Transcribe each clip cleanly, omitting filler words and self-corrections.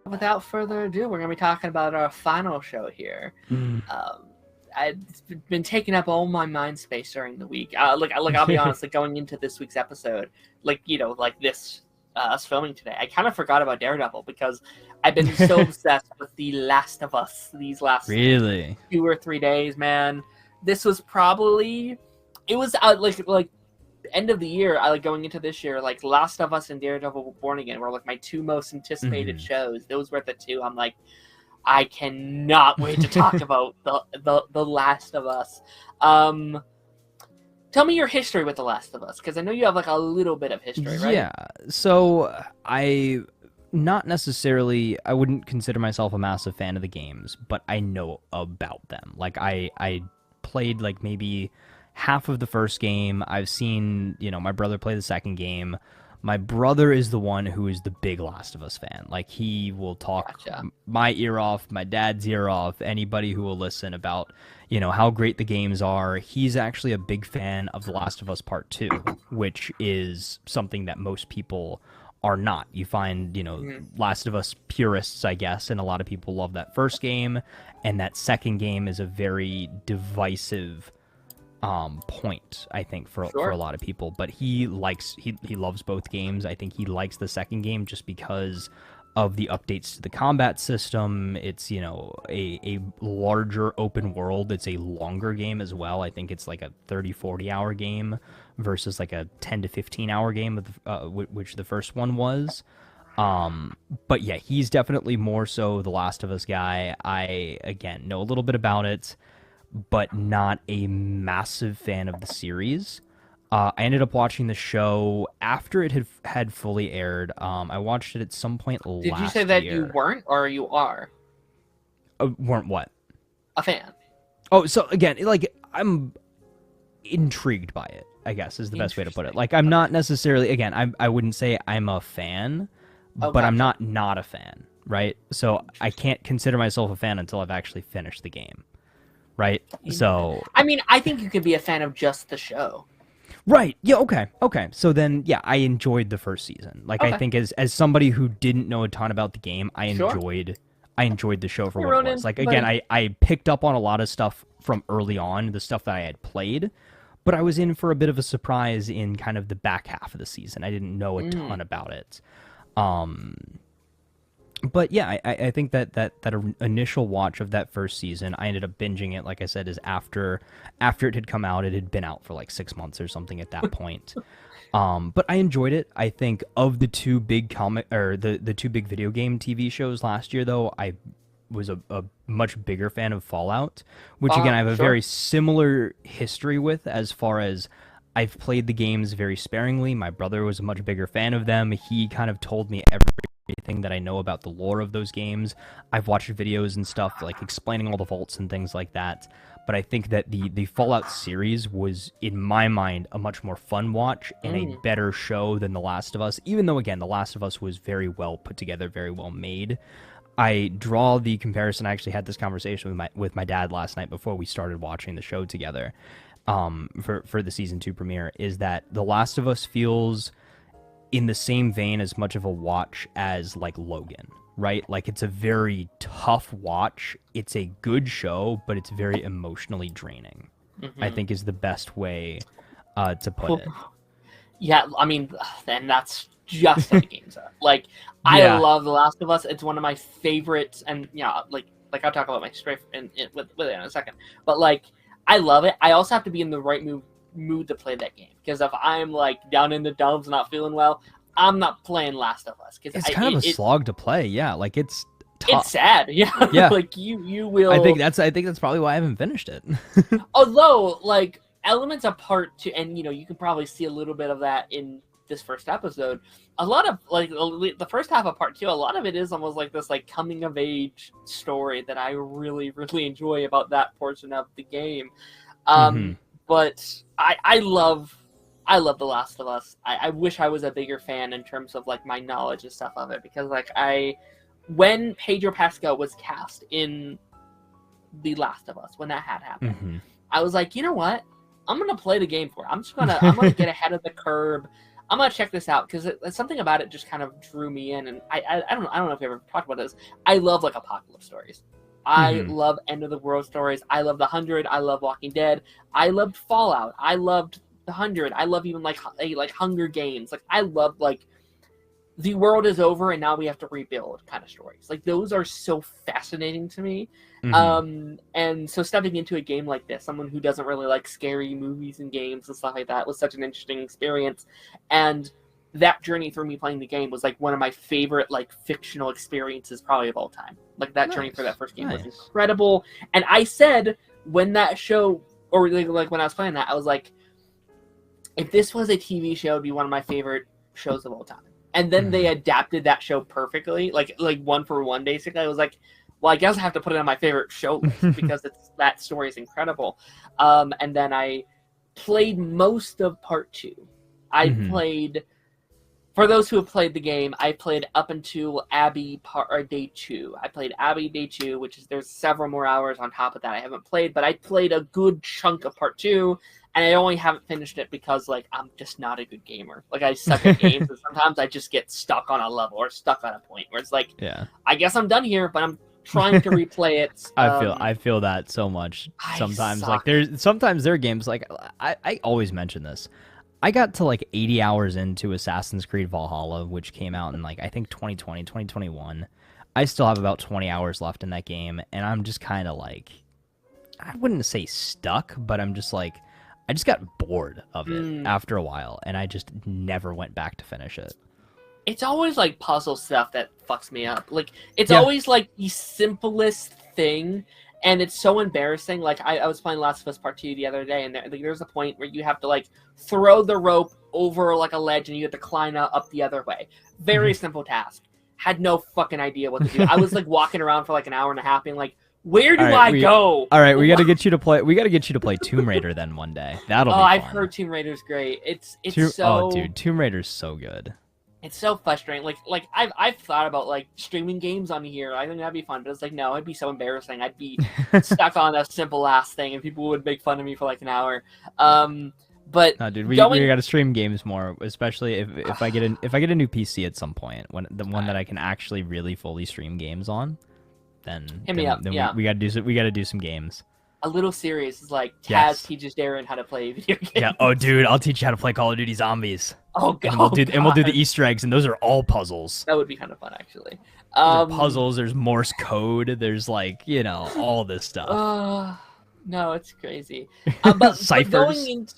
Without further ado, we're going to be talking about our final show here. It's been taking up all my mind space during the week. Look, I'll be honest. Like going into this week's episode, us filming today, I kind of forgot about Daredevil because I've been so obsessed with The Last of Us these last 2 or 3 days. Man, this was probably end of the year. Going into this year, like Last of Us and Daredevil Born Again were like my 2 most anticipated shows. Those were the 2. I'm like, I cannot wait to talk about the Last of Us. Tell me your history with The Last of Us, because I know you have like a little bit of history, right? Yeah. So I wouldn't consider myself a massive fan of the games, but I know about them. Like I played like maybe half of the first game. I've seen, my brother play the second game. My brother is the one who is the big Last of Us fan. Like, he will talk my ear off, my dad's ear off, anybody who will listen about, how great the games are. He's actually a big fan of The Last of Us Part 2, which is something that most people are not. You find, Last of Us purists, I guess, and a lot of people love that first game, and that second game is a very divisive point, I think, for a lot of people. But he loves both games. I think he likes the second game just because of the updates to the combat system. It's a larger open world. It's a longer game as well. I think it's like a 30-40 hour game versus like a 10 to 15 hour game, which the first one was. But yeah, he's definitely more so the Last of Us guy. I, again, know a little bit about it, but not a massive fan of the series. I ended up watching the show after it had fully aired. I watched it at some point last year. Did you say that you weren't, or you are? Weren't what? A fan. Oh, so again, like, I'm intrigued by it, I guess, is the best way to put it. Like, I'm not necessarily, again, I wouldn't say I'm a fan, but I'm not a fan, right? So I can't consider myself a fan until I've actually finished the game. Right? So I mean, I think you could be a fan of just the show. Right. Yeah, okay. So then, yeah, I enjoyed the first season. Like, I think as somebody who didn't know a ton about the game, I enjoyed the show for what it was. Like, again, I picked up on a lot of stuff from early on, the stuff that I had played, but I was in for a bit of a surprise in kind of the back half of the season. I didn't know a ton about it. But yeah, I think that initial watch of that first season, I ended up binging it. Like I said, is after it had come out. It had been out for like 6 months or something at that point. But I enjoyed it. I think of the 2 big the 2 big video game TV shows last year, though, I was a much bigger fan of Fallout, which again I have a very similar history with, as far as I've played the games very sparingly. My brother was a much bigger fan of them. He kind of told me everything that I know about the lore of those games. I've watched videos and stuff like explaining all the vaults and things like that. But I think that the Fallout series was, in my mind, a much more fun watch and a better show than The Last of Us. Even though, again, The Last of Us was very well put together, very well made. I draw the comparison. I actually had this conversation with my dad last night before we started watching the show together. For the season 2 premiere, is that The Last of Us feels in the same vein as much of a watch as like Logan, right? Like, it's a very tough watch. It's a good show, but it's very emotionally draining. I think is the best way to put it. Yeah, I mean, and that's just how the games are. Like, I love The Last of Us. It's one of my favorites, and like I'll talk about my history with it in a second. But like, I love it. I also have to be in the right mood to play that game, because if I'm like down in the dumps, not feeling well, I'm not playing Last of Us. It's kind of a slog to play. Yeah, like, it's tough. It's sad. Yeah. Like, you will. I think that's probably why I haven't finished it. Although, like, elements of Part 2, and you can probably see a little bit of that in this first episode. A lot of, like, the first half of Part 2, a lot of it is almost like this, like, coming of age story that I really, really enjoy about that portion of the game. But I love The Last of Us. I wish I was a bigger fan in terms of, like, my knowledge and stuff of it, because, like, when Pedro Pascal was cast in The Last of Us, when that had happened, I was like, you know what? I'm gonna play the game for it. I'm gonna get ahead of the curve. I'm gonna check this out because something about it just kind of drew me in, and I don't know if we ever talked about this. I love like apocalypse stories. I love end of the world stories. I love The 100. I love Walking Dead. I loved Fallout. I loved The 100. I love even like Hunger Games. Like I love like the world is over and now we have to rebuild kind of stories. Like those are so fascinating to me. And so stepping into a game like this, someone who doesn't really like scary movies and games and stuff like that, was such an interesting experience. And that journey through me playing the game was like one of my favorite like fictional experiences probably of all time. Like that journey for that first game was incredible. And I said when that show, or like when I was playing that, I was like, if this was a TV show, it'd be one of my favorite shows of all time. And then they adapted that show perfectly, like one for one, basically. I was like, well, I guess I have to put it on my favorite show list because that story is incredible. And then I played most of part 2. I played, for those who have played the game, I played up until Abby day 2. I played Abby day 2, which is there's several more hours on top of that I haven't played, but I played a good chunk of part 2. And I only haven't finished it because, like, I'm just not a good gamer. Like, I suck at games, and sometimes I just get stuck on a level or stuck on a point where it's like, I guess I'm done here, but I'm trying to replay it. I feel that so much. Sometimes, like, there are games, like, I always mention this. I got to, like, 80 hours into Assassin's Creed Valhalla, which came out in, like, I think 2020, 2021. I still have about 20 hours left in that game, and I'm just kind of, like, I wouldn't say stuck, but I'm just, like, I just got bored of it after a while, and I just never went back to finish it. It's always, like, puzzle stuff that fucks me up. Like, it's always, like, the simplest thing, and it's so embarrassing. Like, I was playing Last of Us Part 2 the other day, and there's a point where you have to, like, throw the rope over, like, a ledge, and you have to climb up the other way. Very simple task. Had no fucking idea what to do. I was, like, walking around for, like, an hour and a half, being like, where do I go? All right, we got to get you to play. We got to get you to play Tomb Raider then one day. That'll be fun. I've heard Tomb Raider's great. It's so. Oh, dude, Tomb Raider's so good. It's so frustrating. Like I've thought about like streaming games on here. I think that'd be fun, but it's like no, it'd be so embarrassing. I'd be stuck on a simple ass thing, and people would make fun of me for like an hour. But no, dude, we got to stream games more, especially if I get a new PC at some point, one that I can actually really fully stream games on. Then hit me up. We got to do some games. A little series is like Taz teaches Darren how to play video games. Yeah. Oh, dude, I'll teach you how to play Call of Duty Zombies. Oh god. And we'll do the Easter eggs, and those are all puzzles. That would be kind of fun, actually. Puzzles. There's Morse code. There's like all this stuff. No, it's crazy. But Ciphers.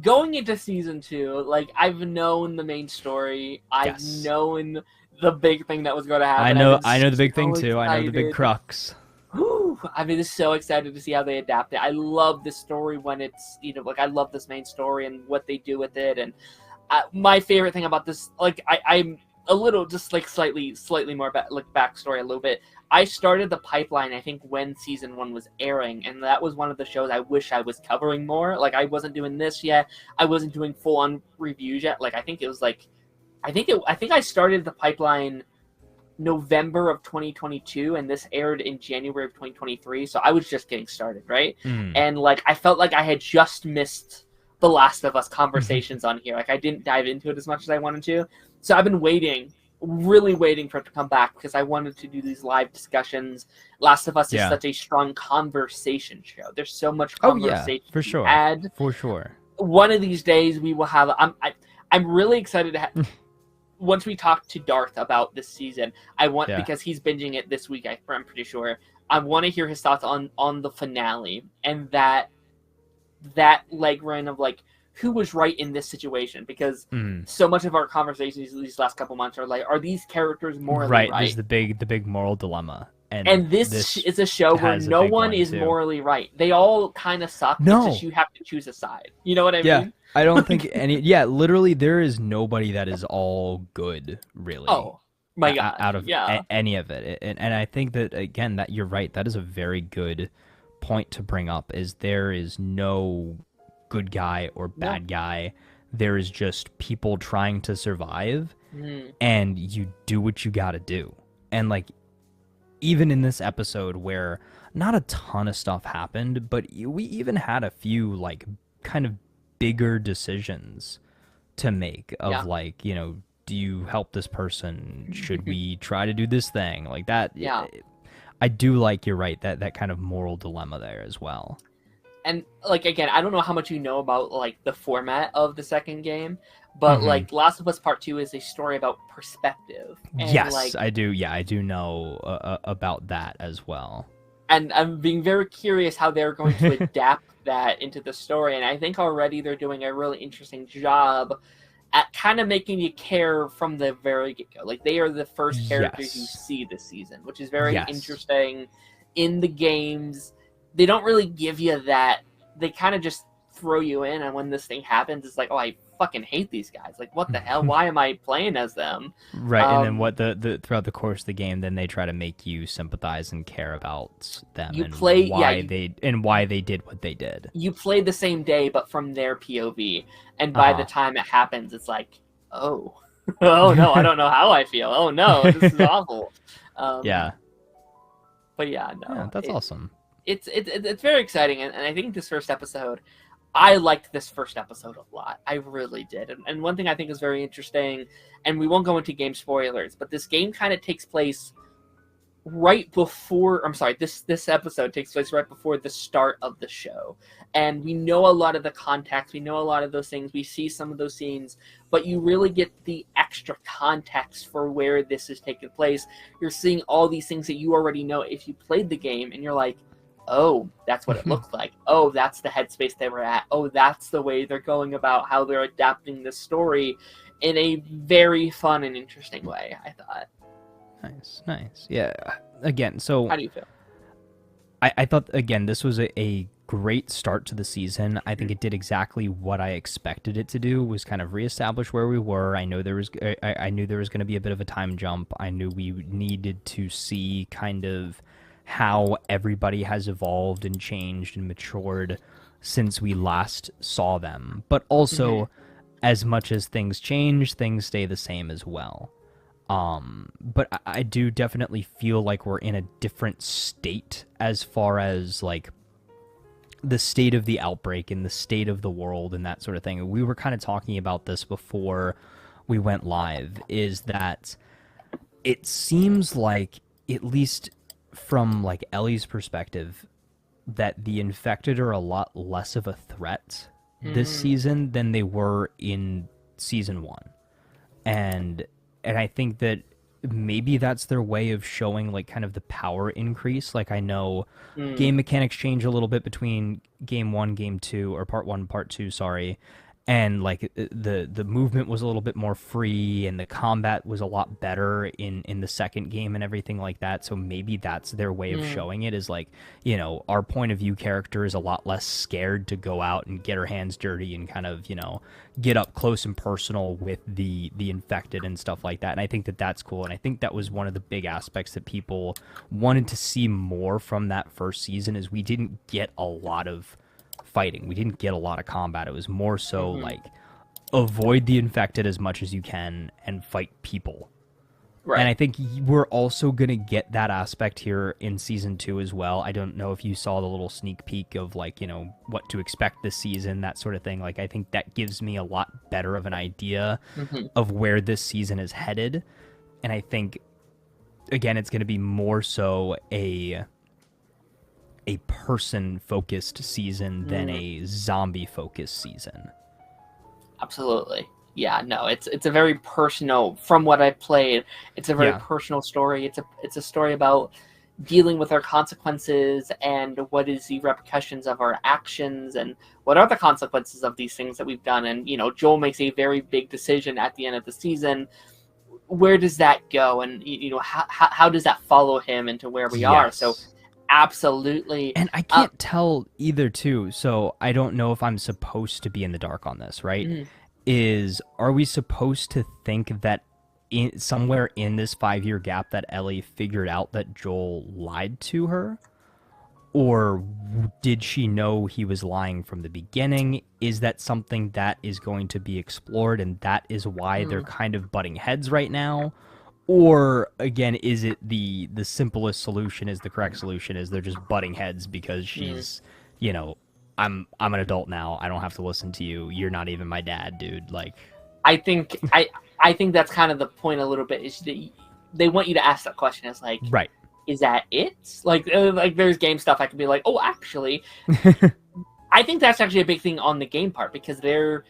Going into season 2, like I've known the main story. I've known the big thing that was going to happen. I know the big thing too. I know the big crux. Whew, I've been just so excited to see how they adapt it. I love this story when it's like I love this main story and what they do with it. And my favorite thing about this, like I'm a little just like slightly more backstory a little bit. I started the pipeline I think when season 1 was airing, and that was one of the shows I wish I was covering more. Like I wasn't doing this yet. I wasn't doing full on reviews yet. Like I think I started the pipeline November of 2022, and this aired in January of 2023. So I was just getting started, right? And like I felt like I had just missed the Last of Us conversations on here. Like I didn't dive into it as much as I wanted to. So I've been really waiting for it to come back because I wanted to do these live discussions. Last of Us is such a strong conversation show. There's so much conversation for sure. For sure. One of these days we will have. I'm really excited to have. Once we talk to Darth about this season, because he's binging it this week, I'm pretty sure. I want to hear his thoughts on the finale and that leg run of like who was right in this situation, because so much of our conversations these last couple months are like, are these characters morally right? There's the big moral dilemma, and this is a show where no one is morally right. They all kind of suck. No, it's just you have to choose a side. You know what I mean? I don't think any. Yeah, literally, there is nobody that is all good, really. Oh my god! Out of any of it, and I think that again, that you're right. That is a very good point to bring up. Is there is no good guy or bad guy. There is just people trying to survive, and you do what you got to do. And like, even in this episode, where not a ton of stuff happened, but we even had a few like kind of bigger decisions to make of Yeah. like, do you help this person? Should we try to do this thing? Like that. Yeah. I do like, you're right, that kind of moral dilemma there as well. And like again, I don't know how much you know about like the format of the second game, but Hmm. like Last of Us Part 2 is a story about perspective. And Yes, like I do. Yeah, I do know about that as well. and I'm being very curious how they're going to adapt that into the story. And I think already they're doing a really interesting job at kind of making you care from the very get go. Like they are the first characters you Yes. see this season, which is very Yes. interesting. In the games, they don't really give you that. They kind of just throw you in, and when this thing happens, it's like, oh, I fucking hate these guys. Like, what the hell? Why am I playing as them? Right, and then Um, what the throughout the course of the game, then they try to make you sympathize and care about them you and play, yeah, why they did what they did. you play the same day, but from their POV, and by the Uh-huh. time it happens, it's like, oh, oh no, I don't know how I feel. Oh no, this is awful. Um, Yeah. but yeah, Yeah, no, that's awesome. it's very exciting, and I think this first episode, I liked this first episode a lot. I really did. And one thing I think is very interesting, and we won't go into game spoilers, but this game kind of takes place right before, I'm sorry, this episode takes place right before the start of the show. And we know a lot of the context, we know a lot of those things, we see some of those scenes, but you really get the extra context for where this is taking place. You're seeing all these things that you already know if you played the game, and you're like, oh, that's what it looks like. Oh, that's the headspace they were at. Oh, that's the way they're going about how they're adapting this story in a very fun and interesting way, I thought. Nice. Yeah. Again, so How do you feel? I thought, again, this was a great start to the season. I think it did exactly what I expected it to do, was kind of reestablish where we were. I knew there was going to be a bit of a time jump. I knew we needed to see kind of how everybody has evolved and changed and matured since we last saw them. But also, as much as things change, things stay the same as well. But I do definitely feel like we're in a different state as far as like the state of the outbreak and the state of the world and that sort of thing. We were kind of talking about this before we went live, is that it seems like, at least from like Ellie's perspective, that the infected are a lot less of a threat this season than they were in season 1. And I think that maybe that's their way of showing like kind of the power increase. Like I know game mechanics change a little bit between game 1, game 2, or part 1, part 2, sorry. And like the movement was a little bit more free, and the combat was a lot better in the second game and everything like that. So maybe that's their way of showing it, is like, our point of view character is a lot less scared to go out and get her hands dirty and kind of, get up close and personal with the infected and stuff like that. And I think that that's cool. And I think that was one of the big aspects that people wanted to see more from that first season, is we didn't get a lot of fighting. We didn't get a lot of combat. It was more so like avoid the infected as much as you can and fight people. Right. And I think we're also going to get that aspect here in season 2 as well. I don't know if you saw the little sneak peek of like, what to expect this season, that sort of thing. Like, I think that gives me a lot better of an idea of where this season is headed. And I think, again, it's going to be more so a person-focused season than a zombie-focused season. Absolutely. Yeah, no, it's a very personal, from what I played, it's a very personal story. It's a story about dealing with our consequences and what is the repercussions of our actions and what are the consequences of these things that we've done. And, Joel makes a very big decision at the end of the season. Where does that go? And, how does that follow him into where we are? So absolutely. And I can't tell either, too, so I don't know if I'm supposed to be in the dark on this, right? Are we supposed to think that somewhere in this 5-year gap that Ellie figured out that Joel lied to her? Or did she know he was lying from the beginning? Is that something that is going to be explored, and that is why they're kind of butting heads right now? Or again, is it the simplest solution is the correct solution? Is they're just butting heads because Mm. she's, you know, I'm an adult now. I don't have to listen to you. You're not even my dad, dude. Like, I think I think that's kind of the point a little bit is that they want you to ask that question. It's like, right. is that it? Like there's game stuff I could be like, oh, actually, I think that's actually a big thing on the game part because there's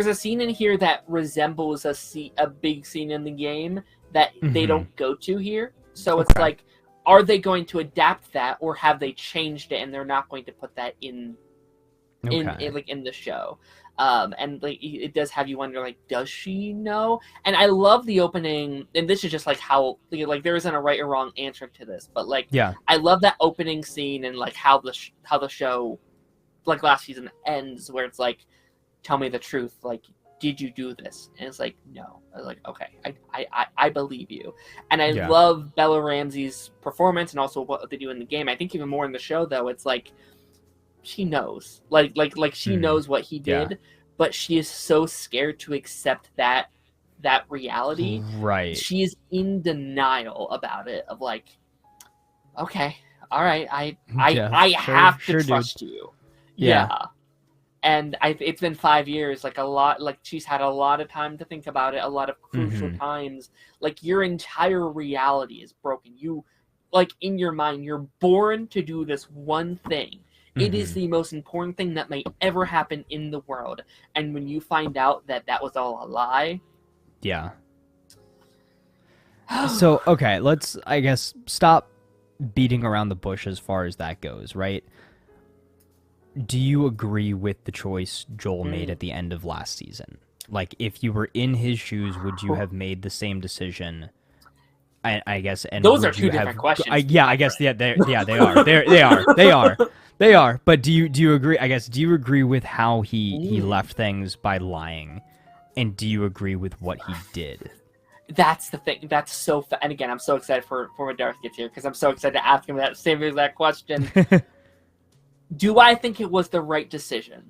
a scene in here that resembles a big scene in the game that they don't go to here. So it's like, are they going to adapt that, or have they changed it and they're not going to put that in the show? And like it does have you wonder, like, does she know? And I love the opening, and this is just like how like there isn't a right or wrong answer to this, but like I love that opening scene and like how the show like last season ends, where it's like, tell me the truth, like, did you do this? And it's like, no. I was like, okay, I believe you. And I love Bella Ramsey's performance and also what they do in the game. I think even more in the show though, it's like she knows. Like she knows what he did, but she is so scared to accept that reality. Right. She is in denial about it, of like, okay, all right, I have to trust you. Yeah. And it's been 5 years, like a lot, like she's had a lot of time to think about it, a lot of crucial times. Like your entire reality is broken. You, like in your mind, you're born to do this one thing. It is the most important thing that may ever happen in the world. And when you find out that that was all a lie. Yeah. So, okay, let's, I guess, stop beating around the bush as far as that goes, right? Do you agree with the choice Joel made at the end of last season? Like, if you were in his shoes, would you have made the same decision? I guess. And those are two different questions. I guess. Yeah, they are. They are. But do you agree? I guess. Do you agree with how he left things by lying, and do you agree with what he did? That's the thing. That's so. And again, I'm so excited for when Darth gets here because I'm so excited to ask him that same exact question. Do I think it was the right decision?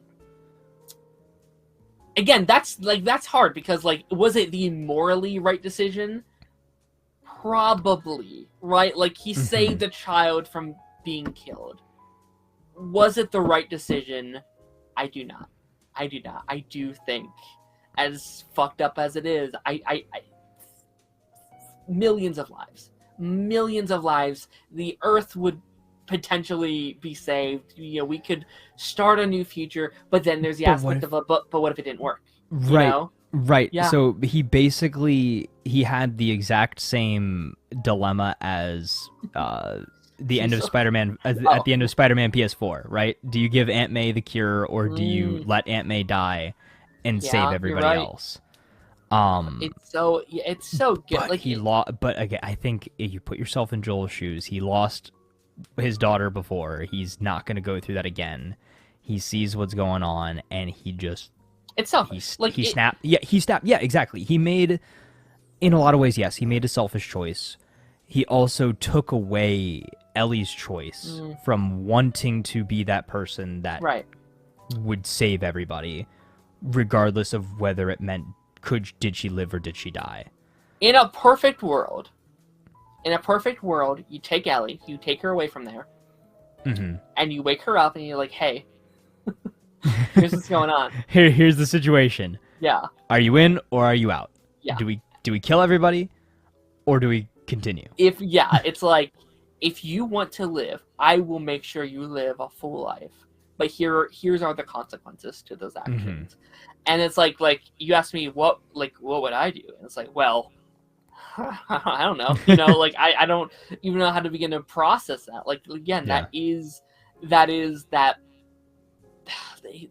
Again, that's hard because like, was it the morally right decision? Probably, right? Like he saved a child from being killed. Was it the right decision? I do not. I do think, as fucked up as it is, I millions of lives, the Earth would potentially be saved. You know, we could start a new future, but then there's the aspect of but what if it didn't work? Right. You know? Right. Yeah. So he had the exact same dilemma as the end of Spider-Man at the end of Spider-Man PS4, right? Do you give Aunt May the cure, or do you let Aunt May die and save everybody else? It's so good. But like but again, I think if you put yourself in Joel's shoes, he lost his daughter before. He's not going to go through that again. He sees what's going on, and he just it's selfish. He snapped. Yeah, exactly. He made, in a lot of ways, yes, he made a selfish choice. He also took away Ellie's choice from wanting to be that person that would save everybody, regardless of whether it meant did she live or did she die. In a perfect world, you take Ellie, you take her away from there, and you wake her up, and you're like, hey. Here's what's going on. Here's the situation. Yeah. Are you in or are you out? Yeah. Do we kill everybody, or do we continue? It's like, if you want to live, I will make sure you live a full life. But here's are the consequences to those actions. And it's like you asked me what would I do? And it's like, well, I don't know. You know, like I don't even know how to begin to process that. Like again, that is that.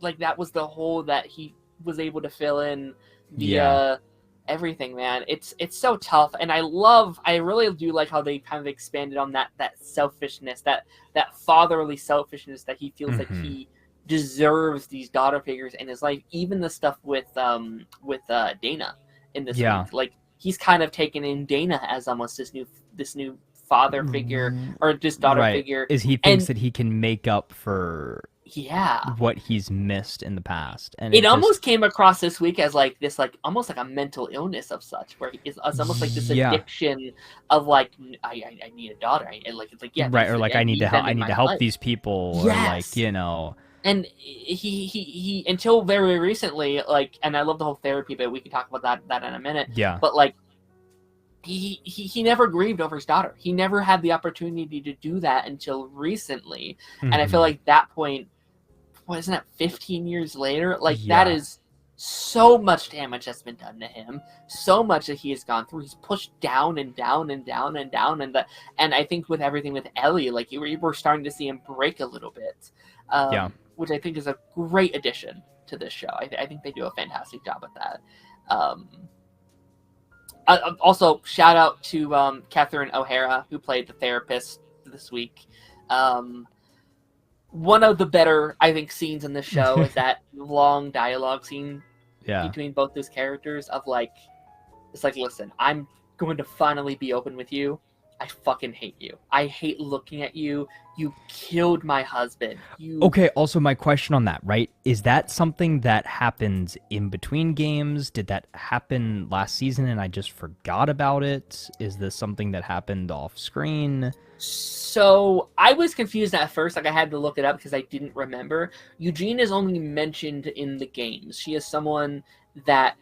Like that was the hole that he was able to fill in via everything, man. It's so tough, and I really do like how they kind of expanded on that selfishness, that fatherly selfishness that he feels like he deserves these daughter figures in his life. Even the stuff with Dana in this week, like he's kind of taken in Dana as almost this new father figure or this daughter figure. Is he thinks that he can make up for Yeah. what he's missed in the past, and It it just almost came across this week as like this, like almost like a mental illness of such, where it's almost like this yeah. addiction of like I need a daughter, and like it's like yeah, Right, or like I need them I in need my to help life. these people, or like, Yes, and he until very recently, like, and I love the whole therapy bit. We can talk about that in a minute, yeah. but like he never grieved over his daughter. He never had the opportunity to do that until recently, and I feel Mhm. like that point, wasn't it 15 years later? Like that Yeah. is so much damage that's been done to him, so much that he has gone through. He's pushed down and down and down and down, and I think with everything with Ellie, like we're starting to see him break a little bit, Yeah. which I think is a great addition to this show. I think they do a fantastic job at that. Um, Also, shout out to Catherine O'Hara, who played the therapist this week. Um, One of the better, I think, scenes in the show is that long dialogue scene Yeah. between both those characters of like, it's like, listen, I'm going to finally be open with you. I fucking hate you. I hate looking at you. You killed my husband. You Okay, also my question on that, right? Is that something that happens in between games? Did that happen last season and I just forgot about it? Is this something that happened off screen? So I was confused at first. Like I had to look it up because I didn't remember. Eugene is only mentioned in the games. She is someone that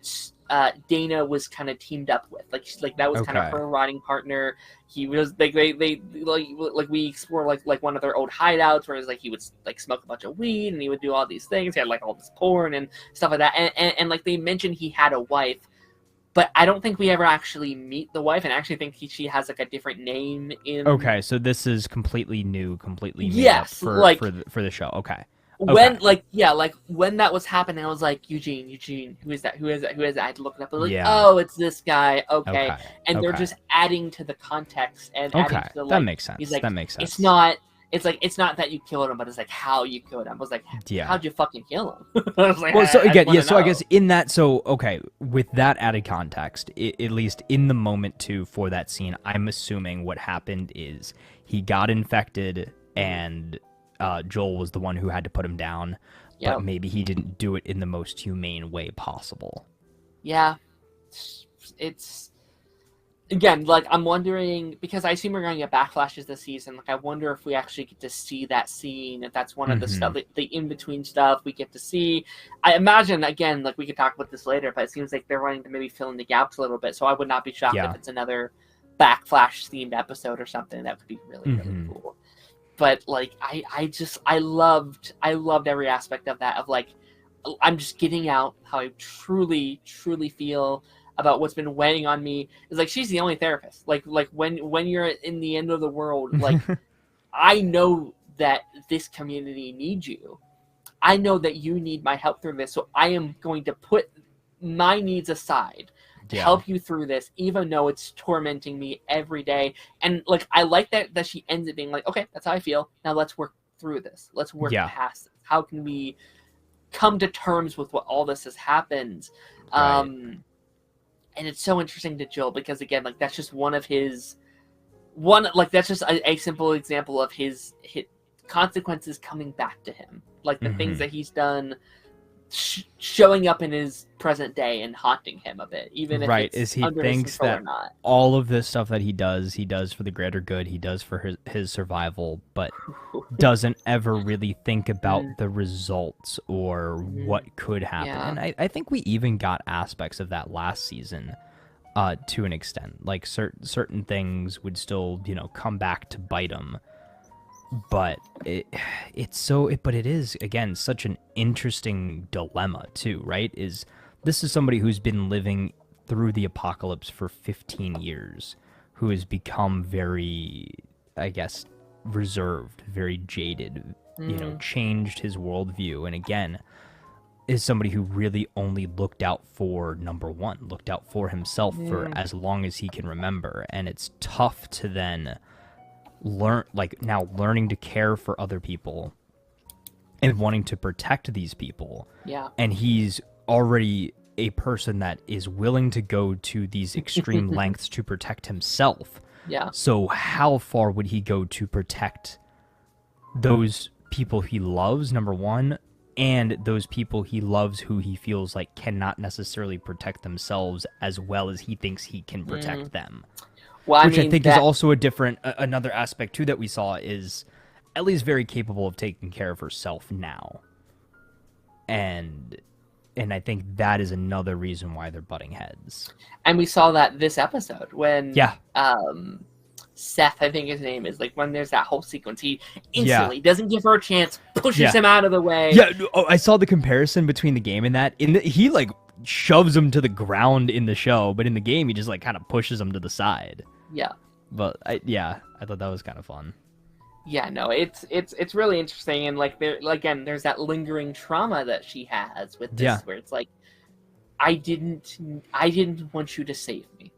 Dana was kind of teamed up with. Like that was kind of Okay. her riding partner. He was they like we explore like one of their old hideouts where it was like he would like smoke a bunch of weed and he would do all these things. He had like all this porn and stuff like that. And like they mentioned he had a wife. But I don't think we ever actually meet the wife, and I actually think she has like a different name in. Okay, so this is completely new, completely made up Yes, like for the show. Okay. Okay. when like when that was happening, I was like Eugene, who is that? Who is that? Who is that? I had to look it up. I was like, Yeah. oh, it's this guy. Okay, Okay. and they're Okay. just adding to the context and adding Okay. to the That like. makes He's sense. like, That makes it's sense. not. It's like it's not that you killed him, but it's like how you killed him. I was like, Yeah. how'd you fucking kill him? I was like, Well, so I just again, want yeah, to so I know. guess in that, so okay, with that added context, at least in the moment too for that scene, I'm assuming what happened is he got infected and Joel was the one who had to put him down, Yeah, but maybe he didn't do it in the most humane way possible. yeah. It's again, like I'm wondering because I assume we're going to get backflashes this season. Like I wonder if we actually get to see that scene. If that's one of the Hmm. stuff, the in between stuff we get to see. I imagine again, like we could talk about this later, but it seems like they're wanting to maybe fill in the gaps a little bit. So I would not be shocked if Yeah. it's another backflash themed episode or something. That would be really Hmm. cool. But like I loved every aspect of that. Of like I'm just getting out how I truly feel about what's been weighing on me. Is like she's the only therapist. Like when you're in the end of the world, like I know that this community needs you. I know that you need my help through this. So I am going to put my needs aside to Yeah. help you through this, even though it's tormenting me every day. And like I like that she ends it being like, okay, that's how I feel. Now let's work through this. Let's work Yeah. past this. How can we come to terms with what all this has happened? Right. And it's so interesting to Joel because again, like that's just one of his one like that's just a simple example of his consequences coming back to him, like the things Hmm. that he's done showing up in his present day and haunting him a bit, even if Right, it's is he under his thinks control or that not. all of this stuff that he does for the greater good, he does for his survival, but doesn't ever really think about Mm, the results or mm, what could happen. yeah, And I think we even got aspects of that last season to an extent. Like certain things would still, come back to bite him. But but it is again such an interesting dilemma too, right? This is somebody who's been living through the apocalypse for 15 years, who has become very, I guess, reserved, very jaded, mm, changed his worldview, and again, is somebody who really only looked out for number one, looked out for himself for mm, as long as he can remember, and it's tough to then learning to care for other people and wanting to protect these people, yeah. and he's already a person that is willing to go to these extreme lengths to protect himself. Yeah. So how far would he go to protect those people he loves, number one, and those people he loves who he feels like cannot necessarily protect themselves as well as he thinks he can protect them. Well, Which I think is also a different, another aspect too that we saw is Ellie's very capable of taking care of herself now. And I think that is another reason why they're butting heads. And we saw that this episode when Yeah. Seth, I think his name is, like, when there's that whole sequence, he instantly doesn't give her a chance, pushes him out of the way. Yeah, I saw the comparison between the game and that. He like shoves him to the ground in the show, but in the game he just like kind of pushes him to the side. Yeah. But I thought that was kind of fun. Yeah, no, it's really interesting, and like again, there's that lingering trauma that she has with this, where it's like, I didn't want you to save me.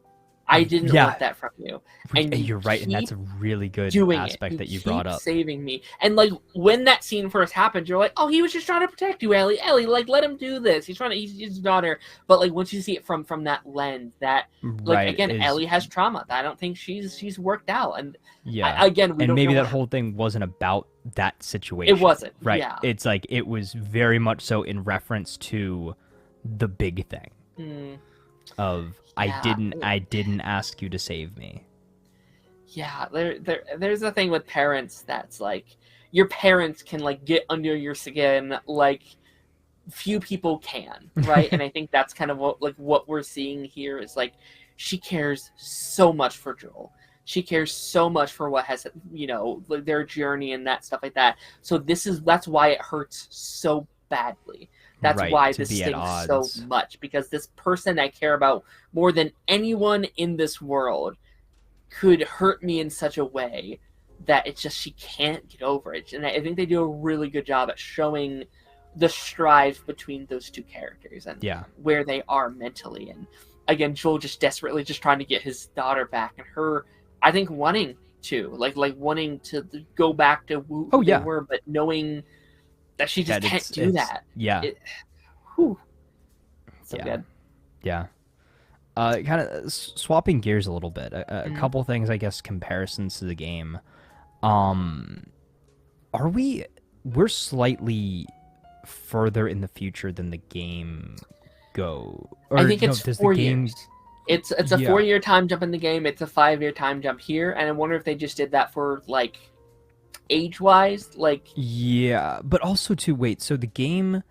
I didn't want that from you. And you're right, and that's a really good aspect that you brought up. Saving me. And like when that scene first happened, you're like, oh, he was just trying to protect you, Ellie. Ellie, like, let him do this. He's his daughter. But like once you see it from that lens, that like again, Ellie has trauma. I don't think she's worked out. And and maybe that whole thing wasn't about that situation. It wasn't. Right. Yeah. It's like it was very much so in reference to the big thing. Of I didn't ask you to save me. Yeah, there's a thing with parents that's like, your parents can like get under your skin like few people can, right? And I think that's kind of what we're seeing here is like, she cares so much for Joel. She cares so much for what has, their journey and that stuff like that. So that's why it hurts so badly. That's why this stings so much, because this person I care about more than anyone in this world could hurt me in such a way that it's just, she can't get over it. And I think they do a really good job at showing the strive between those two characters and where they are mentally. And again, Joel just desperately just trying to get his daughter back, and her, I think, wanting to wanting to go back to who they were, but knowing that she just can't do that. Yeah. So good. Yeah. Kind of swapping gears a little bit. A couple things, I guess, comparisons to the game. We're slightly further in the future than the game go. Or, I think it's 4 years. It's a 4-year time jump in the game. It's a 5-year time jump here, and I wonder if they just did that for like age-wise, like. Yeah, but also too. Wait, so the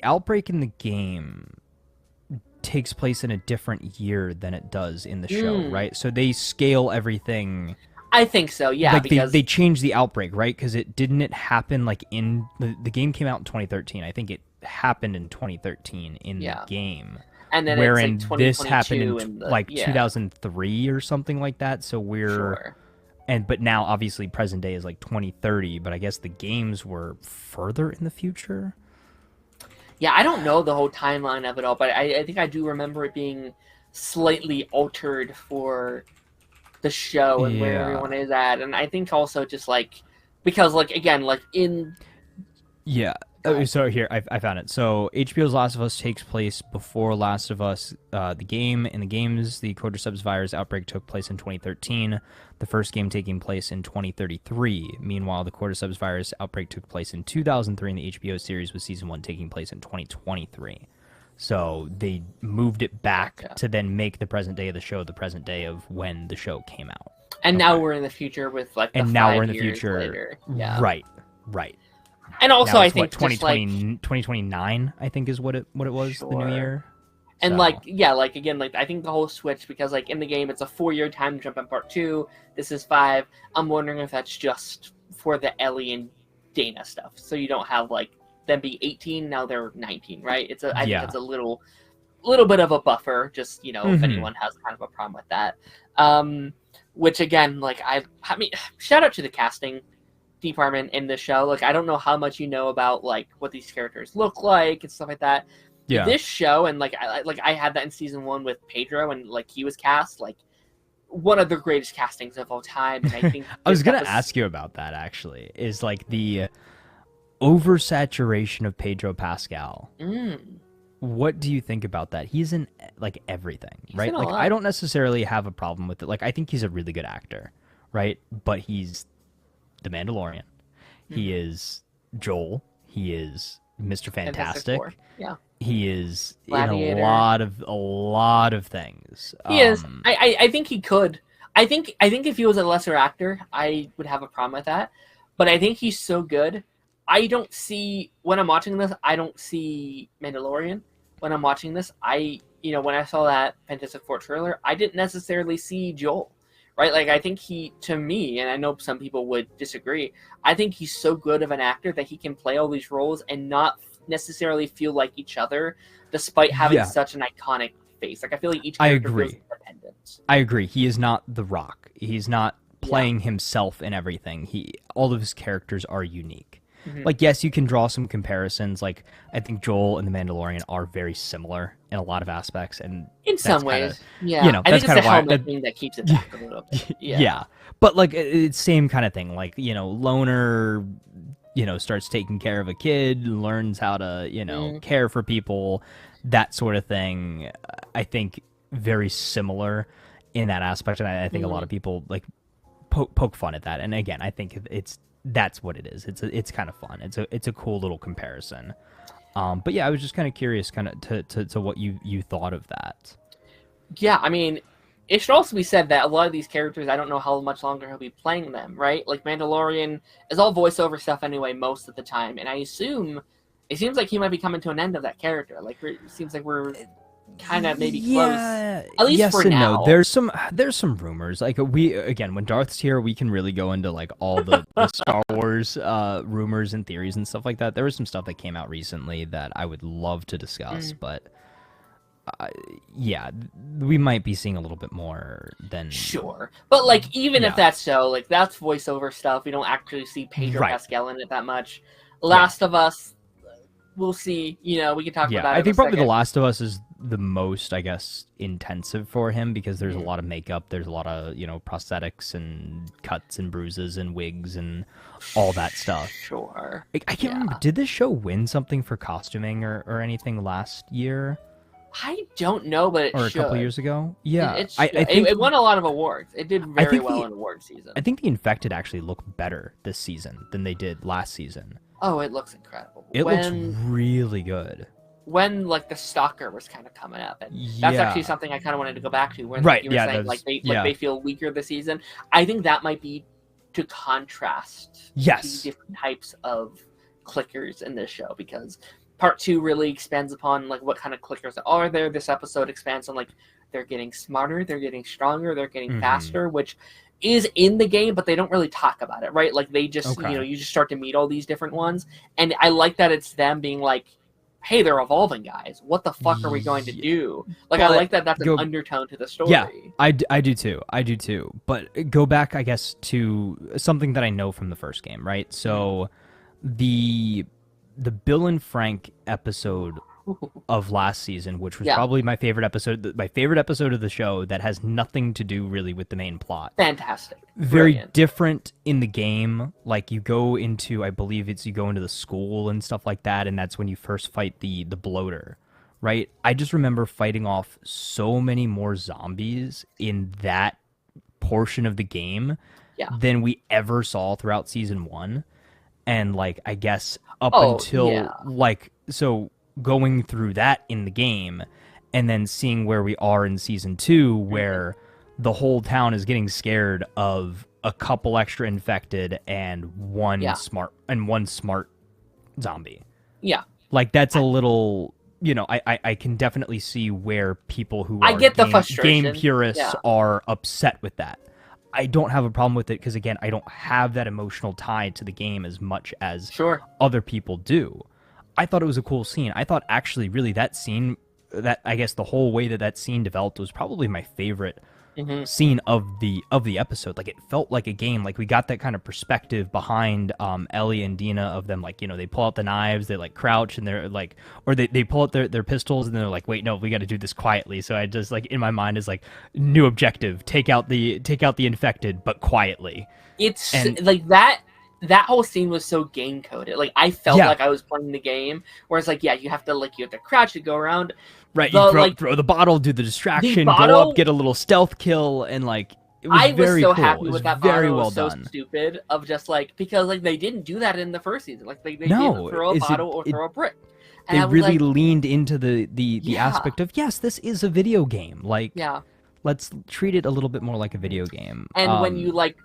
outbreak in the game takes place in a different year than it does in the show, right? So they scale everything. I think so, yeah. Like because they changed the outbreak, right? Because it happen like in the game came out in 2013. I think it happened in 2013 in the game. And then wherein it's like this happened in 2003 or something like that. So we're but now obviously present day is like 2030, but I guess the games were further in the future. Yeah, I don't know the whole timeline of it all, but I think I do remember it being slightly altered for the show and where everyone is at. And I think also just like, because like, again, like in... Yeah. So here, I found it. So HBO's Last of Us takes place before Last of Us, the game. In the games, the cordyceps virus outbreak took place in 2013, the first game taking place in 2033. Meanwhile, the cordyceps virus outbreak took place in 2003 in the HBO series, with Season 1 taking place in 2023. So they moved it back to then make the present day of the show the present day of when the show came out. And now we're in the future with like the and 5 now we're in the years future. Later. Yeah. Right. And also, I think 2029, I think is what it was, the new year. And again, I think the whole switch, because like in the game, it's a 4-year time jump in part 2. This is 5. I'm wondering if that's just for the Ellie and Dana stuff, so you don't have like them be 18 now they're 19, right? I think it's a little bit of a buffer, just if anyone has kind of a problem with that. Which again, like I mean, shout out to the casting department in the show. Like, I don't know how much you know about like what these characters look like and stuff like that. Yeah. This show, and I had that in season 1 with Pedro, and like he was cast like one of the greatest castings of all time. And I think I was gonna ask you about that actually. Is like the oversaturation of Pedro Pascal. What do you think about that? He's in like everything, right? Like I don't necessarily have a problem with it. Like I think he's a really good actor, right? But he's the Mandalorian. He is Joel. He is Mr. Fantastic Fantastic. Four. Yeah. He is Gladiator. in a lot of things. He is. I think he could. I think if he was a lesser actor, I would have a problem with that. But I think he's so good. I don't see when I'm watching this. I don't see Mandalorian. When I'm watching this, when I saw that Fantastic Four trailer, I didn't necessarily see Joel. Right? Like I think to me, and I know some people would disagree. I think he's so good of an actor that he can play all these roles and not necessarily feel like each other, despite having such an iconic face. Like I feel like each character feels independent. I agree. He is not The Rock. He's not playing himself in everything. All of his characters are unique. Mm-hmm. Like yes, you can draw some comparisons. Like I think Joel and the Mandalorian are very similar in a lot of aspects, and in some ways, I think it's the helmet thing that keeps it back a little bit. Yeah, but like it's same kind of thing. Like loner. Starts taking care of a kid, learns how to, care for people, that sort of thing. I think very similar in that aspect, and I think a lot of people like poke fun at that. And again, I think that's what it is. It's kind of fun. It's a cool little comparison. But yeah, I was just kind of curious, kind of to what you thought of that. Yeah, I mean, it should also be said that a lot of these characters, I don't know how much longer he'll be playing them, right? Like, Mandalorian is all voiceover stuff anyway most of the time, and I assume it seems like he might be coming to an end of that character. Like, it seems like we're kind of maybe close. At least yes for and now. No. There's some rumors. Like, when Darth's here, we can really go into, like, all the Star Wars rumors and theories and stuff like that. There was some stuff that came out recently that I would love to discuss, but... we might be seeing a little bit more than... Sure. But, like, even if that's so, like, that's voiceover stuff. We don't actually see Pedro Pascal in it that much. Last of Us, we'll see. We can talk about that I think probably The Last of Us is the most, I guess, intensive for him because there's a lot of makeup. There's a lot of, prosthetics and cuts and bruises and wigs and all that stuff. Sure. I can't remember. Did this show win something for costuming or anything last year? I don't know, but it or a should. Couple years ago. Yeah, I think it won a lot of awards. It did very well in award season. I think the Infected actually look better this season than they did last season. Oh, it looks incredible. It looks really good. When like the Stalker was kind of coming up, and that's actually something I kind of wanted to go back to. When you were saying they feel weaker this season, I think that might be to contrast the different types of clickers in this show because. Part 2 really expands upon like what kind of clickers are there. This episode expands on like they're getting smarter, they're getting stronger, they're getting faster, which is in the game, but they don't really talk about it, right? Like they just you just start to meet all these different ones, and I like that it's them being like, "Hey, they're evolving, guys. What the fuck are we going to do?" Like I like that. That's an undertone to the story. Yeah, I do too. But go back, I guess, to something that I know from the first game, right? So the Bill and Frank episode of last season, which was probably my favorite episode of the show that has nothing to do really with the main plot. Fantastic. Very Brilliant. Different in the game. Like you go into the school and stuff like that, and that's when you first fight the bloater, right? I just remember fighting off so many more zombies in that portion of the game than we ever saw throughout season 1. And like I guess up until going through that in the game and then seeing where we are in season 2 where the whole town is getting scared of a couple extra infected and one smart zombie. Yeah. Like that's a little I can definitely see where people who are the frustration. Game purists are upset with that. I don't have a problem with it because, again, I don't have that emotional tie to the game as much as other people do. I thought it was a cool scene. I thought, actually, really, that scene, I guess the whole way that scene developed was probably my favorite scene of the episode. Like, it felt like a game. Like, we got that kind of perspective behind Ellie and Dina of them, like, they pull out the knives, they, like, crouch, and they're, like, or they pull out their pistols, and they're like, wait, no, we got to do this quietly. So I just, like, in my mind is, like, new objective, take out the infected, but quietly. It's, like, that whole scene was so game coded. Like, I felt like I was playing the game, whereas, like, you have to crouch to go around. Right, you throw the bottle, do the distraction, go up, get a little stealth kill, and like It was I was very so cool. happy It was with that very bottle. It well was so done. stupid of just like, because like they didn't do that in the first season. Like they No, didn't throw a bottle or throw a brick. And they I was really like, leaned into the yeah, aspect of, yes, this is a video game. Like, yeah. let's treat it a little bit more like a video game. And when you like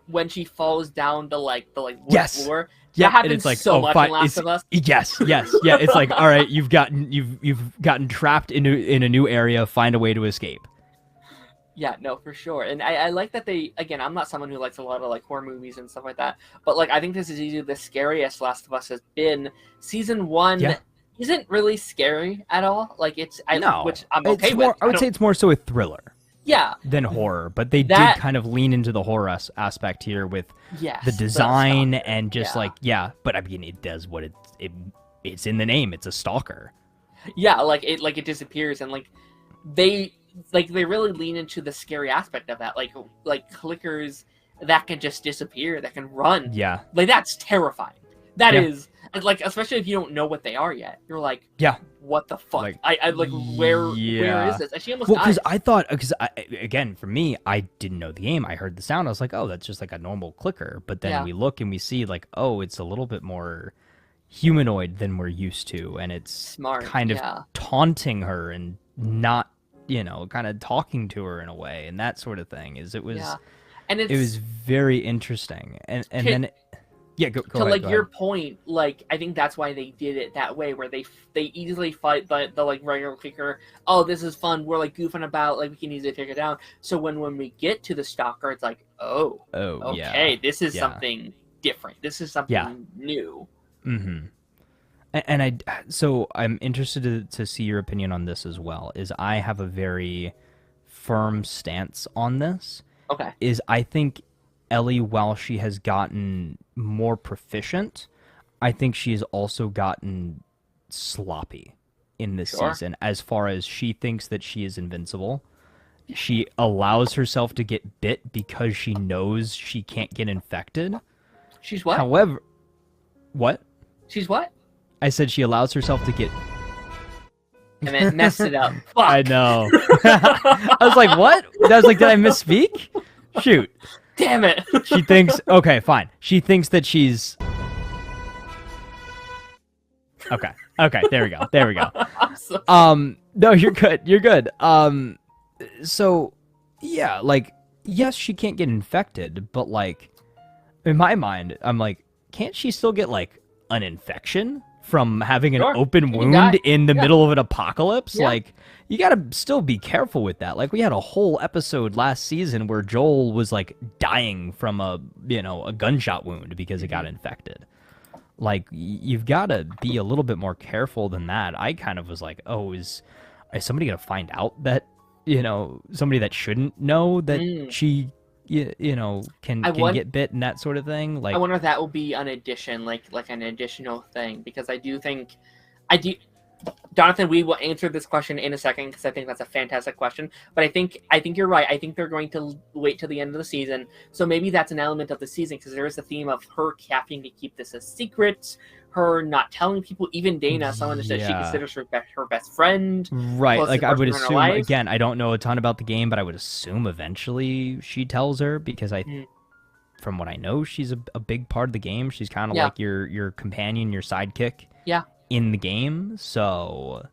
when she falls down the wood Yes. floor, Yep, that and happens it's like, so oh, much fine. in Last of Us. Yes, yeah. It's like, all right, you've gotten trapped in a new area. Find a way to escape. Yeah, no, for sure. And I like that they, again, I'm not someone who likes a lot of like horror movies and stuff like that, but like I think this is easily the scariest Last of Us has been. Season 1 Yeah. isn't really scary at all. Like No, which I'm it's okay more. with. I would say it's more so a thriller Yeah. than horror, but they That- did kind of lean into the horror aspect here with Yes, the design stalker, and just yeah. but I mean, it does what it's in the name. It's a stalker. Yeah, like it disappears, and like they really lean into the scary aspect of that. Like clickers that can just disappear, that can run. Yeah. Like that's terrifying. That Yeah. is like, especially if you don't know what they are yet. You're like, Yeah. what the fuck? Like, I like where yeah. is this? And she almost Well, dies. because again, for me, I didn't know the game. I heard the sound. I was like, oh, that's just like a normal clicker. But then Yeah. we look and we see like, oh, it's a little bit more humanoid than we're used to, and it's Smart, kind of yeah. taunting her and not, kind of talking to her in a way, and that sort of thing. It was Yeah. And it was very interesting, and then. Yeah, go to ahead, like go your ahead. point, like I think that's why they did it that way, where they easily fight the like regular clicker. Oh, this is fun. We're like goofing about, like we can easily take it down. So when we get to the stalker, it's like, oh, okay, Yeah. this is Yeah. something different. This is something new. Mm-hmm. And so I'm interested to see your opinion on this as well. Is I have a very firm stance on this. Okay. Is I think Ellie, while she has gotten more proficient, I think she has also gotten sloppy in this season as far as she thinks that she is invincible. She allows herself to get bit because she knows she can't get infected. She's what? However, what? She's what? I said she allows herself to get... And then messed it up. Fuck. I know. I was like, what? I was like, did I misspeak? Shoot. Damn it. She thinks, okay, fine. She thinks that she's... Okay, there we go. So, no, you're good. So, yeah, like, yes, she can't get infected, but, like, in my mind, I'm like, can't she still get, like, an infection from having an open wound in the middle of an apocalypse? Yeah. Like, you gotta still be careful with that. Like, we had a whole episode last season where Joel was, like, dying from a gunshot wound because it got infected. Like, you've got to be a little bit more careful than that. I kind of was like, oh, is somebody going to find out that, somebody that shouldn't know that she, can get bit and that sort of thing? Like, I wonder if that will be an addition, like an additional thing, because I do, Jonathan, we will answer this question in a second because I think that's a fantastic question. But I think you're right. I think they're going to wait till the end of the season. So maybe that's an element of the season, because there is a theme of her having to keep this a secret, her not telling people, even Dana, someone that she considers her best friend. Right. Like, I would person in her assume, life. again, I don't know a ton about the game, but I would assume eventually she tells her, because from what I know, she's a big part of the game. She's kind of like your companion, your sidekick. Yeah. In the game. So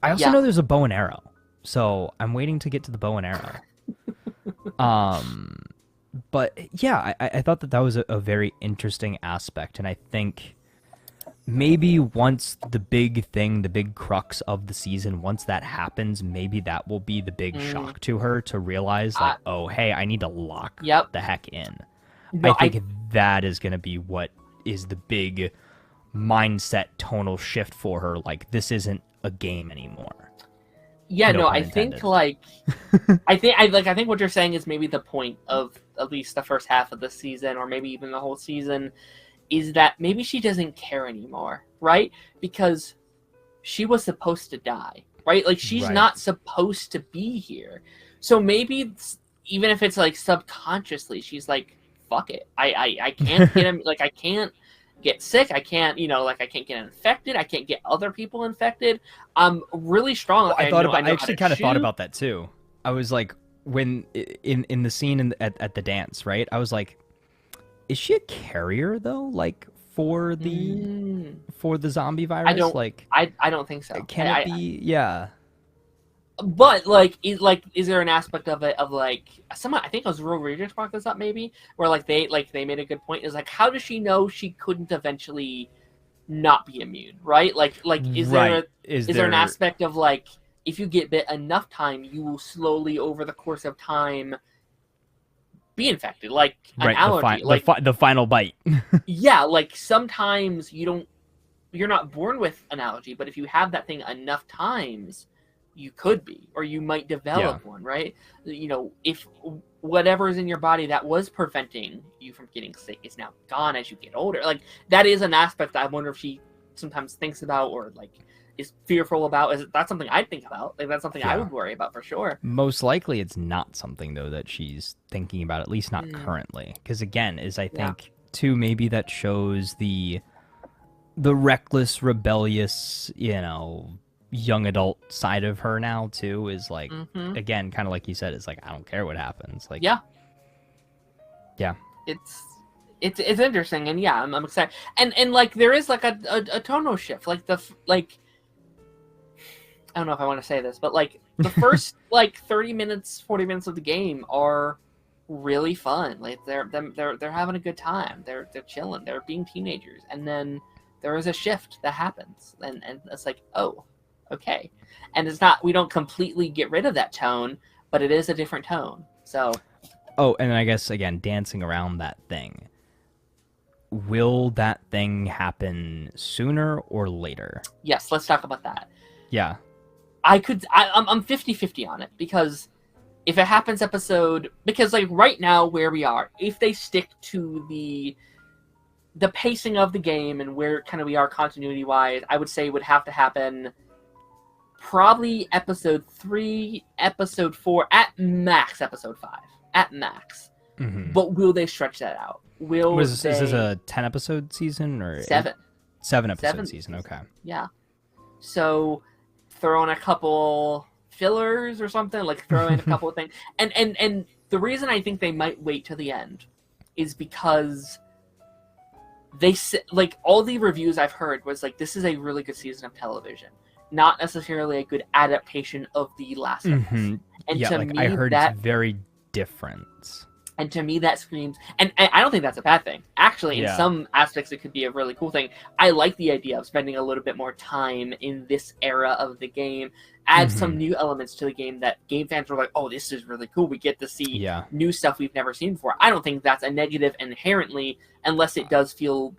I also know there's a bow and arrow, so I'm waiting to get to the bow and arrow. But yeah, I thought that was a very interesting aspect, and I think maybe once the big crux of the season, once that happens, maybe that will be the big shock to her, to realize like, oh, hey, I need to lock the heck in. No, I think that is going to be what is the big mindset tonal shift for her. Like, this isn't a game anymore. Yeah, no, I think like I think what you're saying is maybe the point of at least the first half of the season, or maybe even the whole season, is that maybe she doesn't care anymore, right? Because she was supposed to die, right? Like, she's not supposed to be here. So maybe even if it's like subconsciously, she's like, fuck it. I can't get him, like, I can't get sick, I can't I can't get infected, I can't get other people infected. I'm really strong. Well, I actually kind of thought about that too. I was like, when in the scene at the dance, right? I was like, is she a carrier though? Like for the zombie I virus? don't. Like, I don't think so. can it be? Yeah. But is there an aspect of it of like someone? I think it was Real Readers brought this up maybe, where they made a good point. Is like, how does she know she couldn't eventually not be immune, right? Is Right. there an aspect of like, if you get bit enough time, you will slowly over the course of time be infected, like an right allergy, the final bite? yeah, like sometimes you're not born with an allergy, but if you have that thing enough times, you could be, or you might Yeah. develop one, right? If whatever is in your body that was preventing you from getting sick is now gone as you get older, like that is an aspect that I wonder if she sometimes thinks about, or like is fearful about. That's something I'd think about. Like that's something I Yeah. would worry about for sure. Most likely, it's not something though that she's thinking about, at least not currently. Because again, I think too, maybe that shows the reckless, rebellious, young adult side of her now too. Is like, again, kind of like you said, it's like, I don't care what happens. Like, Yeah, yeah, it's interesting, and yeah, I'm excited, and like there is like a tonal shift, like I don't know if I want to say this, but like the first like 30 minutes, 40 minutes of the game are really fun. Like they're having a good time. They're chilling. They're being teenagers, and then there is a shift that happens, and it's like, oh, okay, and it's not, we don't completely get rid of that tone, but it is a different tone. So, oh, and I guess again, dancing around that thing. Will that thing happen sooner or later? yes, let's talk about that. Yeah. I'm 50-50 on it, because if it happens because like right now where we are, if they stick to the pacing of the game and where kind of we are continuity wise, I would say it would have to happen probably episode 3, episode 4, at max episode 5, at max. Mm-hmm. But will they stretch that out? Is this a 10 episode season or 7? 7 episode season. Okay. Yeah. So throw in a couple fillers or something, like throw in a couple of things. And the reason I think they might wait till the end is because they like all the reviews I've heard was like, this is a really good season of television, not necessarily a good adaptation of The Last of Us. Mm-hmm. And yeah, to like me, I heard it's very different. And to me, that screams, and I don't think that's a bad thing. Actually, in some aspects, it could be a really cool thing. I like the idea of spending a little bit more time in this era of the game, add some new elements to the game that game fans were like, oh, this is really cool. We get to see new stuff we've never seen before. I don't think that's a negative inherently, unless it does feel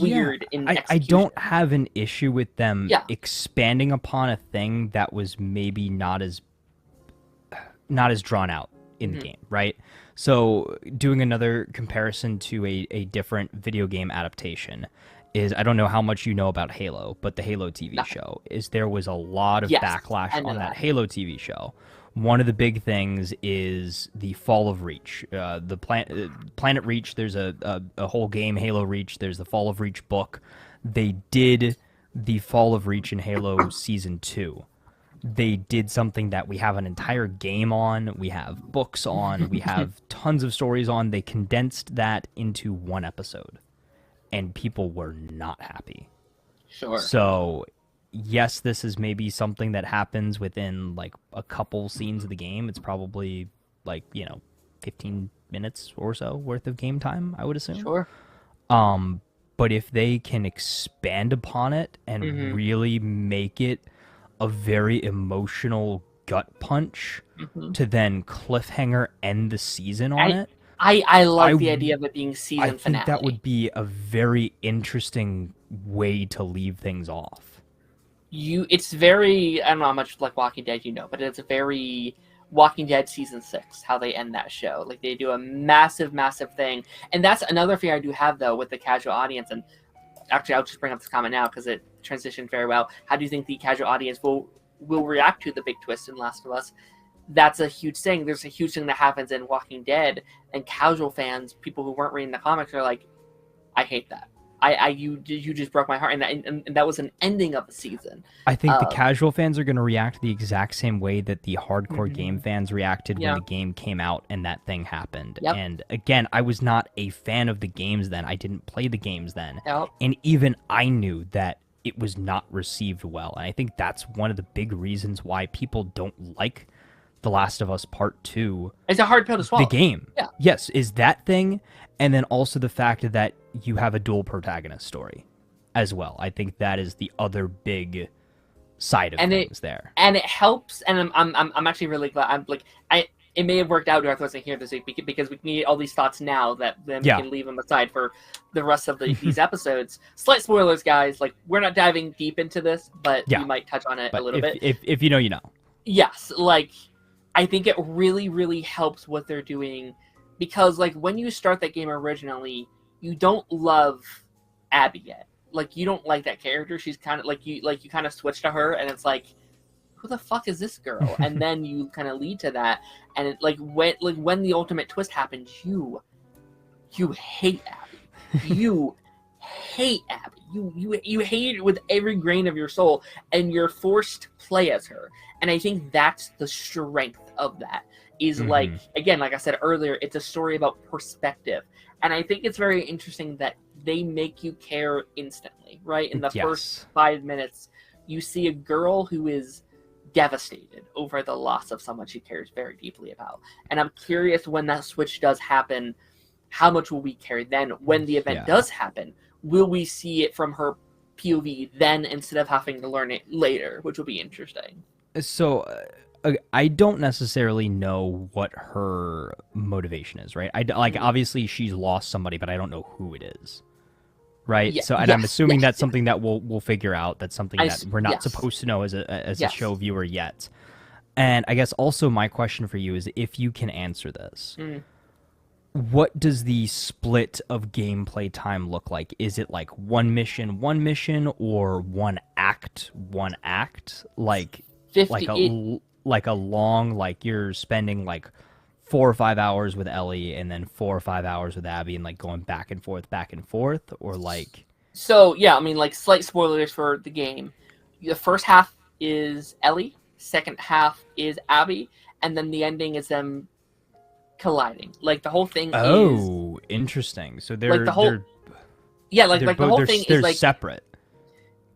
weird in execution. I don't have an issue with them expanding upon a thing that was maybe not as drawn out in the game, right? So doing another comparison to a different video game adaptation is, I don't know how much you know about Halo, but the Halo TV show, there was a lot of backlash on that Halo TV show. One of the big things is the Fall of Reach. The Planet Reach, there's a whole game, Halo Reach. There's the Fall of Reach book. They did the Fall of Reach in Halo Season 2. They did something that we have an entire game on, we have books on, we have tons of stories on. They condensed that into one episode, and people were not happy. Sure. So, yes, this is maybe something that happens within like a couple scenes of the game. It's probably like, 15 minutes or so worth of game time, I would assume. Sure. But if they can expand upon it and really make it a very emotional gut punch to then cliffhanger end the season on it. I like the idea of it being season finale. I think that would be a very interesting way to leave things off. It's very, I don't know how much like Walking Dead you know, but it's a very Walking Dead season 6, how they end that show. Like they do a massive, massive thing. And that's another fear I do have though with the casual audience. And actually, I'll just bring up this comment now because it transitioned very well. How do you think the casual audience will react to the big twist in Last of Us? That's a huge thing. There's a huge thing that happens in Walking Dead, and casual fans, people who weren't reading the comics, are like, I hate that. you just broke my heart, and that was an ending of the season. I think the casual fans are going to react the exact same way that the hardcore game fans reacted when the game came out and that thing happened. Yep. And again, I was not a fan of the games then. I didn't play the games then. Yep. And even I knew that it was not received well. And I think that's one of the big reasons why people don't like The Last of Us Part 2. It's a hard pill to swallow. The game. Yeah. Yes, is that thing, and then also the fact that you have a dual protagonist story as well. I think that is the other big side of things there. And it helps, and I'm actually really glad. It may have worked out if I wasn't here this week because we need all these thoughts now that then we can leave them aside for the rest of these episodes. Slight spoilers, guys. Like, we're not diving deep into this, but we might touch on it a little bit. If you know, you know. Yes, like, I think it really, really helps what they're doing because, like, when you start that game originally, you don't love Abby yet. Like, you don't like that character. She's kind of you kind of switch to her, and it's like, who the fuck is this girl? And then you kind of lead to that, and it, when the ultimate twist happens, you hate Abby. You hate Abby. You hate it with every grain of your soul, and you're forced to play as her. And I think that's the strength of that. Is like, again, like I said earlier, it's a story about perspective. And I think it's very interesting that they make you care instantly, right? In the first 5 minutes, you see a girl who is devastated over the loss of someone she cares very deeply about. And I'm curious when that switch does happen, how much will we care then? When the event does happen, will we see it from her POV then instead of having to learn it later, which will be interesting. So I don't necessarily know what her motivation is, right? Obviously she's lost somebody, but I don't know who it is, right? Yeah, so I'm assuming that's something that we'll figure out. That's something that we're not supposed to know as a show viewer yet. And I guess also my question for you is, if you can answer this, what does the split of gameplay time look like? Is it like one mission, or one act? Like 50, like a long, like you're spending like 4 or 5 hours with Ellie and then 4 or 5 hours with Abby and like going back and forth, or like... So, yeah, I mean, like, slight spoilers for the game. The first half is Ellie, second half is Abby, and then the ending is them colliding. Like, the whole thing is... Oh, interesting. So they're... Like, the whole... Yeah, like the whole thing is, like... separate.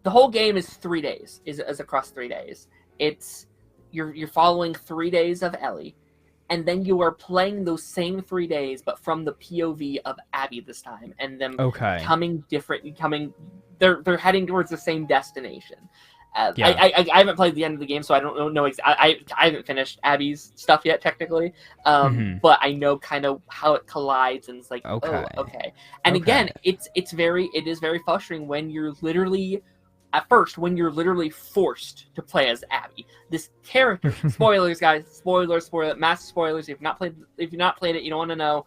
The whole game is 3 days, is across 3 days. It's... You're following 3 days of Ellie, and then you are playing those same 3 days, but from the POV of Abby this time, and them they're heading towards the same destination. I haven't played the end of the game, so I don't know. I haven't finished Abby's stuff yet, technically, but I know kind of how it collides, and it's like, okay. And again, it is very frustrating when you're literally. At first, when you're literally forced to play as Abby, this character. Spoilers, guys. Spoilers. Massive spoilers. If you've not played it, you don't want to know.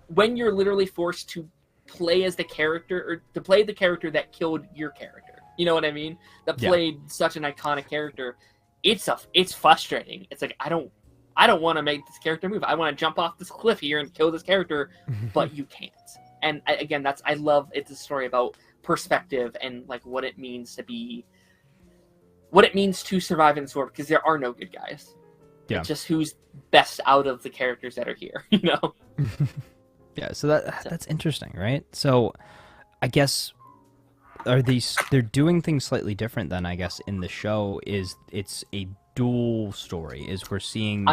When you're literally forced to play as the character, or to play the character that killed your character, you know what I mean? That played such an iconic character. It's frustrating. It's like I don't want to make this character move. I want to jump off this cliff here and kill this character, but you can't. And again, I love it's a story about perspective and like what it means to survive in this world, because there are no good guys. It's just who's best out of the characters that are here, you know. So that's interesting, right? So I guess they're doing things slightly different than, I guess, in the show. Is it's a dual story, is we're seeing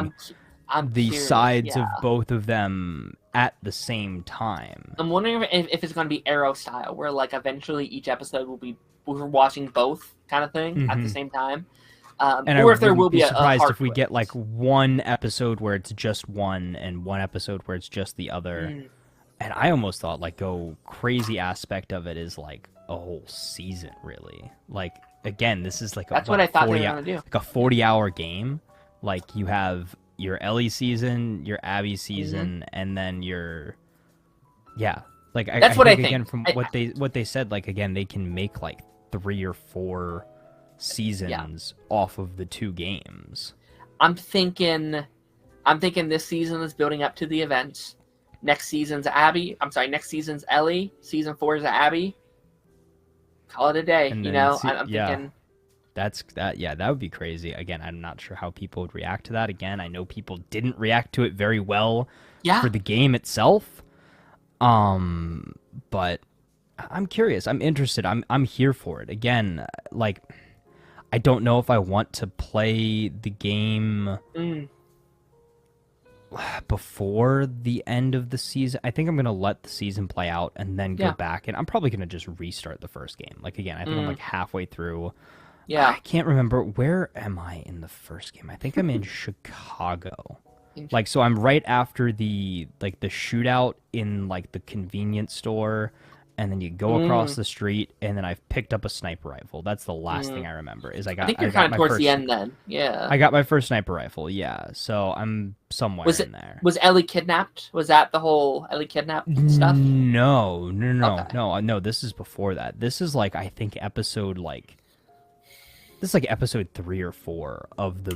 I'm the curious, sides of both of them at the same time. I'm wondering if it's going to be Arrow style, where like eventually each episode we're watching both kind of thing at the same time, or if there will be surprised a if we get like one episode where it's just one and one episode where it's just the other. And I almost thought like crazy aspect of it is like a whole season, really. Like again, this is like what I thought they were going to do, like a 40-hour game. Like you have your Ellie season, your Abby season, and then your like that's I what think, I think. Again, from what they said, like again, they can make like 3 or 4 seasons off of the 2 games. I'm thinking this season is building up to the events. next season's Abby. I'm sorry, next season's Ellie. Season 4 is Abby. Call it a day. And You then know, I'm thinking. That would be crazy. Again, I'm not sure how people would react to that. Again, I know people didn't react to it very well for the game itself. But I'm curious. I'm interested. I'm here for it. Again, like, I don't know if I want to play the game before the end of the season. I think I'm gonna let the season play out and then go back, and I'm probably gonna just restart the first game. Like, again, I think I'm like halfway through. Yeah. I can't remember, where am I in the first game? I think I'm in Chicago. Like, so I'm right after the shootout in like the convenience store, and then you go across the street, and then I've picked up a sniper rifle. That's the last thing I remember. Is I think you're kind of towards the end then. Yeah. I got my first sniper rifle. Yeah. So I'm somewhere in there. Was Ellie kidnapped? Was that the whole Ellie kidnapped stuff? No. Okay. No. This is before that. This is like, I think episode 3 or 4 of the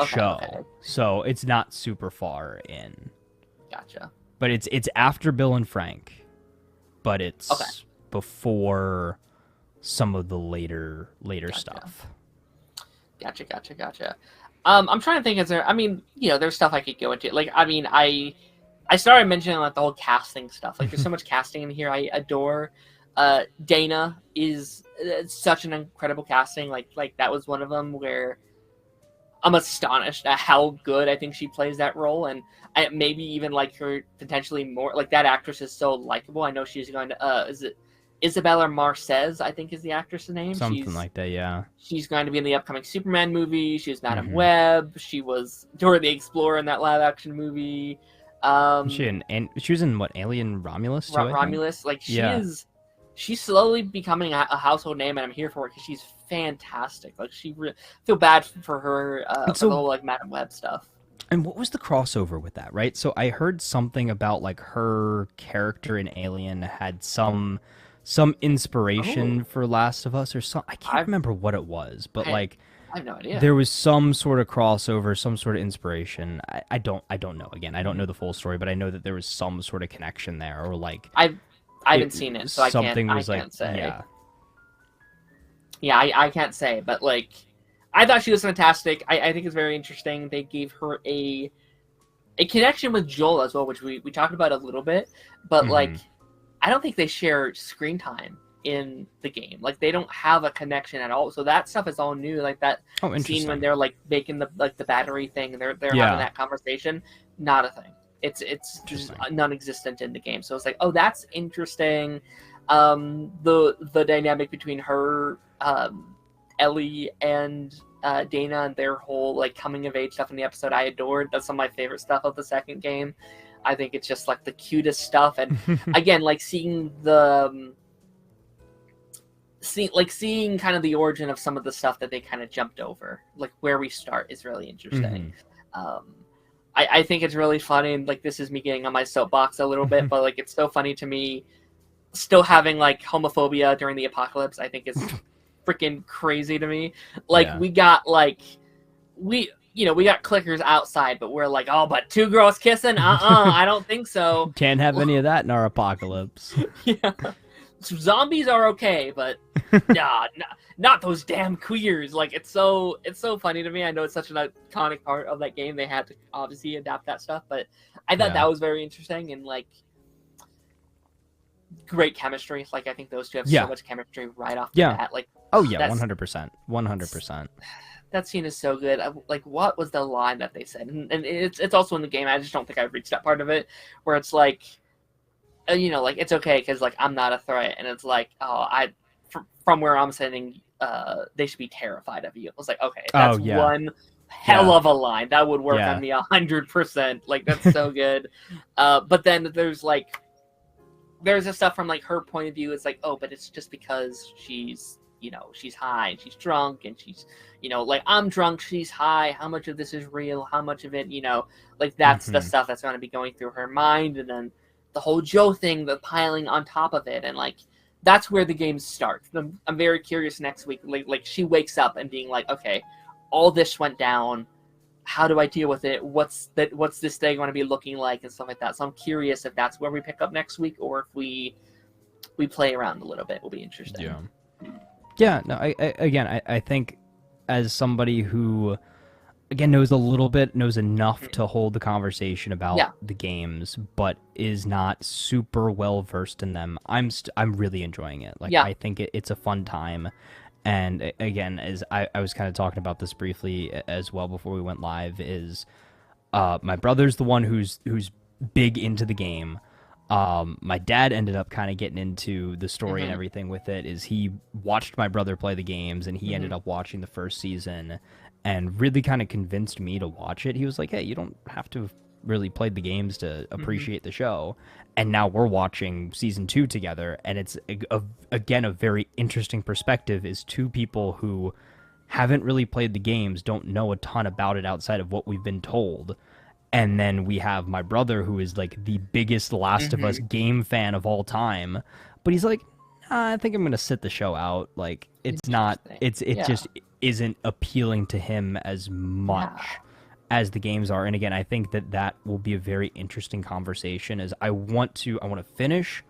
show. Okay. So it's not super far in. Gotcha. But it's after Bill and Frank, but it's before some of the later stuff. Gotcha. I'm trying to think. Is there? I mean, you know, there's stuff I could go into. Like, I mean, I started mentioning like the whole casting stuff. Like, there's so much casting in here. I adore. Dana is such an incredible casting. Like that was one of them where I'm astonished at how good I think she plays that role, and I maybe even like her potentially more. Like, that actress is so likable. I know she's going to is it Isabella Marcez, I think is the actress's name. Something like that, yeah. She's going to be in the upcoming Superman movie. She was Madam Web. She was Dora the Explorer in that live action movie. She was in what, Alien Romulus too? Romulus, like she's slowly becoming a household name, and I'm here for it because she's fantastic. Like, feel bad for her for the whole like Madam Web stuff. And what was the crossover with that, right? So I heard something about like her character in Alien had some inspiration for Last of Us or something. I can't remember what it was, but I have no idea. There was some sort of crossover, some sort of inspiration. I don't know. Again, I don't know the full story, but I know that there was some sort of connection there, or like I haven't seen it, so I can't say. Yeah, I can't say, but like, I thought she was fantastic. I think it's very interesting. They gave her a connection with Joel as well, which we talked about a little bit, but like, I don't think they share screen time in the game. Like, they don't have a connection at all. So that stuff is all new. Like that scene when they're like making the battery thing, and they're having that conversation. Not a thing. It's just non-existent in the game. So it's like, oh, that's interesting. The dynamic between her, Ellie, and Dana, and their whole like coming of age stuff in the episode, I adored. That's some of my favorite stuff of the second game. I think it's just like the cutest stuff, and again, like seeing kind of the origin of some of the stuff that they kind of jumped over, like where we start, is really interesting. I think it's really funny, and like, this is me getting on my soapbox a little bit, but like, it's so funny to me still having like homophobia during the apocalypse. I think is freaking crazy to me. Like, we got clickers outside, but we're like, oh, but 2 girls kissing? I don't think so. Can't have any of that in our apocalypse. Yeah. Zombies are okay, but not those damn queers. Like, it's so funny to me. I know it's such an iconic part of that game. They had to obviously adapt that stuff, but I thought that was very interesting, and like, great chemistry. Like, I think those two have so much chemistry right off the bat. Like, 100%. That scene is so good. Like, what was the line that they said? And it's also in the game. I just don't think I've reached that part of it where it's like, you know, like, it's okay because like, I'm not a threat, and it's like, oh, from where I'm sitting, they should be terrified of you. I was like, okay, that's one hell of a line that would work on me 100%. Like, that's so good. But then there's the stuff from like her point of view. It's like, oh, but it's just because she's high and she's drunk, and she's, like, I'm drunk, she's high. How much of this is real? How much of it, like, that's the stuff that's going to be going through her mind. And then the whole Joe thing, the piling on top of it. And like, that's where the game starts. I'm very curious next week. Like she wakes up and being like, okay, all this went down. how do I deal with it? What's this day going to be looking like and stuff like that. So I'm curious if that's where we pick up next week or if we play around a little bit. Will be interesting. Yeah. No. I think as somebody who, again, knows enough to hold the conversation about the games, but is not super well versed in them. I'm really enjoying it. Like, I think it's a fun time. And again, as I was kind of talking about this briefly as well before we went live, is my brother's the one who's big into the game. My dad ended up kind of getting into the story and everything with it. Is he watched my brother play the games, and he ended up watching the first season, and really kind of convinced me to watch it. He was like, "Hey, you don't have to have really played the games to appreciate the show." And now we're watching season 2 together, and it's again a very interesting perspective. Is two people who haven't really played the games, don't know a ton about it outside of what we've been told. And then we have my brother, who is like the biggest Last of Us game fan of all time, but he's like, I think I'm gonna sit the show out. Like, it's not, it just isn't appealing to him as much as the games are. And again, I think that will be a very interesting conversation. As I want to finish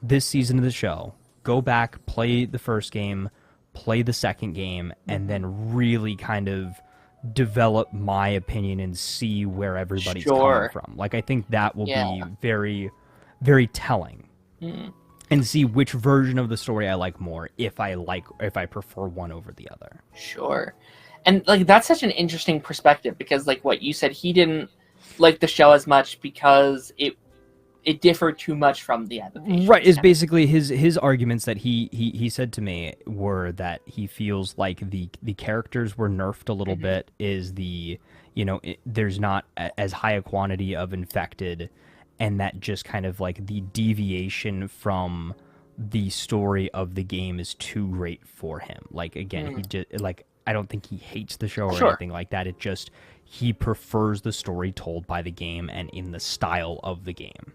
this season of the show, go back, play the first game, play the second game, and then really kind of develop my opinion and see where everybody's coming from. Like, I think that will be very, very telling. And see which version of the story I like more, if I prefer one over the other. Sure. And like, that's such an interesting perspective, because like what you said, he didn't like the show as much because it differed too much from the adaptation. Right, is basically his arguments that he said to me were that he feels like the characters were nerfed a little bit, is there's not as high a quantity of infected, and that just kind of like the deviation from the story of the game is too great for him. Like, again, he just, like, I don't think he hates the show or anything like that. It just, he prefers the story told by the game and in the style of the game.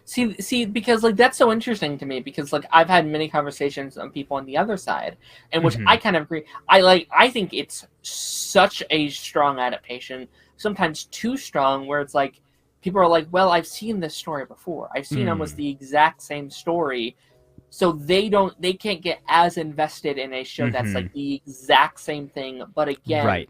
See, because like that's so interesting to me, because like I've had many conversations with people on the other side, in which I kind of agree. I think it's such a strong adaptation, sometimes too strong, where it's like people are like, well, I've seen this story before. I've seen almost the exact same story. So they can't get as invested in a show that's like the exact same thing. But again,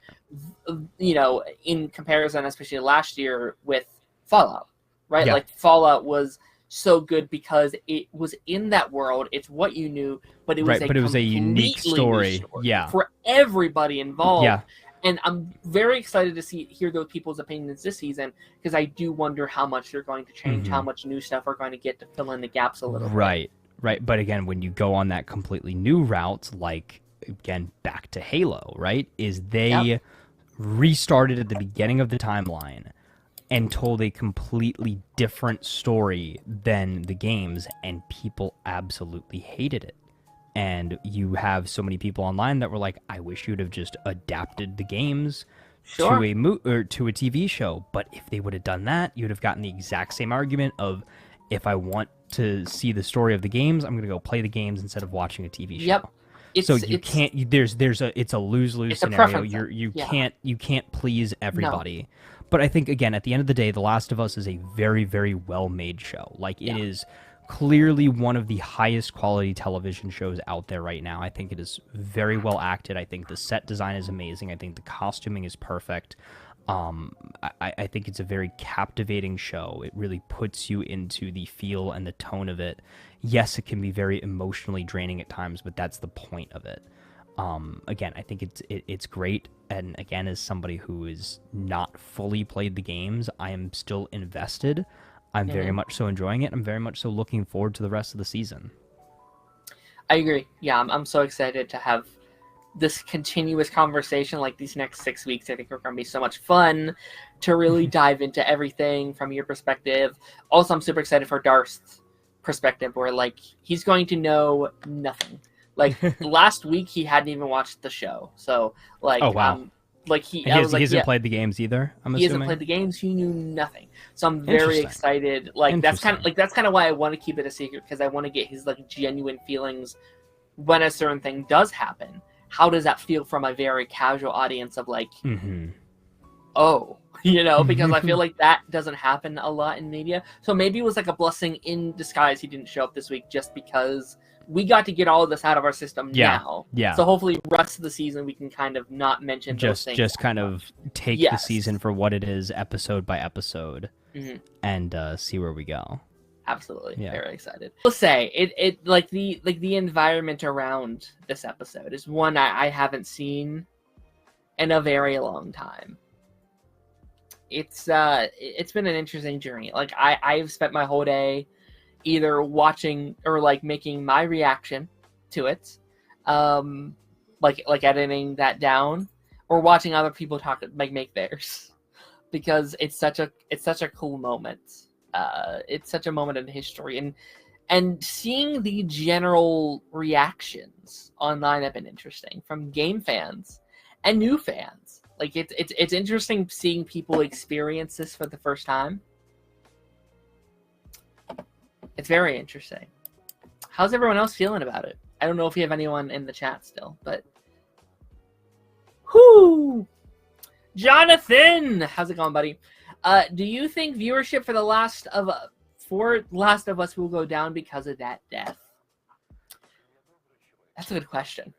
in comparison, especially last year with Fallout, right? Yeah. Like, Fallout was so good because it was in that world. It's what you knew, but it was a unique story. For everybody involved. Yeah. And I'm very excited to hear those people's opinions this season, because I do wonder how much they're going to change, how much new stuff we're going to get to fill in the gaps a little bit. Right. But again, when you go on that completely new route, like, again, back to Halo, right, is they restarted at the beginning of the timeline and told a completely different story than the games, and people absolutely hated it. And you have so many people online that were like, I wish you'd have just adapted the games to a TV show. But if they would have done that, you'd have gotten the exact same argument of, if I want to see the story of the games, I'm going to go play the games instead of watching a TV show. It's a lose-lose scenario. You can't please everybody. No. But I think, again, at the end of the day, The Last of Us is a very, very well-made show. Like, it is clearly one of the highest quality television shows out there right now. I think it is very well acted. I think the set design is amazing. I think the costuming is perfect. I think it's a very captivating show. It really puts you into the feel and the tone of it. Yes, it can be very emotionally draining at times, but that's the point of it. Again, I think it's great. And again, as somebody who is not fully played the games, I am still invested. I'm very much so enjoying it. I'm very much so looking forward to the rest of the season. I agree. Yeah, I'm so excited to have this continuous conversation. Like, these next 6 weeks, I think are going to be so much fun to really dive into everything from your perspective. Also, I'm super excited for Darth's perspective, where like he's going to know nothing. Like, last week he hadn't even watched the show, so like, oh wow. He hasn't played the games either. He hasn't played the games. He knew nothing. So I'm very excited. Like, that's kind of why I want to keep it a secret, because I want to get his like genuine feelings when a certain thing does happen. How does that feel from a very casual audience of like, oh, you know, because I feel like that doesn't happen a lot in media. So maybe it was like a blessing in disguise he didn't show up this week just because we got to get all of this out of our system now. Yeah. So hopefully the rest of the season we can kind of not mention those things. Just kind of take the season for what it is, episode by episode, and see where we go. Absolutely. Yeah. Very excited. I'll say it like the environment around this episode is one I haven't seen in a very long time. It's been an interesting journey. Like I've spent my whole day either watching or like making my reaction to it, like editing that down, or watching other people make theirs, because it's such a cool moment. It's such a moment in history, and seeing the general reactions online have been interesting from game fans and new fans. Like it's interesting seeing people experience this for the first time. It's very interesting. How's everyone else feeling about it? I don't know if you have anyone in the chat still, but whoo, Jonathan, how's it going, buddy? Do you think viewership for Last of Us will go down because of that death? That's a good question.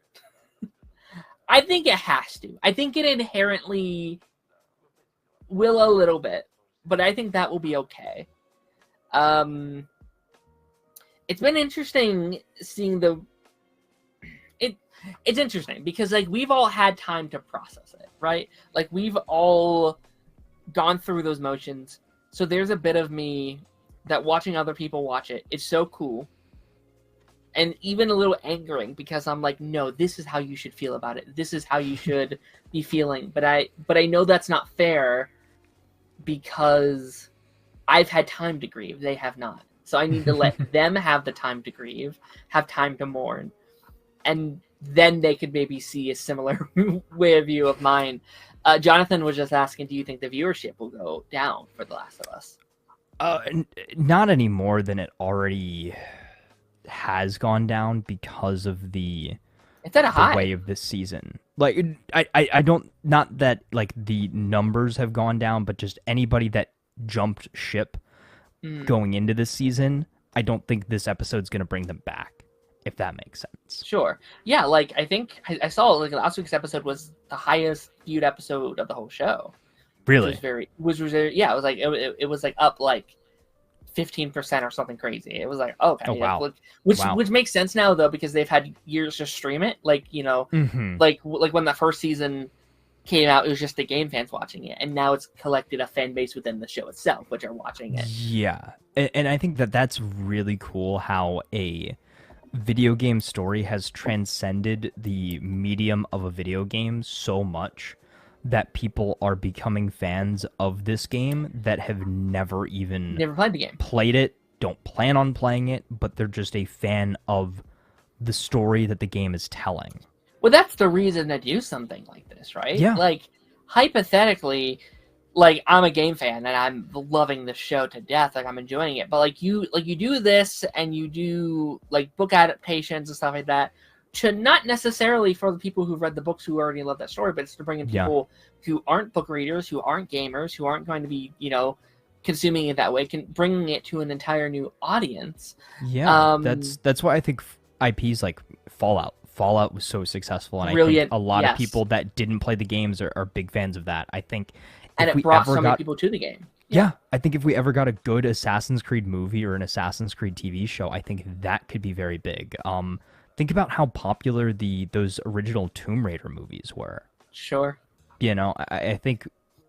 I think it has to. I think it inherently will a little bit, but I think that will be okay. It's been interesting seeing it's interesting because like we've all had time to process it, right? Like we've all gone through those motions. So there's a bit of me that watching other people watch it is so cool. And even a little angering because I'm like, no, this is how you should feel about it. This is how you should be feeling. But I know that's not fair because I've had time to grieve. They have not. So I need to let them have the time to grieve, have time to mourn. And then they could maybe see a similar way of view of mine. Jonathan was just asking, do you think the viewership will go down for The Last of Us? Not any more than it already has gone down because of the way of this season. Like I don't, not that like the numbers have gone down, but just anybody that jumped ship going into this season, I don't think this episode's going to bring them back, if that makes sense. Sure. Yeah, like I think I saw like last week's episode was the highest viewed episode of the whole show. Really? It was like it was like up like 15% or something crazy. It was like, oh, okay. Oh, wow. Which makes sense now though, because they've had years to stream it. Like, you know, like when the first season came out, it was just the game fans watching it, and now it's collected a fan base within the show itself, which are watching it. Yeah, and I think that's really cool how a video game story has transcended the medium of a video game so much that people are becoming fans of this game that have never played the game, played it, don't plan on playing it, but they're just a fan of the story that the game is telling. Well, that's the reason to do something like this, right? Yeah. Like, hypothetically, like, I'm a game fan, and I'm loving the show to death. Like, I'm enjoying it. But, like, you do this, and you do, like, book adaptations and stuff like that, to not necessarily for the people who've read the books who already love that story, but it's to bring in people who aren't book readers, who aren't gamers, who aren't going to be, you know, consuming it that way, bringing it to an entire new audience. Yeah, that's why I think IPs like Fallout was so successful, and I think a lot of people that didn't play the games are big fans of that. I think, and it brought so many people to the game. Yeah, I think if we ever got a good Assassin's Creed movie or an Assassin's Creed TV show, I think that could be very big. Think about how popular those original Tomb Raider movies were. Sure. You know, I think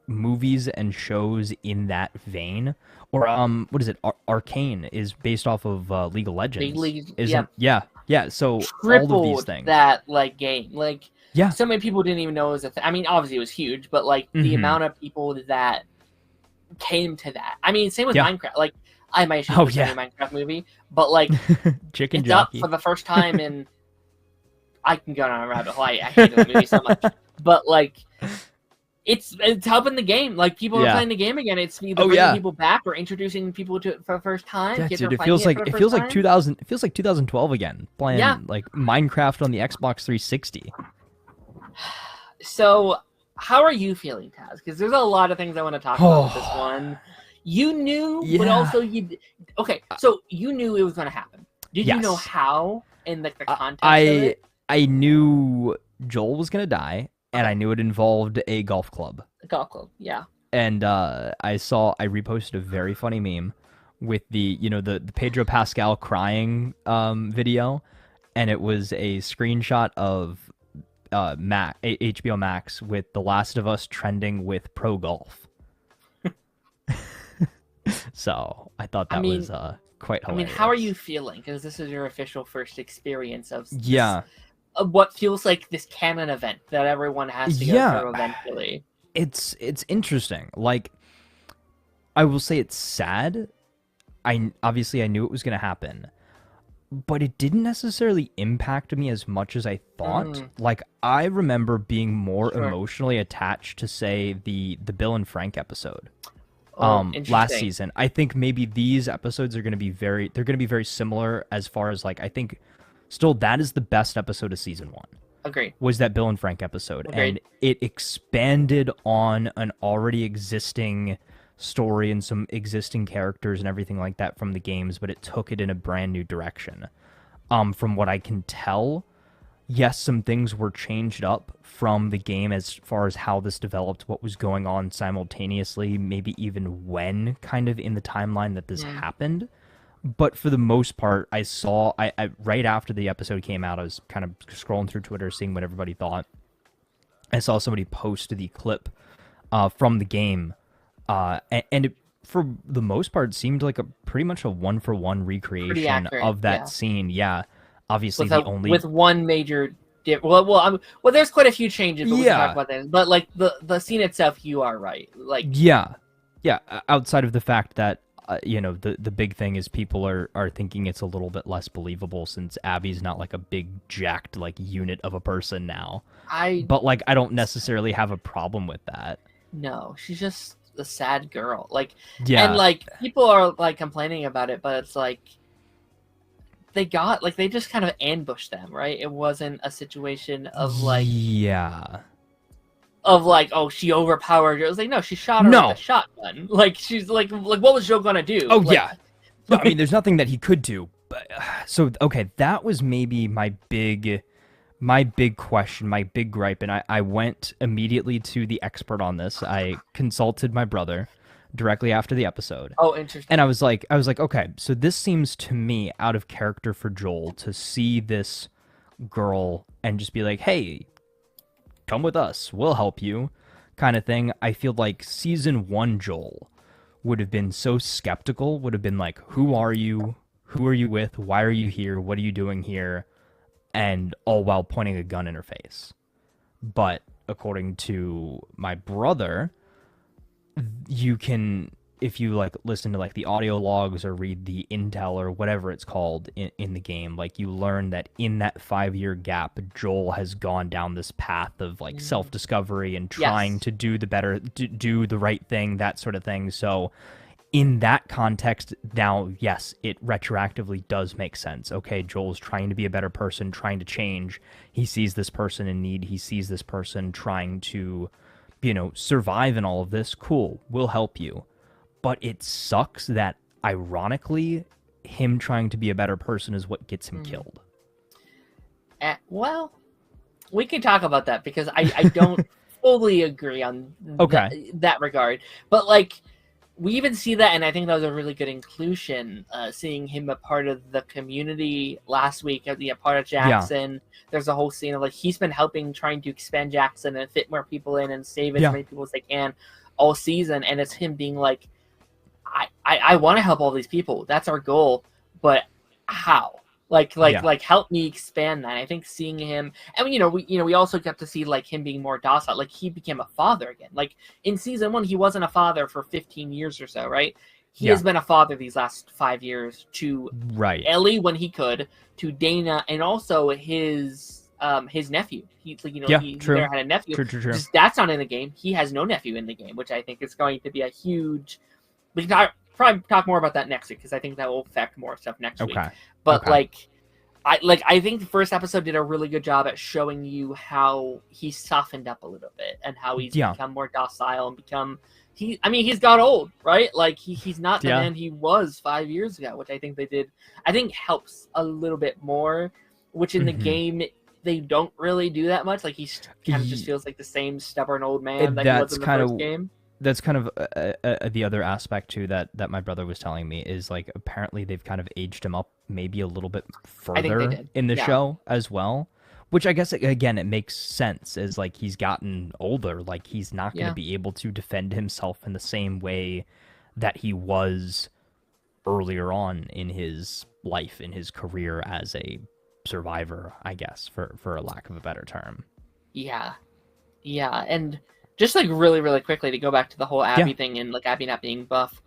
movies and shows in that vein, or what is it? Arcane is based off of League of Legends. Yeah. So tripled all of these things. That like game, like so many people didn't even know it was a thing. I mean, obviously it was huge, but like the amount of people that came to that. I mean, same with Minecraft. Like I might shoot a Minecraft movie, but like Chicken it's Jockey up for the first time in. I can go down a rabbit hole. I hate the movie so much, but like. It's helping the game. Like people are playing the game again. It's either bringing people back or introducing people to it for the first time. Yeah, dude, it feels like 2000. It feels like 2012 again. Playing like Minecraft on the Xbox 360. So how are you feeling, Taz? Because there's a lot of things I want to talk about with this one. You knew, but also okay. So you knew it was going to happen. Did you know how in the context of it? I knew Joel was going to die, and I knew it involved a golf club. A golf club, yeah. And I reposted a very funny meme with the Pedro Pascal crying video, and it was a screenshot of HBO Max with The Last of Us trending with pro golf. So I thought that was quite hilarious. I mean, how are you feeling? Because this is your official first experience of what feels like this canon event that everyone has to go through eventually. It's interesting. Like, I will say it's sad. Obviously I knew it was going to happen, but it didn't necessarily impact me as much as I thought. Like, I remember being more emotionally attached to, say, the Bill and Frank episode. Last season. I think maybe these episodes are going to be very similar as far as, like, I think still that is the best episode of season 1. Agreed. Was that Bill and Frank episode. Agreed. And it expanded on an already existing story and some existing characters and everything like that from the games, but it took it in a brand new direction. From what I can tell, yes, some things were changed up from the game as far as how this developed, what was going on simultaneously, maybe even when kind of in the timeline that this happened. But for the most part, I saw, I right after the episode came out, I was kind of scrolling through Twitter, seeing what everybody thought. I saw somebody post the clip from the game, and it, for the most part, seemed like pretty much a one-for-one recreation of that scene. Yeah, obviously with one major. Well, there's quite a few changes, but we can talk about that. But like the scene itself, you are right. Like yeah. Outside of the fact that the big thing is people are thinking it's a little bit less believable since Abby's not like a big jacked like unit of a person now. But like I don't necessarily have a problem with that. No, she's just a sad girl. Like and like people are like complaining about it, but it's like they just kind of ambushed them, right? It wasn't a situation of like oh, she overpowered her. It was like, no, she shot her with a shotgun. Like, she's like what was Joe gonna do? Oh, yeah. No, I mean, there's nothing that he could do. But, so, okay, that was maybe my big question, my big gripe, and I went immediately to the expert on this. I consulted my brother directly after the episode. Oh, interesting. And I was like, okay, so this seems to me out of character for Joel to see this girl and just be like, hey, come with us, we'll help you, kind of thing. I feel like season 1 Joel would have been so skeptical, would have been like, who are you? Who are you with? Why are you here? What are you doing here? And all while pointing a gun in her face. But according to my brother, you can, if you like listen to like the audio logs or read the intel or whatever it's called in the game, like you learn that in that 5-year gap, Joel has gone down this path of like self-discovery and trying to do the right thing, that sort of thing. So in that context, now, yes, it retroactively does make sense. Okay, Joel's trying to be a better person, trying to change. He sees this person in need. He sees this person trying to, survive in all of this. Cool, we'll help you. But it sucks that, ironically, him trying to be a better person is what gets him killed. Well, we can talk about that because I don't fully agree on that regard. But, like, we even see that, and I think that was a really good inclusion, seeing him a part of the community last week, a part of Jackson. Yeah. There's a whole scene of, like, he's been helping, trying to expand Jackson and fit more people in and save as many people as they can all season. And it's him being like, I want to help all these people. That's our goal. But how? Like help me expand that. I think seeing him, and we also got to see like him being more docile. Like he became a father again. Like in season 1, he wasn't a father for 15 years or so, right? He has been a father these last 5 years to Ellie when he could, to Dana, and also his nephew. He never had a nephew. True. That's not in the game. He has no nephew in the game, which I think is going to be a huge. We can probably talk more about that next week because I think that will affect more stuff next week. But I think the first episode did a really good job at showing you how he softened up a little bit. and how he's Yeah. become more docile and he's got old, right? Like he's not the Yeah. man he was 5 years ago, which I think helps a little bit more, which in the game they don't really do that much. Like he kind of just feels like the same stubborn old man that he was in the first game. That's kind of the other aspect too that my brother was telling me is like apparently they've kind of aged him up maybe a little bit I think they further did. in the Yeah. show as well, which I guess again it makes sense as like he's gotten older, like he's not going to Yeah. be able to defend himself in the same way that he was earlier on in his life, in his career as a survivor, I guess, for a lack of a better term. Yeah. Yeah, and just like really, really quickly to go back to the whole Abby Yeah. thing and like Abby not being buff,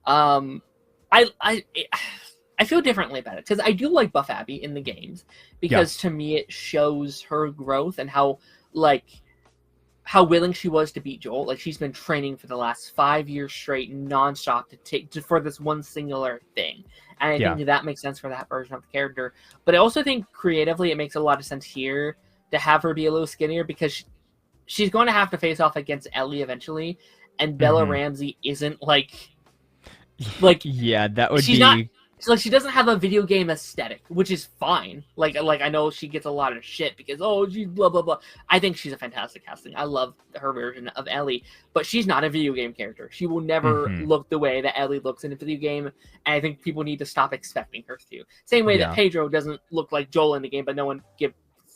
I feel differently about it because I do like buff Abby in the games because to me it shows her growth and how willing she was to beat Joel. Like she's been training for the last 5 years straight, nonstop for this one singular thing, and I think that makes sense for that version of the character. But I also think creatively it makes a lot of sense here to have her be a little skinnier because she's going to have to face off against Ellie eventually, and Bella Ramsey isn't like yeah, that would she's be not like she doesn't have a video game aesthetic, which is fine. Like I know she gets a lot of shit because she's blah blah blah. I think she's a fantastic casting. I love her version of Ellie, but she's not a video game character. She will never look the way that Ellie looks in a video game, and I think people need to stop expecting her to. Same way that Pedro doesn't look like Joel in the game, but no one gives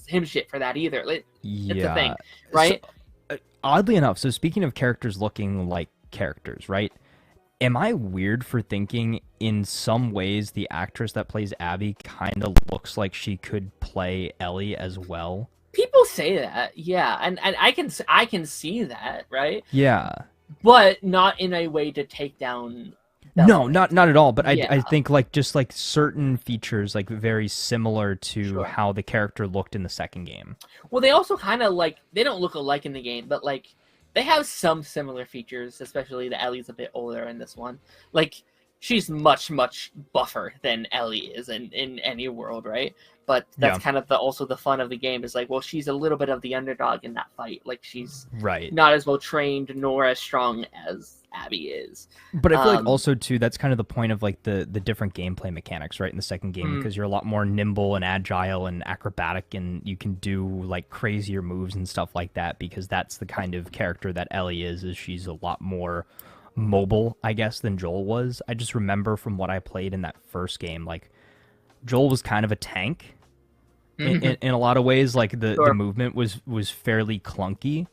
him shit for that either. It's a thing, right? So, oddly enough, so speaking of characters looking like characters, right? Am I weird for thinking in some ways the actress that plays Abby kind of looks like she could play Ellie as well? People say that, yeah, and I can see that, right? Yeah, but not in a way to take down. No, not at all. But I think like just like certain features like very similar to how the character looked in the second game. Well, they also kind of like they don't look alike in the game, but like they have some similar features, especially that Ellie's a bit older in this one. Like she's much buffer than Ellie is in any world, right? But that's kind of also the fun of the game is like, well, she's a little bit of the underdog in that fight. Like she's not as well trained nor as strong as Abby is. But I feel like also too that's kind of the point of like the different gameplay mechanics, right, in the second game, because you're a lot more nimble and agile and acrobatic, and you can do like crazier moves and stuff like that, because that's the kind of character that Ellie is she's a lot more mobile, I guess, than Joel was. I just remember from what I played in that first game, like Joel was kind of a tank in a lot of ways. Like the movement was fairly clunky.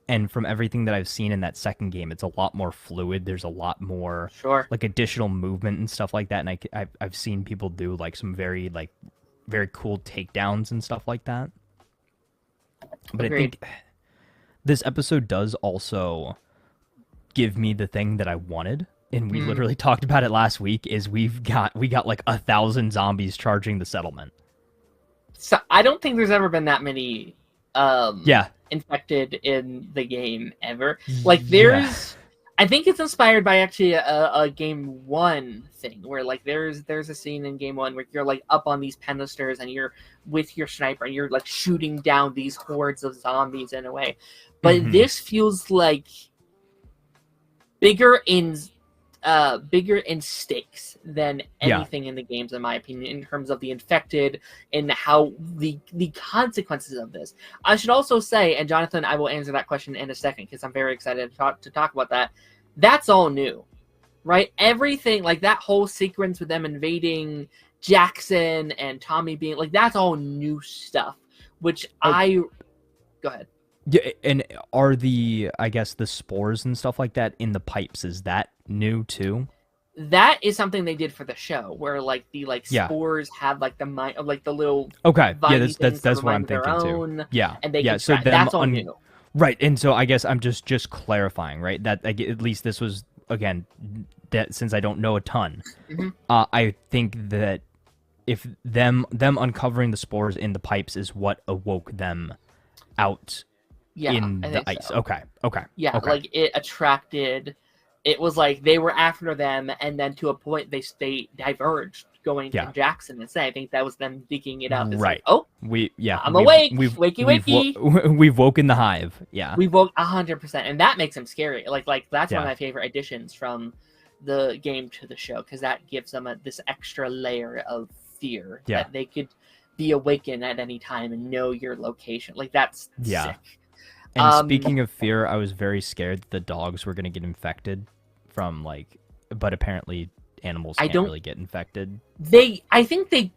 And from everything that I've seen in that second game, it's a lot more fluid. There's a lot more like additional movement and stuff like that. And I've seen people do like some very cool takedowns and stuff like that. But I think this episode does also give me the thing that I wanted. And we literally talked about it last week, is we got like 1,000 zombies charging the settlement. So I don't think there's ever been that many infected in the game ever. Like there's I think it's inspired by actually a game 1 thing where like there's a scene in game 1 where you're like up on these pedestals and you're with your sniper and you're like shooting down these hordes of zombies in a way. But this feels like bigger in stakes than anything in the games, in my opinion, in terms of the infected and how the consequences of this. I should also say, and Jonathan, I will answer that question in a second because I'm very excited to talk about that. That's all new, right? Everything, like that whole sequence with them invading Jackson and Tommy being like, that's all new stuff, which go ahead. Yeah, and are the spores and stuff like that in the pipes, is that new too? That is something they did for the show, where like the spores have like the like the little that's what I'm thinking too. Yeah, and they so that's all new. Right, and so I guess I'm just clarifying, right? That at least this was again that since I don't know a ton, I think that if them uncovering the spores in the pipes is what awoke them out. In the ice. So. Okay. Yeah, okay. Like it attracted. It was like they were after them, and then to a point they diverged going to Jackson and say. I think that was them digging it up. It's right. like, oh, I'm awake. Wakey. We've woken the hive. Yeah. We woke 100%, and that makes him scary. Like that's one of my favorite additions from the game to the show, because that gives them this extra layer of fear that they could be awakened at any time and know your location. Like that's sick. And speaking of fear, I was very scared that the dogs were going to get infected from but apparently animals can't really get infected. I think they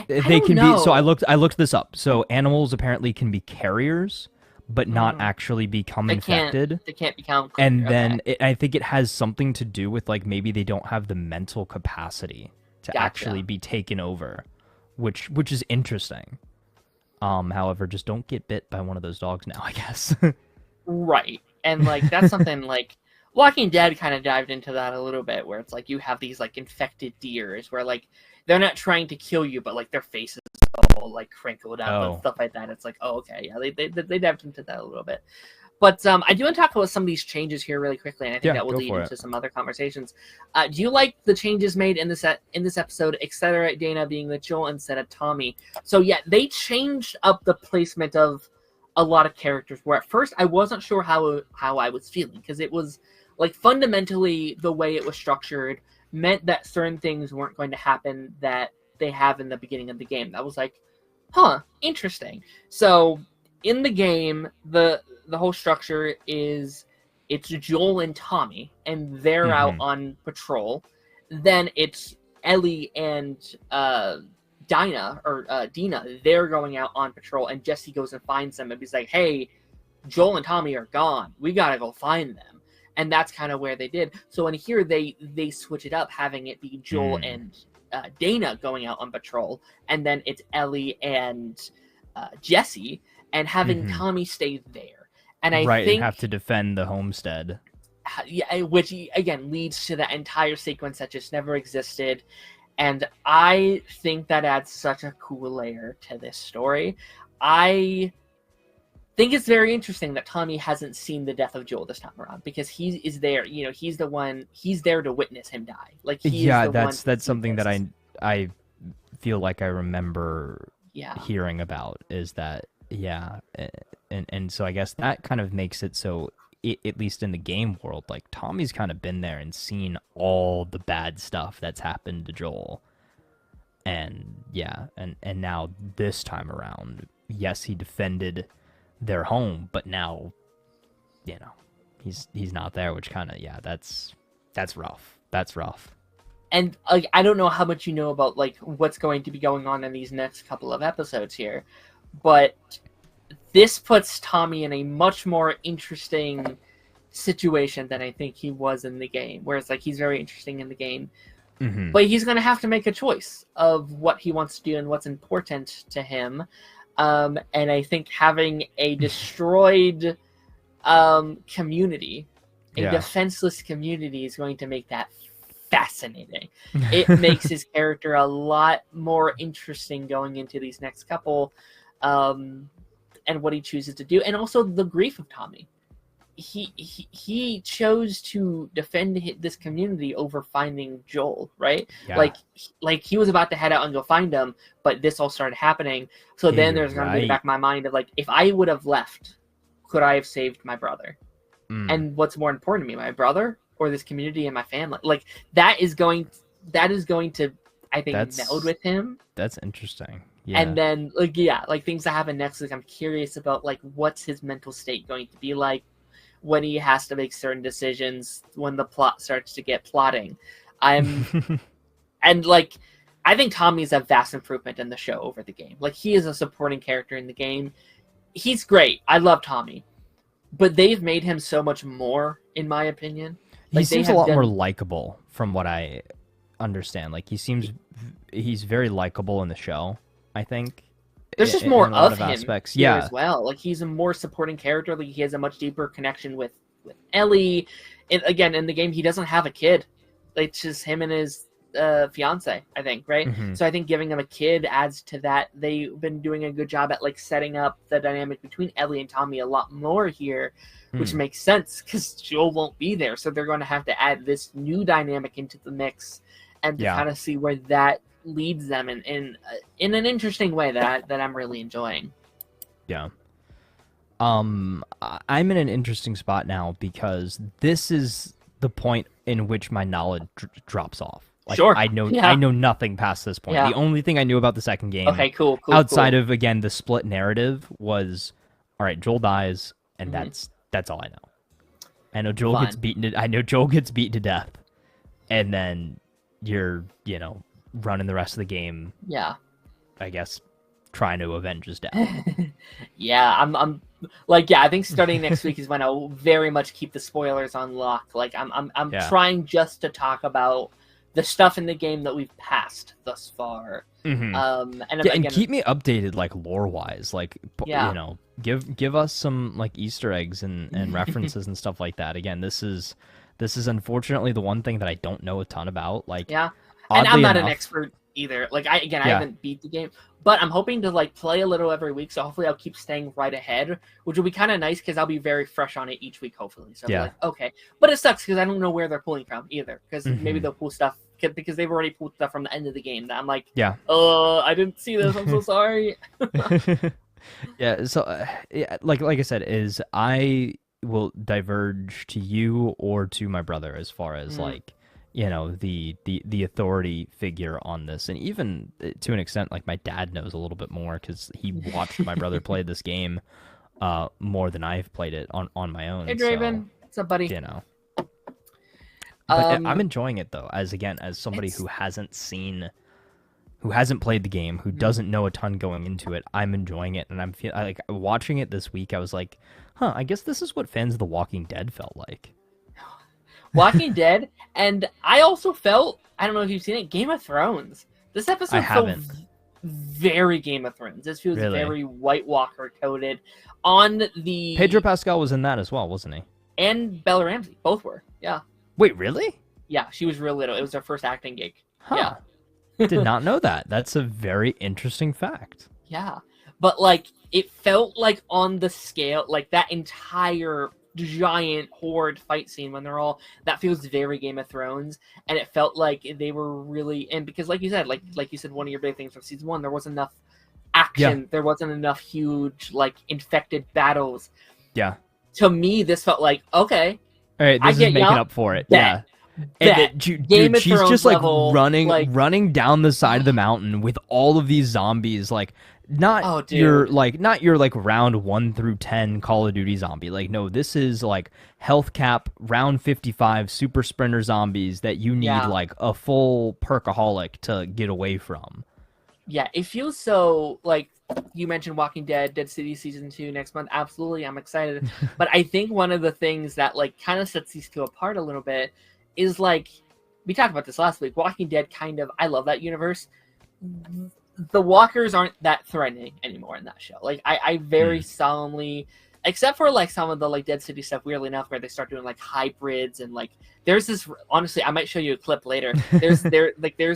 can be. So I looked this up. So animals apparently can be carriers, but not actually become infected. They can't become. And then I think it has something to do with maybe they don't have the mental capacity to actually be taken over, which is interesting. However, just don't get bit by one of those dogs now, I guess. Right. And that's something Walking Dead kind of dived into that a little bit, where it's you have these infected deers where they're not trying to kill you, but their faces all crinkled up and stuff like that. It's oh, okay, yeah, they dived into that a little bit. But I do want to talk about some of these changes here really quickly, and I think that will lead into some other conversations. Do you like the changes made in this episode, etc. Dana being with Joel instead of Tommy? So yeah, they changed up the placement of a lot of characters, where at first I wasn't sure how I was feeling, because it was fundamentally the way it was structured meant that certain things weren't going to happen that they have in the beginning of the game. That was interesting. So in the game, the whole structure is it's Joel and Tommy, and they're out on patrol. Then it's Ellie and Dina, they're going out on patrol, and Jesse goes and finds them, and he's like, hey, Joel and Tommy are gone. We gotta go find them. And that's kind of where they did. So in here, they switch it up, having it be Joel and Dana going out on patrol, and then it's Ellie and Jesse, and having Tommy stay there. And I think and have to defend the homestead. Yeah, which again leads to that entire sequence that just never existed. And I think that adds such a cool layer to this story. I think it's very interesting that Tommy hasn't seen the death of Joel this time around, because he is there. He's there to witness him die. That's something that I feel like I remember hearing about, is that and so I guess that kind of makes it so, at least in the game world, Tommy's kind of been there and seen all the bad stuff that's happened to Joel. And and now this time around, yes, he defended their home, but now he's not there, which kind of that's rough. That's rough. And I don't know how much you know about what's going to be going on in these next couple of episodes here, but this puts Tommy in a much more interesting situation than I think he was in the game. Whereas he's very interesting in the game, but he's going to have to make a choice of what he wants to do and what's important to him. And I think having a destroyed community, defenseless community, is going to make that fascinating. It makes his character a lot more interesting going into these next couple, and what he chooses to do, and also the grief of Tommy. He chose to defend this community over finding Joel, right? Yeah. He was about to head out and go find him, but this all started happening. So then there's going to be in the back of my mind of if I would have left, could I have saved my brother? And what's more important to me, my brother or this community and my family? That is going to, I think, meld with him. That's interesting. Yeah. And then things that happen next, I'm curious about what's his mental state going to be like when he has to make certain decisions, when the plot starts to get plotting. And I think Tommy's a vast improvement in the show over the game. He is a supporting character in the game. He's great. I love Tommy. But they've made him so much more, in my opinion. He seems a lot more likable, from what I understand. He's very likable in the show, I think. There's just more of him aspects. Here as well. He's a more supporting character. He has a much deeper connection with Ellie. And again, in the game, he doesn't have a kid. It's just him and his fiance, I think, right? So I think giving him a kid adds to that. They've been doing a good job at setting up the dynamic between Ellie and Tommy a lot more here, which makes sense because Joel won't be there. So they're going to have to add this new dynamic into the mix. and to Yeah. kind of see where that leads them in an interesting way that I'm really enjoying. Yeah. I'm in an interesting spot now because this is the point in which my knowledge drops off. Like, Sure. I know nothing past this point. Yeah. The only thing I knew about the second game, Okay, cool. outside of, again, the split narrative, was, all right, Joel dies, and Mhm. that's all I know. I know Joel Fun. gets beaten. I know Joel gets beat to death, and then you're, running the rest of the game. Yeah. I guess trying to avenge his death. Yeah, I'm like, yeah, I think starting next week is when I'll very much keep the spoilers on lock. Like, I'm Yeah. trying just to talk about the stuff in the game that we've passed thus far. Mm-hmm. And Yeah, again, and keep me updated, like, lore-wise. Like, Yeah. Give us some, like, Easter eggs and references and stuff like that. Again, this is unfortunately the one thing that I don't know a ton about. Like, yeah, and I'm oddly not an enough, expert either. Like, I Yeah. haven't beat the game, but I'm hoping to like play a little every week. So hopefully I'll keep staying right ahead, which will be kind of nice because I'll be very fresh on it each week. Hopefully, so I'll be Yeah. like, okay, but it sucks because I don't know where they're pulling from either. Because maybe Mhm. they'll pull stuff because they've already pulled stuff from the end of the game that I'm like, Yeah. I didn't see this. I'm so sorry. Yeah, so yeah, like I said, is I will diverge to you or to my brother as far as like, the authority figure on this, and even to an extent, like my dad knows a little bit more because he watched my brother play this game more than I've played it on my own. Hey, Draven, what's up, buddy? But I'm enjoying it though, as somebody It's- who hasn't played the game, who doesn't know a ton going into it. I'm enjoying it, and I'm like watching it this week. I was like, I guess this is what fans of The Walking Dead felt like. Walking Dead, and I also felt, I don't know if you've seen it, Game of Thrones. This episode I haven't. felt very Game of Thrones. This feels Really? very White Walker coded. On the Pedro Pascal was in that as well, wasn't he? and Bella Ramsey both were. Yeah, Wait, really? yeah, she was real little. It was her first acting gig. Huh. Did not know that. That's a very interesting fact. Yeah, but like it felt like on the scale, like that entire giant horde fight scene when they're all, that feels very Game of Thrones, and it felt like they were really, and because like you said, one of your big things from season 1, there wasn't enough action, there wasn't enough huge like infected battles. Yeah. To me, this felt like, okay, All right, this is making up for it. Bet. Yeah. Bet. Dude, of she's Thrones just like level, running down the side of the mountain with all of these zombies, like not your round 1 through 10 Call of Duty zombie. Like, no, this is like health cap round 55 super sprinter zombies that you need like a full perkaholic to get away from. Yeah, it feels so, like, you mentioned Walking Dead, Dead City Season 2 next month. Absolutely, I'm excited. But I think one of the things that, like, kind of sets these two apart a little bit is, like, we talked about this last week, Walking Dead kind of, I love that universe. The walkers aren't that threatening anymore in that show. Like, I very solemnly, except for, like, some of the, like, Dead City stuff, weirdly enough, where they start doing, like, hybrids and, like, there's this, honestly, I might show you a clip later. There's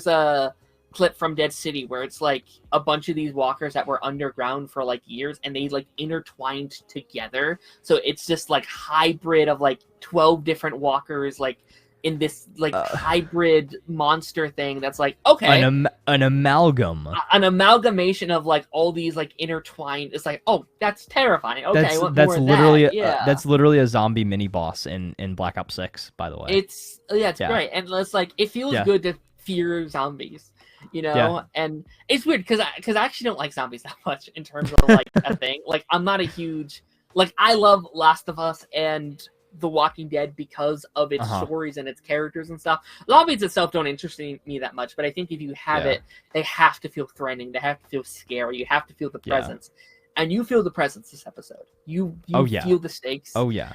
a clip from Dead City where it's like a bunch of these walkers that were underground for like years and they like intertwined together, so it's just like hybrid of like 12 different walkers like in this like hybrid monster thing that's like, okay, an amalgam, an amalgamation of like all these like intertwined. It's like, oh, that's terrifying. Okay, that's literally that's literally a zombie mini boss in Black Ops 6, by the way. It's great, and it's like it feels good to fear zombies, and it's weird because I actually don't like zombies that much in terms of like a thing. Like, I'm not a huge, like, I love Last of Us and The Walking Dead because of its stories and its characters and stuff. Zombies itself don't interest me that much, but I think if you have it, they have to feel threatening, they have to feel scary, you have to feel the presence, and you feel the presence this episode. You feel the stakes. Oh yeah.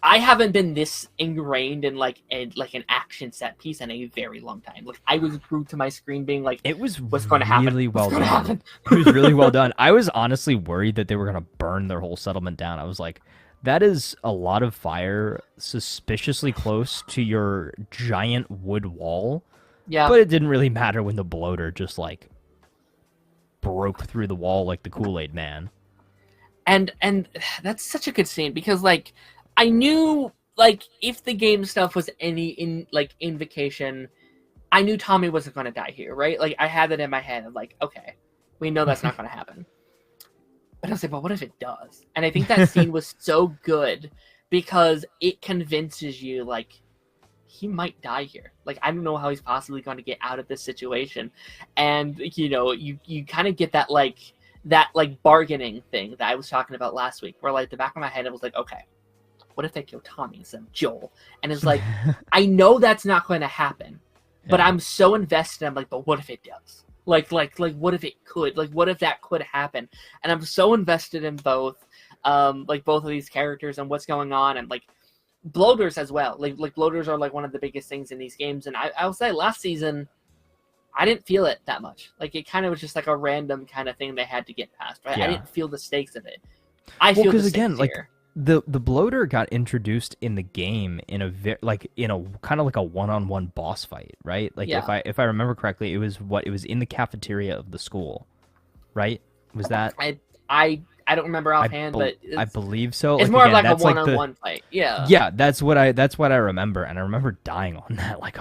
I haven't been this ingrained in like an action set piece in a very long time. Like, I was glued to my screen being like, it was what's going to happen? Really well done. It was really well done. I was honestly worried that they were going to burn their whole settlement down. I was like, that is a lot of fire suspiciously close to your giant wood wall. Yeah. But it didn't really matter when the bloater just like broke through the wall like the Kool-Aid man. And that's such a good scene because like I knew, like, if the game stuff was any invocation, I knew Tommy wasn't going to die here, right? Like, I had it in my head of like, okay, we know that's not going to happen. But I was like, but what if it does? And I think that scene was so good because it convinces you, like, he might die here. Like, I don't know how he's possibly going to get out of this situation. And, you know, you kind of get that bargaining thing that I was talking about last week, where, like, the back of my head, it was like, okay, what if they kill Tommy instead of Joel? And it's like, I know that's not going to happen, but I'm so invested. I'm like, but what if it does? Like, what if it could? Like, what if that could happen? And I'm so invested in both, like, both of these characters and what's going on, and, like, bloaters as well. Like bloaters are, like, one of the biggest things in these games. And I'll say last season, I didn't feel it that much. Like, it kind of was just, like, a random kind of thing they had to get past, right? I didn't feel the stakes of it. I feel the stakes again, like, here. The bloater got introduced in the game in a kind of like a one-on-one boss fight, right? Like, if I remember correctly, it was in the cafeteria of the school, right? Was that I don't remember offhand, but I believe so. It's like, more again, like a one-on-one fight. Yeah. Yeah, that's what I remember, and I remember dying on that like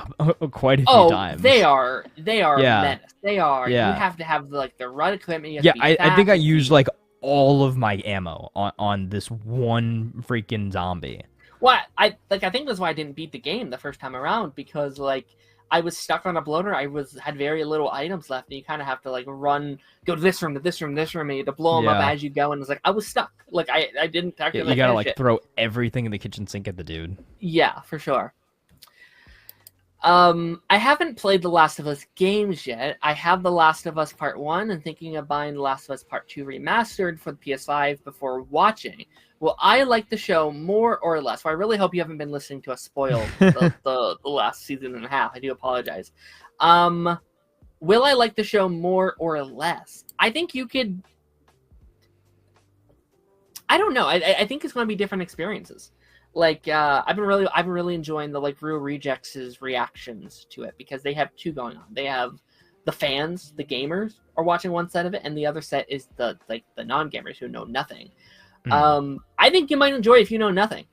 quite a few times. They are menace. They are. Yeah. You have to have like the right equipment. You have Yeah, to be fast. I think I used like all of my ammo on this one freaking zombie. Well, I think that's why I didn't beat the game the first time around, because like I was stuck on a bloater. Had very little items left, and you kind of have to like run, go to this room, to this room, this room, and you have to blow them up as you go. And it's like I was stuck. Like I didn't actually. You gotta like throw everything in the kitchen sink at the dude. Yeah, for sure. I haven't played The Last of Us games yet. I have The Last of Us Part 1 and thinking of buying The Last of Us Part 2 remastered for the PS5 before watching. Will I like the show more or less? Well, I really hope you haven't been listening to us spoil the last season and a half. I do apologize. Will I like the show more or less? I think you could... I don't know. I think it's going to be different experiences. Like, I've been really enjoying the like Real Rejects' reactions to it, because they have two going on. They have the fans, the gamers, are watching one set of it, and the other set is the non-gamers who know nothing. I think you might enjoy it if you know nothing.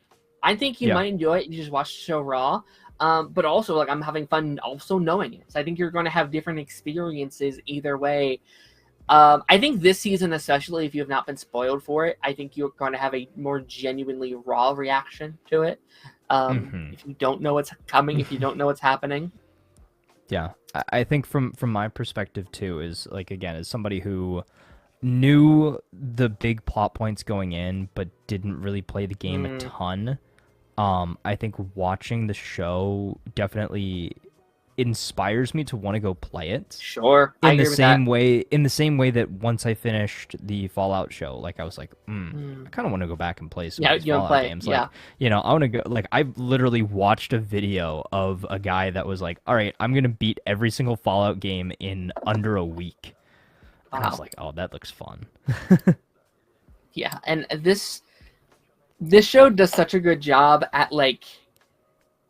I think you might enjoy it. You just watch the show raw. But also, like, I'm having fun also knowing it. So I think you're going to have different experiences either way. I think this season, especially if you have not been spoiled for it, I think you're going to have a more genuinely raw reaction to it. If you don't know what's coming, if you don't know what's happening. Yeah, I think from my perspective too is like, again, as somebody who knew the big plot points going in but didn't really play the game a ton. I think watching the show definitely inspires me to want to go play it. Sure. In the same way that once I finished the Fallout show, like I was like, I kind of want to go back and play some of these Fallout games. Like, I want to go. Like, I literally watched a video of a guy that was like, "All right, I'm gonna beat every single Fallout game in under a week." And I was like, "Oh, that looks fun." Yeah, and this show does such a good job at like.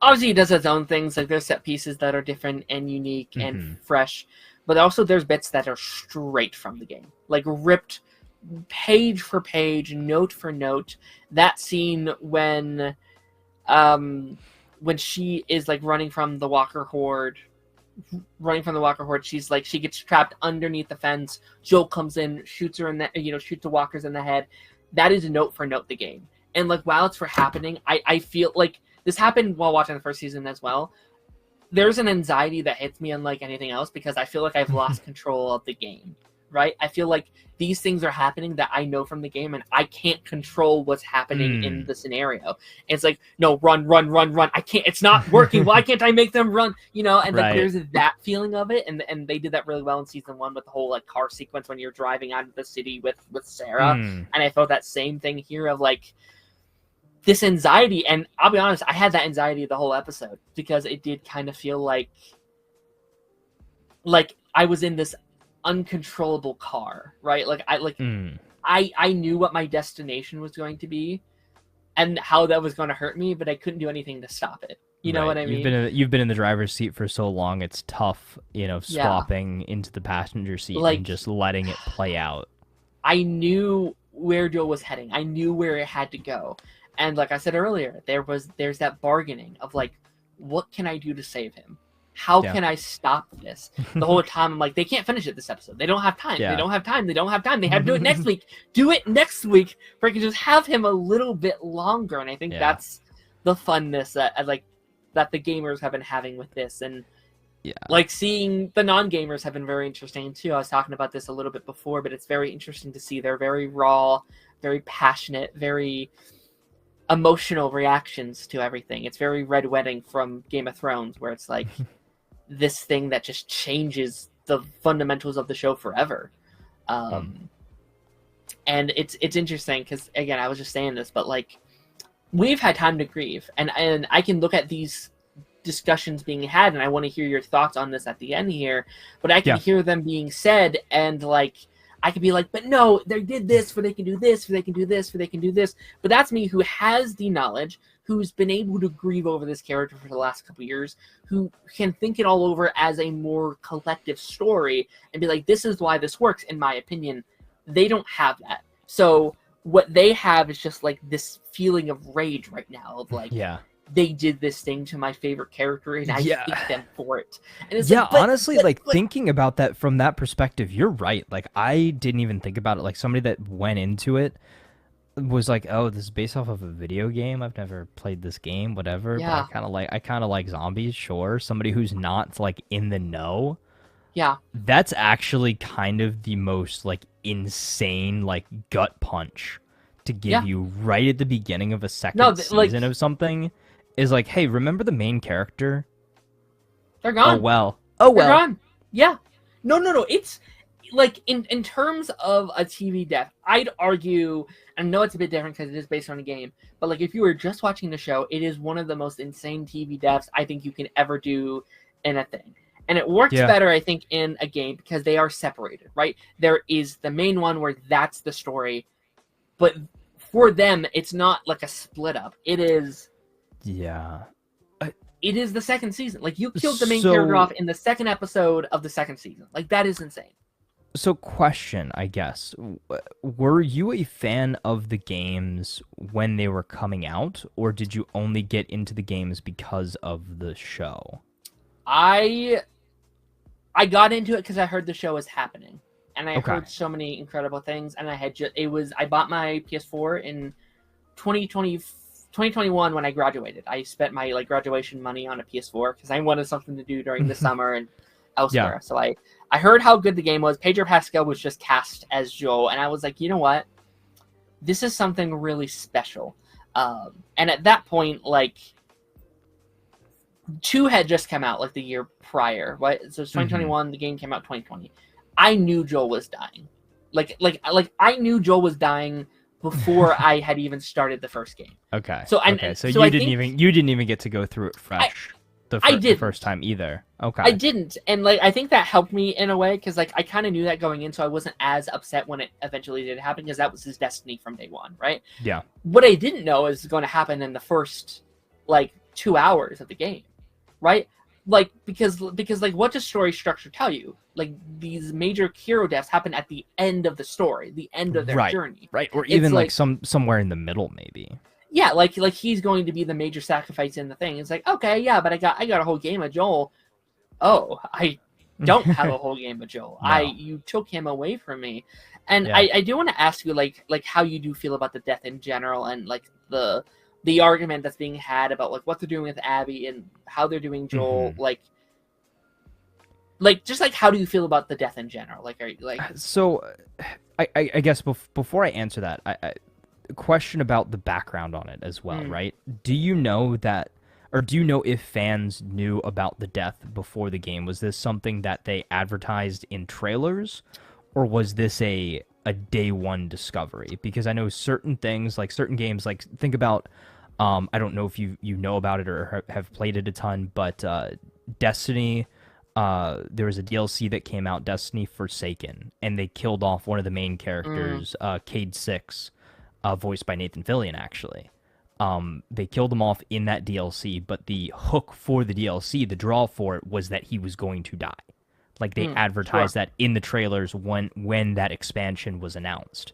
Obviously, he does his own things. Like, there's set pieces that are different and unique and fresh, but also there's bits that are straight from the game, like ripped page for page, note for note. That scene when she is like running from the Walker Horde, she's like, she gets trapped underneath the fence. Joel comes in, shoots her in the, shoots the walkers in the head. That is note for note the game. And like, while it's happening, I feel like. This happened while watching the first season as well. There's an anxiety that hits me unlike anything else, because I feel like I've lost control of the game, right? I feel like these things are happening that I know from the game, and I can't control what's happening in the scenario. And it's like, no, run. I can't, it's not working. Why can't I make them run? And like, there's that feeling of it. And they did that really well in season 1 with the whole like car sequence when you're driving out of the city with Sarah. And I felt that same thing here of like, this anxiety, and I'll be honest, I had that anxiety the whole episode, because it did kind of feel like I was in this uncontrollable car, right? Like I knew what my destination was going to be and how that was going to hurt me, but I couldn't do anything to stop it. You know what I mean? You've been in the driver's seat for so long, it's tough, swapping into the passenger seat and just letting it play out. I knew where Joel was heading. I knew where it had to go. And like I said earlier, there's that bargaining of like, what can I do to save him? How Yeah. can I stop this? The whole time I'm like, they can't finish it this episode. They don't have time. Yeah. They don't have time. They don't have time. They have to do it next week. Do it next week. Where I can just have him a little bit longer. And I think that's the funness that the gamers have been having with this. And like seeing the non-gamers have been very interesting too. I was talking about this a little bit before, but it's very interesting to see. They're very raw, very passionate, very emotional reactions to everything. It's very Red Wedding from Game of Thrones, where it's like this thing that just changes the fundamentals of the show forever. And it's interesting because, again, I was just saying this, but like we've had time to grieve, and I can look at these discussions being had, and I want to hear your thoughts on this at the end here, but I can hear them being said, and like I could be like, but no, they did this, for they can do this, for they can do this, for they can do this. But that's me, who has the knowledge, who's been able to grieve over this character for the last couple years, who can think it all over as a more collective story and be like, this is why this works, in my opinion. They don't have that. So what they have is just like this feeling of rage right now of like, they did this thing to my favorite character, and I hate them for it. And it's like, honestly, thinking about that from that perspective, you're right. Like, I didn't even think about it. Like, somebody that went into it was like, oh, this is based off of a video game. I've never played this game, whatever. Yeah. But I kind of like zombies, sure. Somebody who's not, like, in the know. Yeah. That's actually kind of the most, like, insane, like, gut punch to give you right at the beginning of a second season of something. Is like, hey, remember the main character? They're gone. Oh, well. They're gone. Yeah. No. It's, like, in terms of a TV death, I'd argue, and I know it's a bit different because it is based on a game, but, like, if you were just watching the show, it is one of the most insane TV deaths I think you can ever do in a thing. And it works better, I think, in a game because they are separated, right? There is the main one where that's the story, but for them, it's not like a split up. It is... Yeah. It is the second season. Like, you killed the main character off in the second episode of the second season. Like, that is insane. So, question, I guess. Were you a fan of the games when they were coming out, or did you only get into the games because of the show? I got into it because I heard the show was happening. And I heard so many incredible things. And I had I bought my PS4 in 2021 when I graduated. I spent my like graduation money on a PS4 because I wanted something to do during the summer and elsewhere. So I heard how good the game was. Pedro Pascal was just cast as Joel, and I was like, you know what? This is something really special. And at that point, like, 2 had just come out like the year prior, right? So it's 2021. The game came out 2020. I knew Joel was dying. Like I knew Joel was dying before I had even started the first game. Okay. So you didn't even get to go through it fresh the first time either. Okay. I didn't, and like I think that helped me in a way because like I kind of knew that going in, so I wasn't as upset when it eventually did happen because that was his destiny from day one, right? Yeah. What I didn't know is going to happen in the first like 2 hours of the game, right? Like because like what does story structure tell you? Like these major hero deaths happen at the end of the story, the end of their journey, right? Or even like somewhere in the middle, maybe. Yeah, like he's going to be the major sacrifice in the thing. It's like, okay, yeah, but I got a whole game of Joel. Oh, I don't have a whole game of Joel. No. You took him away from me, and I do want to ask you like how you do feel about the death in general, and like the argument that's being had about like what they're doing with Abby and how they're doing Joel, like just like how do you feel about the death in general? Like, are you like? So, I guess before I answer that, I question about the background on it as well, right? Do you know that, or do you know if fans knew about the death before the game? Was this something that they advertised in trailers, or was this a day one discovery? Because I know certain things, like certain games, like think about, I don't know if you know about it or have played it a ton, but Destiny, there was a DLC that came out, Destiny Forsaken, and they killed off one of the main characters, Cade 6, voiced by Nathan Fillion, actually. They killed him off in that DLC, but the hook for the DLC, the draw for it, was that he was going to die. Like, they advertised that in the trailers when that expansion was announced.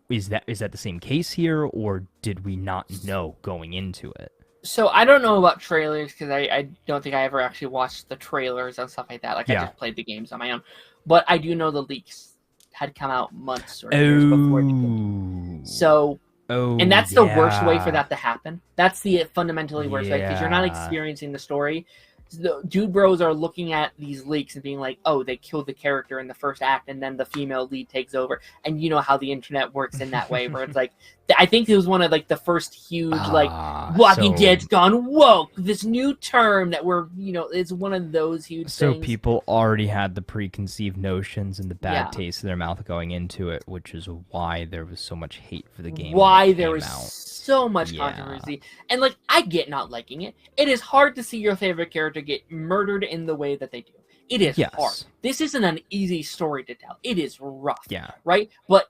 Is that the same case here, or did we not know going into it? So I don't know about trailers because I don't think I ever actually watched the trailers and stuff like that. Like I Yeah. just played the games on my own. But I do know the leaks had come out months or years before it did. Oh. So, and Oh that's the worst way for yeah. that to happen. That's the fundamentally worst way because you're not Yeah. experiencing the story. The dude bros are looking at these leaks and being like, "Oh, they killed the character in the first act, and then the female lead takes over." And you know how the internet works in that way, where it's like, I think it was one of like the first huge like Walking So Dead's gone woke. This new term that we're it's one of those huge so things. people already had the preconceived notions and the bad Yeah. taste in their mouth going into it, which is why there was so much hate for the game. Why when it there came was out. so much Yeah. controversy. And like I get not liking it. It is hard to see your favorite character get murdered in the way that they do. It is Yes. hard. This isn't an easy story to tell. It is rough. Yeah. Right? But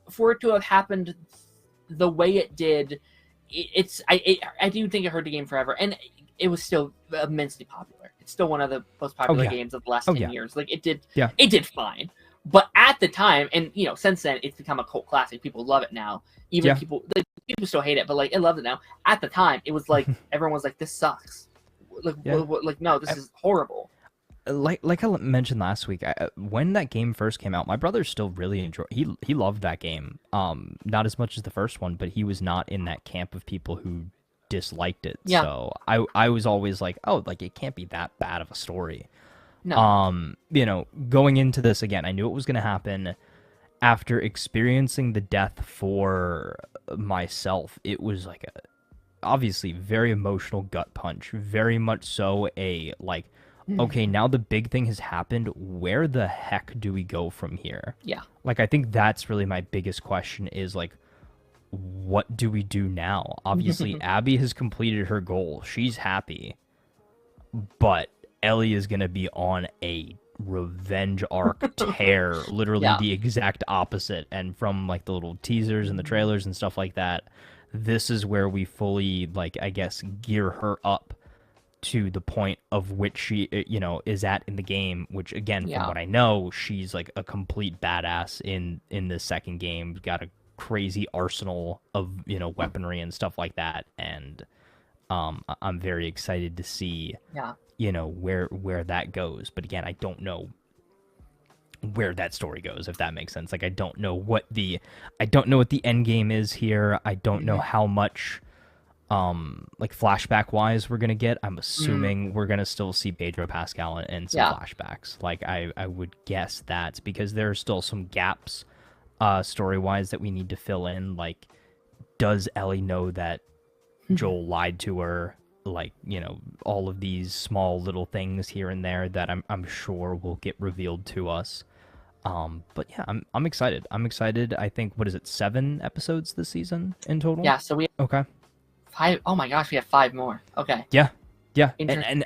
for it to have happened the way it did, I do think it hurt the game forever. And it was still immensely popular. It's still one of the most popular yeah. games of the last Oh, 10 yeah. years. Like it did Yeah. it did fine. But at the time, and since then, it's become a cult classic. People love it now. Even Yeah. people still hate it, but like, I love it now. At the time, it was like everyone was like, "This sucks." Like, Yeah. like no, this is horrible. Like I mentioned last week, when that game first came out, my brother still really enjoyed. He loved that game. Not as much as the first one, but he was not in that camp of people who disliked it. Yeah. So I was always like, oh, like it can't be that bad of a story. No. Going into this again, I knew it was going to happen. After experiencing the death for myself, it was like a obviously very emotional gut punch. Very much so a like, okay, now the big thing has happened. Where the heck do we go from here? Yeah. Like I think that's really my biggest question is like, what do we do now? Obviously, Abby has completed her goal. She's happy. But Ellie is going to be on a revenge arc tear, literally Yeah. the exact opposite. And from like the little teasers and the trailers and stuff like that, this is where we fully, like, I guess, gear her up to the point of which she, is at in the game, which again, Yeah. from what I know, she's like a complete badass in the second game, got a crazy arsenal of, weaponry and stuff like that. And I'm very excited to see, Yeah. where that goes. But again, I don't know where that story goes, if that makes sense. Like I don't know what the end game is here. I don't know how much like flashback wise we're gonna get. I'm assuming we're gonna still see Pedro Pascal in some flashbacks. Like I would guess that's because there are still some gaps story wise that we need to fill in. Like, does Ellie know that Joel lied to her? Like, all of these small little things here and there that I'm sure will get revealed to us. But yeah, I'm excited. I think, what is it, 7 episodes this season in total? Yeah. So we Okay. 5. Oh my gosh, we have 5 more. Okay. Yeah. Interesting. And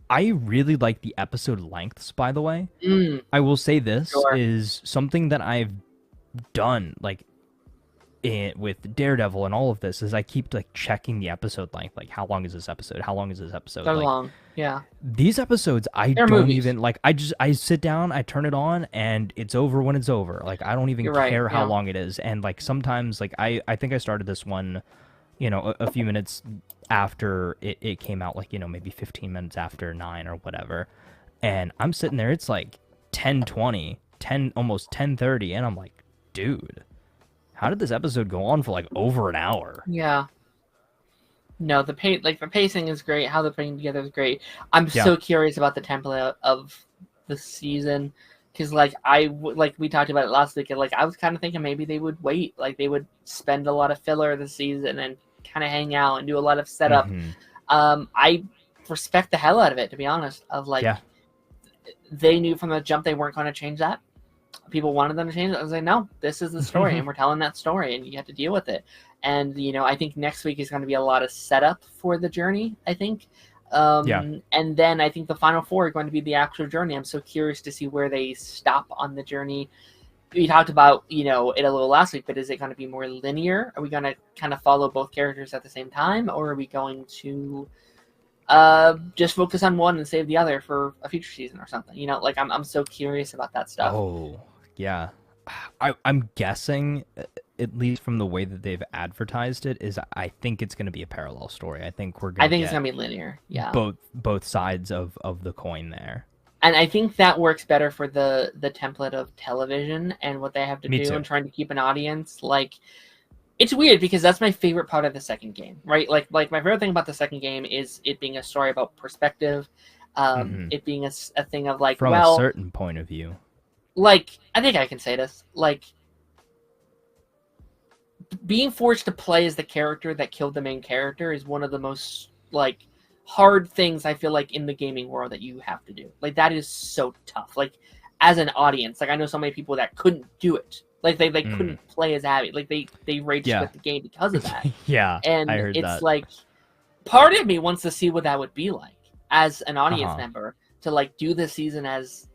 I really like the episode lengths, by the way. Mm, I will say this Sure. is something that I've done, like, with Daredevil and all of this, is I keep like checking the episode length, like how long is this episode? How long is this episode? they're Like, long. Yeah. these episodes, I They're don't movies. even like. I sit down, I turn it on, and it's over when it's over. Like I don't even You're right, care how yeah. long it is. And like sometimes, like I think I started this one, a few minutes after it came out, like maybe 15 minutes after 9 or whatever. And I'm sitting there, it's like 10:20, almost 10:30, and I'm like, dude, how did this episode go on for like over an hour? Yeah. No, the pacing is great. How they're putting together is great. I'm so curious about the template of the season because, like, we talked about it last week, and like I was kind of thinking maybe they would wait, like they would spend a lot of filler this season and kind of hang out and do a lot of setup. I respect the hell out of it, to be honest. Of like, they knew from the jump they weren't going to change that. People wanted them to change it. I was like, no, this is the story, and we're telling that story, and you have to deal with it. And I think next week is going to be a lot of setup for the journey. I think, and then I think the final 4 are going to be the actual journey. I'm so curious to see where they stop on the journey. We talked about it a little last week, but is it going to be more linear? Are we going to kind of follow both characters at the same time, or are we going to just focus on one and save the other for a future season or something? Like I'm so curious about that stuff. Oh, yeah. I'm guessing at least from the way that they've advertised it, is I think it's going to be a parallel story. I think we're I going to think it's get gonna be linear. Yeah. both sides of the coin there. And I think that works better for the template of television and what they have to Me do too. and trying to keep an audience. Like, it's weird because that's my favorite part of the second game, right? Like my favorite thing about the second game is it being a story about perspective, it being a thing of like, From well, a certain point of view. like, I think I can say this, like, being forced to play as the character that killed the main character is one of the most like hard things I feel like in the gaming world that you have to do. Like, that is so tough. Like, as an audience, like, I know so many people that couldn't do it. Like, they couldn't play as Abby. Like, they raged with the game because of that. Yeah, And I heard it's that. like, part of me wants to see what that would be like as an audience member, to like do this season as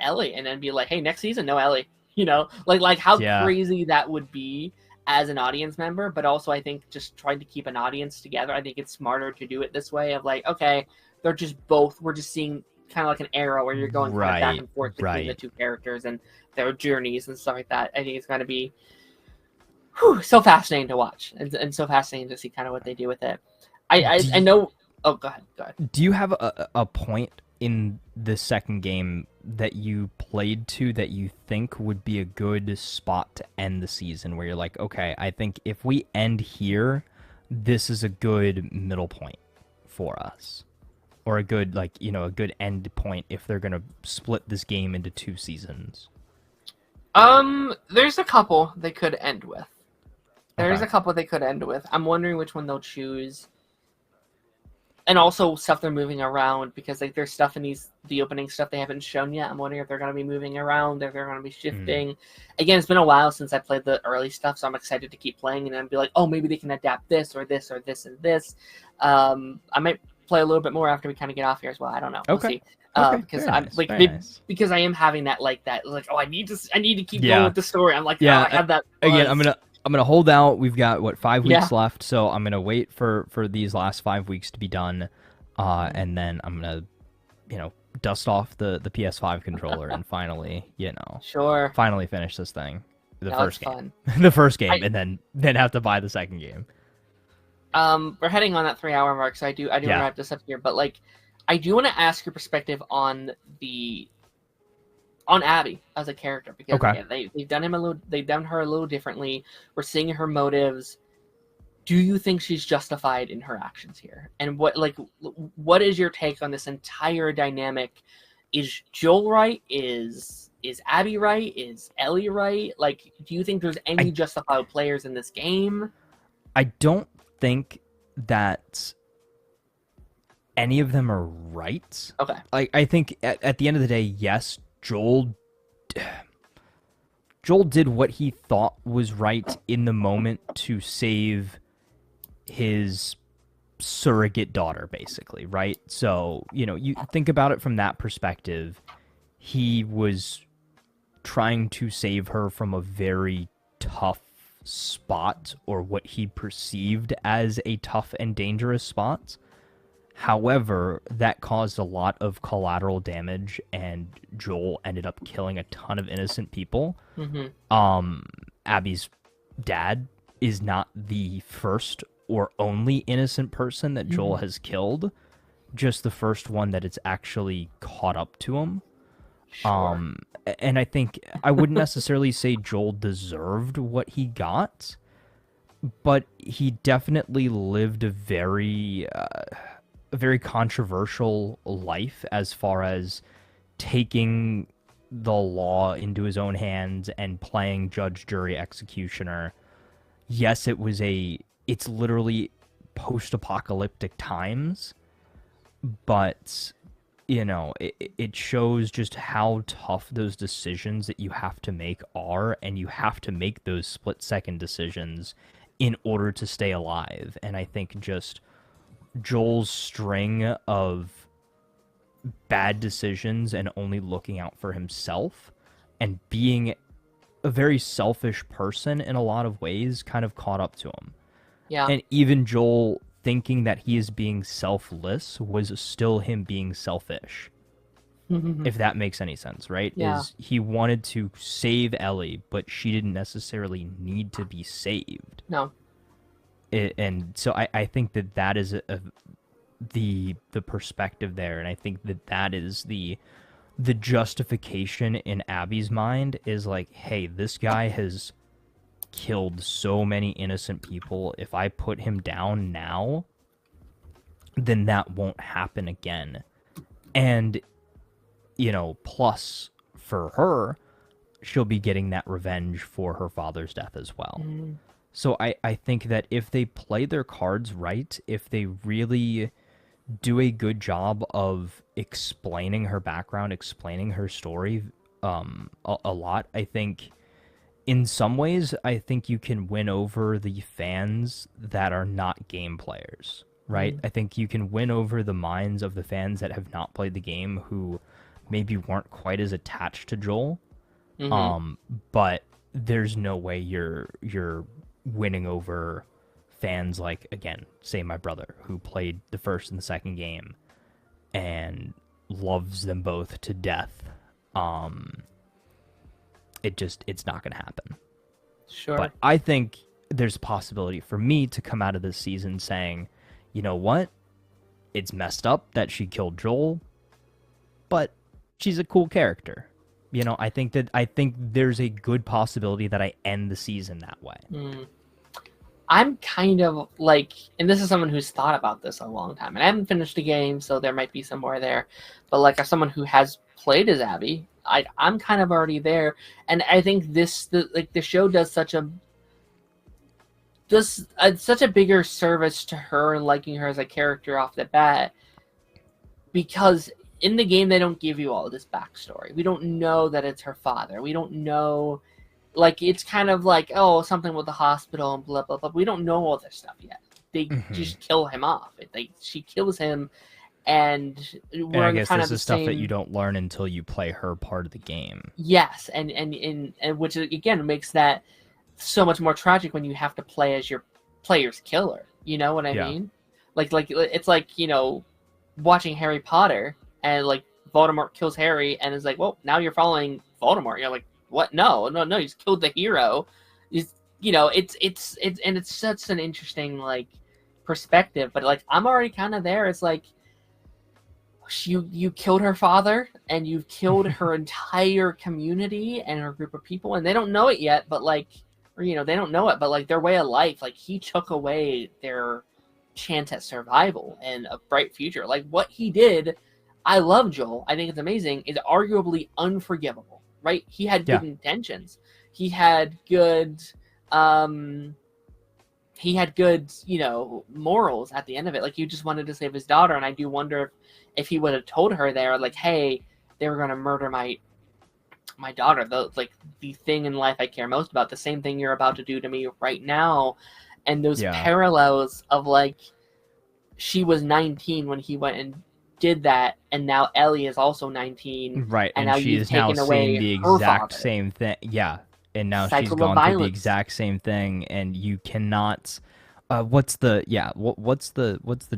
Ellie, and then be like, hey, next season, no Ellie. You know, like how crazy that would be as an audience member. But also, I think just trying to keep an audience together, I think it's smarter to do it this way of like, okay, they're just both, we're just seeing kind of like an arrow where you're going kind of back and forth between the two characters and their journeys and stuff like that. I think it's going to be so fascinating to watch, and so fascinating to see kind of what they do with it. I know. Oh, go ahead. Do you have a point in the second game that you played to that you think would be a good spot to end the season, where you're like, okay, I think if we end here, this is a good middle point for us, or a good, like, you know, a good end point if they're gonna split this game into 2 seasons? There's a couple they could end with. I'm wondering which one they'll choose. And also stuff they're moving around, because like there's stuff in the opening stuff they haven't shown yet. I'm wondering if they're going to be moving around, if they're going to be shifting. Again, it's been a while since I played the early stuff, so I'm excited to keep playing and then be like, oh, maybe they can adapt this or this or this and this. I might play a little bit more after we kind of get off here as well. I don't know. We'll see. Because I'm like, because I am having that like, oh, I need to keep going with the story. I'm like, oh, I have that buzz. Again, I'm gonna hold out. We've got 5 weeks left, so I'm gonna wait for these last 5 weeks to be done, and then I'm gonna, you know, dust off the PS5 controller and finally, you know, finally finish this thing. The first game, and then have to buy the second game. We're heading on that 3-hour mark, so I do want to wrap this up here. But like, I do want to ask your perspective on Abby as a character, because they've done her a little differently. We're seeing her motives. Do you think she's justified in her actions here? And what is your take on this entire dynamic? Is Joel right? Is Abby right? Is Ellie right? Like, do you think there's any justified players in this game? I don't think that any of them are right. Okay. I think at the end of the day, yes, Joel did what he thought was right in the moment to save his surrogate daughter, basically, right? So, you know, you think about it from that perspective. He was trying to save her from a very tough spot, or what he perceived as a tough and dangerous spot. However, that caused a lot of collateral damage, and Joel ended up killing a ton of innocent people. Abby's dad is not the first or only innocent person that Joel has killed, just the first one that it's actually caught up to him. And I think I wouldn't necessarily say Joel deserved what he got, but he definitely lived a very controversial life as far as taking the law into his own hands and playing judge, jury, executioner. Yes, it's literally post-apocalyptic times, but, you know, it shows just how tough those decisions that you have to make are, and you have to make those split-second decisions in order to stay alive. And I think just Joel's string of bad decisions and only looking out for himself and being a very selfish person in a lot of ways kind of caught up to him. Yeah. And even Joel thinking that he is being selfless was still him being selfish. if that makes any sense, right? Yeah. Is he wanted to save Ellie, but she didn't necessarily need to be saved. No. And so I think that that is the perspective there, and I think that that is the justification in Abby's mind is like, hey, this guy has killed so many innocent people. If I put him down now, then that won't happen again. And, you know, plus for her, she'll be getting that revenge for her father's death as well. Mm. So I think that if they play their cards right, if they really do a good job of explaining her background, explaining her story a lot, I think in some ways, I think you can win over the fans that are not game players, right? I think you can win over the minds of the fans that have not played the game who maybe weren't quite as attached to Joel. But there's no way you're winning over fans like, again, say my brother who played the first and the second game and loves them both to death. It's not gonna happen. Sure. But I think there's a possibility for me to come out of this season saying, you know what? It's messed up that she killed Joel, but she's a cool character. You know, I think there's a good possibility that I end the season that way. I'm kind of like, and this is someone who's thought about this a long time, and I haven't finished the game, so there might be some more there. But like, as someone who has played as Abby, I'm kind of already there, and I think the show does such a bigger service to her and liking her as a character off the bat, because in the game they don't give you all this backstory. We don't know that it's her father. We don't know. Like, it's kind of like, oh, something with the hospital and blah, blah, blah. We don't know all this stuff yet. They just kill him off. She kills him, and we're I guess kind this of the is stuff same... that you don't learn until you play her part of the game. Yes, and which, again, makes that so much more tragic when you have to play as your player's killer. You know what I mean? Like, it's like, you know, watching Harry Potter, and, like, Voldemort kills Harry, and is like, well, now you're following Voldemort. You're like, what? No, he's killed the hero. It's such an interesting, like, perspective. But, like, I'm already kind of there. It's like, you killed her father, and you've killed her entire community and her group of people, and they don't know it yet, but, like, or, you know, they don't know it, but, like, their way of life, like, he took away their chance at survival and a bright future. Like, what he did, I love Joel. I think it's amazing. Is arguably unforgivable. Right? He had good intentions. He had good, you know, morals at the end of it. Like, he just wanted to save his daughter, and I do wonder if he would have told her there, like, hey, they were going to murder my daughter, the thing in life I care most about, the same thing you're about to do to me right now. And those parallels of, like, she was 19 when he went and did that, and now Ellie is also 19, right? And now now she is now saying the exact same thing. Yeah, and now she's gone through the exact same thing, and you cannot. What's the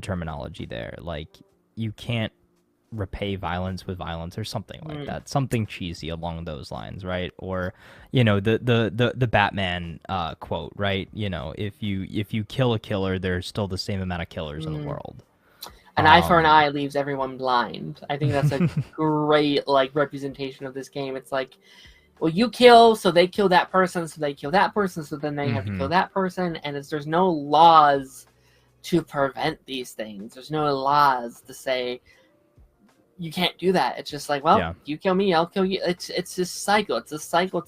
terminology there? Like, you can't repay violence with violence or something like that. Something cheesy along those lines, right? Or, you know, the Batman quote, right? You know, if you kill a killer, there's still the same amount of killers in the world. An eye for an eye leaves everyone blind. I think that's a great, like, representation of this game. It's like, well, you kill, so they kill that person, so they kill that person, so then they have to kill that person, and there's no laws to prevent these things. There's no laws to say you can't do that. It's just like, well, you kill me, I'll kill you. It's this cycle. It's a cycle,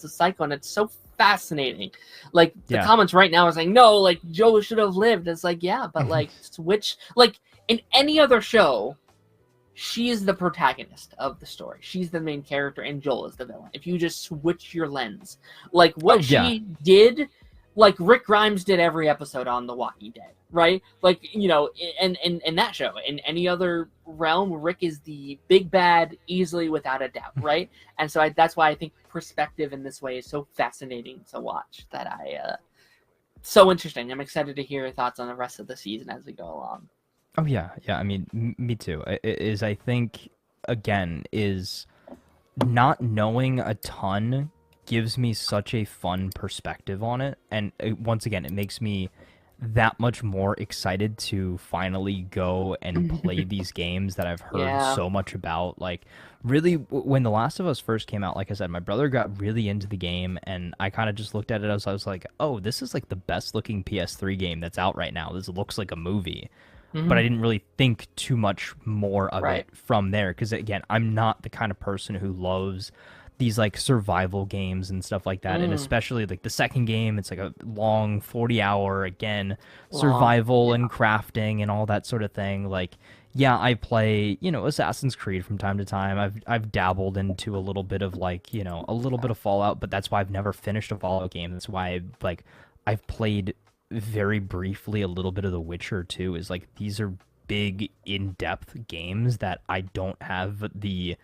and it's so fascinating. Like, the comments right now are saying, no, like, Joe should have lived. It's like, yeah, but, like, switch, like, in any other show, she's the protagonist of the story. She's the main character, and Joel is the villain. If you just switch your lens, like what she did, like Rick Grimes did every episode on The Walking Dead, right? Like, you know, in that show, in any other realm, Rick is the big bad, easily, without a doubt, right? And so that's why I think perspective in this way is so fascinating to watch. So interesting. I'm excited to hear your thoughts on the rest of the season as we go along. Oh yeah. I mean, me too. I think again, is not knowing a ton gives me such a fun perspective on it. And once again, it makes me that much more excited to finally go and play these games that I've heard Yeah. so much about. Like, really, when The Last of Us first came out, like I said, my brother got really into the game, and I kind of just looked at it as I was like, oh, this is like the best looking PS3 game that's out right now. This looks like a movie. But I didn't really think too much more of Right. it from there. Because, again, I'm not the kind of person who loves these like survival games and stuff like that, and especially like the second game, it's like a long 40-hour, again, Long. survival Yeah. and crafting and all that sort of thing. Like, yeah, I play, Assassin's Creed from time to time. I've dabbled into a little bit of like, a little bit of Fallout, but that's why I've never finished a Fallout game. That's why I've played very briefly a little bit of The Witcher too. Is like, these are big in-depth games that I don't have the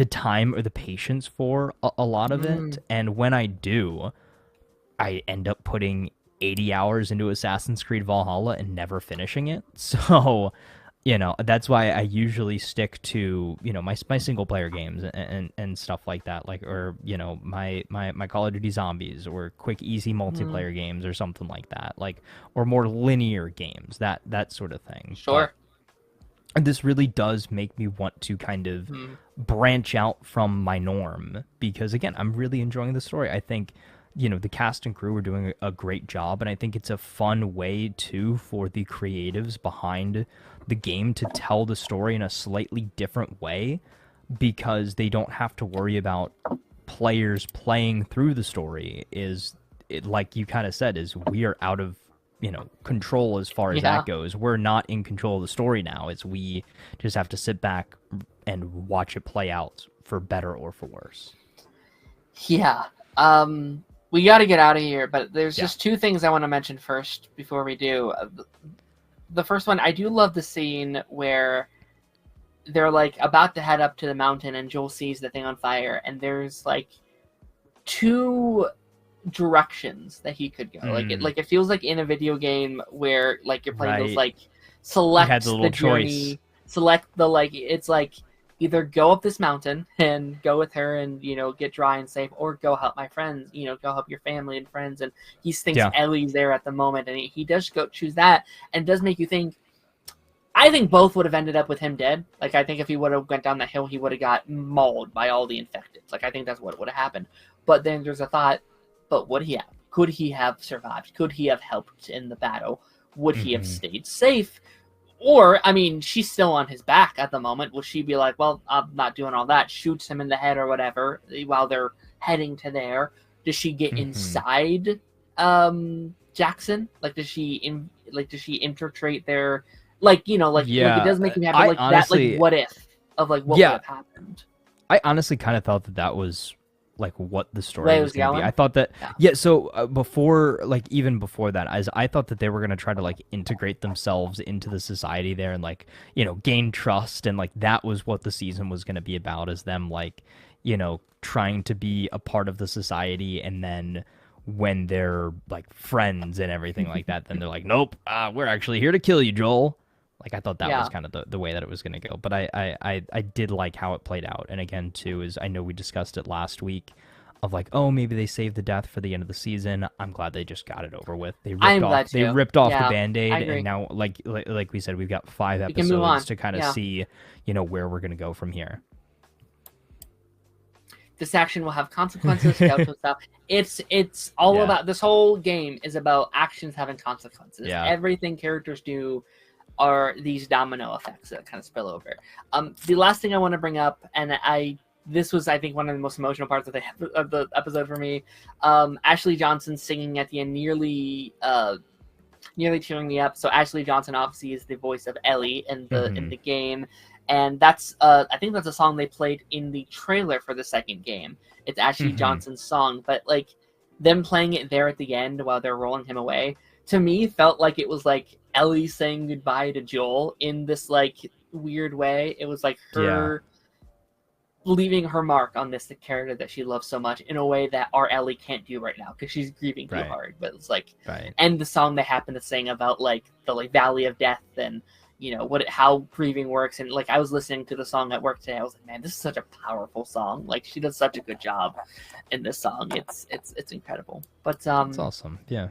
time or the patience for a lot of it. And when I do, I end up putting 80 hours into Assassin's Creed Valhalla and never finishing it. So, that's why I usually stick to, my single player games and stuff like that. Like, or, my Call of Duty Zombies, or quick, easy multiplayer games, or something like that. Like, or more linear games, that sort of thing. But Sure. this really does make me want to kind of branch out from my norm, because again, I'm really enjoying the story. I think, the cast and crew are doing a great job, and I think it's a fun way too for the creatives behind the game to tell the story in a slightly different way, because they don't have to worry about players playing through the story. Like you kind of said, is we are out of control as far as Yeah. that goes. We're not in control of the story now. It's we just have to sit back and watch it play out, for better or for worse. Yeah. We got to get out of here, but there's Yeah. just two things I want to mention first before we do. The first one, I do love the scene where they're like about to head up to the mountain, and Joel sees the thing on fire, and there's like two directions that he could go. Like it feels like in a video game where like you're playing those Right. like select had the little journey, choice. select the like it's like either go up this mountain and go with her and get dry and safe, or go help my friends, go help your family and friends. And he thinks Yeah. Ellie's there at the moment, and he does go choose that, and it does make you think. I think both would have ended up with him dead. Like, I think if he would have went down the hill, he would have got mauled by all the infected. Like, I think that's what would have happened. But then there's a thought, but would he have? Could he have survived? Could he have helped in the battle? Would he have stayed safe? Or, I mean, she's still on his back at the moment. Would she be like, well, I'm not doing all that, shoots him in the head or whatever while they're heading to there? Does she get inside Jackson? Like, does she infiltrate their... Like, like it does make me happy. Like, honestly, that, like, what if? Of, like, what would have happened? I honestly kind of thought that was like what the story Way was going to be. going? I thought that so before, like, even before that, as I thought that they were going to try to like integrate themselves into the society there, and like, gain trust, and like that was what the season was going to be about, is them like, trying to be a part of the society. And then when they're like friends and everything like that, then they're like, nope, we're actually here to kill you, Joel. Like, I thought that was kind of the way that it was going to go. But I did like how it played out. And again, too, is I know we discussed it last week of like, oh, maybe they saved the death for the end of the season. I'm glad they just got it over with. They ripped off the Band-Aid, and now, like we said, we've got 5 episodes to kind of see, where we're going to go from here. This action will have consequences. Stuff. It's all about, this whole game is about actions having consequences. Yeah. Everything characters do are these domino effects that kind of spill over. The last thing I want to bring up, and this was, I think, one of the most emotional parts of the episode for me. Ashley Johnson singing at the end nearly tearing me up. So Ashley Johnson obviously is the voice of Ellie in the game, and that's I think that's a song they played in the trailer for the second game. It's Ashley Johnson's song, but like them playing it there at the end while they're rolling him away, to me felt like it was like Ellie saying goodbye to Joel in this like weird way. It was like her leaving her mark on the character that she loves so much in a way that our Ellie can't do right now because she's grieving too hard. But it's like, and the song they happen to sing about like the like valley of death and how breathing works. And like I was listening to the song at work today, I was like, man, this is such a powerful song. Like she does such a good job in this song. It's incredible. But That's awesome. Yeah.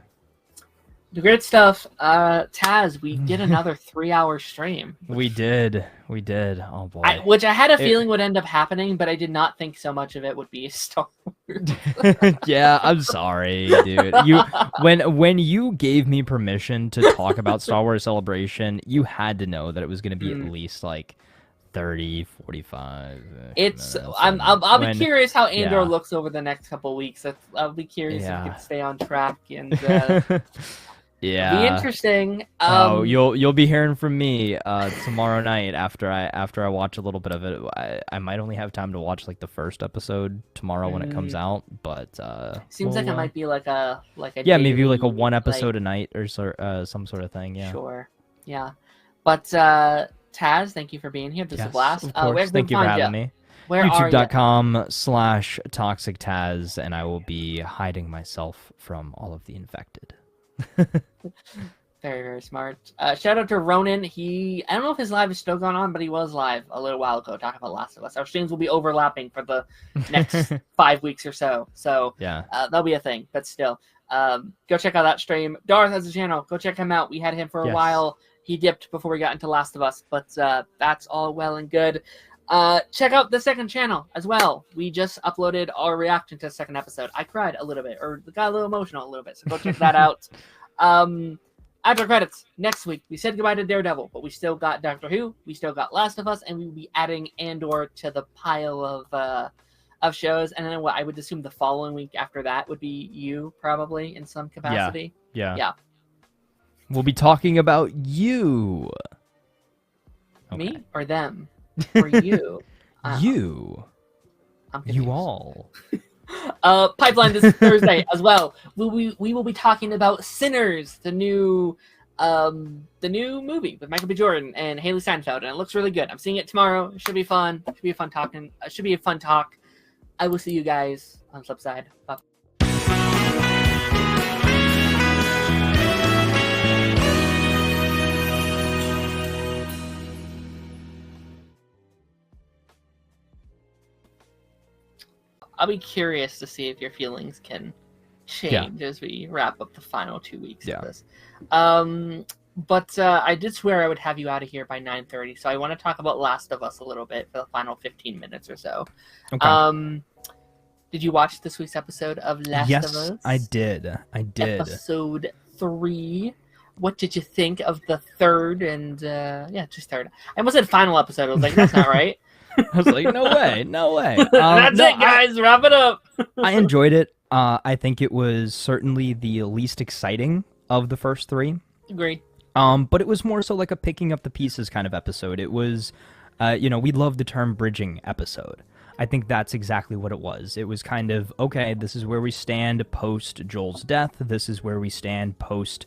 the great stuff. Taz, we did another 3-hour stream. We did. Oh boy. Which I had a feeling would end up happening, but I did not think so much of it would be Star Wars. Yeah, I'm sorry, dude. When you gave me permission to talk about Star Wars Celebration, you had to know that it was going to be at least like 30, 45. I'll be curious how Andor looks over the next couple of weeks. I'll be curious if you can stay on track and yeah, be interesting. You'll be hearing from me tomorrow night after I watch a little bit of it. I might only have time to watch like the first episode tomorrow when it comes out, but seems like it might be like a maybe like a one episode a night or some sort of thing. Yeah, sure, yeah. But Taz, thank you for being here. This is a blast. Of course. Thank you for having me. Where are you? YouTube.com/ToxicTaz, and I will be hiding myself from all of the infected. Very, very smart. Shout out to Ronan. I don't know if his live is still going on, but he was live a little while ago talking about Last of Us. Our streams will be overlapping for the next 5 weeks or so. So yeah, that'll be a thing. But still, go check out that stream. Darth has a channel. Go check him out. We had him for a while. He dipped before we got into Last of Us, but that's all well and good. Check out the second channel as well. We just uploaded our reaction to the second episode. I cried a little bit, or got a little emotional a little bit, so go check that out. After credits, next week, we said goodbye to Daredevil, but we still got Doctor Who, we still got Last of Us, and we will be adding Andor to the pile of shows. And then I would assume the following week after that would be you, probably, in some capacity. Yeah. We'll be talking about you. Okay. Me or them? Or you? You. You all. Pipeline this Thursday as well. We will be talking about Sinners, the new movie with Michael B. Jordan and Haley Steinfeld, and it looks really good. I'm seeing it tomorrow. It should be fun. It should be a fun talk. I will see you guys on the flip side. Bye. I'll be curious to see if your feelings can change as we wrap up the final 2 weeks of this. But I did swear I would have you out of here by 9:30, so I want to talk about Last of Us a little bit for the final 15 minutes or so. Okay. Did you watch this week's episode of Last of Us? Yes, I did. Episode 3. What did you think of the third and just third? I almost said final episode. I was like, that's not right. I was like, no way. That's it, guys. Wrap it up. I enjoyed it. I think it was certainly the least exciting of the first 3. Agreed. But it was more so like a picking up the pieces kind of episode. It was, we love the term bridging episode. I think that's exactly what it was. It was kind of, okay, this is where we stand post Joel's death. This is where we stand post,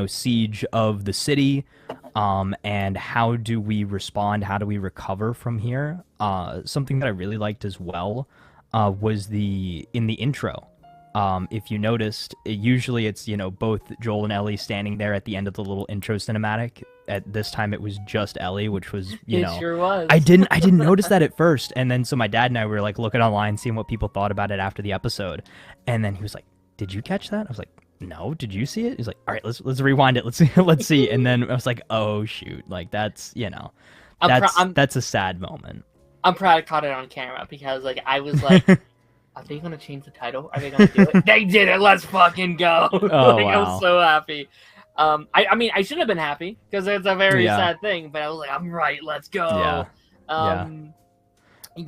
siege of the city. And how do we respond? How do we recover from here? Something that I really liked as well was in the intro. If you noticed, usually it's, both Joel and Ellie standing there at the end of the little intro cinematic. At this time, it was just Ellie, which was, It sure was. I didn't notice that at first. And then so my dad and I were like looking online, seeing what people thought about it after the episode. And then he was like, "Did you catch that?" I was like, "No, did you see it?" He's like, "All right, let's rewind it. Let's see." And then I was like, "Oh shoot!" Like that's that's a sad moment. I'm proud I caught it on camera because I was like, "Are they gonna change the title? Are they gonna do it?" They did it. Let's fucking go! Oh, wow. I was so happy. I mean, I should have been happy because it's a very sad thing, but I was like, "I'm right. Let's go." Yeah.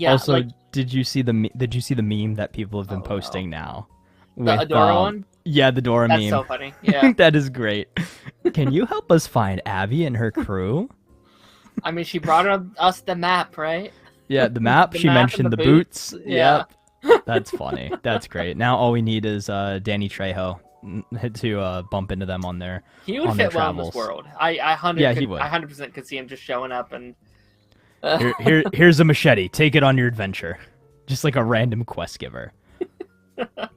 Also, did you see the meme that people have been posting now? The Adora one? Yeah, the Dora meme. That's so funny. Yeah. That is great. Can you help us find Abby and her crew? I mean, she brought us the map, right? Yeah, the map. She mentioned the boots. Yeah. Yep. That's funny. That's great. Now all we need is Danny Trejo to bump into them on their He would fit well in this world. I 100% could see him just showing up and... here's a machete. Take it on your adventure. Just like a random quest giver.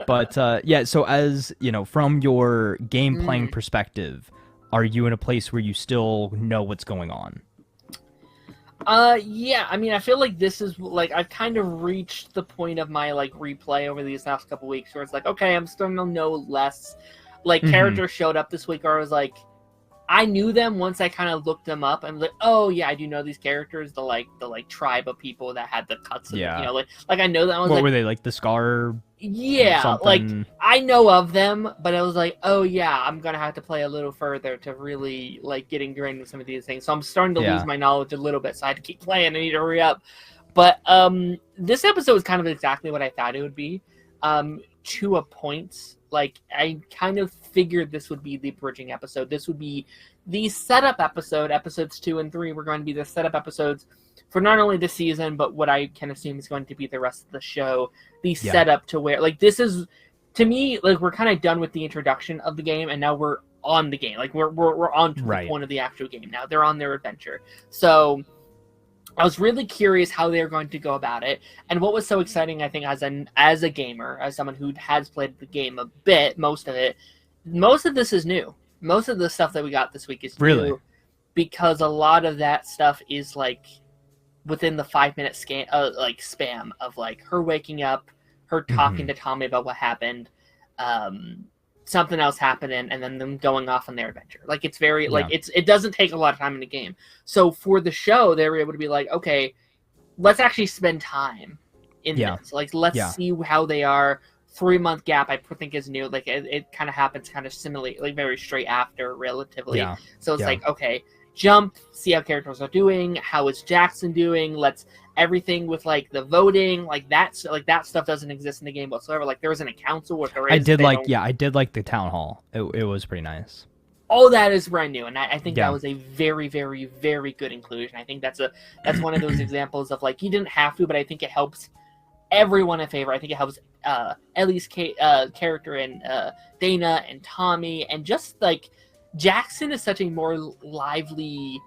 But so as from your game playing perspective, are you in a place where you still know what's going on? Yeah, I mean, I feel like this is like I've kind of reached the point of my like replay over these last couple weeks where it's like, okay, I'm starting to know less. Like characters showed up this week where I was like, I knew them once I kind of looked them up and like, oh yeah, I do know these characters. The tribe of people that had the cuts. And Yeah. like I know that. I was What like, were they, like the Scar? yeah, like Something? I know of them, but I was like, oh yeah, I'm gonna have to play a little further to really like get ingrained with some of these things. So I'm starting to lose Yeah. my knowledge a little bit, so I had to keep playing. I need to hurry up. But this episode was kind of exactly what I thought it would be, to a point. Like I kind of figured this would be the bridging episode. This would be the setup episode. Episodes 2 and 3 were going to be the setup episodes for not only this season, but what I can assume is going to be the rest of the show. The setup to where, like, this is, to me, like, we're kind of done with the introduction of the game, and now we're on the game. Like, we're on to the point of the actual game now. They're on their adventure. So I was really curious how they're going to go about it. And what was so exciting, I think, as a gamer, as someone who has played the game a bit, most of this is new. Most of the stuff that we got this week is new. Because a lot of that stuff is, like, within the 5-minute spam of like her waking up, her talking to Tommy about what happened, something else happening, and then them going off on their adventure. Like it's very it doesn't take a lot of time in the game. So for the show, they were able to be like, okay, let's actually spend time in this. Like let's see how they are. 3-month gap, I think, is new. Like it kind of happens kind of similarly, like very straight after, relatively. So it's like, okay, jump, see how characters are doing, how is Jackson doing, let's everything with like the voting, like that stuff doesn't exist in the game whatsoever. Like there isn't a council, if there is, I did like the town hall. It was pretty nice. All that is brand new, and I think that was a very, very, very good inclusion. I think that's one of those examples of like you didn't have to, but I think it helps everyone in favor. I think it helps Ellie's character and Dana and Tommy, and just like Jackson is such a more lively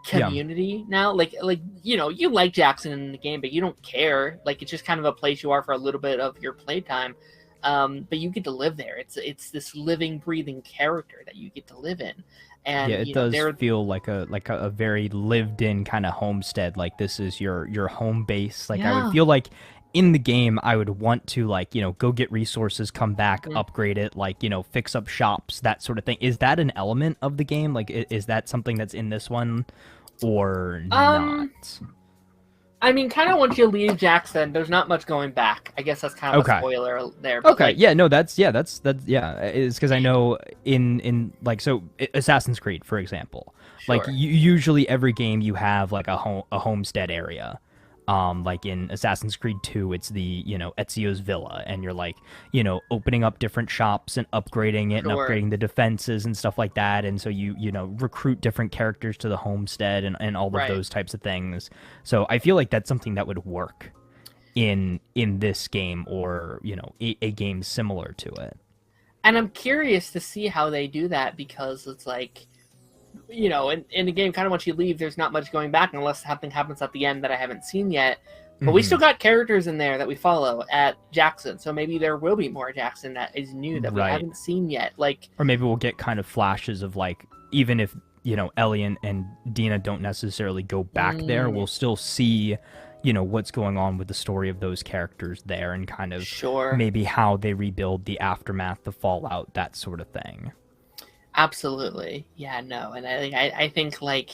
community now. Like you know, you like Jackson in the game, but you don't care. Like it's just kind of a place you are for a little bit of your playtime. But you get to live there. It's this living, breathing character that you get to live in. And it does feel like a very lived in kind of homestead. Like this is your home base. Like I would feel like in the game, I would want to, like, you know, go get resources, come back, upgrade it, like, you know, fix up shops, that sort of thing. Is that an element of the game? Like, is that something that's in this one or not? I mean, kind of once you leave Jackson, there's not much going back. I guess that's kind of a spoiler there. But okay, like, that's it's because I know in like, so Assassin's Creed, for example, like usually every game you have like a homestead area. Like in Assassin's Creed 2, it's the, you know, Ezio's villa, and you're like, you know, opening up different shops and upgrading it and upgrading the defenses and stuff like that. And so you know, recruit different characters to the homestead and all of those types of things. So I feel like that's something that would work in this game, or, you know, a game similar to it. And I'm curious to see how they do that, because it's like, you know, in the game, kind of once you leave, there's not much going back unless something happens at the end that I haven't seen yet. But we still got characters in there that we follow at Jackson, so maybe there will be more Jackson that is new that we haven't seen yet. Like, or maybe we'll get kind of flashes of, like, even if, you know, Ellie and Dina don't necessarily go back there, we'll still see, you know, what's going on with the story of those characters there, and kind of maybe how they rebuild, the aftermath, the fallout, that sort of thing. Absolutely. Yeah, no. And I think like,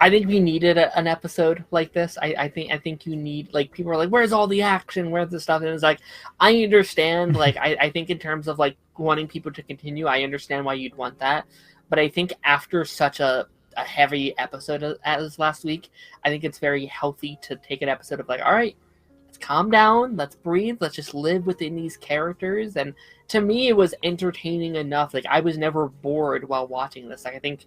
I think we needed an episode like this. I think you need, like, people are like, where's all the action? Where's the stuff? And it's like, I understand, like, I think in terms of like wanting people to continue, I understand why you'd want that. But I think after such a heavy episode as last week, I think it's very healthy to take an episode of like, all right, let's calm down, let's breathe, let's just live within these characters. And to me, it was entertaining enough. Like, I was never bored while watching this. Like, I think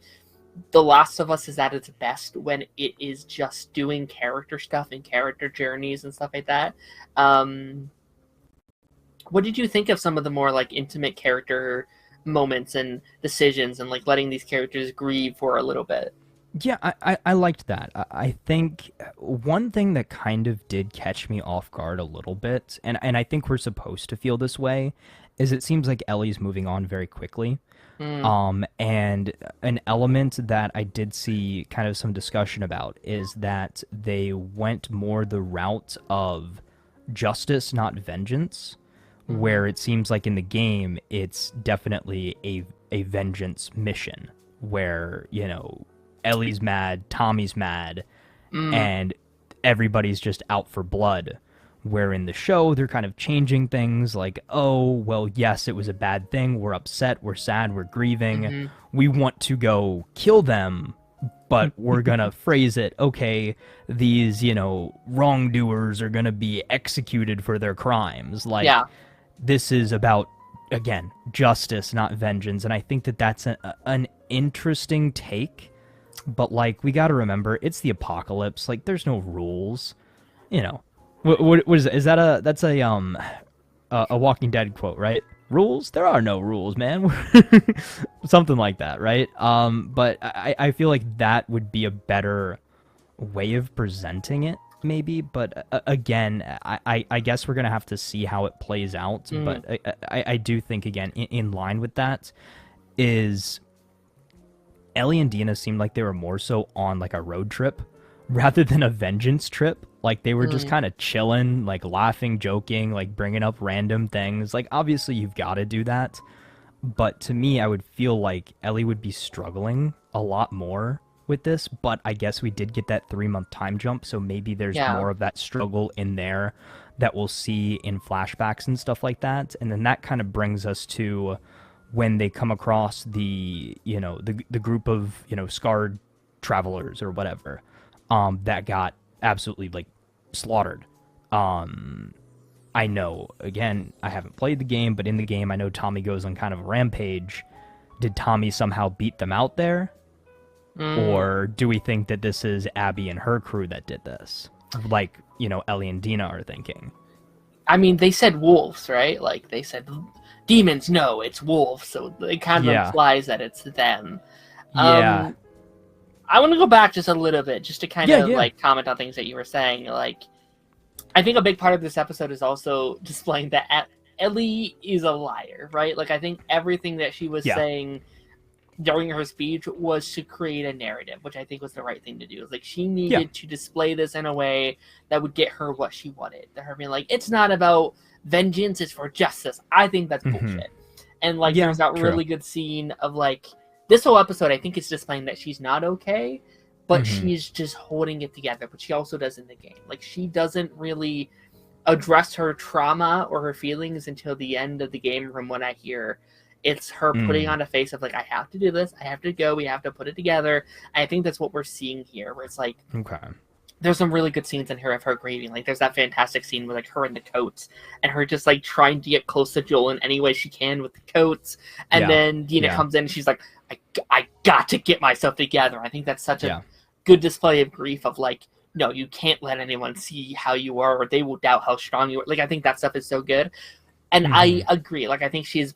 The Last of Us is at its best when it is just doing character stuff and character journeys and stuff like that. What did you think of some of the more like intimate character moments and decisions, and like letting these characters grieve for a little bit? Yeah, I liked that. I think one thing that kind of did catch me off guard a little bit, and I think we're supposed to feel this way, is it seems like Ellie's moving on very quickly. Mm, And an element that I did see kind of some discussion about is that they went more the route of justice, not vengeance, mm-hmm. where it seems like in the game it's definitely a vengeance mission where, Ellie's mad, Tommy's mad, Mm, and everybody's just out for blood. Where in the show, they're kind of changing things like, oh, well, yes, it was a bad thing. We're upset. We're sad. We're grieving. mm-hmm. We want to go kill them, but we're going to phrase it, okay, these, wrongdoers are going to be executed for their crimes. Like, Yeah. this is about, again, justice, not vengeance. And I think that that's an interesting take. But, like, we got to remember, it's the apocalypse. Like, there's no rules. You know, what is that? That's a Walking Dead quote, right? Rules? There are no rules, man. Something like that, right? But I feel like that would be a better way of presenting it, maybe. But again, I guess we're gonna have to see how it plays out. Mm, But I do think again, in line with that, is Ellie and Dina seemed like they were more so on like a road trip rather than a vengeance trip. Like they were just mm, kind of chilling, like laughing, joking, like bringing up random things. Like obviously you've got to do that, but to me I would feel like Ellie would be struggling a lot more with this, but I guess we did get that 3-month time jump, so maybe there's yeah. more of that struggle in there that we'll see in flashbacks and stuff like that. And then that kind of brings us to when they come across the group of, scarred travelers or whatever, that got absolutely like slaughtered. I know, again, I haven't played the game, but in the game I know Tommy goes on kind of a rampage. Did Tommy somehow beat them out there? Mm. Or do we think that this is Abby and her crew that did this? Like, Ellie and Dina are thinking. I mean, they said wolves, right? Like they said demons. No, it's wolves. So it kind of Yeah. implies that it's them. Yeah. Um, I want to go back just a little bit, just to kind Yeah, of yeah. like comment on things that you were saying. Like, I think a big part of this episode is also displaying that Ellie is a liar, right? Like, I think everything that she was Yeah. saying during her speech was to create a narrative, which I think was the right thing to do. Like, she Yeah. needed to display this in a way that would get her what she wanted. Her being like, it's not about vengeance, it's for justice. I think that's Mm-hmm. bullshit. And like, Yeah, there's that true. really good scene of like this whole episode. I think it's displaying that she's not okay, but Mm-hmm. she's just holding it together. But she also does in the game. Like, she doesn't really address her trauma or her feelings until the end of the game. From what I hear, it's her putting Mm. on a face of like, I have to do this, I have to go, we have to put it together. I think that's what we're seeing here, where it's like Okay. there's some really good scenes in here of her grieving. Like there's that fantastic scene with like her in the coats and her just like trying to get close to Joel in any way she can with the coats. And Yeah. then Dina Yeah. comes in and she's like, I got to get myself together. I think that's such Yeah. a good display of grief of like, no, you can't let anyone see how you are or they will doubt how strong you are. Like, I think that stuff is so good. And Mm-hmm. I agree. Like, I think she's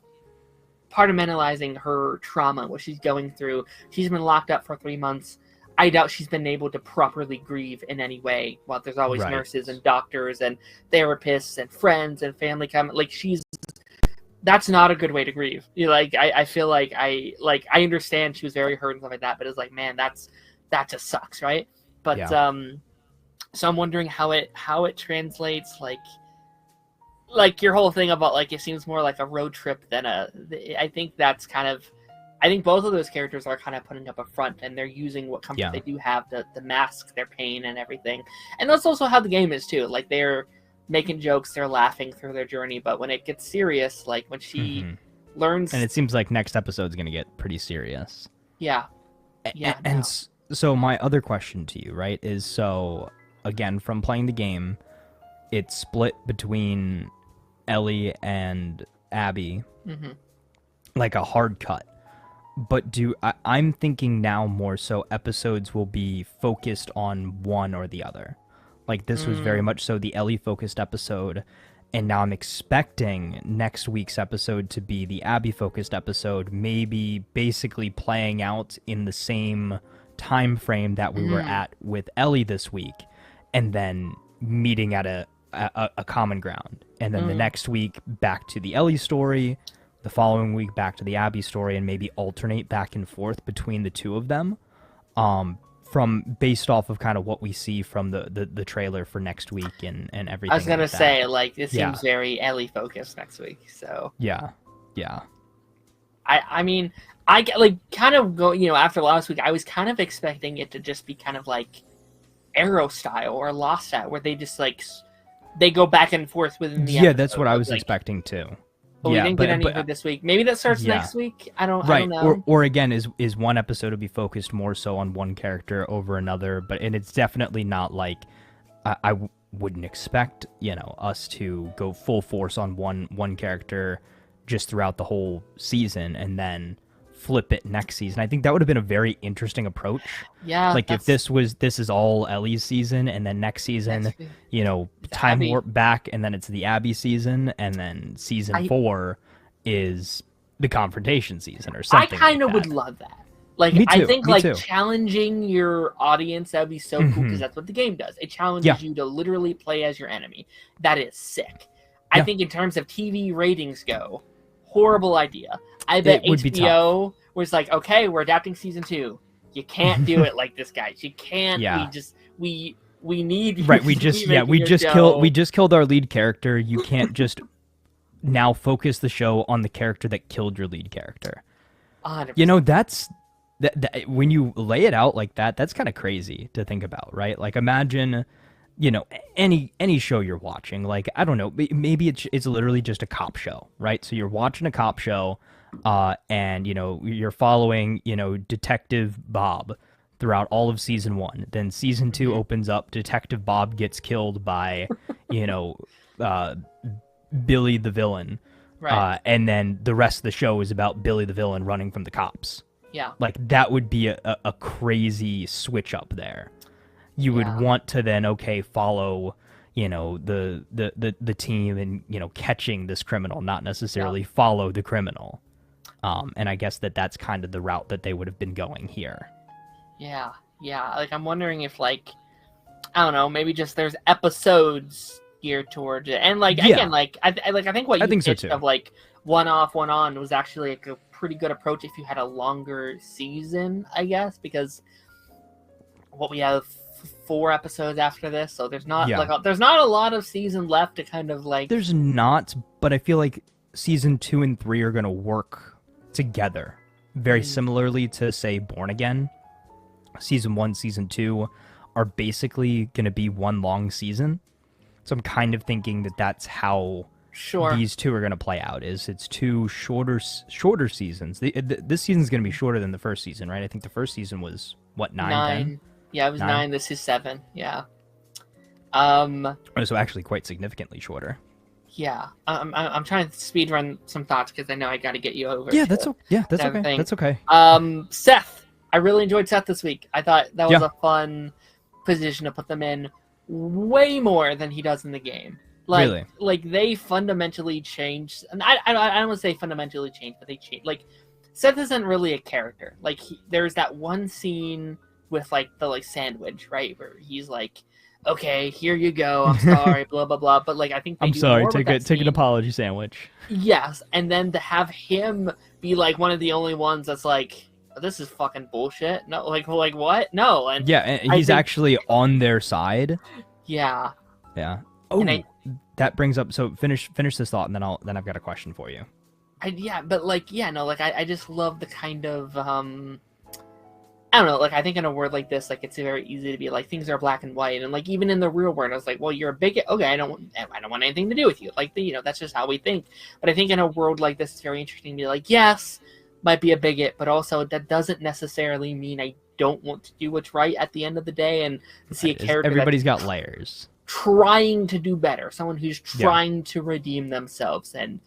compartmentalizing her trauma, what she's going through. She's been locked up for 3 months. I doubt she's been able to properly grieve in any way. While there's always Right. nurses and doctors and therapists and friends and family coming. Like, that's not a good way to grieve. I feel like I understand she was very hurt and stuff like that, but it's like, man, that just sucks, right? But Yeah. so I'm wondering how it translates, like your whole thing about like it seems more like a road trip than I think that's kind of, I think both of those characters are kind of putting up a front and they're using what comfort Yeah. they do have to mask their pain and everything. And that's also how the game is too. Like, they're making jokes, they're laughing through their journey, but when it gets serious, like when she Mm-hmm. learns, And it seems like next episode's gonna get pretty serious. yeah, yeah, And no. so my other question to you, right, is so again from playing the game, it's split between Ellie and Abby, Mm-hmm. like a hard cut. But I'm thinking now more so episodes will be focused on one or the other. Like this was very much so the Ellie focused episode, and now I'm expecting next week's episode to be the Abby focused episode, maybe basically playing out in the same time frame that we were at with Ellie this week, and then meeting at a common ground. and then the next week back to the Ellie story, the following week back to the Abby story, and maybe alternate back and forth between the two of them, from based off of kind of what we see from the trailer for next week and everything. I was gonna like say, that. like, it seems very Ellie focused next week, so Yeah. I mean, I like kind of go, after last week, I was kind of expecting it to just be kind of like Arrow style or Lost style, where they just like they go back and forth within the episode. That's what I was expecting too. But we didn't get any for this week. Maybe that starts next week. I don't know. Or again, is one episode to be focused more so on one character over another, and it's definitely not like I wouldn't expect us to go full force on one character just throughout the whole season and then flip it next season. I think that would have been a very interesting approach. Yeah. Like if this is all Ellie's season and then next season, time Abby. warp back and then it's the Abby season and then season 4 is the confrontation season or something. I kind of like would that. love that. Like, Me too, I think me too. challenging your audience, that would be so cool because that's what the game does. It challenges you to literally play as your enemy. That is sick. I think in terms of TV ratings go, horrible idea. I bet HBO was like, okay, we're adapting season 2. You can't do it like this, guys. You can't. Yeah. We need Right. We just killed our lead character. You can't just now focus the show on the character that killed your lead character. 100%. That's that when you lay it out like that, that's kind of crazy to think about, right? Like imagine, any show you're watching, like I don't know, maybe it's literally just a cop show, right? So you're watching a cop show, and you're following Detective Bob throughout all of season 1. Then season 2 opens up, Detective Bob gets killed by Billy the villain, Right. and then the rest of the show is about Billy the villain running from the cops. Yeah. Like that would be a crazy switch up there. You would want to then follow the team and catching this criminal, not necessarily follow the criminal. And I guess that's kind of the route that they would have been going here. Yeah. Like I'm wondering if I don't know, maybe just there's episodes geared towards it, and again, I think what you pitched of one off, one on was actually a pretty good approach if you had a longer season, I guess, because what we have 4 episodes after this, so there's not there's not a lot of season left to kind of There's not, but I feel like season 2 and 3 are gonna work together very similarly to say Born Again. Season 1, season 2 are basically gonna be one long season, so I'm kind of thinking that that's how these two are going to play out. It's 2 shorter seasons. This season's going to be shorter than the first season, right? I think the first season was what, 9, 10? Yeah, it was 9. This is 7. Yeah. So actually quite significantly shorter. Yeah. I'm trying to speed run some thoughts because I know I got to get you over. That's okay. That's okay. Seth. I really enjoyed Seth this week. I thought that was a fun position to put them in, way more than he does in the game. Really? Like they fundamentally changed, and I don't want to say fundamentally changed, but they changed. Like Seth isn't really a character. Like there's that one scene with the sandwich, right, where he's like, "Okay, here you go. I'm sorry, blah blah blah." But I think I'm sorry. Take an apology sandwich. Yes, and then to have him be one of the only ones that's like, "This is fucking bullshit." No, like what? No, and and he's actually on their side. Yeah. Yeah. Oh, that brings up. So finish this thought, and then I've got a question for you. I just love the kind of I don't know. I think in a word like this, it's very easy to be things are black and white, and even in the real world, I was like, well, you're a bigot. Okay, I don't want anything to do with you. That's just how we think. But I think in a world like this, it's very interesting to be yes, might be a bigot, but also that doesn't necessarily mean I don't want to do what's right at the end of the day, and see a character. Everybody's got layers. Trying to do better, someone who's trying to redeem themselves and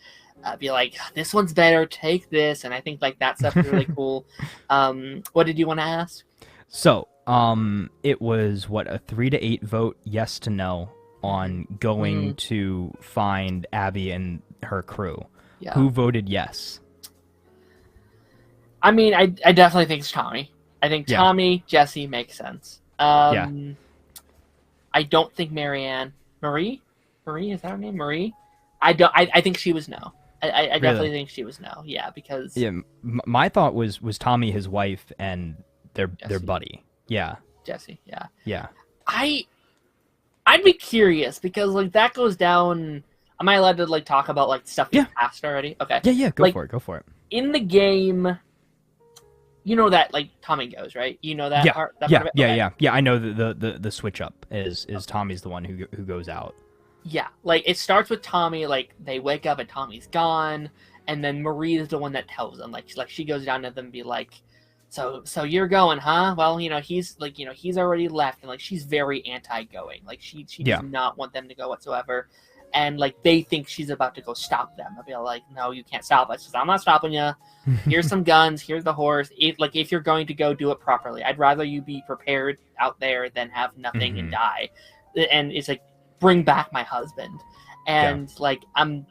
be like, this one's better, take this. And I think that stuff is really cool. What did you want to ask? So it was a 3-8 vote, yes to no, on going to find Abby and her crew. Who voted yes? I mean, I definitely think it's Tommy. I think Tommy, Jesse makes sense. I don't think Marianne. Marie? Is that her name? Marie? I think she was no. I definitely Really? think she was no. Yeah, because Yeah, my thought was Tommy his wife and their Jesse, buddy. Yeah, Jesse, yeah. yeah, I I'd be curious because like that goes down. Am I allowed to like talk about like stuff we've yeah, passed already? Okay. yeah, yeah. Go Like for it. Go for it. in the game, you know that like Tommy goes, right? You know that Yeah, part that part yeah, of it? yeah, Okay. yeah, yeah. I know the switch up is Tommy's the one who goes out. Yeah. Like it starts with Tommy, like they wake up and Tommy's gone, and then Marie is the one that tells them. Like she goes down to them and be like, so you're going, huh? Well, he's like, he's already left, and like she's very anti-going. Like she Yeah. does not want them to go whatsoever. And like they think she's about to go stop them. I'll be like, no, you can't stop us. I'm not stopping you. Here's some guns. Here's the horse. If you're going to go, do it properly. I'd rather you be prepared out there than have nothing and die. And it's like, bring back my husband. And like I'm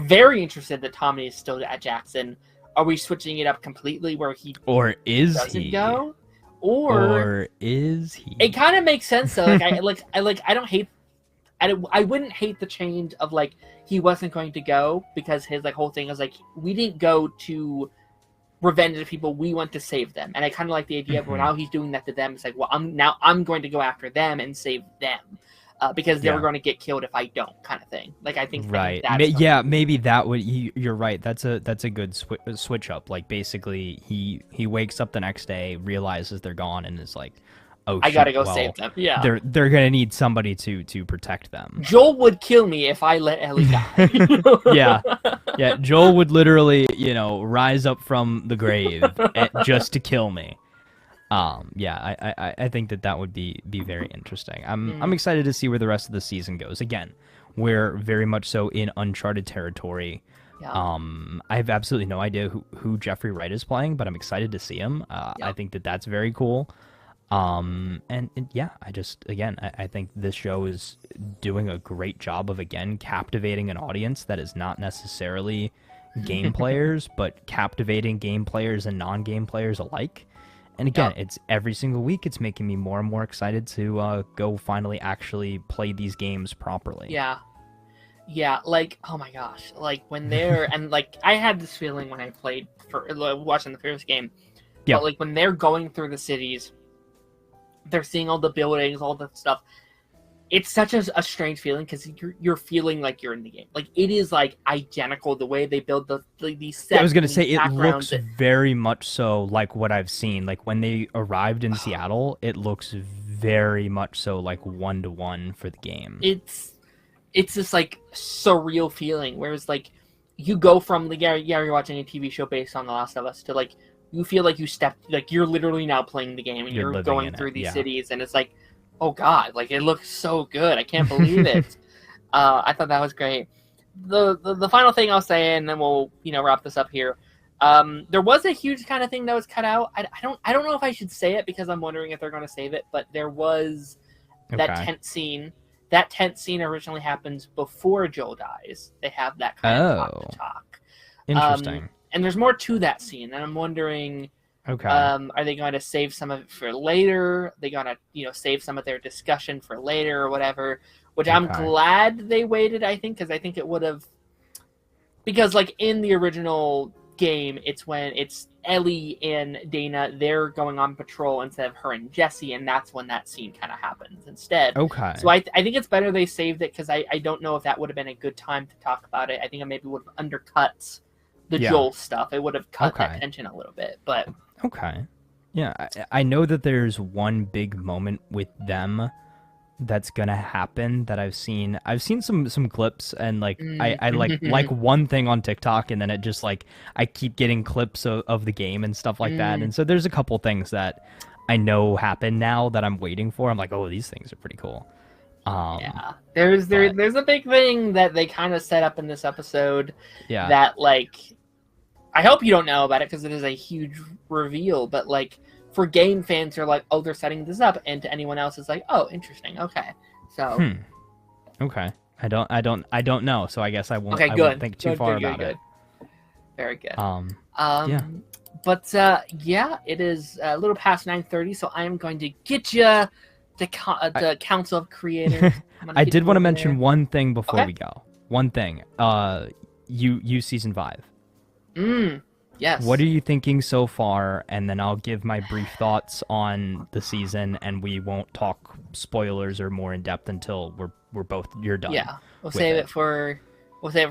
very interested that Tommy is still at Jackson. Are we switching it up completely where he doesn't go? Or is he? It kind of makes sense though. I don't hate. I wouldn't hate the change of like he wasn't going to go because his like whole thing is like we didn't go to revenge the people, we went to save them. And I kind of like the idea of now he's doing that to them. It's like, well, I'm going to go after them and save them because they were going to get killed if I don't, kind of thing. Like I think right. that's maybe that would. You're right. That's a good switch up. Like basically, he wakes up the next day, realizes they're gone, and is like, oh, I gotta shoot, go save them. Yeah, they're gonna need somebody to protect them. Joel would kill me if I let Ellie die. yeah. Joel would literally, rise up from the grave just to kill me. I think that would be very interesting. I'm excited to see where the rest of the season goes. Again, we're very much so in uncharted territory. Yeah. I have absolutely no idea who Jeffrey Wright is playing, but I'm excited to see him. I think that's very cool. And yeah, I think this show is doing a great job of again captivating an audience that is not necessarily game players, but captivating game players and non-game players alike. And again, it's every single week. It's making me more and more excited to go finally actually play these games properly. Yeah. Like, oh my gosh, like when they're and like I had this feeling when I played for watching the first game. Yeah. But like when they're going through the cities, they're seeing all the buildings, all the stuff. It's such a strange feeling because you're feeling like you're in the game. Like it is like identical the way they build these sets. I was gonna say it looks backgrounds. very much so like what I've seen. Like when they arrived in Seattle, it looks very much so like 1-to-1 for the game. It's this like surreal feeling. Whereas like you go from like you're watching a TV show based on The Last of Us to like you feel like you stepped like you're literally now playing the game and you're going through these cities and it's like, oh god, like it looks so good. I can't believe it. I thought that was great. The final thing I'll say, and then we'll wrap this up here. There was a huge kind of thing that was cut out. I don't know if I should say it because I'm wondering if they're going to save it. But there was that tent scene. That tent scene originally happens before Joel dies. They have that kind of talk. Interesting. And there's more to that scene, and I'm wondering. Okay. Are they going to save some of it for later? Are they going to, save some of their discussion for later or whatever? Which I'm glad they waited, I think, because I think it would have... Because, like, in the original game, it's when it's Ellie and Dana, they're going on patrol instead of her and Jesse, and that's when that scene kind of happens instead. Okay. So I think it's better they saved it, because I don't know if that would have been a good time to talk about it. I think it maybe would have undercut the Joel stuff. It would have cut that tension a little bit, but... Okay. Yeah, I know that there's one big moment with them that's gonna happen that I've seen. I've seen some clips and like I like one thing on TikTok and then it just like I keep getting clips of the game and stuff like that. And so there's a couple things that I know happen now that I'm waiting for. I'm like, oh, these things are pretty cool. Yeah, there's a big thing that they kind of set up in this episode. Yeah. That like. I hope you don't know about it because it is a huge reveal, but like for game fans, they're like, oh, they're setting this up, and to anyone else, it's like, oh, interesting, okay. So, okay, I don't know, so I guess I won't. Okay, good. I won't think too far about it. Very good. Yeah. But yeah, it is a little past 9:30, so I am going to get you the Council of Creators. I did want to mention one thing before we go. one thing. You season 5. Yes. What are you thinking so far? And then I'll give my brief thoughts on the season, and we won't talk spoilers or more in depth until you're done. Yeah, we'll with save it. it for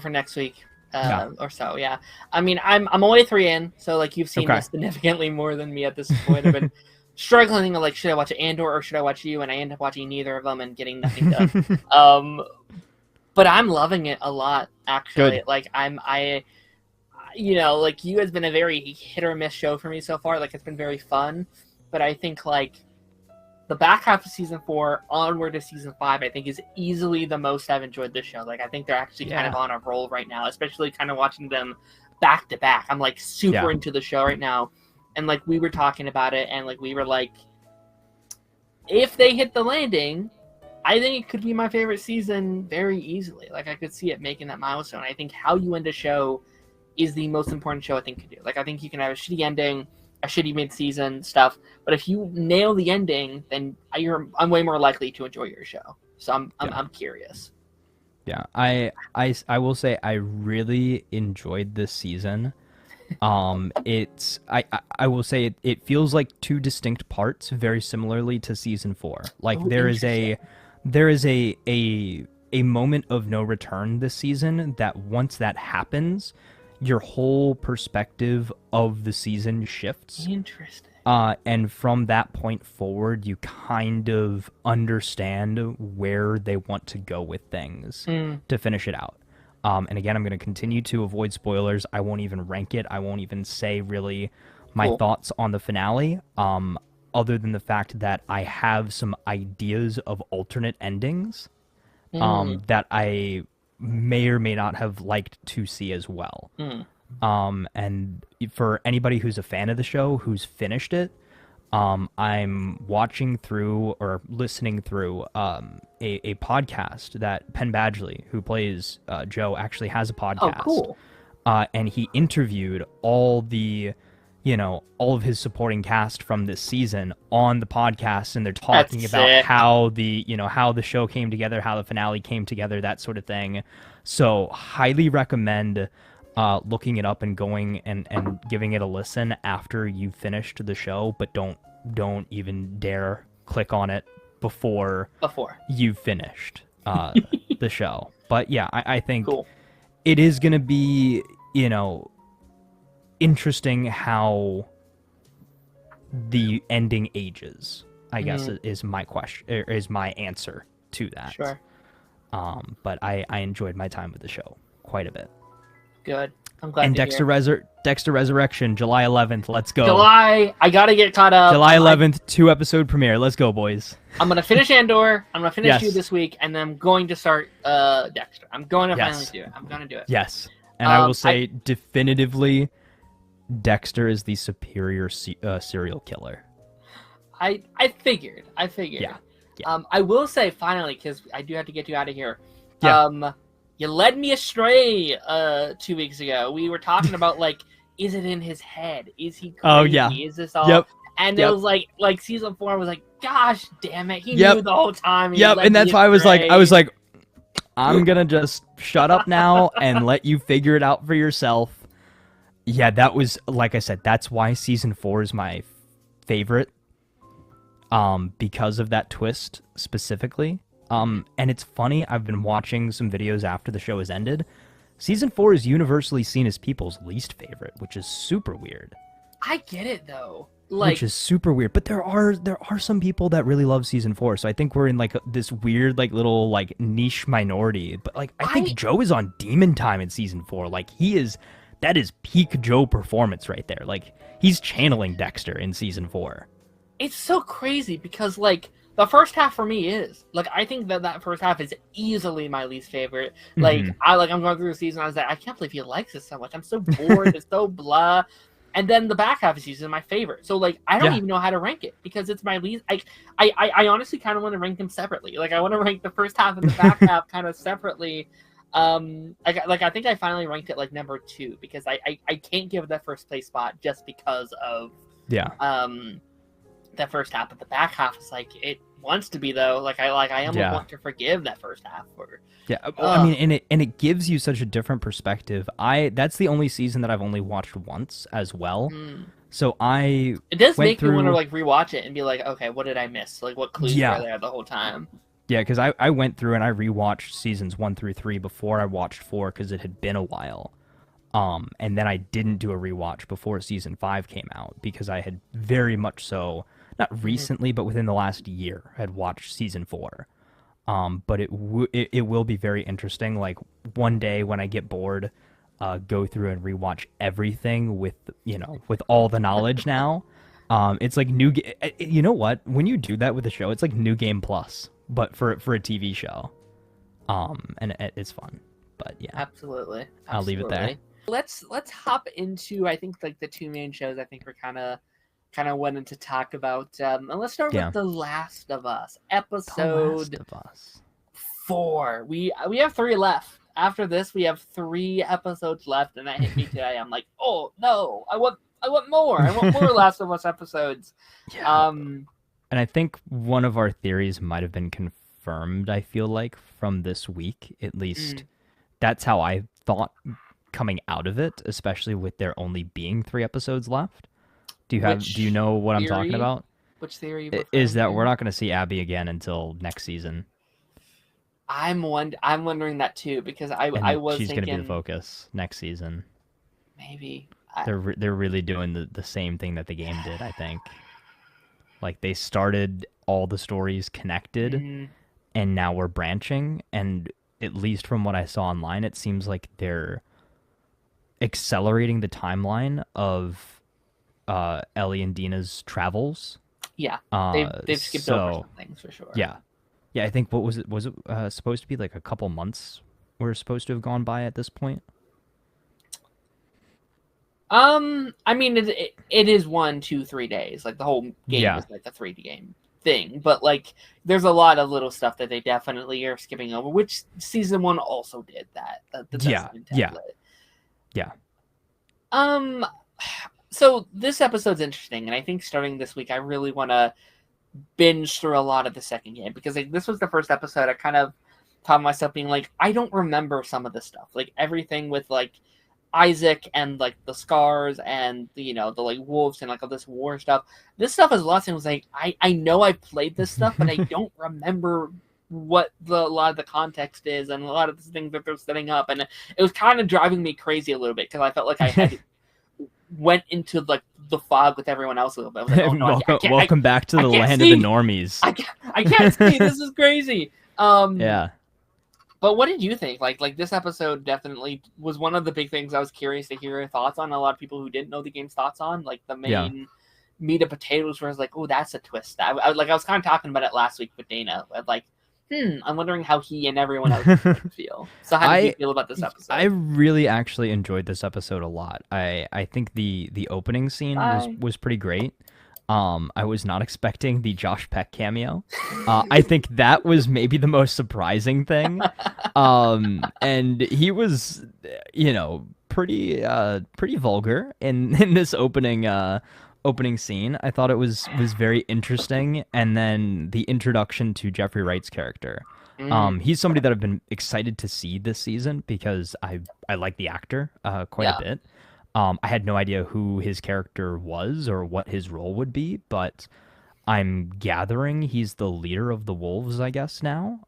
next week Yeah. or so. Yeah, I mean, I'm only 3 in, so like you've seen Okay. this significantly more than me at this point. I've been struggling to like, should I watch Andor or should I watch you? And I end up watching neither of them and getting nothing done. But I'm loving it a lot, actually. Good. Like like you has been a very hit or miss show for me so far. Like it's been very fun, but I think like the back half of season 4 onward to season 5, I think is easily the most I've enjoyed this show. Like I think they're actually kind of on a roll right now, especially kind of watching them back to back. I'm like super into the show right now, and like we were talking about it, and like we were like, if they hit the landing, I think it could be my favorite season very easily. Like I could see it making that milestone. I think how you end a show is the most important show I think could do. Like I think you can have a shitty ending, a shitty mid-season stuff, but if you nail the ending, then I'm way more likely to enjoy your show. So I'm curious. Yeah, I will say I really enjoyed this season. It's I will say it feels like 2 distinct parts, very similarly to season 4. Like there is a moment of no return this season that once that happens, your whole perspective of the season shifts. Interesting. And from that point forward, you kind of understand where they want to go with things to finish it out. And again, I'm going to continue to avoid spoilers. I won't even rank it. I won't even say really my thoughts on the finale, other than the fact that I have some ideas of alternate endings that I may or may not have liked to see as well. And for anybody who's a fan of the show, who's finished it, I'm watching through or listening through a podcast that Penn Badgley, who plays Joe, actually has a podcast. Oh, cool. And he interviewed all of his supporting cast from this season on the podcast, and they're talking about how the show came together, how the finale came together, that sort of thing. So highly recommend looking it up and going and giving it a listen after you've finished the show, but don't even dare click on it before you've finished the show. But yeah, I think it is going to be, interesting how the ending ages, I guess is my question, is my answer to that. Sure. But I enjoyed my time with the show quite a bit. Good. I'm glad. And Dexter Resurrection, July 11th. Let's go. I gotta get caught up. July 11th, 2-episode premiere. Let's go, boys. I'm gonna finish Andor. I'm gonna finish you this week, and then I'm going to start Dexter. I'm going to finally do it. I'm gonna do it. Yes. And I will say definitively, Dexter is the superior serial killer. I figured. Yeah. I will say finally, because I do have to get you out of here. Yeah. You led me astray 2 weeks ago. We were talking about like, is it in his head? Is he crazy? Oh yeah. Is this all? Yep. And it was like season 4 was like, gosh damn it, he knew the whole time. And that's why I was like, I'm gonna just shut up now and let you figure it out for yourself. Yeah, that was, like I said, that's why season 4 is my favorite. Because of that twist specifically. And it's funny, I've been watching some videos after the show has ended. Season 4 is universally seen as people's least favorite, which is super weird. I get it though. Which is super weird, but there are some people that really love season 4, so I think we're in like this weird like little like niche minority. But like I think Joe is on demon time in season 4. Like that is peak Joe performance right there. Like he's channeling Dexter in season 4. It's so crazy because like the first half for me is like, I think that first half is easily my least favorite. Like I'm going through the season, I was like, I can't believe he likes this so much. I'm so bored. It's so blah. And then the back half of the season is my favorite. So like I don't even know how to rank it because it's my least. I honestly kind of want to rank them separately. Like I want to rank the first half and the back half kind of separately. I think I finally ranked it like number 2 because I can't give it that first place spot just because of that first half, but the back half is like it wants to be though. I almost Yeah. want to forgive that first half. Or Yeah, well, I mean, and it gives you such a different perspective. That's the only season that I've only watched once as well. mm. So I It does went make you want to through, like rewatch it and be like, okay, what did I miss? Like, what clues were yeah, there the whole time? yeah, because I went through and I rewatched seasons 1 through 3 before I watched 4 because it had been a while. And then I didn't do a rewatch before season 5 came out because I had very much so, not Mhm. recently, but within the last year, had watched season 4. But it will be very interesting. Like one day when I get bored, go through and rewatch everything with with all the knowledge now. It's like you know what? When you do that with a show, it's like New Game Plus, but for a TV show. And it's fun. But yeah, Absolutely, I'll leave it there. absolutely. Let's hop into I think like the two main shows I think we're kind of wanting to talk about. And let's start with Yeah, The Last of Us, The Last episode of Us. 4. We have 3 left. After this, we have 3 episodes left, and that hit me today. I'm like, oh no, I want more. I want more Last of Us episodes. Yeah, and I think one of our theories might have been confirmed. I feel like from this week, at least, Mm, that's how I thought coming out of it, especially with there only being 3 episodes left. Do you which know what I'm talking theory? about? Which theory are you Is referring that we're to? not going to see Abby again until next season, I'm wondering that too because I and was she's going to be the thinking focus next season. maybe They're really doing the same thing that the game did, I think. Like they started all the stories connected, mm, and now we're branching, and at least from what I saw online, it seems like they're accelerating the timeline of Ellie and Dina's travels. yeah, they've skipped over So some things for sure. yeah, yeah. I think what was it? Was it supposed to be like a couple months were supposed to have gone by at this point? I mean, it is 1, 2, 3 days. Like the whole game Yeah, is like a 3D game thing, but like there's a lot of little stuff that they definitely are skipping over, which season 1 also did that. That's yeah, the yeah, template. yeah, Um, so this episode's interesting, and I think starting this week, I really want to binge through a lot of the second game because like this was the first episode I kind of found myself being like, I don't remember some of this stuff, like everything with like Isaac and like the scars and the like wolves and like all this war stuff. This stuff is lost and was like I know I've played this stuff, but I don't remember what a lot of the context is and a lot of the things that they're setting up, and it was kind of driving me crazy a little bit because I felt like I had went into like the fog with everyone else a little bit. I was like, oh no, I welcome, can't, welcome back to I the can't land of the see. normies. I can't see. This is crazy. Yeah. But what did you think? Like this episode definitely was one of the big things I was curious to hear your thoughts on. A lot of people who didn't know the game's thoughts on, like the Yeah. main meat and potatoes, where I was like, oh, that's a twist. I was kind of talking about it last week with Dana. Like, I'm wondering how he and everyone else would feel. So how did you feel about this episode? I really actually enjoyed this episode a lot. I think the opening scene was pretty great. I was not expecting the Josh Peck cameo. I think that was maybe the most surprising thing. And he was, pretty vulgar in this opening scene. I thought it was very interesting, and then the introduction to Jeffrey Wright's character. He's somebody that I've been excited to see this season because I like the actor quite a bit. I had no idea who his character was or what his role would be, but I'm gathering he's the leader of the wolves, I guess now.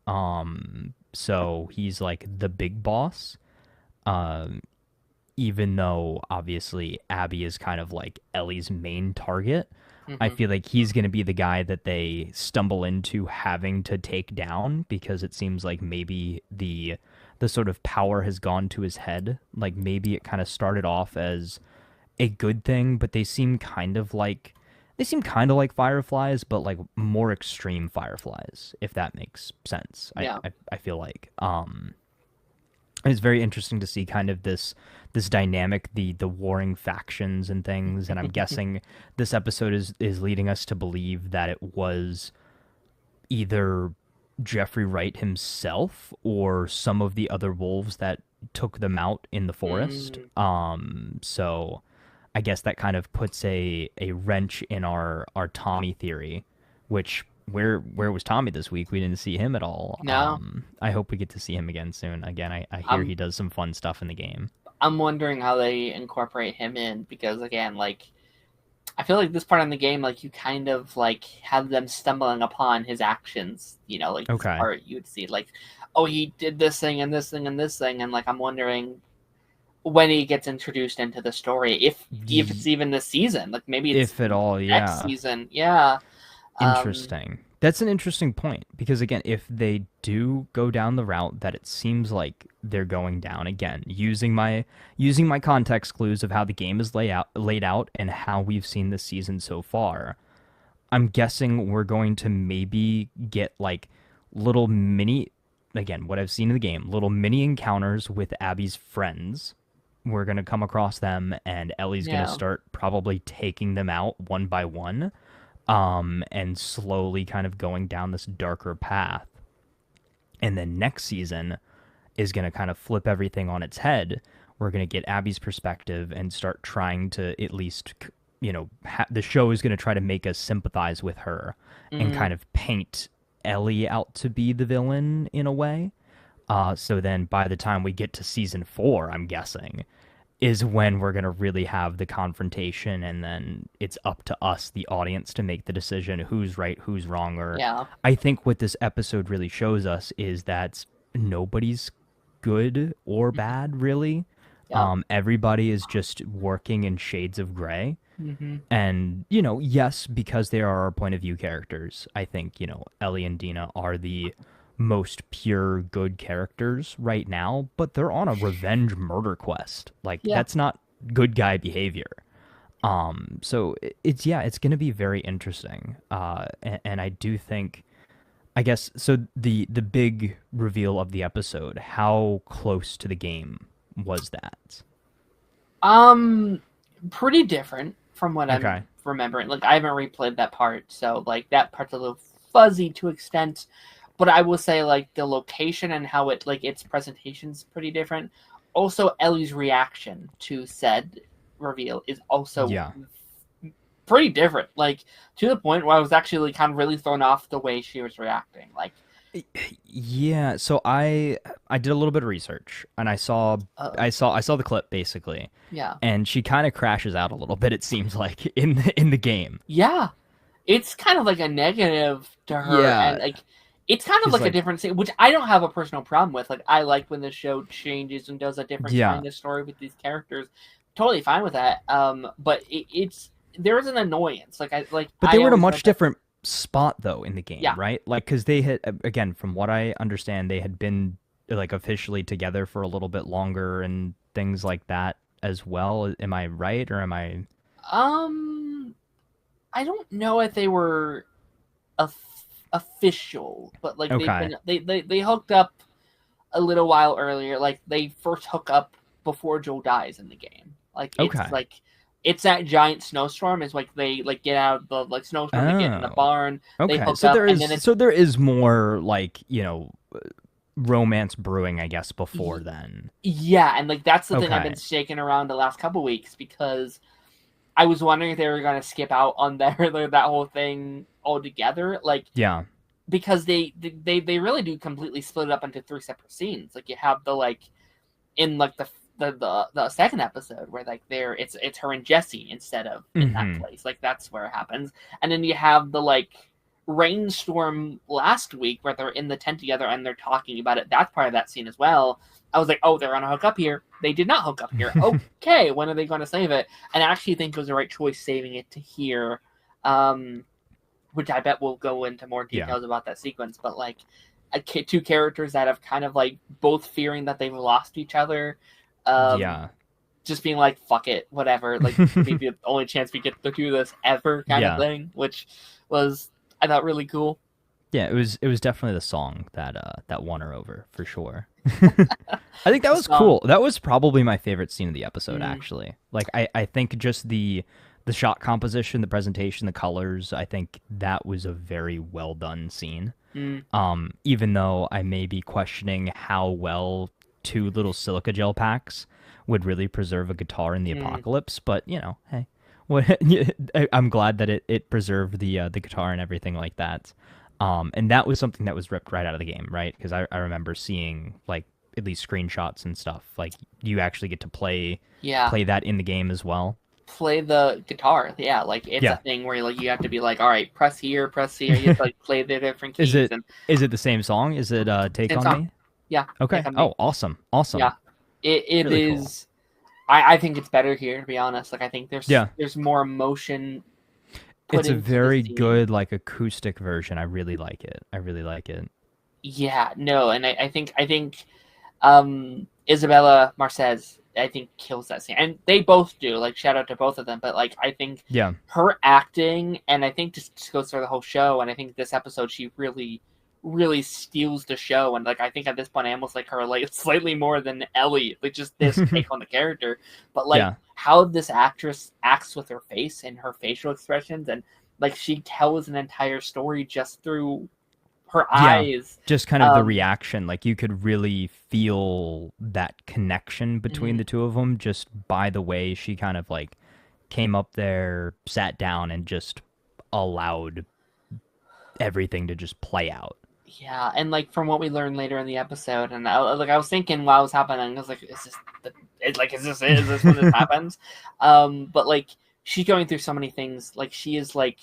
So he's like the big boss. Um, Even though obviously Abby is kind of like Ellie's main target. I feel like he's going to be the guy that they stumble into having to take down because it seems like maybe the sort of power has gone to his head. Like maybe it kind of started off as a good thing, but they seem kind of like fireflies, but like more extreme fireflies, if that makes sense. Yeah. I feel like it's very interesting to see kind of this dynamic, the warring factions and things, and I'm guessing this episode is leading us to believe that it was either Jeffrey Wright himself or some of the other wolves that took them out in the forest. So I guess that kind of puts a wrench in our Tommy theory, which where was Tommy this week? We didn't see him at all. No, I hope we get to see him again soon. Again, I hear I'm he does some fun stuff in the game. I'm wondering how they incorporate him in, because again, like I feel like this part in the game, like you kind of like have them stumbling upon his actions. You know, like this Okay. part you would see like, oh, he did this thing and this thing and this thing, and like I'm wondering when he gets introduced into the story, if it's even this season, like maybe it's If at all, next yeah. season. Yeah. Um, Interesting. That's an interesting point because again, if they do go down the route that it seems like they're going down again, using my context clues of how the game is laid out and how we've seen this season so far, I'm guessing we're going to maybe get like little mini again, what I've seen in the game, little mini encounters with Abby's friends. We're going to come across them and Ellie's going to yeah. start probably taking them out one by one and slowly kind of going down this darker path. And then next season is going to kind of flip everything on its head. We're going to get Abby's perspective and start trying to at least, the show is going to try to make us sympathize with her and Mm, kind of paint Ellie out to be the villain in a way. So then by the time we get to season 4, I'm guessing, is when we're going to really have the confrontation, and then it's up to us, the audience, to make the decision who's right, who's wrong. Or yeah. I think what this episode really shows us is that nobody's good or bad, really. Yeah. Everybody is just working in shades of gray. Hmm. And, yes, because they are our point of view characters, I think, Ellie and Dina are the most pure good characters right now, but they're on a revenge murder quest. Like, Yeah. that's not good guy behavior. So it's going to be very interesting. And I do think, I guess, so the big reveal of the episode, how close to the game was that? Um, Pretty different from what I'm Okay. remembering. Like I haven't replayed that part, so like that part's a little fuzzy to extent. But I will say like the location and how it like its presentation's pretty different. Also, Ellie's reaction to said reveal is also Yeah. pretty different. Like to the point where I was actually kind of really thrown off the way she was reacting. Like, Yeah, so I did a little bit of research and I saw uh, I saw the clip basically, yeah, and she kind of crashes out a little bit. It seems like in the game. yeah, it's kind of like a negative to her, Yeah, and like it's kind of she's like a like, different thing, which I don't have a personal problem with. Like I like when the show changes and does a different yeah, kind of story with these characters. Totally fine with that. But it's there is an annoyance. but they I were in a always much had that. different spot though in the game, Yeah, right? Like because they had again, from what I understand, they had been like officially together for a little bit longer and things like that as well. Am I right or am I? um, I don't know if they were official, but like they've Okay, been they hooked up a little while earlier. Like they first hook up before Joel dies in the game. okay. Like it's that giant snowstorm. Is like they like get out of the like snowstorm. They get in the Oh, barn. They okay. hook up, and then So there is more like romance brewing, I guess, before y- then. yeah, and like that's the thing I've been Okay. shaking around the last couple weeks because I was wondering if they were gonna skip out on that whole thing altogether. Like Yeah. because they really do completely split it up into three separate scenes. Like you have the like in like the second episode where like there it's her and Jesse instead of in that Hmm. place. Like that's where it happens. And then you have the like rainstorm last week where they're in the tent together and they're talking about it. That's part of that scene as well. I was like, oh, they're gonna hook up here. They did not hook up here. Okay, when are they gonna save it? And I actually think it was the right choice saving it to here. Which I bet we'll go into more Yeah. details about that sequence. But like, two characters that have kind of like both fearing that they've lost each other, um, Yeah. just being like, "Fuck it, whatever." Like, this could be the only chance we get to do this ever, kind of Yeah. thing. Which was I thought really cool. Yeah, it was definitely the song that won her over for sure. I think that The was song, cool. That was probably my favorite scene of the episode mm, actually. Like I think just the shot composition, the presentation, the colors, I think that was a very well done scene. mm, Even though I may be questioning how well two little silica gel packs would really preserve a guitar in the Mm, apocalypse. But hey, what? I'm glad that it preserved the guitar and everything like that. And that was something that was ripped right out of the game, right? Because I remember seeing like at least screenshots and stuff. Like you actually get to yeah. play that in the game as well. Play the guitar. Yeah, like it's a Yeah. thing where like you have to be like, all right, press here, press here. You have to like play the different Is keys it and is it the same song? Is it Take same on song. Me? Yeah, take Okay. on me. Oh, awesome. Awesome. Yeah, it Really cool. is. I think it's better here, to be honest. Like I think Yeah. there's more emotion put It's a into the very scene. good like acoustic version. I really like it. I really like it. Yeah, no, and I think Isabella Marcez I think kills that scene, and they both do. Like shout out to both of them, but like I think Yeah. her acting, and I think just goes through the whole show, and I think this episode she really steals the show, and like I think at this point I almost like her like slightly more than Ellie, like just this take on the character, but like Yeah. how this actress acts with her face and her facial expressions, and like she tells an entire story just through her Yeah. eyes. Just kind of the Um, reaction. Like you could really feel that connection between mhm. the two of them just by the way she kind of like came up there, sat down, and just allowed everything to just play out. Yeah, and like from what we learned later in the episode, and I was thinking while it was happening, I was like, is this is this when this happens? But like she's going through so many things. Like she is like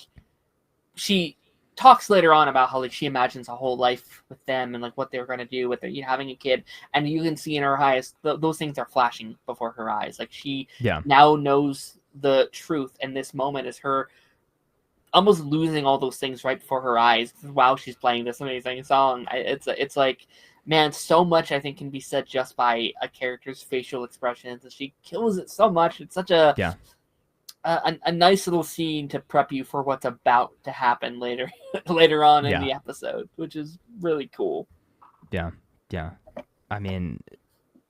she talks later on about how like she imagines a whole life with them and like what they're gonna do with their, having a kid, and you can see in her eyes those things are flashing before her eyes. Like she Yeah. now knows the truth, and this moment is her almost losing all those things right before her eyes while she's playing this amazing song. It's like, man, so much I think can be said just by a character's facial expressions, and she kills it so much. It's such Yeah. a nice little scene to prep you for what's about to happen later later on in Yeah. the episode, which is really cool. Yeah. Yeah. I mean,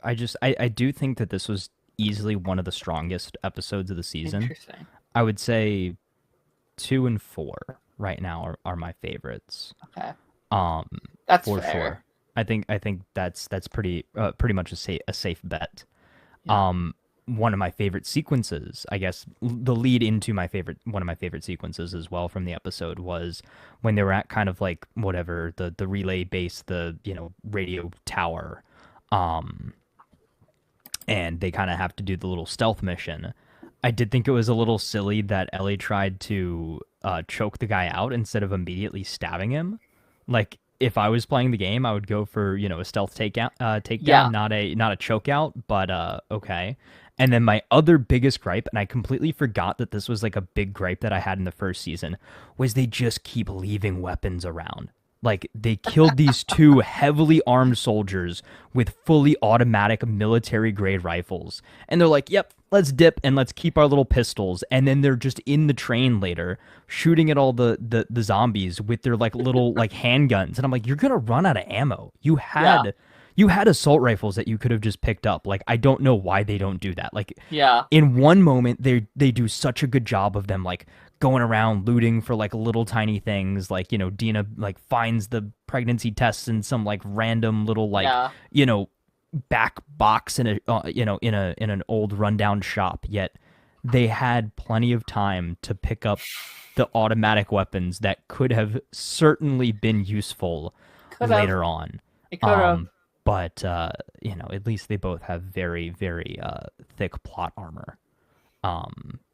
I do think that this was easily one of the strongest episodes of the season. Interesting. I would say 2 and 4 right now are my favorites. Okay, Um, that's for fair. sure. I think that's pretty much a safe bet. Yeah. Um, one of my favorite sequences, I guess, the lead into my favorite one of my favorite sequences as well from the episode was when they were at kind of like whatever the relay base, the radio tower, um, and they kind of have to do the little stealth mission. I did think it was a little silly that Ellie tried to choke the guy out instead of immediately stabbing him. Like if I was playing the game, I would go for a stealth takedown, Yeah. not a choke out. But okay. And then my other biggest gripe, and I completely forgot that this was like a big gripe that I had in the first season, was they just keep leaving weapons around. Like they killed these two heavily armed soldiers with fully automatic military grade rifles. And they're like, "Yep, let's dip and let's keep our little pistols." And then they're just in the train later shooting at all the zombies with their like little like handguns. And I'm like, "You're going to run out of ammo. Yeah. You had assault rifles that you could have just picked up. Like I don't know why they don't do that. Like Yeah. in one moment they do such a good job of them like going around looting for like little tiny things, like Dina like finds the pregnancy tests in some like random little like Yeah. you know back box in a in an old rundown shop. Yet they had plenty of time to pick up the automatic weapons that could have certainly been useful Could have. later on. It could have. um but at least they both have very very thick plot armor.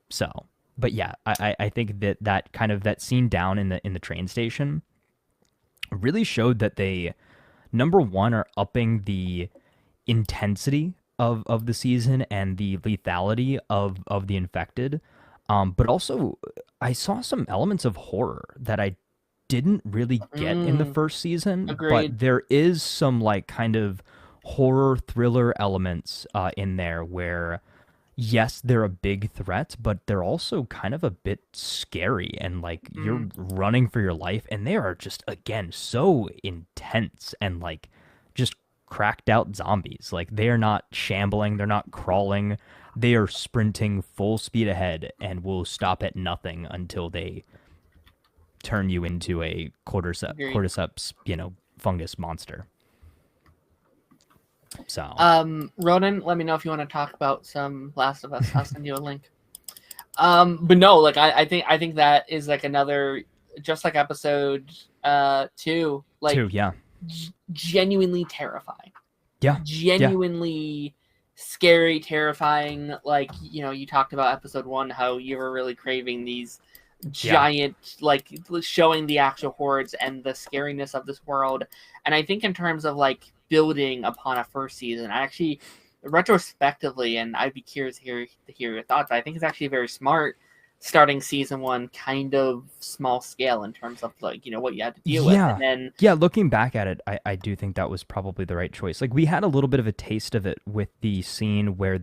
So, but yeah, I think that kind of that scene down in the train station really showed that they, number one, are upping the intensity of the season and the lethality of the infected. But also I saw some elements of horror that I didn't really get in the Mm, first season, agreed. but there is some like kind of horror thriller elements in there where yes, they're a big threat, but they're also kind of a bit scary and like you're Mm. running for your life and they are just again so intense and like just cracked out zombies. Like they are not shambling, they're not crawling. They are sprinting full speed ahead and will stop at nothing until they turn you into a Agreed. cordyceps, fungus monster. So Ronan, let me know if you want to talk about some Last of Us. I'll send you a link. But no, like I think that is like another, just like episode 2, like two, yeah, genuinely terrifying, yeah, yeah, genuinely scary, terrifying. Like, you know, you talked about episode 1, how you were really craving these yeah, giant, like, showing the actual hordes and the scariness of this world. And I think in terms of like building upon a first season, I actually, retrospectively, and I'd be curious to hear your thoughts, I think it's actually very smart starting season 1 kind of small scale in terms of, like, you know, what you had to deal with, and yeah, then yeah. Looking back at it, I do think that was probably the right choice. Like we had a little bit of a taste of it with the scene where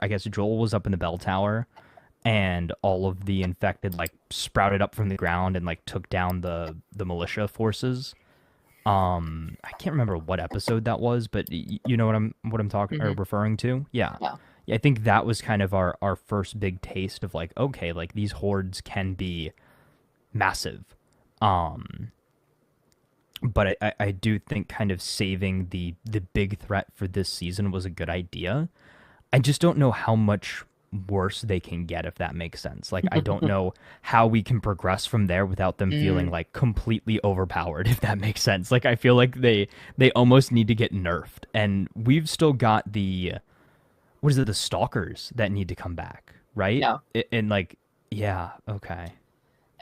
I guess Joel was up in the bell tower and all of the infected like sprouted up from the ground and like took down the militia forces. I can't remember what episode that was, but you know what I'm talking or Mhm. referring to. Yeah. Yeah. Yeah, I think that was kind of our first big taste of like, okay, like these hordes can be massive. Um, but I do think kind of saving the big threat for this season was a good idea. I just don't know how much worse they can get, if that makes sense. Like I don't know how we can progress from there without them feeling Mm, like completely overpowered, if that makes sense. Like I feel like they almost need to get nerfed. And we've still got the what is it, the stalkers that need to come back, right? yeah. And like yeah, okay.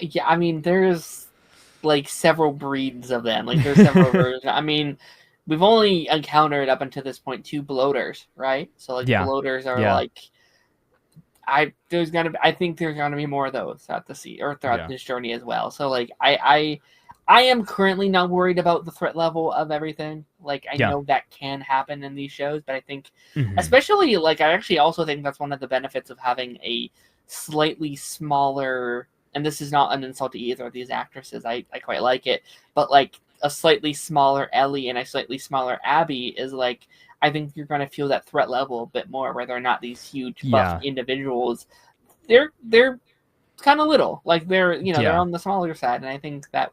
Yeah, I mean, there's like several breeds of them. Like there's several versions. I mean, we've only encountered up until this point 2 bloaters, right? So like Yeah. bloaters are Yeah. like, I think there's gonna be more of those throughout the sea or throughout Yeah. this journey as well. So like I am currently not worried about the threat level of everything. Like I Yeah. know that can happen in these shows, but I think, Mhm. especially, like, I actually also think that's one of the benefits of having a slightly smaller, and this is not an insult to either of these actresses. I quite like it, but like a slightly smaller Ellie and a slightly smaller Abby is like, I think you're going to feel that threat level a bit more, where they're not these huge buff Yeah. individuals. They're kind of little, like they're, you know, they're Yeah. on the smaller side, and I think that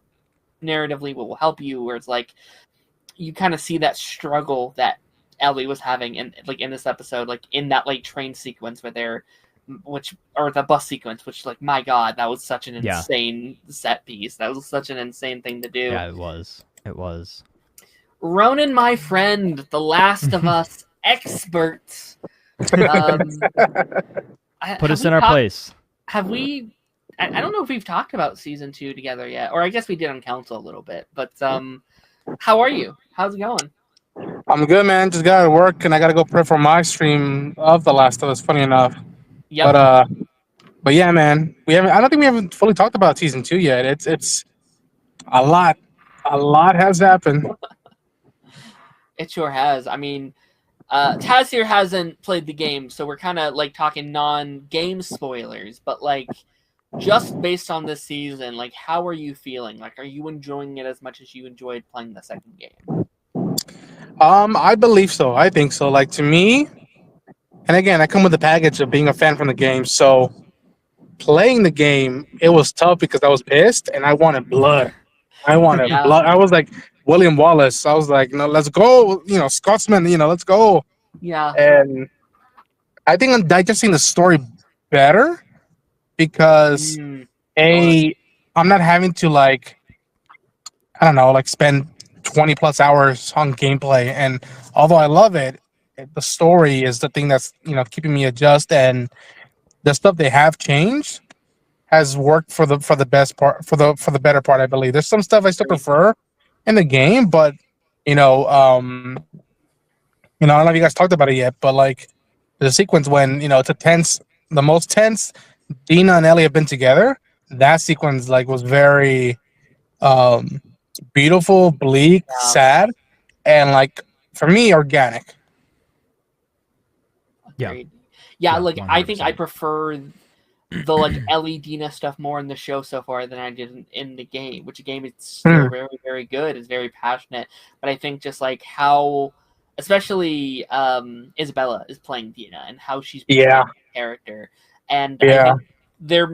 narratively will help you, where it's like you kind of see that struggle that Ellie was having in, like, in this episode, like in that like train sequence where they're, which, or the bus sequence, which, like, my god, that was such an Yeah. insane set piece. That was such an insane thing to do. Yeah, it was. It was. Ronan, my friend, the Last of Us expert. Um, Put have us we in our talked? place. Have we? I don't know if we've talked about season 2 together yet, or I guess we did on Council a little bit. But how are you? How's it going? I'm good, man. Just got to work, and I got to go prep for my stream of The Last of Us. Funny enough, but Yep. but yeah, man. We haven't. I don't think we haven't fully talked about season 2 yet. It's a lot. A lot has happened. It sure has. I mean, Taz here hasn't played the game, so we're kind of like talking non-game spoilers. But like, just based on this season, like, how are you feeling? Like, are you enjoying it as much as you enjoyed playing the second game? I believe so. I think so. Like to me, and again, I come with the package of being a fan from the game. So playing the game, it was tough because I was pissed and I wanted blood. I wanted Yeah, blood. I was like William Wallace. I was like, no, let's go. You know, Scotsman. You know, let's go. yeah. And I think I'm digesting the story better because Sure. a I'm not having to like I don't know like spend 20 plus hours on gameplay. And although I love it, the story is the thing that's keeping me adjust. And the stuff they have changed has worked for the best part for the better part. I believe there's some stuff I still Great. prefer in the game, but you know um I don't know if you guys talked about it yet, but like the sequence when it's a tense, the most tense Dina and Ellie have been together. That sequence like was very um beautiful, bleak, Yeah. sad, and like for me organic. Yeah. Agreed. Yeah, Yeah. like I think I 100%. prefer the like Ellie Dina stuff more in the show so far than I did in the game. Which the game is still Hmm. very, very good. It's very passionate, but I think just like how, especially Isabella is playing Dina and how she's Yeah, portraying the character, and yeah,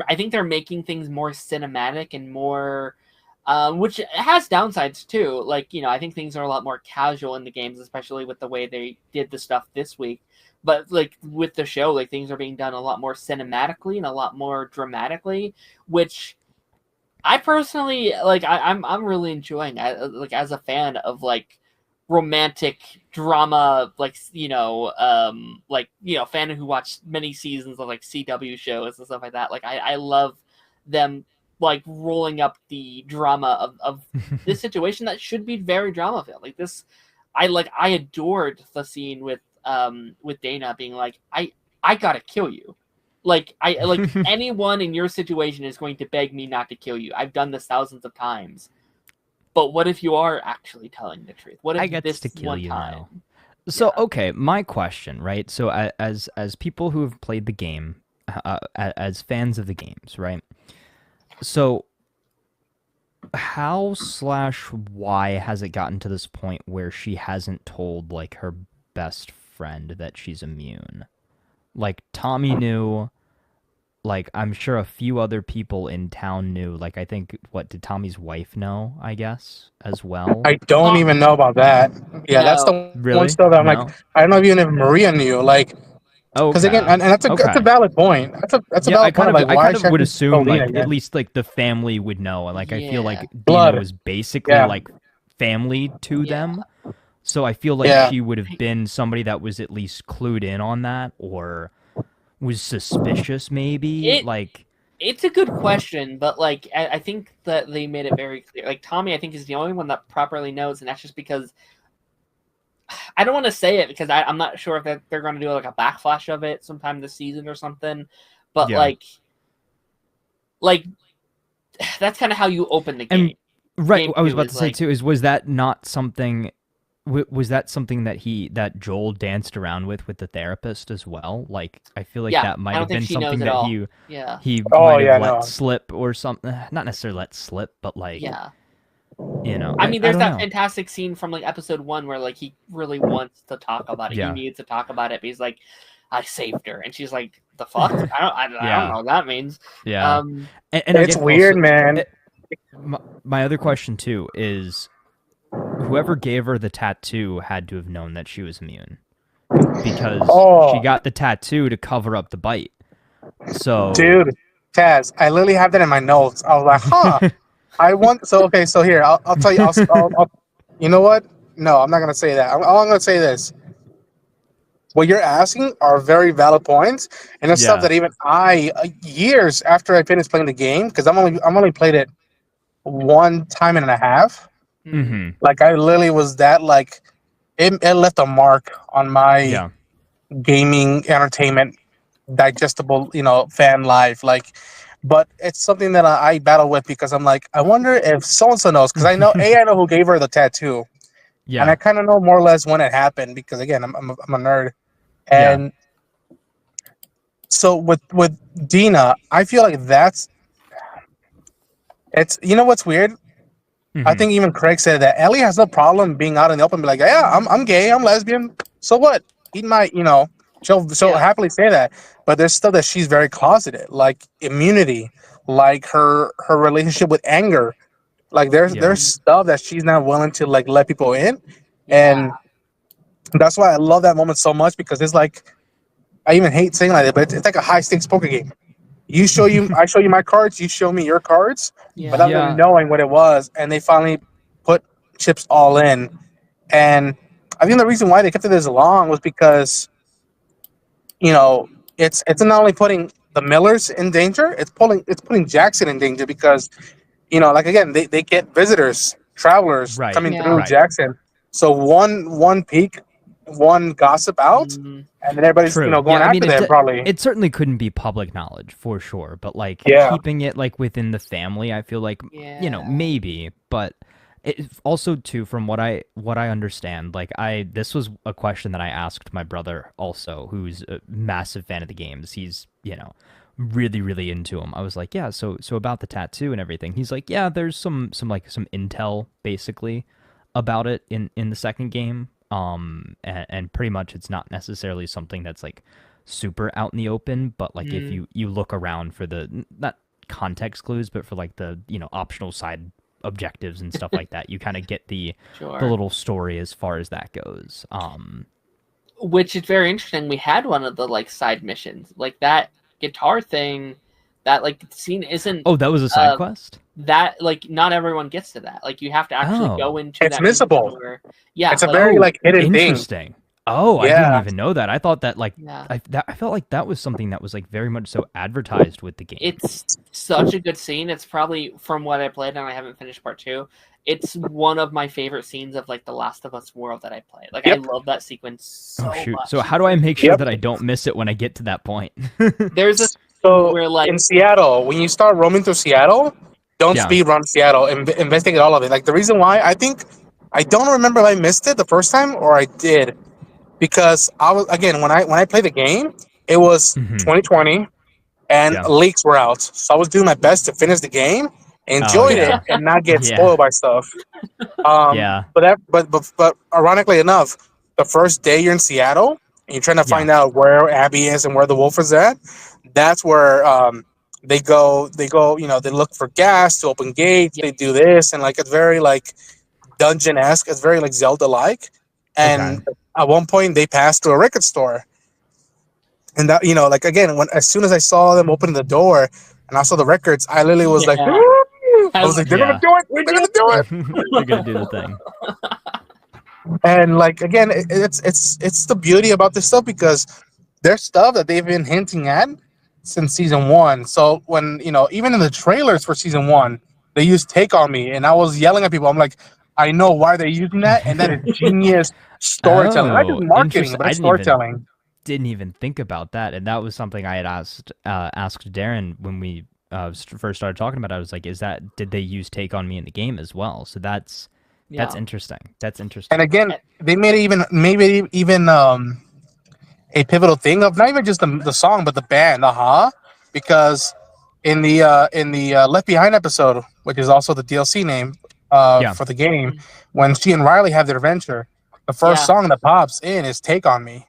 I think they're making things more cinematic and more which has downsides too. Like, I think things are a lot more casual in the games, especially with the way they did the stuff this week. But like with the show, like things are being done a lot more cinematically and a lot more dramatically, which I personally like. I'm really enjoying. Like as a fan of like romantic drama, like fan who watched many seasons of like CW shows and stuff like that. Like I love them like rolling up the drama of this situation that should be very drama filled. Like this, I adored the scene with Dana being like, I gotta kill you. Like anyone in your situation is going to beg me not to kill you. I've done this thousands of times. But what if you are actually telling the truth? What if I get this to kill one you time? now. So Yeah. okay, my question, right? So as people who have played the game, as fans of the games, right? So how/why has it gotten to this point where she hasn't told like her best friend that she's immune? Like Tommy knew, like I'm sure a few other people in town knew. Like I think what did Tommy's wife know, I guess, as well? I don't Oh, even know about that. Yeah, that's no. the one Really? still that I'm like, No? I don't know even if Maria knew. Like, because again, Okay. and that's a Okay. valid point. That's a Yeah, valid point of like I why kind of should I would just kill assume Dina like at again? least like the family would know. And like I feel Yeah. like Dina Blood. was basically Yeah, like family to Yeah. them. So I feel like yeah. she would have been somebody that was at least clued in on that or was suspicious maybe. It Like it's a good question, but like I think that they made it very clear. Like Tommy, I think is the only one that properly knows, and that's just because I don't want to say it because I'm not sure if they're going to do like a backflash of it sometime this season or something. But yeah. like that's kind of how you open the And game. right, Game I was two about is to say like, too is was that not something was that something that Joel danced around with the therapist as well? Like I feel like yeah, that I might don't have think been she knows something at that all. Yeah, he Oh might have yeah, let no. slip or something. Not necessarily let slip, but like yeah. I I, mean, I there's don't that know. fantastic scene from like episode 1 where like he really wants to talk about it. He Yeah, needs to talk about it, but he's like, "I saved her," and she's like, "The fuck? I don't yeah, know what that means." yeah. Um, And It's again, also, weird, man. my other question too is whoever gave her the tattoo had to have known that she was immune because she Oh, got the tattoo to cover up the bite. So dude, Taz, I literally have that in my notes. I was like, huh. I want so okay. So here, I'll tell you. You know what? No, I'm not gonna say that. I'm gonna say this. What you're asking are very valid points, and it's stuff yeah. that even I, years after I finished playing the game, because I'm only played it one time and a half. hmm, Mm-hmm. Like I literally was that like it left a mark on my Yeah. gaming entertainment digestible fan life. Like, but it's something that I battle with because I'm like, I wonder if so and so knows, because I know who gave her the tattoo, and I Yeah. kind of know more or less when it happened because again I'm a nerd. Yeah. And so with Dina, I feel like it's what's weird. I Mm-hmm. think even Craig said that Ellie has no problem being out in the open, be like, yeah, I'm gay, I'm lesbian. So what? He might, she'll yeah, happily say that. But there's stuff that she's very closeted, like immunity, like her relationship with anger. Like Yeah. there's stuff that she's not willing to like let people in, yeah, and that's why I love that moment so much because it's like I even hate saying like that, but it's like a high stakes poker game. I show you my cards, you show me your cards, yeah, without even Yeah. knowing what it was, and they finally put chips all in. And I think the reason why they kept it this long was because you know it's not only putting the Millers in danger, it's putting Jackson in danger because like again they get visitors, travelers Right. coming yeah. through Right. Jackson. So one peek, one gossip out, Mm, and then everybody's True. going Yeah, I mean after them probably. it certainly couldn't be public knowledge for sure, but like Yeah. keeping it like within the family, I feel like yeah, maybe, but it also too from what I understand, like this was a question that I asked my brother also, who's a massive fan of the games. He's, really really into them. I was like, "Yeah, so about the tattoo and everything." He's like, "Yeah, there's some intel basically about it in the second game. And pretty much it's not necessarily something that's like super out in the open, but like if mm, you look around for the not context clues, but for like the optional side objectives and stuff like that. You kind of get the Sure. little story as far as that goes. Which is very interesting. We had one of the like side missions, like that guitar thing. That like scene isn't. Oh, that was a side quest? That like not everyone gets to that. Like you have to actually go into It's that missable. where, yeah, It's a like, very like hidden thing. Interesting. Oh, I didn't even know that. I thought that like yeah. I felt like that was something that was like very much so advertised with the game. It's such a good scene. It's probably, from what I played, and I haven't finished part 2, it's one of my favorite scenes of like the Last of Us world that I played. Like I love that sequence so much. So how do I make sure that I don't miss it when I get to that point? There's a So where like in Seattle, when you start roaming through Seattle, don't speed run Seattle. Investigate all of it. Like the reason why, I think, I don't remember if I missed it the first time or I did, because I was, again, when I played the game, it was 2020 and leaks were out, so I was doing my best to finish the game, enjoyed it, and not get spoiled by stuff. But ironically enough, the first day you're in Seattle and you're trying to find out where Abby is and where the wolf is at, that's where they go, you know, they look for gas to open gates, they do this, and like it's very like dungeon-esque, it's very like Zelda-like. And at one point they passed through a record store. And that, you know, like again, as soon as I saw them open the door and I saw the records, I literally was like, I was like, they're gonna do it, they're gonna do it. They're gonna do the thing. And like again, it's the beauty about this stuff, because there's stuff that they've been hinting at since season 1. So when, you know, even in the trailers for season 1, they used "Take on Me," and I was yelling at people. I'm like, I know why they're using that, and that is genius storytelling. Not just marketing, but storytelling. Didn't even think about that, and that was something I had asked Darren when we first started talking about it. I was like, did they use "Take on Me" in the game as well? So that's interesting. That's interesting. And again, they made it even a pivotal thing of not even just the song, but the band, because in the Left Behind episode, which is also the DLC name for the game, when she and Riley have their adventure, the first song that pops in is "Take on Me."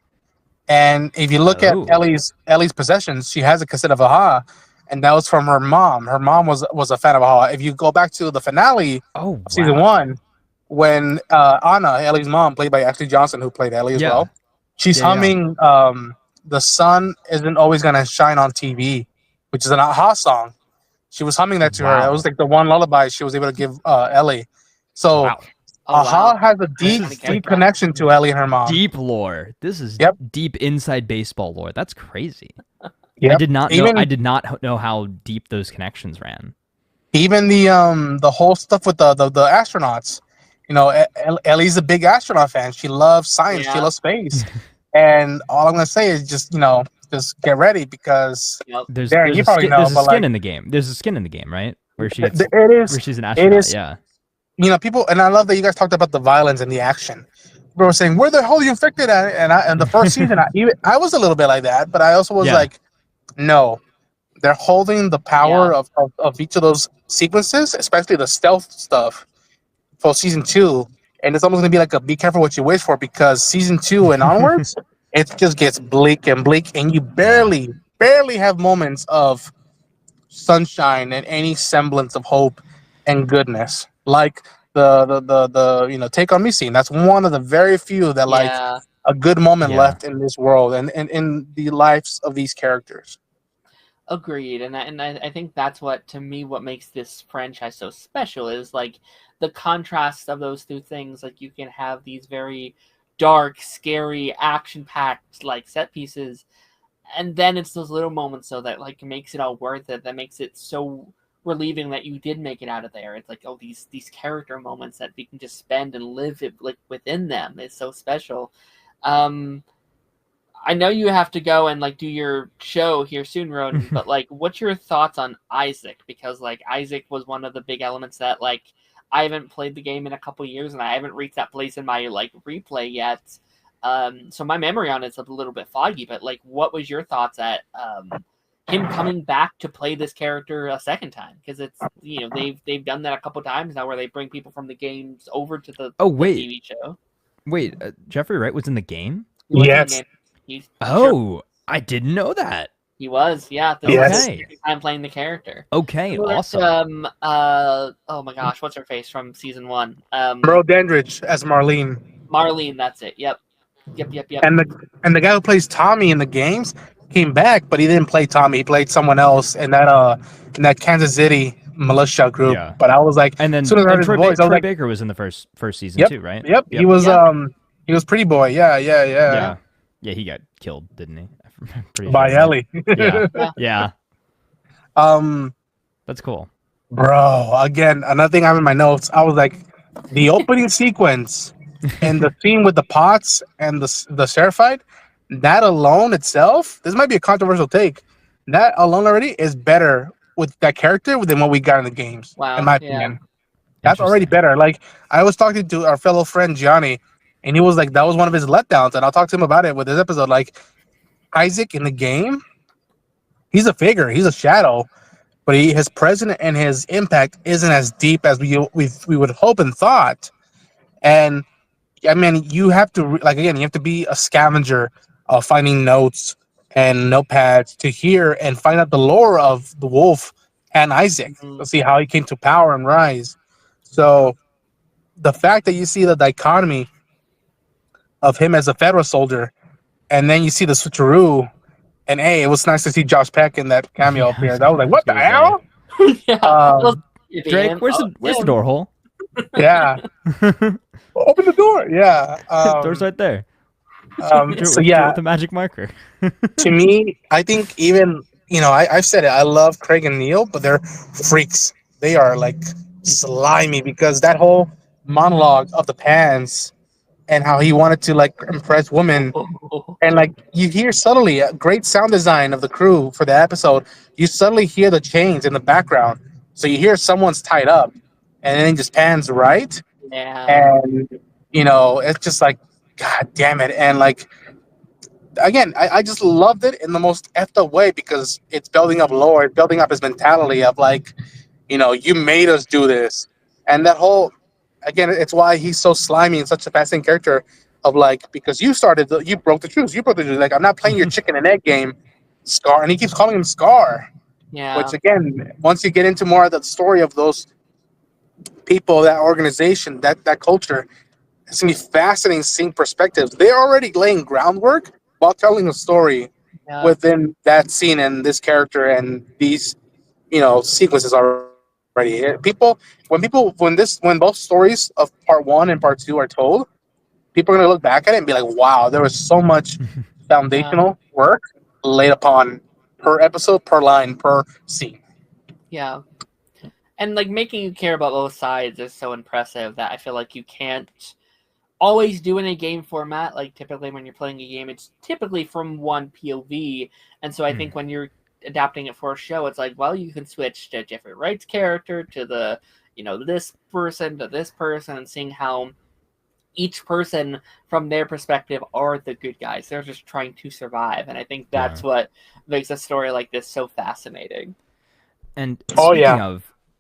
And if you look at Ellie's possessions, she has a cassette of Aha, and that was from her mom. Her mom was a fan of Aha. If you go back to the finale of season 1, when Anna, Ellie's mom, played by Ashley Johnson, who played Ellie as well, she's humming "The Sun Isn't Always Gonna Shine on TV," which is an Aha song. She was humming that to her. It was like the one lullaby she was able to give Ellie. So Aha has a deep connection to Ellie and her mom. Deep lore. This is deep inside baseball lore. That's crazy. Yep. I did not know how deep those connections ran. Even the whole stuff with the astronauts. You know, Ellie's a big astronaut fan. She loves science. She loves space. And all I'm gonna say is just get ready, because there's Darren, you probably know, there's a skin in the game. There's a skin in the game, right? Where she's an astronaut. You know, people, and I love that you guys talked about the violence and the action. People were saying, "Where the hell are you infected at?" And the first season, I was a little bit like that, but I also was like, "No, they're holding the power of each of those sequences, especially the stealth stuff, for season 2." And it's almost gonna be like a be careful what you wish for, because season 2 and onwards, it just gets bleak, and you barely have moments of sunshine and any semblance of hope and goodness, like the "Take on Me" scene. That's one of the very few that like a good moment left in this world and in the lives of these characters. Agreed, and I think that's what makes this franchise so special, is like the contrast of those two things. Like you can have these very dark, scary, action-packed like set pieces, and then it's those little moments so that like makes it all worth it. That makes it so relieving that you did make it out of there. It's like, oh, these character moments that we can just spend and live it like within them is so special. I know you have to go and like do your show here soon, Roden, but like, what's your thoughts on Isaac? Because like Isaac was one of the big elements that like I haven't played the game in a couple years, and I haven't reached that place in my like replay yet. So my memory on it's a little bit foggy. But like, what was your thoughts at him coming back to play this character a second time? Because it's they've done that a couple times now, where they bring people from the games over to the TV show. Wait, Jeffrey Wright was in the game? Yes. I didn't know that. He was, yeah. This Yes. is his second time playing the character. Okay, Similar awesome. to, oh my gosh, what's her face from season 1? Merle Dandridge as Marlene, Marlene, that's it. Yep. and the guy who plays Tommy in the games came back, but he didn't play Tommy. He played someone else in that Kansas City militia group. Yeah. But I was like, And then as soon as I heard his voice, I was Troy like, Baker was in the first season yep, too, right? yep. He was Yep. he was Pretty Boy. Yeah. Yeah. Yeah, he got killed, didn't he? I'm pretty By sure. Ellie. Yeah. Yeah. Yeah. Um, That's cool. bro, again, another thing I have in my notes. I was like, the opening sequence and the scene with the pots and the sheriff fight. That alone itself, this might be a controversial take. That alone already is better with that character than what we got in the games. Wow, in my yeah. opinion, that's already Interesting. better. Like I was talking to our fellow friend Gianni, and he was like, that was one of his letdowns, and I'll talk to him about it with this episode. Like Isaac in the game, he's a figure, he's a shadow, but his presence and his impact isn't as deep as we would hope and thought. And I mean, you have to you have to be a scavenger of finding notes and notepads to hear and find out the lore of the wolf and Isaac to see how he came to power and rise. So the fact that you see the dichotomy of him as a federal soldier, and then you see the switcheroo, and hey, it was nice to see Josh Peck in that cameo appearance. I was like, what the hell? Yeah. Drake, where's the door hole? Yeah. Open the door. Yeah. Door's right there. So yeah, with the magic marker. to me, I think even I've said it. I love Craig and Neil, but they're freaks. They are like slimy because that whole monologue of the pants and how he wanted to like impress women, and like you hear subtly a great sound design of the crew for the episode. You subtly hear the chains in the background, so you hear someone's tied up, and then it just pans right, Yeah. and it's just like, God damn it, and like. Again, I just loved it in the most effed up way because it's building up lore, it's building up his mentality of like, you made us do this. And that whole, again, it's why he's so slimy and such a fascinating character of like, because you broke the truth. You broke the truth. Like, I'm not playing your chicken and egg game, Scar. And he keeps calling him Scar, Yeah. which again, once you get into more of the story of those people, that organization, that culture, it's going to be fascinating seeing perspectives. They're already laying groundwork while telling a story Yeah. within that scene and this character and these sequences already. When both stories of part 1 and part 2 are told, people are going to look back at it and be like, wow, there was so much foundational work laid upon per episode, per line, per scene. Yeah. And like making you care about both sides is so impressive that I feel like you can't always do in a game format. Like typically when you're playing a game, it's typically from one POV. And so I think when you're adapting it for a show, it's like, well, you can switch to Jeffrey Wright's character, to the, this person, to this person, and seeing how each person from their perspective are the good guys. They're just trying to survive. And I think that's what makes a story like this so fascinating. And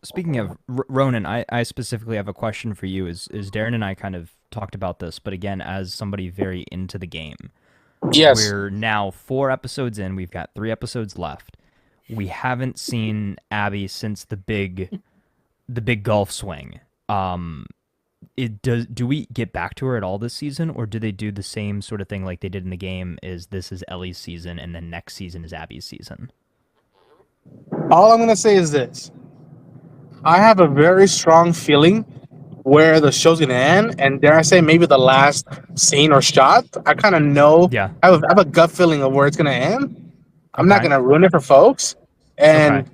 speaking of Ronan, I specifically have a question for you. Is Darren and I kind of talked about this, but again, as somebody very into the game, Yes. we're now 4 episodes in. We've got 3 episodes left. We haven't seen Abby since the big golf swing. Do we get back to her at all this season, or do they do the same sort of thing like they did in the game? This is Ellie's season, and then next season is Abby's season. All I'm going to say is this. I have a very strong feeling where the show's going to end, and dare I say maybe the last scene or shot. I kind of know. Yeah. I have a gut feeling of where it's going to end. I'm not going to ruin it for folks. And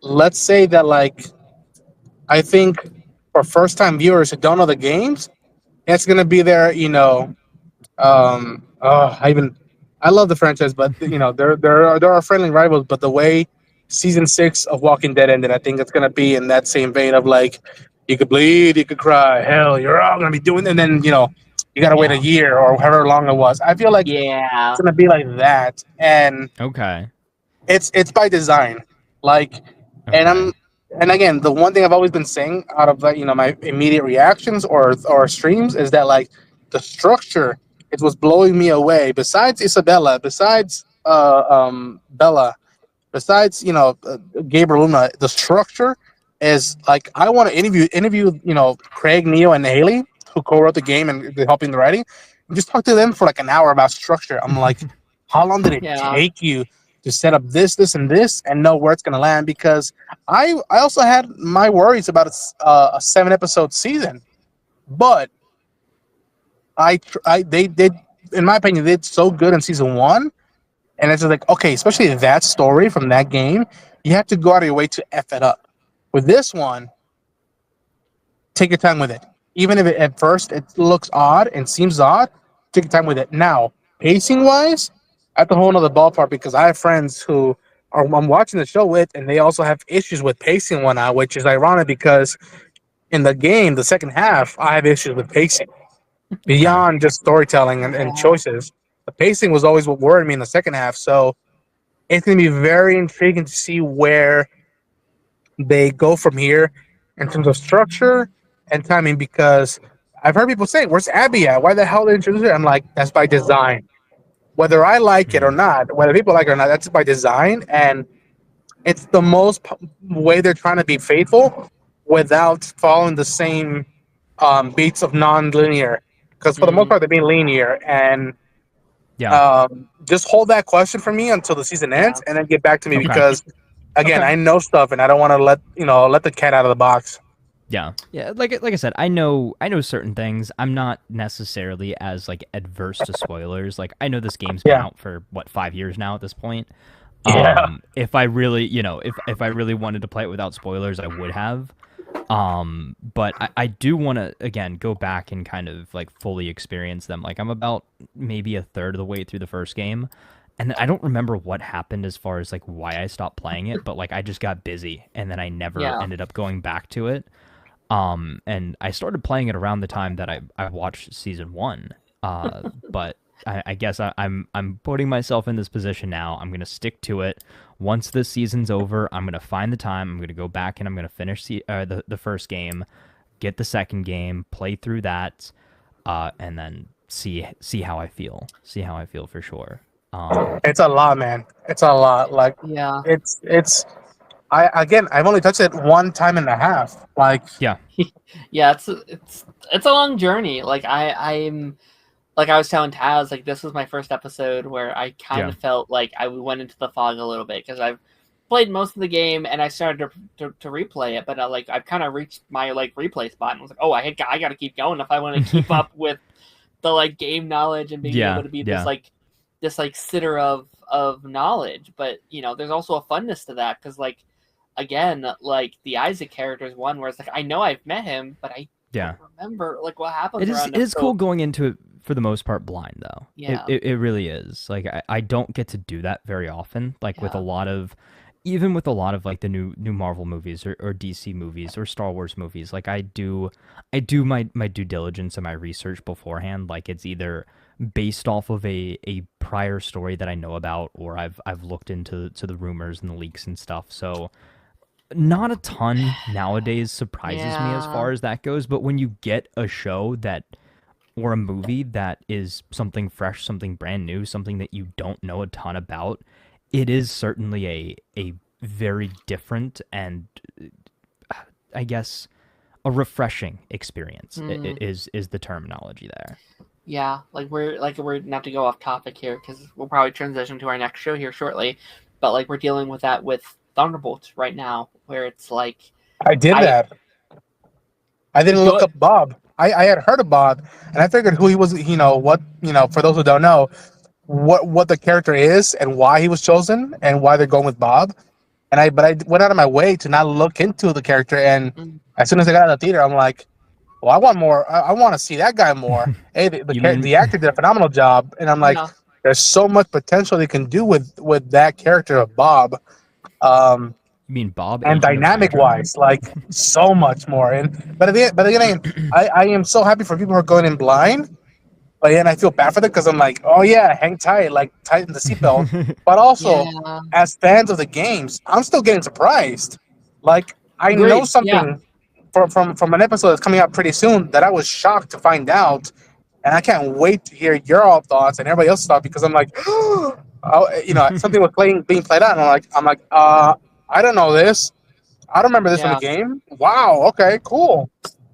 let's say that, like, I think for first-time viewers who don't know the games, it's going to be there, I love the franchise, but, there are friendly rivals, but the way season 6 of Walking Dead ended, I think it's going to be in that same vein of, like, you could bleed, you could cry, hell, you're all going to be doing, and then, you got to wait a year or however long it was. I feel like it's going to be like that. And it's by design. Like, and again, the one thing I've always been saying out of like, my immediate reactions or streams is that like the structure, it was blowing me away. Besides Isabella, besides Bella, besides Gabriel Luna, the structure is like I want to interview Craig, Neo, and Haley who co-wrote the game and they're helping the writing. And just talk to them for like an hour about structure. I'm like, how long did it Yeah. take you to set up this, and this, and know where it's gonna land? Because I also had my worries about a 7 episode season, but they did, in my opinion, they did so good in season one, and it's just like okay, especially that story from that game, you have to go out of your way to f it up. With this one, take your time with it. Even if at first it looks odd and seems odd, take your time with it. Now, pacing wise, at the whole nother ballpark because I have friends who I'm watching the show with, and they also have issues with pacing one out, which is ironic because in the game, the second half, I have issues with pacing beyond just storytelling and choices. The pacing was always what worried me in the second half. So it's going to be very intriguing to see where they go from here in terms of structure and timing because I've heard people say, "Where's Abby at? Why the hell did they introduce her?" I'm like, "That's by design. Whether I like it or not, whether people like it or not, that's by design, and it's the most way they're trying to be faithful without following the same beats of non-linear. Because for the most part, they're being linear, and Yeah. just hold that question for me until the season ends, and then get back to me Okay. because again, Okay. I know stuff, and I don't want to let the cat out of the box. Yeah. Like I said, I know certain things. I'm not necessarily as like adverse to spoilers. Like I know this game's been Yeah. out for what 5 years now at this point. Yeah. If I really, if I really wanted to play it without spoilers, I would have. But I do want to again go back and kind of like fully experience them. Like I'm about maybe a third of the way through the first game, and I don't remember what happened as far as like why I stopped playing it. But like I just got busy, and then I never ended up going back to it. And I started playing it around the time that I watched season one. But I guess I'm putting myself in this position now. I'm gonna stick to it. Once this season's over, I'm gonna find the time. I'm gonna go back and I'm gonna finish the first game, get the second game, play through that, and then see how I feel. See how I feel for sure. It's a lot, man. It's a lot. Like Yeah. it's. I've only touched it 1.5 times. Like Yeah, it's a long journey. Like I'm like I was telling Taz, like this was my first episode where I kind of felt like I went into the fog a little bit because I've played most of the game and I started to replay it, but I've kind of reached my like replay spot and was like, oh, I got to keep going if I want to keep up with the like game knowledge and being able to be this sitter of knowledge. But there's also a funness to that because like again, like the Isaac character is one where it's like I know I've met him, but I don't remember like what happened. It is cool going into it for the most part blind though. Yeah, it really is. Like I don't get to do that very often. Like with a lot of like the new Marvel movies or DC movies or Star Wars movies. Like I do my due diligence and my research beforehand. Like it's either based off of a prior story that I know about or I've looked into the rumors and the leaks and stuff. So not a ton nowadays surprises me as far as that goes, but when you get a show or a movie that is something fresh, something brand new, something that you don't know a ton about, it is certainly a very different and I guess a refreshing experience is the terminology there. Yeah, like we're not to go off topic here because we'll probably transition to our next show here shortly, but like we're dealing with that with Thunderbolts right now, where it's like I didn't look up Bob. I had heard of Bob, and I figured who he was. For those who don't know, what the character is and why he was chosen and why they're going with Bob. But I went out of my way to not look into the character, and as soon as I got out of the theater, I'm like, well, I want more. I want to see that guy more. Hey, the actor did a phenomenal job, and I'm like, there's so much potential they can do with that character of Bob. You mean Bob? And dynamic wise, like so much more. But again, I am so happy for people who are going in blind. But then I feel bad for them because I'm like, oh yeah, hang tight, like tighten the seatbelt. But also, as fans of the games, I'm still getting surprised. Like I know something from an episode that's coming out pretty soon that I was shocked to find out, and I can't wait to hear your all thoughts and everybody else's thoughts because I'm like, something was being played out, and I'm like, I don't know this. I don't remember this in the Yeah. game. Wow. Okay. Cool.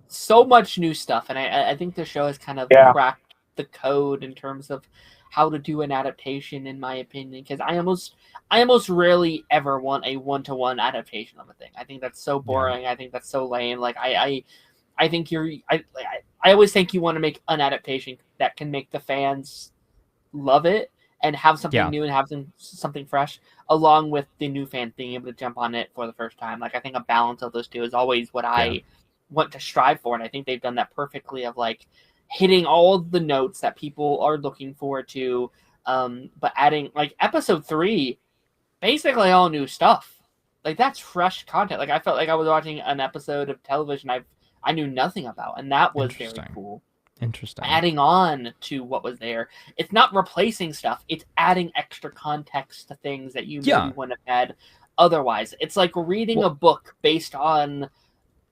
So much new stuff, and I think the show has kind of Yeah. cracked the code in terms of how to do an adaptation, in my opinion. Because I almost rarely ever want a one-to-one adaptation of a thing. I think that's so boring. I think that's so lame. Like I think I always think you want to make an adaptation that can make the fans love it and have something new and have something fresh, along with the new fans being able to jump on it for the first time. Like I think a balance of those two is always what I want to strive for, and I think they've done that perfectly. Of like hitting all the notes that people are looking forward to, but adding like episode 3, basically all new stuff. Like that's fresh content. Like I felt like I was watching an episode of television I knew nothing about, and that was very cool. Interesting. Adding on to what was there. It's not replacing stuff. It's adding extra context to things that you maybe wouldn't have had otherwise. It's like reading a book based on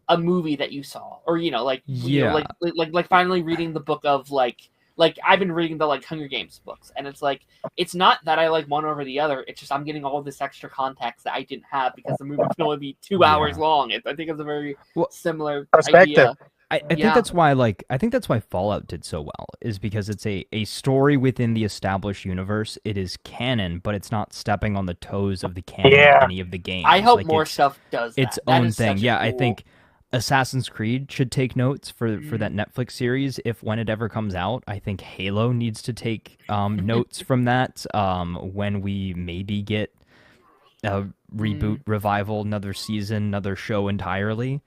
a movie that you saw, or like finally reading the book of like I've been reading the like Hunger Games books, and it's like it's not that I like one over the other. It's just I'm getting all this extra context that I didn't have because the movie can only be 2 hours long. I think it's a very similar perspective. idea. I think that's why Fallout did so well, is because it's a story within the established universe. It is canon, but it's not stepping on the toes of the canon of any of the games. I hope more stuff does its that. own thing. Yeah, cool... I think Assassin's Creed should take notes for that Netflix series when it ever comes out. I think Halo needs to take notes from that when we maybe get a reboot, revival, another season, another show entirely.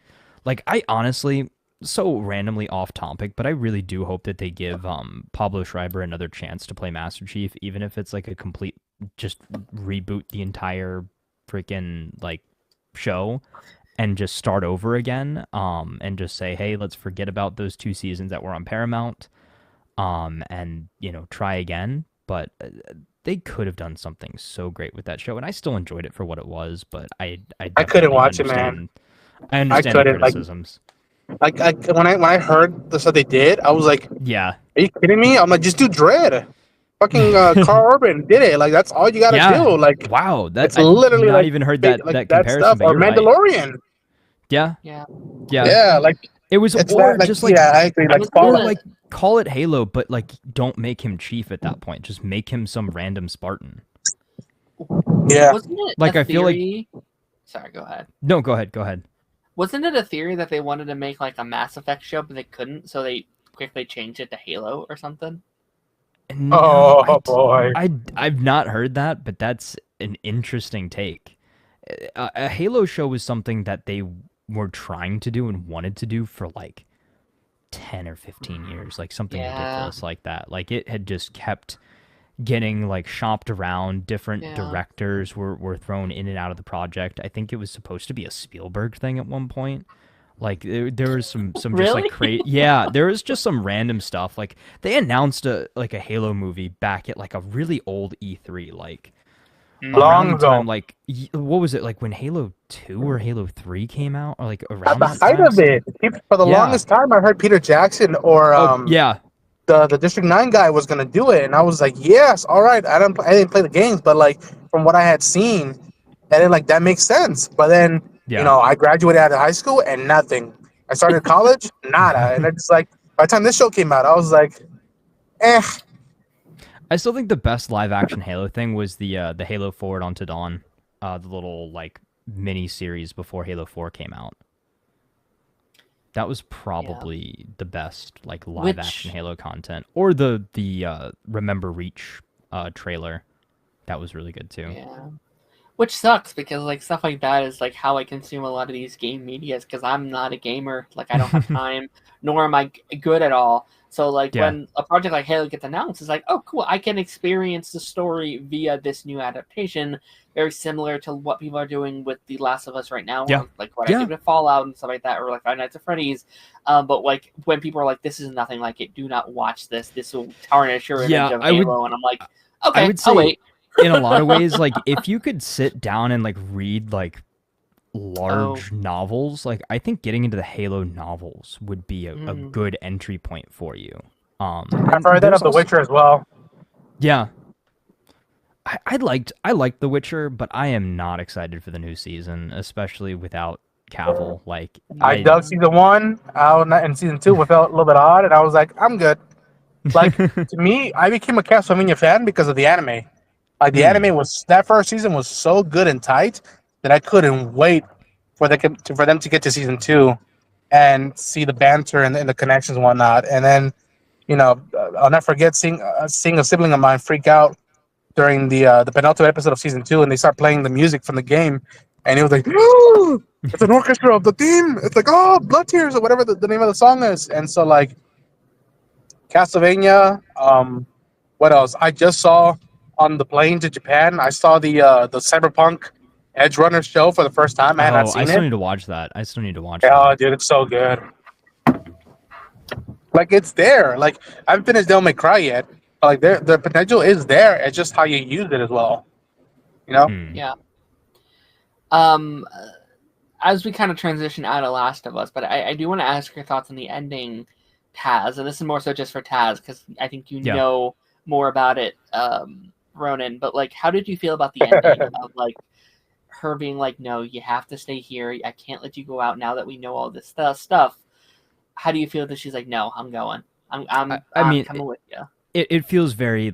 Like, I honestly... so randomly off topic, but I really do hope that they give Pablo Schreiber another chance to play Master Chief, even if it's like a complete just reboot the entire freaking like show and just start over again, and just say, hey, let's forget about those 2 seasons that were on Paramount, and try again. But they could have done something so great with that show, and I still enjoyed it for what it was. But I couldn't watch it, man. I understand the criticisms. Like when I heard the stuff they did, I was like, "Yeah, are you kidding me?" I'm like, "Just do Dread." Fucking Carl Urban did it. Like that's all you gotta do. Like wow, that's literally not like, even heard that comparison. Stuff. But or Mandalorian. Right. Yeah. Like it was, or just like I agree. Like call it Halo, but like don't make him Chief at that point. Just make him some random Spartan. Yeah, wasn't it like I feel like. Sorry, go ahead. No, go ahead. Wasn't it a theory that they wanted to make like a Mass Effect show, but they couldn't, so they quickly changed it to Halo or something? No, boy. I've not heard that, but that's an interesting take. A Halo show was something that they were trying to do and wanted to do for like 10 or 15 years, like something ridiculous like that. Like it had just kept getting like shopped around. Different directors were thrown in and out of the project. I think it was supposed to be a Spielberg thing at one point. Like there was some just really? like crazy. There was just some random stuff. Like they announced a Halo movie back at like a really old E3, like long ago. Like what was it, like when Halo 2 or Halo 3 came out, or like around at the height of it. For the longest time, I heard Peter Jackson or the District 9 guy was gonna do it, and I was like, yes, all right. I didn't play the games, but like from what I had seen, and then like that makes sense. But then I graduated out of high school and nothing. I started college, nada, and it's like by the time this show came out, I was like, eh. I still think the best live action Halo thing was the Halo Forward Unto Dawn, the little like mini series before Halo 4 came out. That was probably the best like live action Halo content, or the Remember Reach trailer. That was really good too. Yeah, which sucks because like stuff like that is like how I consume a lot of these game medias, because I'm not a gamer. Like I don't have time, nor am I good at all. So like when a project like Halo gets announced, it's like, oh cool, I can experience the story via this new adaptation, very similar to what people are doing with The Last of Us right now, or like what I did with Fallout and stuff like that, or like Five Nights at Freddy's. But like when people are like, this is nothing like it, do not watch this. This will tarnish your image of Halo. And I'm like, okay, I would say, I'll wait. In a lot of ways, like if you could sit down and like read like large novels, like I think getting into the Halo novels would be a good entry point for you. I've heard that of The Witcher as well. Yeah, I liked The Witcher, but I am not excited for the new season, especially without Cavill. Like I I dug season one out, and season two felt a little bit odd, and I was like, I'm good. Like to me, I became a Castlevania fan because of the anime. Like the anime was that first season was so good and tight that I couldn't wait for them to get to season two and see the banter and the connections and whatnot. And then I'll never forget seeing a sibling of mine freak out during the penultimate episode of season two, and they start playing the music from the game, and it was like, oh, it's an orchestra of the theme. It's like, oh, Blood Tears or whatever the name of the song is. And so like Castlevania. What else? I just saw on the plane to Japan. I saw the Cyberpunk Edge Runner show for the first time. I had not oh, I seen still it. need to watch that. I still need to watch Oh, that. dude, it's so good. Like it's there. Like I haven't finished Devil May Cry yet. But like the potential is there. It's just how you use it as well. You know? Yeah. Um, as we kind of transition out of Last of Us, but I do want to ask your thoughts on the ending, Taz, and this is more so just for Taz because I think you know more about it, Ronan. But like, how did you feel about the ending of like her being like, "No, you have to stay here. I can't let you go out now that we know all this stuff." How do you feel that she's like, "No, I'm going. I'm coming with you." It feels very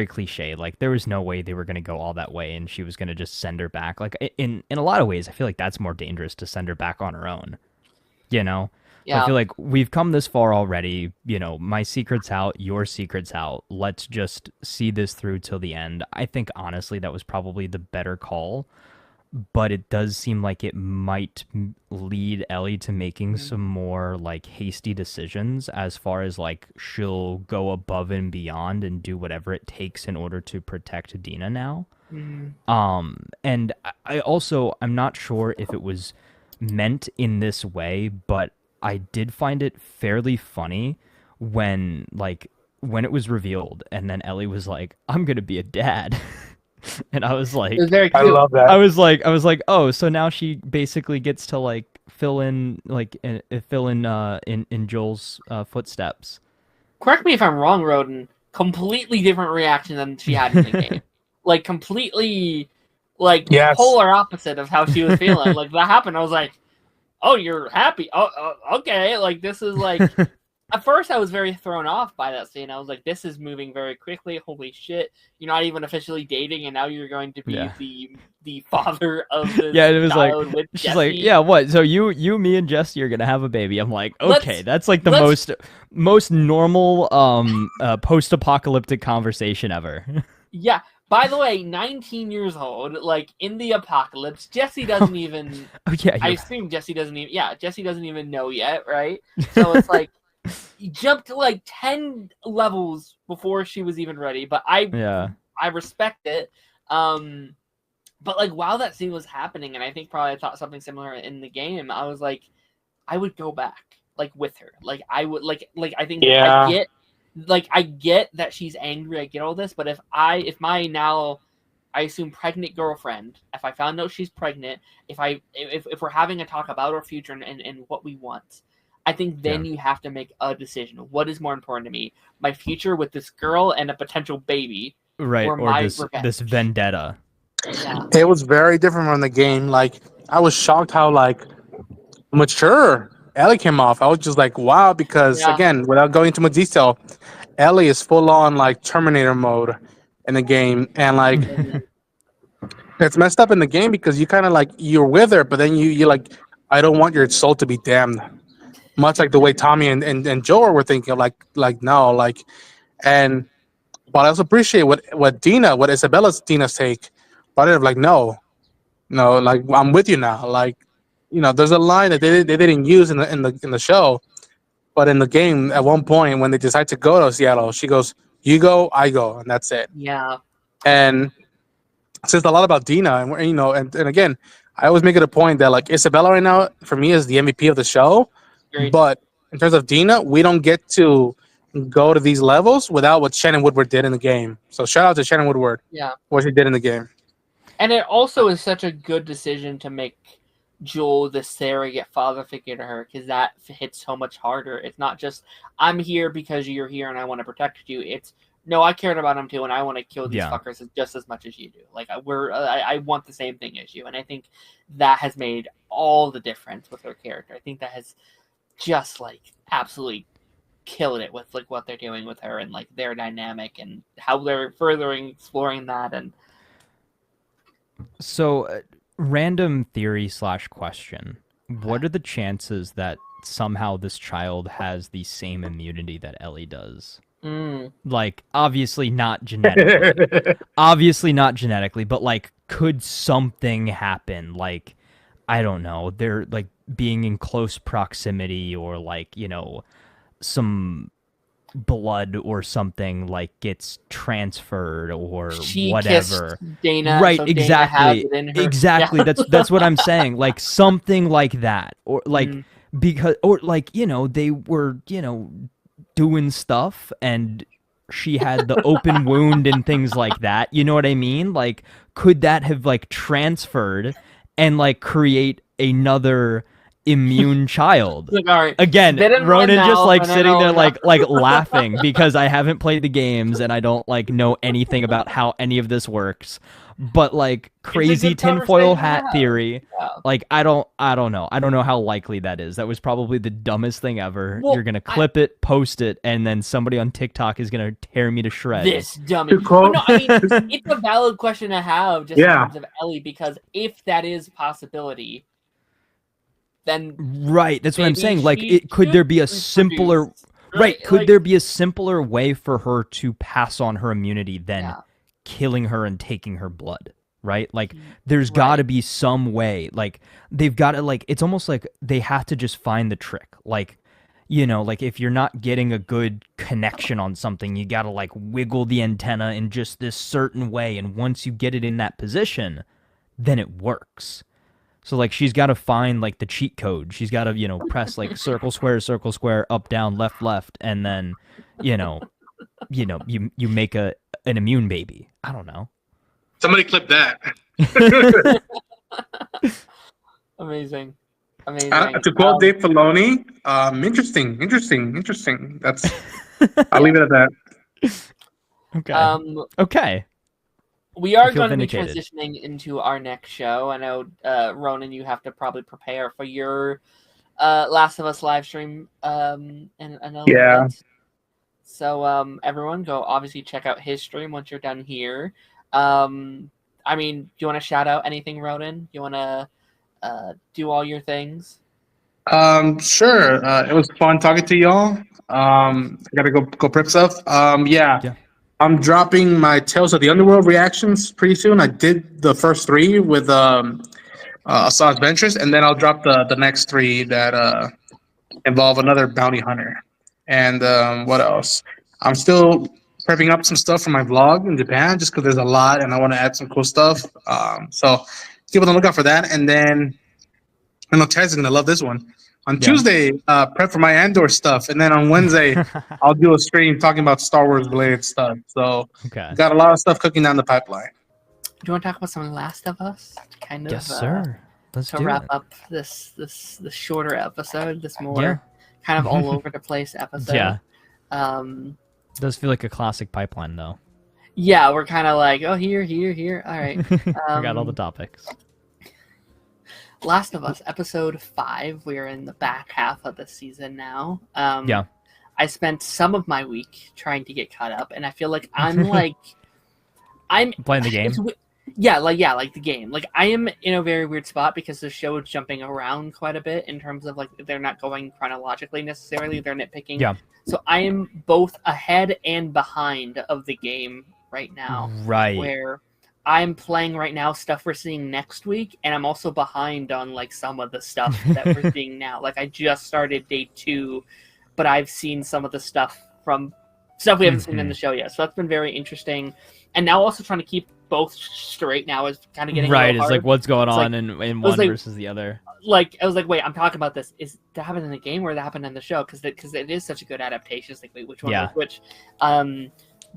cliche. Like there was no way they were gonna go all that way, and she was gonna just send her back. Like in a lot of ways, I feel like that's more dangerous to send her back on her own. You know, Yeah. I feel like we've come this far already. You know, my secret's out, your secret's out. Let's just see this through till the end. I think honestly, that was probably the better call. But it does seem like it might lead Ellie to making some more like hasty decisions as far as like she'll go above and beyond and do whatever it takes in order to protect Dina now. And I'm not sure if it was meant in this way, but I did find it fairly funny when it was revealed and then Ellie was like, "I'm gonna be a dad." And I was like, It was very cute. I love that. I was like, oh, so now she basically gets to like fill in in Joel's footsteps. Correct me if I'm wrong, Roden. Completely different reaction than she had in the game. Like completely, like polar opposite of how she was feeling. Like that happened, I was like, "Oh, you're happy? Oh, okay." Like this is like. At first, I was very thrown off by that scene. I was like, "This is moving very quickly. Holy shit! You're not even officially dating, and now you're going to be the father of the it was child like with she's Jesse." like, "Yeah, what? So you, me, and Jesse are gonna have a baby?" I'm like, "Okay, that's like the most normal post-apocalyptic conversation ever." Yeah. By the way, 19 years old, like in the apocalypse, Jesse doesn't even. I assume Jesse doesn't even. Yeah, Jesse doesn't even know yet, right? So it's like. He jumped to like 10 levels before she was even ready, but I respect it. But like while that scene was happening, and I think probably I thought something similar in the game, I was like, I would go back like with her. Like I would like I think I get that she's angry, I get all this, but if my now I assume pregnant girlfriend, if I found out she's pregnant, if we're having a talk about our future and what we want, I think then you have to make a decision. What is more important to me? My future with this girl and a potential baby, right? Or my this vendetta. Yeah. It was very different from the game. Like I was shocked how like mature Ellie came off. I was just like, wow, because again, without going into much detail, Ellie is full on like Terminator mode in the game, and like it's messed up in the game because you kind of like you're with her, but then you like, I don't want your soul to be damned. Much like the way Tommy and Joel were thinking, no, like, and but I also appreciate what Dina's take, but of like, no, like I'm with you now, like, there's a line that they didn't use in the show, but in the game at one point when they decide to go to Seattle, she goes, "You go, I go," and that's it. Yeah, and it says a lot about Dina, and again, I always make it a point that like Isabella right now for me is the MVP of the show. But in terms of Dina, we don't get to go to these levels without what Shannon Woodward did in the game. So shout out to Shannon Woodward. Yeah. What she did in the game. And it also is such a good decision to make Joel, the surrogate father figure to her, because that hits so much harder. It's not just I'm here because you're here and I want to protect you. It's no, I cared about him too, and I want to kill these fuckers just as much as you do. Like I want the same thing as you, and I think that has made all the difference with her character. I think that has just like absolutely killed it with like what they're doing with her and like their dynamic and how they're furthering exploring that. And so, random theory / question: what are the chances that somehow this child has the same immunity that Ellie does? Like, obviously not genetically. But like, could something happen? Like, I don't know. They're like being in close proximity, or like, you know, some blood or something like gets transferred or she whatever. Kissed Dana, right, so exactly. Dana has it in her. Exactly. Yeah. That's what I'm saying. Like something like that. Or like because or like, you know, they were, you know, doing stuff and she had the open wound and things like that. You know what I mean? Like, could that have like transferred and like create another immune child? Like, all right, again, Ronan just like sitting there like like laughing because I haven't played the games and I don't like know anything about how any of this works. But like crazy tinfoil hat theory, like I don't know. I don't know how likely that is. That was probably the dumbest thing ever. Well, you're gonna clip it, post it, and then somebody on TikTok is gonna tear me to shreds. This dummy. But no, I mean it's a valid question to have just in terms of Ellie, because if that is a possibility, then right, that's what I'm saying. Like, could there be a simpler could there be a simpler way for her to pass on her immunity than killing her and taking her blood? Right? Like, there's got to be some way. Like, they've got to, like, it's almost like they have to just find the trick. Like, you know, like if you're not getting a good connection on something, you got to like wiggle the antenna in just this certain way, and once you get it in that position, then it works. So like she's got to find like the cheat code. She's got to, you know, press like circle, square, up, down, left, and then, you know, you make an immune baby. I don't know. Somebody clip that. Amazing. To quote Dave Filoni, interesting. That's. I'll leave it at that. Okay. Okay. We are going to be transitioning into our next show. I know, Ronan, you have to probably prepare for your Last of Us live stream in a little bit. So everyone, go obviously check out his stream once you're done here. I mean, do you want to shout out anything, Ronan? You want to do all your things? Sure. It was fun talking to y'all. I gotta go prep stuff. Yeah. I'm dropping my Tales of the Underworld reactions pretty soon. I did the first 3 with Assad's Adventures, and then I'll drop the next 3 that involve another bounty hunter. And what else? I'm still prepping up some stuff for my vlog in Japan, just because there's a lot, and I want to add some cool stuff. So keep on the lookout for that. And then I know Taz is gonna love this one. On Tuesday, prep for my Andor stuff, and then on Wednesday, I'll do a stream talking about Star Wars related stuff. So, got a lot of stuff cooking down the pipeline. Do you want to talk about some of The Last of Us? Kind of, yes, sir. Let's to wrap up this shorter episode, this more kind of all over the place episode. Yeah. It does feel like a classic pipeline, though. Yeah, we're kind of like, oh, here. All right. We got all the topics. Last of Us, episode 5. We're in the back half of the season now. I spent some of my week trying to get caught up, and I feel like I'm playing the game. Like the game. Like, I am in a very weird spot because the show is jumping around quite a bit in terms of like they're not going chronologically necessarily. They're nitpicking. Yeah. So I am both ahead and behind of the game right now. Right. Where I'm playing right now stuff we're seeing next week, and I'm also behind on like some of the stuff that we're seeing now. Like, I just started day 2, but I've seen some of the stuff from stuff we haven't seen in the show yet. So that's been very interesting. And now also trying to keep both straight now is kind of getting right. It's hard. Like what's going on in one versus the other. Like, I was like, wait, I'm talking about this. Is that happened in the game or that happened in the show? Because it is such a good adaptation. It's like, wait, which one was which?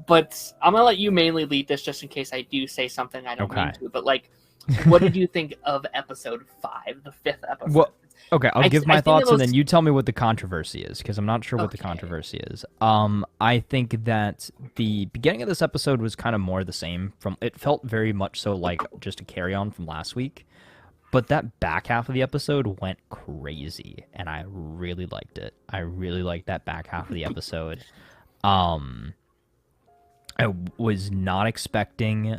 But I'm gonna let you mainly lead this just in case I do say something I don't mean to. But like, what did you think of episode 5, the 5th episode? Well, okay, I'll give my think thoughts, it and was- then you tell me what the controversy is, because I'm not sure what the Okay. controversy is. I think that the beginning of this episode was kind of more the same. It felt very much so like just a carry on from last week, but that back half of the episode went crazy, and I really liked it. I really liked that back half of the episode. I was not expecting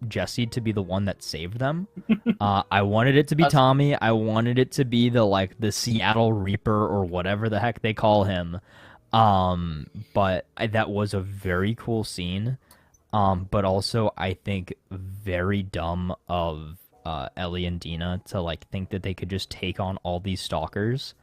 Jesse to be the one that saved them. I wanted it to be Tommy. I wanted it to be the Seattle Reaper or whatever the heck they call him. But that was a very cool scene. But also I think very dumb of Ellie and Dina to think that they could just take on all these stalkers.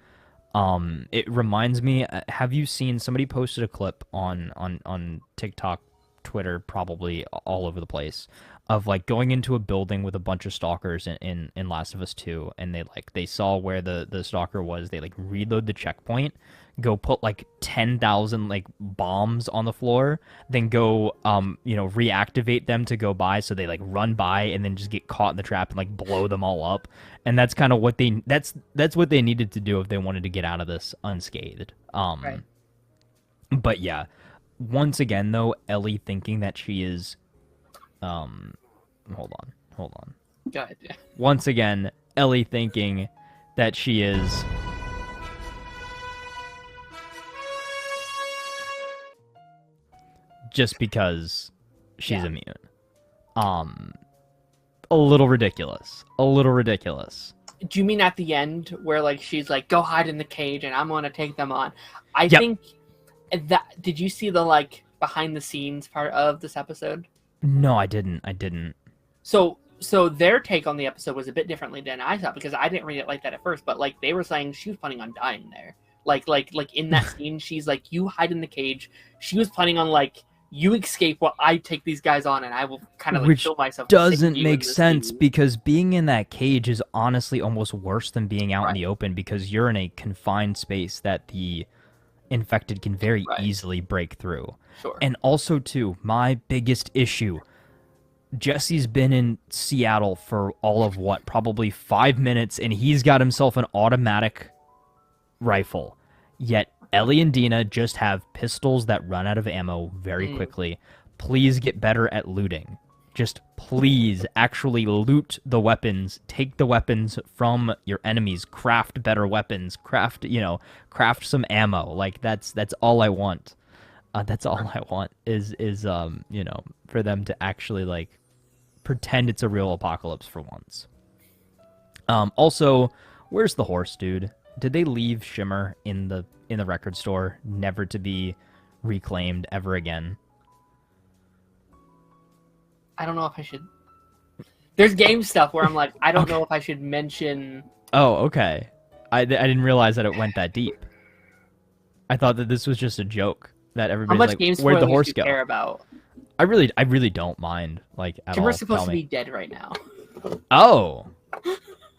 It reminds me. Have you seen somebody posted a clip on TikTok, Twitter, probably all over the place, of going into a building with a bunch of stalkers in Last of Us 2, and they saw where the stalker was. They reload the checkpoint, go put 10,000 bombs on the floor, then go reactivate them to go by, so they run by and then just get caught in the trap and blow them all up. And that's kind of what that's what they needed to do if they wanted to get out of this unscathed. Right. But yeah, once again though, Ellie thinking that she is hold on. Go ahead. Yeah. Once again, Ellie thinking that she is just because she's immune. A little ridiculous. Do you mean at the end where she's go hide in the cage and I'm gonna take them on? I Yep. think that. Did you see the behind the scenes part of this episode? No, I didn't. So their take on the episode was a bit differently than I thought, because I didn't read it like that at first. But they were saying she was planning on dying there. Like in that scene, she's you hide in the cage. She was planning on you escape while I take these guys on, and I will kind of Which kill myself. to save doesn't you make in this sense, scene. because being in that cage is honestly almost worse than being out in Right. the open, because you're in a confined space that the infected can very Right. easily break through. Sure. And also, too, my biggest issue, Jesse's been in Seattle for all of probably 5 minutes, and he's got himself an automatic rifle. Yet Ellie and Dina just have pistols that run out of ammo very quickly. Please get better at looting. Just please actually loot the weapons. Take the weapons from your enemies. Craft better weapons. Craft some ammo. That's all I want. That's all I want is for them to actually pretend it's a real apocalypse for once. Also, where's the horse, dude? Did they leave Shimmer in the record store, never to be reclaimed ever again? I don't know if I should. There's game stuff where I'm I don't know if I should mention. Oh, okay. I didn't realize that it went that deep. I thought that this was just a joke that How everybody's much game where'd the spoilers horse do you go? care about? I really don't mind at all. Shimmer's supposed Tell to me. be dead right now. Oh,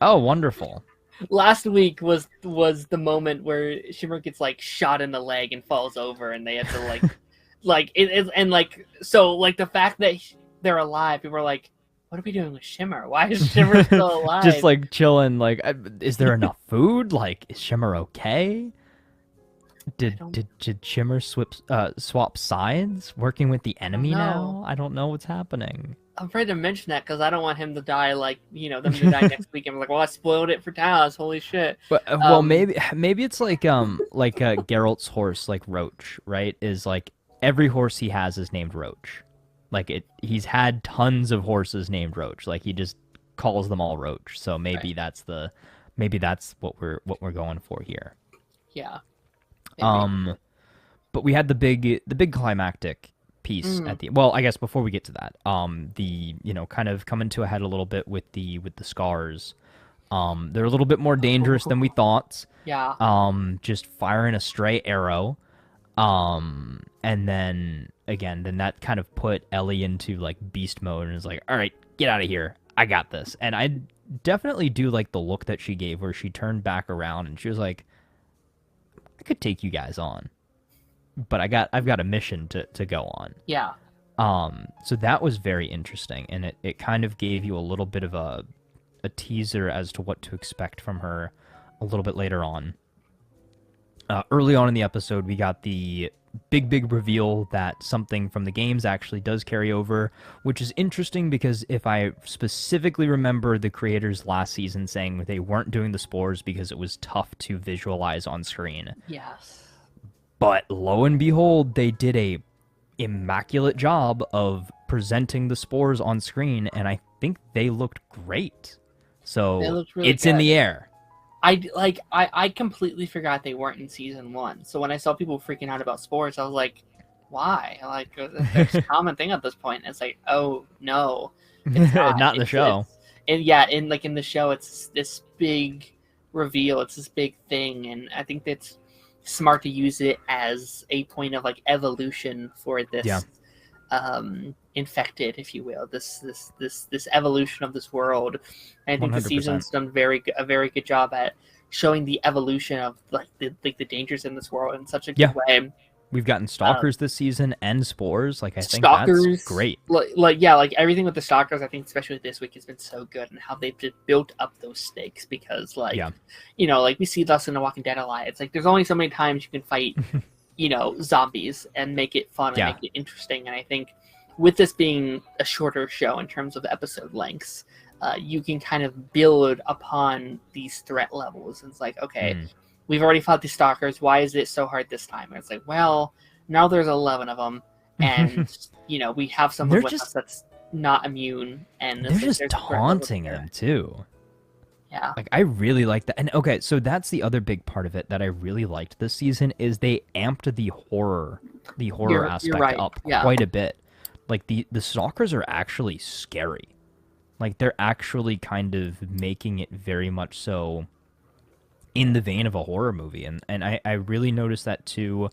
wonderful. Last week was the moment where Shimmer gets shot in the leg and falls over, and they have to so the fact that they're alive, people are what are we doing with Shimmer? Why is Shimmer still alive? Just chilling. Is there enough food? Is Shimmer okay? Did Shimmer swap sides, working with the enemy now? I don't know what's happening. I'm afraid to mention that because I don't want him to die them to die next week. And I'm well, I spoiled it for Taz. Holy shit. But well, maybe it's Geralt's horse, Roach, right? Is every horse he has is named Roach. He's had tons of horses named Roach. He just calls them all Roach. So maybe that's what we're going for here. Yeah. Maybe. But we had the big climactic piece at the I guess before we get to that, the kind of coming to a head a little bit with the scars. They're a little bit more dangerous than we thought. Yeah. Just firing a stray arrow. And then that kind of put Ellie into beast mode and is all right, get out of here. I got this. And I definitely do the look that she gave where she turned back around and she was I could take you guys on, but I've got a mission to go on. Yeah. So that was very interesting, and it kind of gave you a little bit of a teaser as to what to expect from her a little bit later on. Early on in the episode, we got the big reveal that something from the games actually does carry over, which is interesting because if I specifically remember the creators last season saying they weren't doing the spores because it was tough to visualize on screen. Yes. But lo and behold, they did a immaculate job of presenting the spores on screen, and I think they looked great. So looked really it's in good. the air. I completely forgot they weren't in season 1. So when I saw people freaking out about spores, I was like, why? Like, there's a common thing at this point. It's like, oh no, it's not in the show. In the show, it's this big reveal. It's this big thing, and I think that's smart to use it as a point of like evolution for this infected, if you will, this evolution of this world. And I think 100%. The season's done a very good job at showing the evolution of like the dangers in this world in such a good way. We've gotten stalkers this season and spores. Like I think stalkers, that's great. Like everything with the stalkers, I think especially this week has been so good, and how they've just built up those stakes because like we see this in The Walking Dead a lot. It's like there's only so many times you can fight zombies and make it fun and make it interesting. And I think with this being a shorter show in terms of episode lengths, you can kind of build upon these threat levels. And it's like, okay, we've already fought these stalkers. Why is it so hard this time? And it's like, well, now there's 11 of them, and we have someone with us that's not immune, and they're just taunting them too. Yeah, like I really like that. And okay, so that's the other big part of it that I really liked this season is they amped the horror aspect up quite a bit. Like the stalkers are actually scary. Like they're actually kind of making it very much so in the vein of a horror movie, and I really noticed that too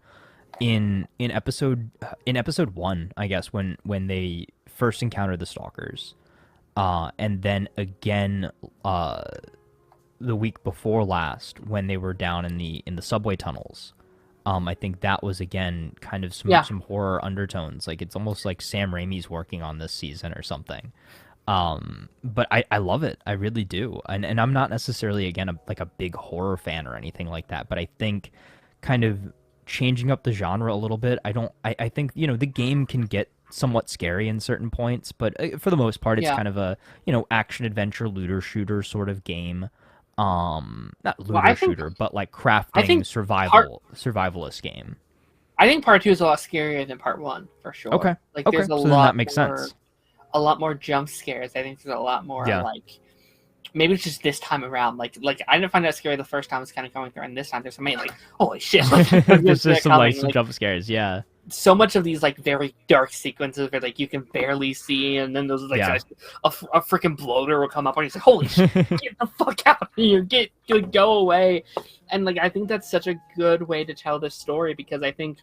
in episode 1, I guess, when they first encountered the stalkers, and then again the week before last when they were down in the subway tunnels. I think that was again kind of some horror undertones. Like it's almost like Sam Raimi's working on this season or something. But I love it. I really do. And I'm not necessarily, again, a big horror fan or anything like that, but I think kind of changing up the genre a little bit, I think, the game can get somewhat scary in certain points, but for the most part, it's kind of a, action adventure, looter shooter sort of game. Not looter shooter, but like crafting survivalist game. I think part 2 is a lot scarier than part 1 for sure. Okay. Like there's a lot that makes sense. A lot more jump scares. I think there's a lot more like maybe it's just this time around. Like I didn't find that scary the first time it's kind of going through, and this time there's so many like holy shit. There's just some jump scares. Yeah. So much of these like very dark sequences where like you can barely see, and then those like a freaking bloater will come up and you're like, holy shit, get the fuck out of here, go away. And like I think that's such a good way to tell this story, because I think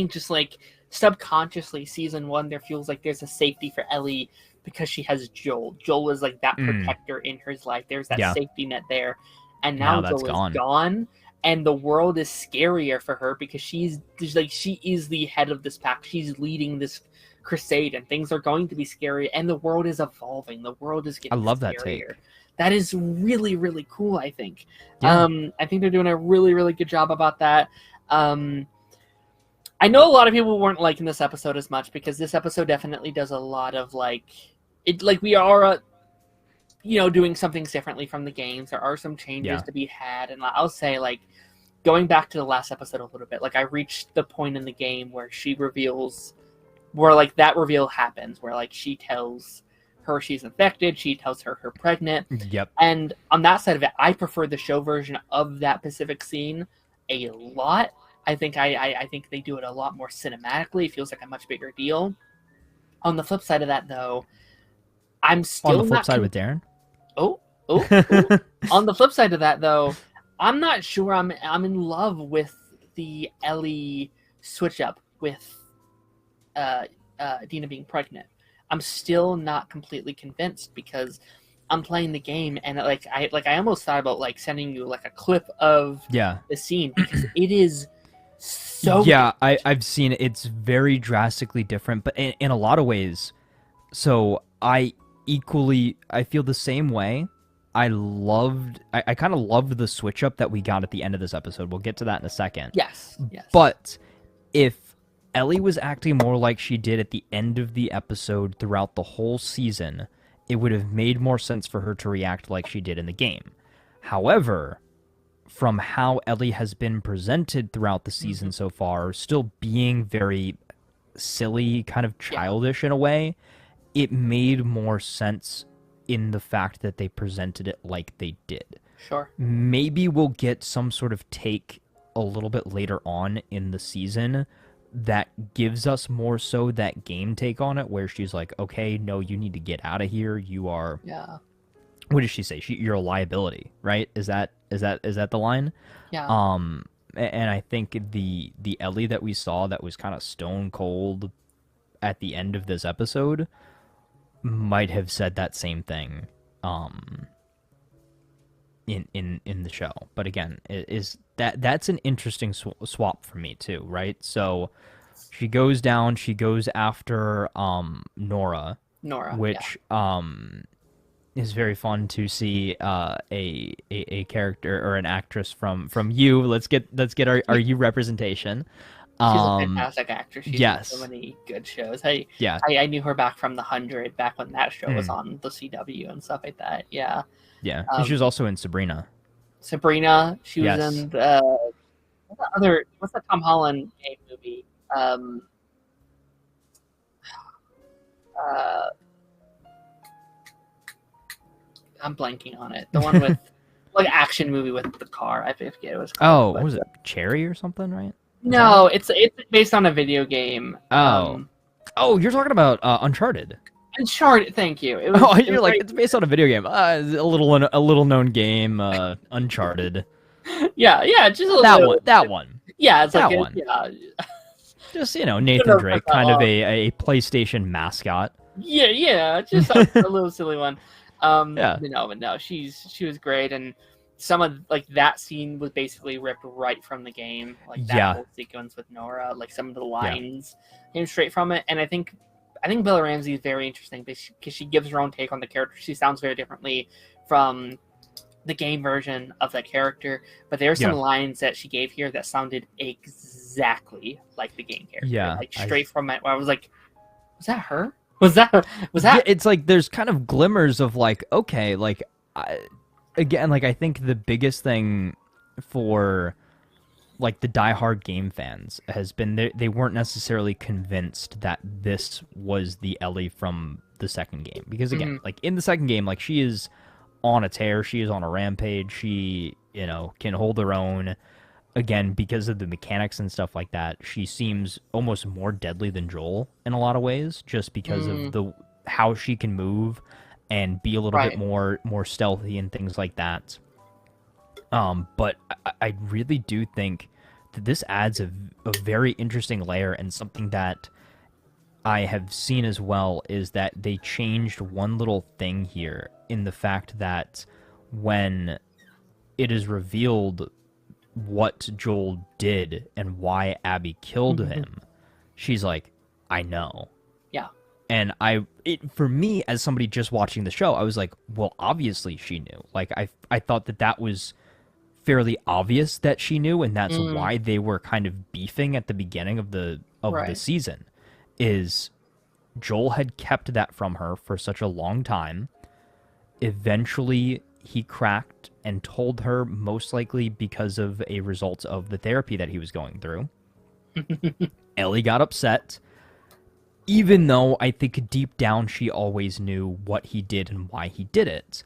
just like subconsciously season 1 there feels like there's a safety for Ellie because she has Joel. Joel is like that protector in her life. There's that safety net there, and now Joel is gone. And the world is scarier for her because she is the head of this pack. She's leading this crusade, and things are going to be scary. And the world is evolving. The world is getting. I love that take. That is really, really cool. I think. Yeah. I think they're doing a really, really good job about that. I know a lot of people weren't liking this episode as much because this episode definitely does a lot of like we are. Doing some things differently from the games. There are some changes to be had, and I'll say, like, going back to the last episode a little bit, like, I reached the point in the game where that reveal happens, where, like, she tells her she's infected, she tells her pregnant. Yep. And on that side of it, I prefer the show version of that specific scene a lot. I think I think they do it a lot more cinematically. It feels like a much bigger deal. On the flip side of that, though, I'm still on the flip side with Darren. Oh. On the flip side of that, though, I'm not sure I'm in love with the Ellie switch up with Dina being pregnant. I'm still not completely convinced because I'm playing the game, and I almost thought about like sending you like a clip of the scene because it is So Yeah, different. I've seen it. It's very drastically different, but in a lot of ways. So I feel the same way. I kind of loved the switch up that we got at the end of this episode. We'll get to that in a second. Yes, yes. But if Ellie was acting more like she did at the end of the episode throughout the whole season, it would have made more sense for her to react like she did in the game. However, from how Ellie has been presented throughout the season so far, still being very silly, kind of childish in a way, it made more sense in the fact that they presented it like they did. Sure. Maybe we'll get some sort of take a little bit later on in the season that gives us more so that game take on it, where she's like, okay, no, you need to get out of here. You are, Yeah. what does she say? You're a liability, right? Is that the line? Yeah. And I think the Ellie that we saw that was kind of stone cold at the end of this episode might have said that same thing in the show. But again, that's an interesting swap for me too, right? So she goes down, she goes after Nora, which is very fun to see a character or an actress from you. Let's get our you representation. She's a fantastic actress. She's yes. in so many good shows. Yeah. I knew her back from The 100, back when that show was on the CW and stuff like that. Yeah. Yeah. She was also in Sabrina. Sabrina. She was Yes. in what's the Tom Holland movie? I'm blanking on it. The one with like action movie with the car. I forget it was called. What was it? Cherry or something, right? No, it's based on a video game. Oh, you're talking about Uncharted. Uncharted. Thank you. You're like, it's based on a video game. It's a little known game, Uncharted. Yeah, just that one. Yeah, it's that like one. Yeah. Just Nathan Drake, kind of a PlayStation mascot. Yeah, just a little silly one. Yeah. But no, she was great, and some of like that scene was basically ripped right from the game. Like that whole sequence with Nora, like some of the lines came straight from it. And I think Bella Ramsey is very interesting because she gives her own take on the character. She sounds very differently from the game version of that character, but there are some lines that she gave here that sounded exactly like the game character. Yeah, like straight from it. Where I was like, was that her? Was that? Yeah, it's like there's kind of glimmers of like, okay, like again, like I think the biggest thing for like the diehard game fans has been they weren't necessarily convinced that this was the Ellie from the second game, because again, like in the second game, like she is on a tear, she is on a rampage, she can hold her own. Again, because of the mechanics and stuff like that, she seems almost more deadly than Joel in a lot of ways, just because of how she can move and be a little bit more stealthy and things like that. But I really do think that this adds a very interesting layer, and something that I have seen as well is that they changed one little thing here in the fact that when it is revealed what Joel did and why Abby killed him, she's like, I know. Yeah. And for me, as somebody just watching the show, I was like, well, obviously she knew. Like, I thought that was fairly obvious that she knew, and that's why they were kind of beefing at the beginning of the season, is Joel had kept that from her for such a long time. Eventually, he cracked and told her, most likely because of a result of the therapy that he was going through. Ellie got upset, even though I think deep down she always knew what he did and why he did it.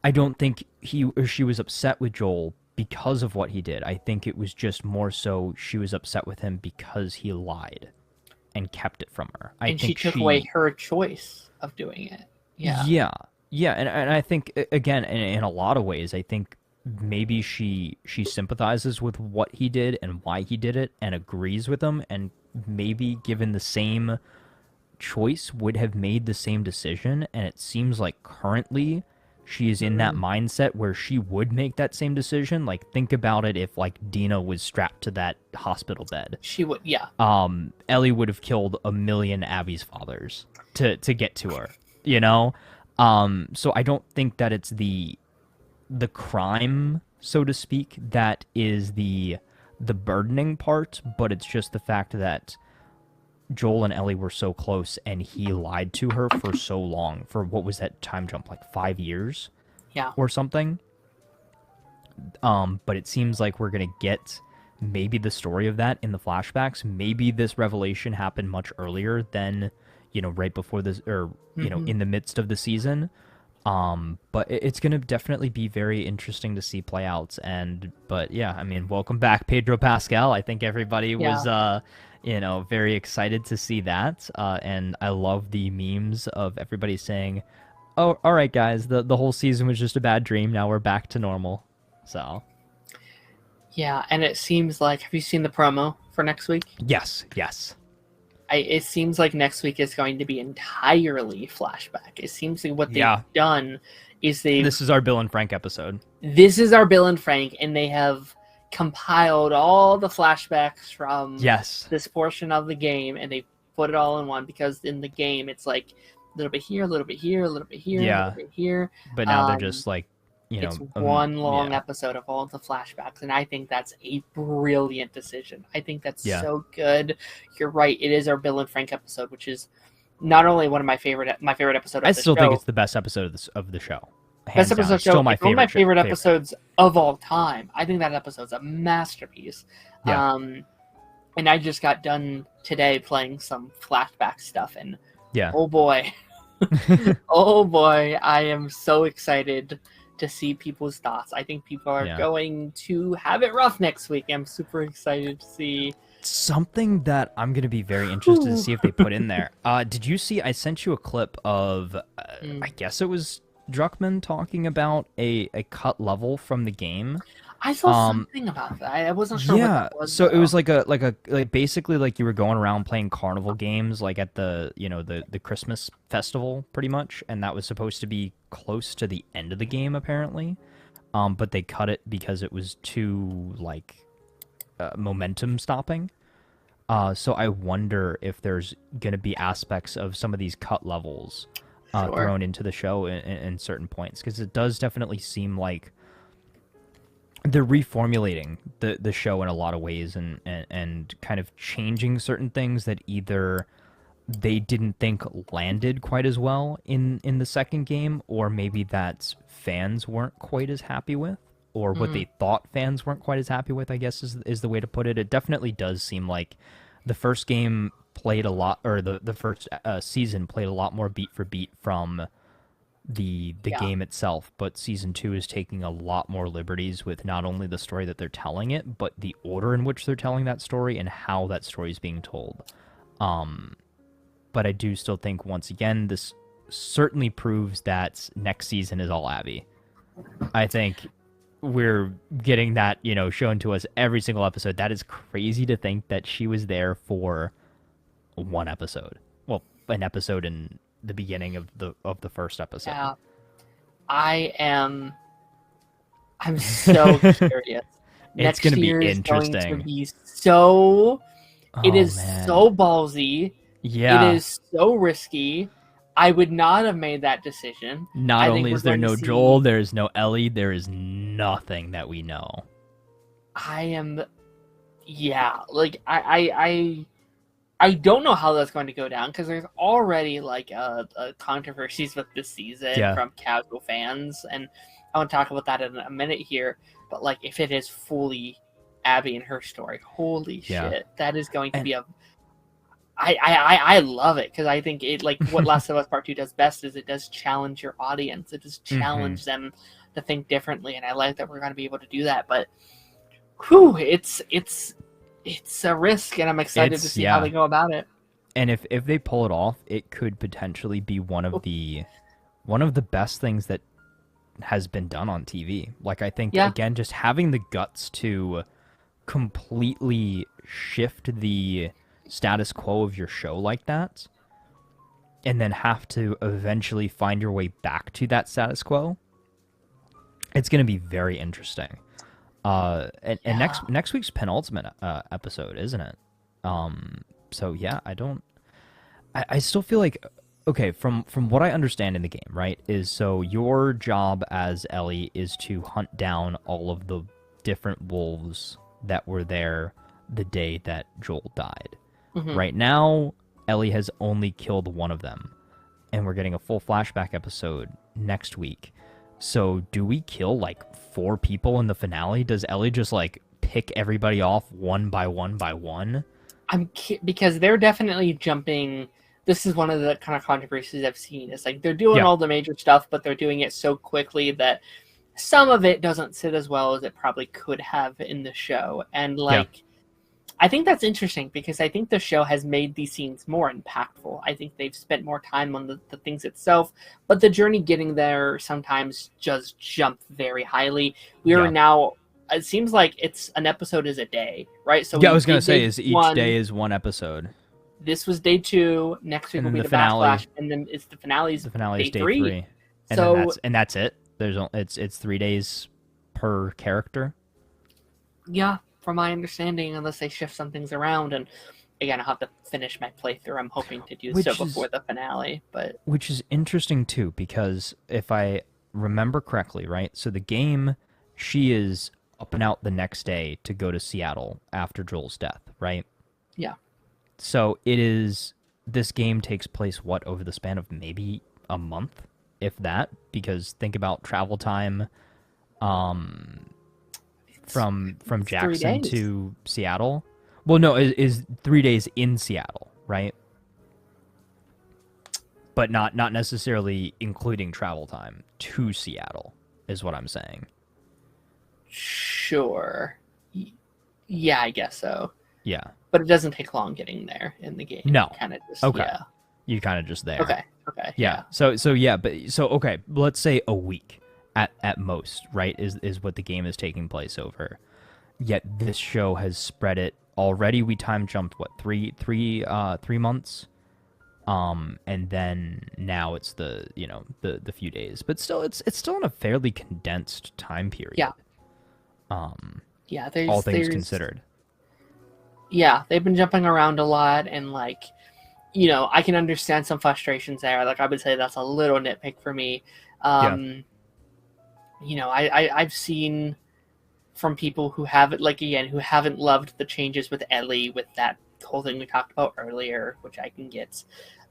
I don't think she was upset with Joel because of what he did. I think it was just more so she was upset with him because he lied and kept it from her. And she took away her choice of doing it. Yeah. Yeah, and I think, again, in a lot of ways, I think maybe she sympathizes with what he did and why he did it and agrees with him, and maybe given the same choice would have made the same decision. And it seems like currently she is in that mindset where she would make that same decision. Like, think about it if, like, Dina was strapped to that hospital bed. She would, yeah. Ellie would have killed a million Abby's fathers to get to her, you know? So I don't think that it's the crime, so to speak, that is the burdening part, but it's just the fact that Joel and Ellie were so close, and he lied to her for so long. For what was that time jump, like 5 years? Yeah. Or something. But it seems like we're gonna get maybe the story of that in the flashbacks. Maybe this revelation happened much earlier than, you know, right before this, or you know, in the midst of the season. But it's gonna definitely be very interesting to see play out. But yeah, I mean, welcome back, Pedro Pascal. I think everybody was you know, very excited to see that. And I love the memes of everybody saying, "Oh, all right, guys, the whole season was just a bad dream. Now we're back to normal." So. Yeah, and it seems like, have you seen the promo for next week? Yes. It seems like next week is going to be entirely flashback. It seems like what they've done is This is our Bill and Frank episode. This is our Bill and Frank, and they have compiled all the flashbacks from this portion of the game, and they put it all in one, because in the game it's like a little bit here, a little bit here, a little bit here, a little bit here. But now they're just like, you know, it's one long episode of all the flashbacks, and I think that's a brilliant decision. I think that's so good. You're right. It is our Bill and Frank episode, which is not only one of my favorite episodes of the show. I still think it's the best episode of the show. Best episode of the show. Still my one of my favorite favorite episodes of all time. I think that episode's a masterpiece. Yeah. And I just got done today playing some flashback stuff, and oh boy, oh boy, I am so excited to see people's thoughts. I think people are going to have it rough next week. I'm super excited to see. Something that I'm going to be very interested to see if they put in there. Did you see, I sent you a clip of, I guess it was Druckmann talking about a cut level from the game. I saw something about that. I wasn't sure what that was. So it was like basically like you were going around playing carnival games, like at the, you know, the Christmas festival pretty much, and that was supposed to be close to the end of the game apparently. But they cut it because it was too like momentum stopping. So I wonder if there's going to be aspects of some of these cut levels thrown into the show in certain points, because it does definitely seem like they're reformulating the show in a lot of ways, and kind of changing certain things that either they didn't think landed quite as well in the second game, or maybe that fans weren't quite as happy with, or what they thought fans weren't quite as happy with, I guess is the way to put it. It definitely does seem like the first game played a lot, or the first season played a lot more beat for beat from the game itself, but season 2 is taking a lot more liberties with not only the story that they're telling it, but the order in which they're telling that story and how that story is being told. But I do still think, once again, this certainly proves that next season is all Abby. I think we're getting that, you know, shown to us every single episode. That is crazy to think that she was there for one episode. Well, an episode in the beginning of the first episode. Yeah. I'm so curious. It's going to be interesting. Going to be so. It is man. So ballsy. Yeah. It is so risky. I would not have made that decision. Not only is there no Joel, there is no Ellie, there is nothing that we know. Like I don't know how that's going to go down, because there's already like controversies with this season from casual fans, and I want to talk about that in a minute here. But like, if it is fully Abby and her story, holy shit, that is going to be a. I love it, because I think it, like what Last of Us Part 2 does best is it does challenge your audience. It does challenge them to think differently, and I like that we're going to be able to do that. But, whew, it's a risk, and I'm excited to see how they go about it. And if they pull it off, it could potentially be one of the best things that has been done on TV. Like, I think again, just having the guts to completely shift the status quo of your show like that, and then have to eventually find your way back to that status quo It's going to be very interesting. And Yeah. next week's penultimate episode, isn't it? So yeah, I still feel like, okay, from what I understand in the game, right, is so your job as Ellie is to hunt down all of the different wolves that were there the day that Joel died. Hmm. Right now, Ellie has only killed one of them, and we're getting a full flashback episode next week. So do we kill like 4 people in the finale? Does Ellie just like pick everybody off one by one by one? Because they're definitely jumping. This is one of the kind of controversies I've seen. It's like they're doing Yeah. all the major stuff, but they're doing it so quickly that some of it doesn't sit as well as it probably could have in the show. And Yeah. like, I think that's interesting because I think the show has made these scenes more impactful. I think they've spent more time on the things itself, but the journey getting there sometimes just jump very highly. We are Yeah. now. It seems like it's an episode is a day, right? So Yeah, I we was gonna did say day is each one. day is one episode. This was day 2. Next week And will then be the the finale- backlash, and then it's the finale's The finale is day day 3. 3, and So then that's it. It's 3 days per character. yeah, from my understanding, unless they shift some things around, and again, I'll have to finish my playthrough. I'm hoping to do Which so is- before the finale, but Which is interesting too, because if I remember correctly, right? So the game, she is up and out the next day to go to Seattle after Joel's death, right? yeah, So this game takes place what, over the span of maybe a month, if that, because think about travel time from it's 3 Jackson days. to Seattle. Well, no, is 3 days in Seattle, right? But not necessarily including travel time to Seattle, is what I'm saying. Sure. Yeah, I guess so. Yeah. But it doesn't take long getting there in the game. No. Kind of just, Okay. yeah. You kind of just there. Okay. Yeah. So okay, let's say a week at most, right? Is what the game is taking place over. Yet this show has spread it already. We time jumped what, three months, and then now it's the few days, but still it's still in a fairly condensed time period. Yeah. Yeah, All things considered. Yeah, they've been jumping around a lot, and like, I can understand some frustrations there. Like, I would say that's a little nitpick for me. I've seen from people who haven't, like, again, who haven't loved the changes with Ellie, with that whole thing we talked about earlier, which I can get.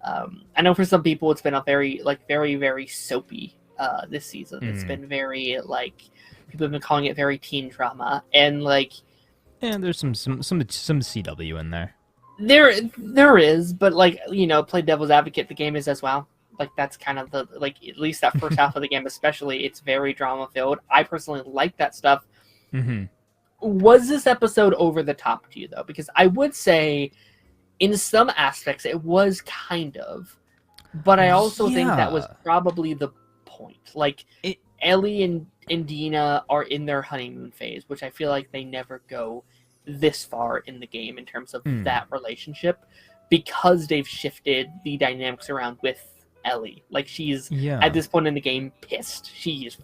I know for some people it's been a very, very soapy this season. It's been very, like, people have been calling it very teen drama, and like, And there's some CW in there. there is, but like, play devil's advocate, the game is as well. Like, that's kind of the, like, at least that first half of the game especially, it's very drama filled. I personally like that stuff. Mm-hmm. Was this episode over the top to you though? Because I would say in some aspects it was kind of, but I also think that was probably the point. Like, Ellie and Dina are in their honeymoon phase, which I feel like they never go this far in the game in terms of that relationship, because they've shifted the dynamics around with Ellie. Like, she's at this point in the game pissed. She's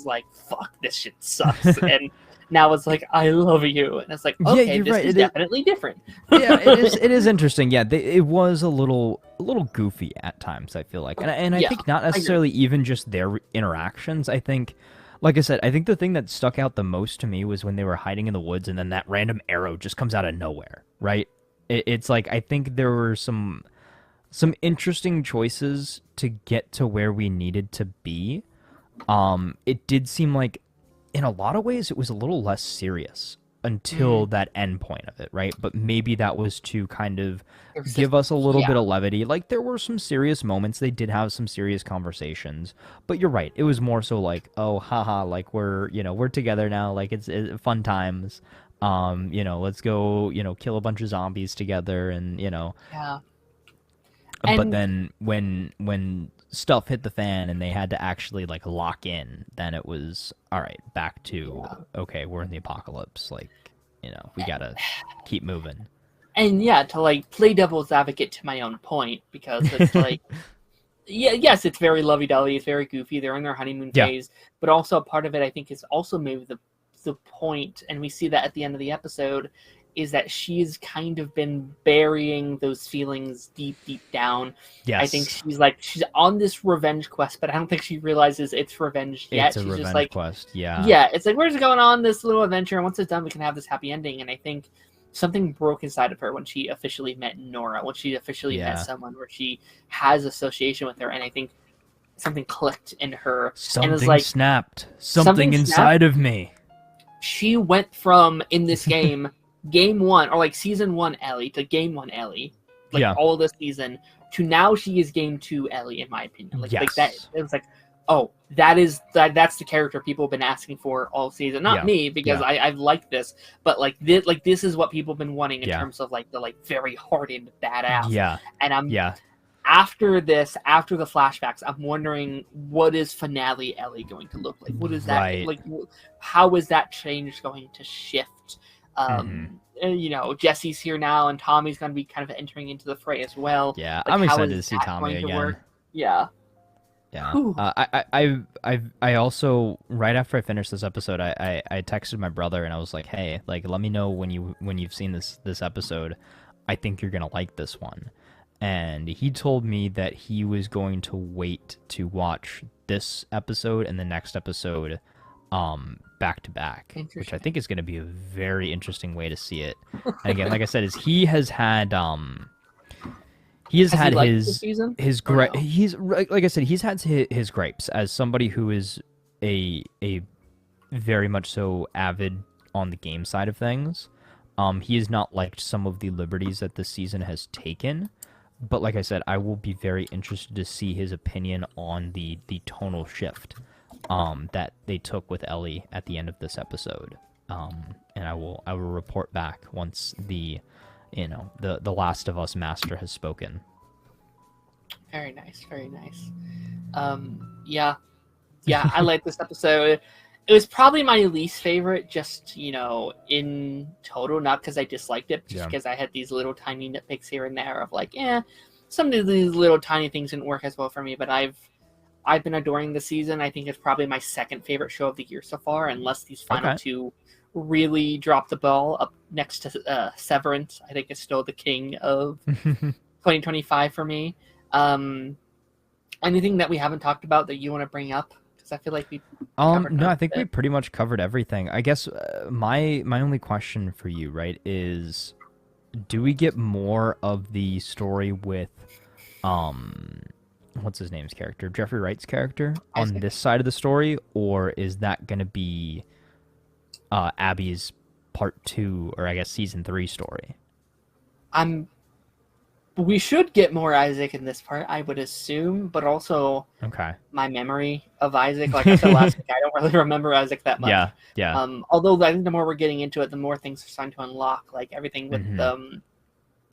like, fuck, this shit sucks. And now it's like, I love you. And it's like, okay, this is definitely different. Yeah, it is interesting. Yeah, it was a little goofy at times, I feel like. And I think not necessarily even just their interactions. I think, like I said, I think the thing that stuck out the most to me was when they were hiding in the woods and then that random arrow just comes out of nowhere, right? It's like, I think there were some interesting choices to get to where we needed to be. It did seem like, in a lot of ways, it was a little less serious until that end point of it, right? But maybe that was to kind of give us a little bit of levity. Like, there were some serious moments. They did have some serious conversations. But you're right. It was more so like, oh, haha, like, we're together now. Like, it's fun times. Let's go, kill a bunch of zombies together and, Yeah. But then when stuff hit the fan and they had to actually like lock in, then it was all right, back to okay, we're in the apocalypse, like, we gotta keep moving. And yeah, to like play devil's advocate to my own point, because it's like, Yeah, yes, it's very lovey-dovey, it's very goofy, they're in their honeymoon Yeah. phase, but also part of it, I think, is also maybe the point, and we see that at the end of the episode, is that she's kind of been burying those feelings deep, deep down. Yes. I think she's on this revenge quest, but I don't think she realizes it's revenge yet. It's a She's revenge just like, quest. Yeah. yeah, it's like, we're just going on this little adventure, and once it's done, we can have this happy ending, and I think something broke inside of her when she officially met Nora, when she officially met someone where she has association with her, and I think something clicked in her. Something and it was like, snapped. Something inside of me. She went from, in this game, game 1, or like season 1 Ellie, to game 1 Ellie, like all this season, to now she is game 2 Ellie, in my opinion. Like that, it was like, oh, that's the character people have been asking for all season. Not me, because I've liked this, but like this is what people have been wanting in terms of like the like very hardened badass. Yeah. And I'm after this, after the flashbacks, I'm wondering, what is finale Ellie going to look like? What is that like? How is that change going to shift? You know, Jesse's here now, and Tommy's going to be kind of entering into the fray as well. Yeah, like, I'm excited to see Tommy again. Yeah. Yeah. I also, right after I finished this episode, I texted my brother and I was like, hey, like, let me know when you've seen this episode. I think you're gonna like this one. And he told me that he was going to wait to watch this episode and the next episode back to back, which I think is going to be a very interesting way to see it. And again, like I said, he has had his gripe. He's like I said, he's had his gripes as somebody who is a very much so avid on the game side of things. He has not liked some of the liberties that this season has taken, but like I said, I will be very interested to see his opinion on the tonal shift that they took with Ellie at the end of this episode. And I will report back once the Last of Us master has spoken. Very nice, very nice. Yeah, I like this episode. It was probably my least favorite, just, in total, not because I disliked it, just because I had these little tiny nitpicks here and there of like, some of these little tiny things didn't work as well for me, but I've been adoring the season. I think it's probably my second favorite show of the year so far, unless these final two really drop the ball. Up next to Severance, I think is still the king of 2025 for me. Anything that we haven't talked about that you want to bring up? Because I feel like we no, I think we pretty much covered everything. I guess my only question for you, right, is do we get more of the story with what's his name's character, Jeffrey Wright's character, on this side of the story, or is that going to be Abby's part 2, or I guess season 3 story? We should get more Isaac in this part, I would assume, but also my memory of Isaac, like I said last week, I don't really remember Isaac that much. Yeah. Although I think the more we're getting into it, the more things are starting to unlock, like everything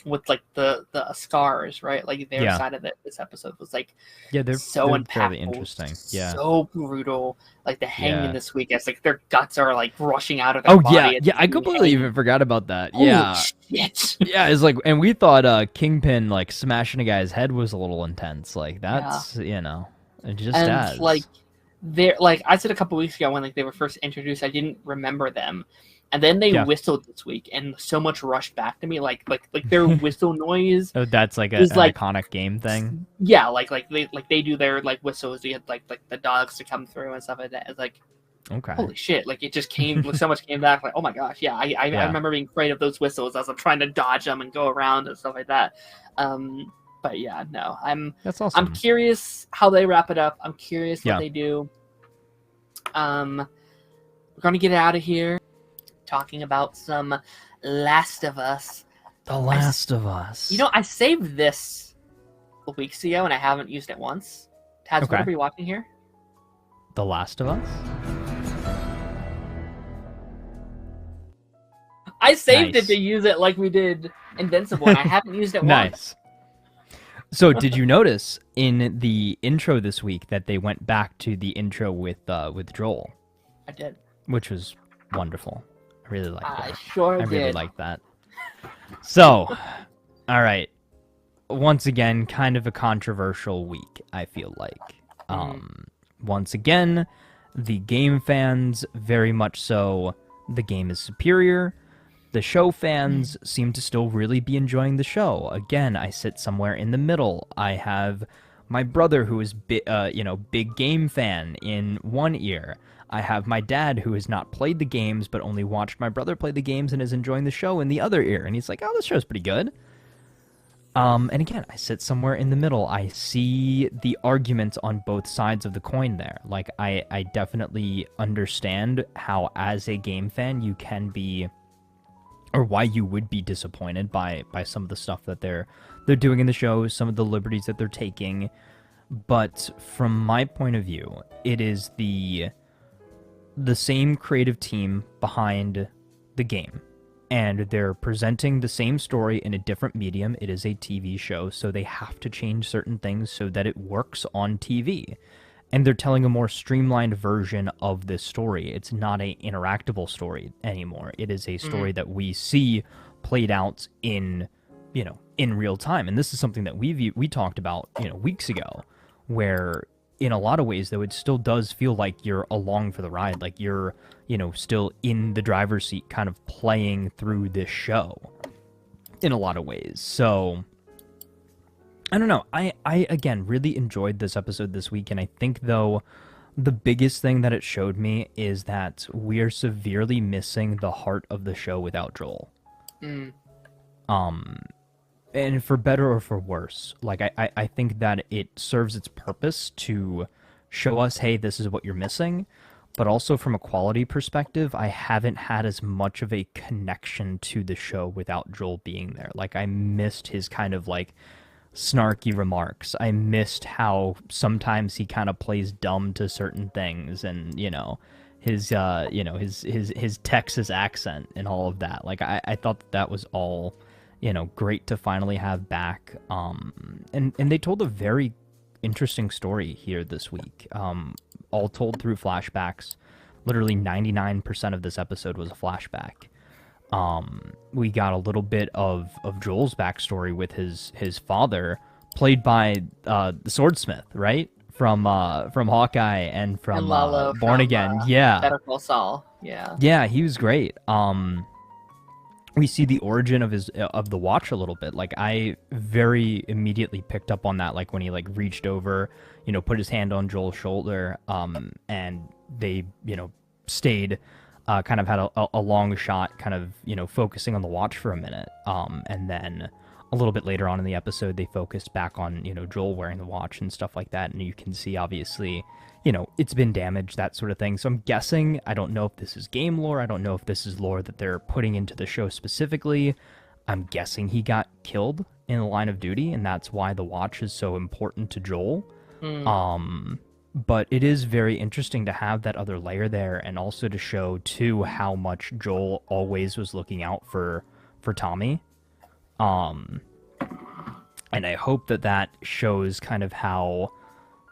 with like the scars, right? Like their side of it. This episode was like they're so impactful, fairly interesting. Yeah, so brutal. Like the hanging this week, it's like their guts are like rushing out of their body. Yeah, I completely even forgot about that. Holy shit. Yeah, it's like, and we thought Kingpin like smashing a guy's head was a little intense. Like that's it just adds. Like they're like I said a couple weeks ago when like they were first introduced, I didn't remember them. And then they whistled this week, and so much rushed back to me, like their whistle noise. Oh, that's like an iconic game thing. Yeah, like they do their like whistles. You had like the dogs to come through and stuff like that. It's like, holy shit! Like it just came, so much came back. Like, oh my gosh, yeah. I remember being afraid of those whistles as I'm trying to dodge them and go around and stuff like that. But yeah, no, that's awesome. I'm curious how they wrap it up. I'm curious what they do. We're gonna get out of here talking about some Last of Us. The Last of Us. I saved this weeks ago and I haven't used it once. Taz, what are we watching here? The Last of Us? I saved it to use it like we did Invincible, and I haven't used it once. So did you notice in the intro this week that they went back to the intro with Joel? I did. Which was wonderful. I really liked that. I sure did. I really liked that. So, all right. once again, kind of a controversial week, I feel like. Once again, the game fans, very much so, the game is superior. The show fans seem to still really be enjoying the show. Again, I sit somewhere in the middle. I have my brother who is big game fan in one ear. I have my dad who has not played the games but only watched my brother play the games and is enjoying the show in the other ear. And he's like, "Oh, this show's pretty good." And again, I sit somewhere in the middle. I see the arguments on both sides of the coin there. Like, I definitely understand how, as a game fan, you can be, or why you would be disappointed by some of the stuff that they're doing in the show, some of the liberties that they're taking. But from my point of view, it is the same creative team behind the game. And they're presenting the same story in a different medium. It is a TV show, so they have to change certain things so that it works on TV. And they're telling a more streamlined version of this story. It's not an interactable story anymore. It is a story that we see played out in real time. And this is something that we talked about, weeks ago, where in a lot of ways, though, it still does feel like you're along for the ride. Like you're, still in the driver's seat kind of playing through this show in a lot of ways. So I don't know. I again, really enjoyed this episode this week. And I think, though, the biggest thing that it showed me is that we are severely missing the heart of the show without Joel. And for better or for worse, like I think that it serves its purpose to show us, hey, this is what you're missing. But also from a quality perspective, I haven't had as much of a connection to the show without Joel being there. Like, I missed his kind of like snarky remarks. I missed how sometimes he kind of plays dumb to certain things, and his his Texas accent and all of that. Like, I thought that was all great to finally have back. And they told a very interesting story here this week, all told through flashbacks. Literally 99% of this episode was a flashback. We got a little bit of Joel's backstory with his father, played by the swordsmith, right? From Hawkeye and from Lalo Born from, Again. Yeah. Better Call Saul. Yeah. Yeah, he was great. We see the origin of the watch a little bit. Like, I very immediately picked up on that, like when he like reached over, put his hand on Joel's shoulder, and they, stayed, kind of had a long shot, kind of, focusing on the watch for a minute. And then a little bit later on in the episode, they focused back on, Joel wearing the watch and stuff like that. And you can see, obviously, it's been damaged, that sort of thing. So I'm guessing, I don't know if this is game lore. I don't know if this is lore that they're putting into the show specifically. I'm guessing he got killed in the line of duty, and that's why the watch is so important to Joel. But it is very interesting to have that other layer there, and also to show, too, how much Joel always was looking out for Tommy. And I hope that shows kind of how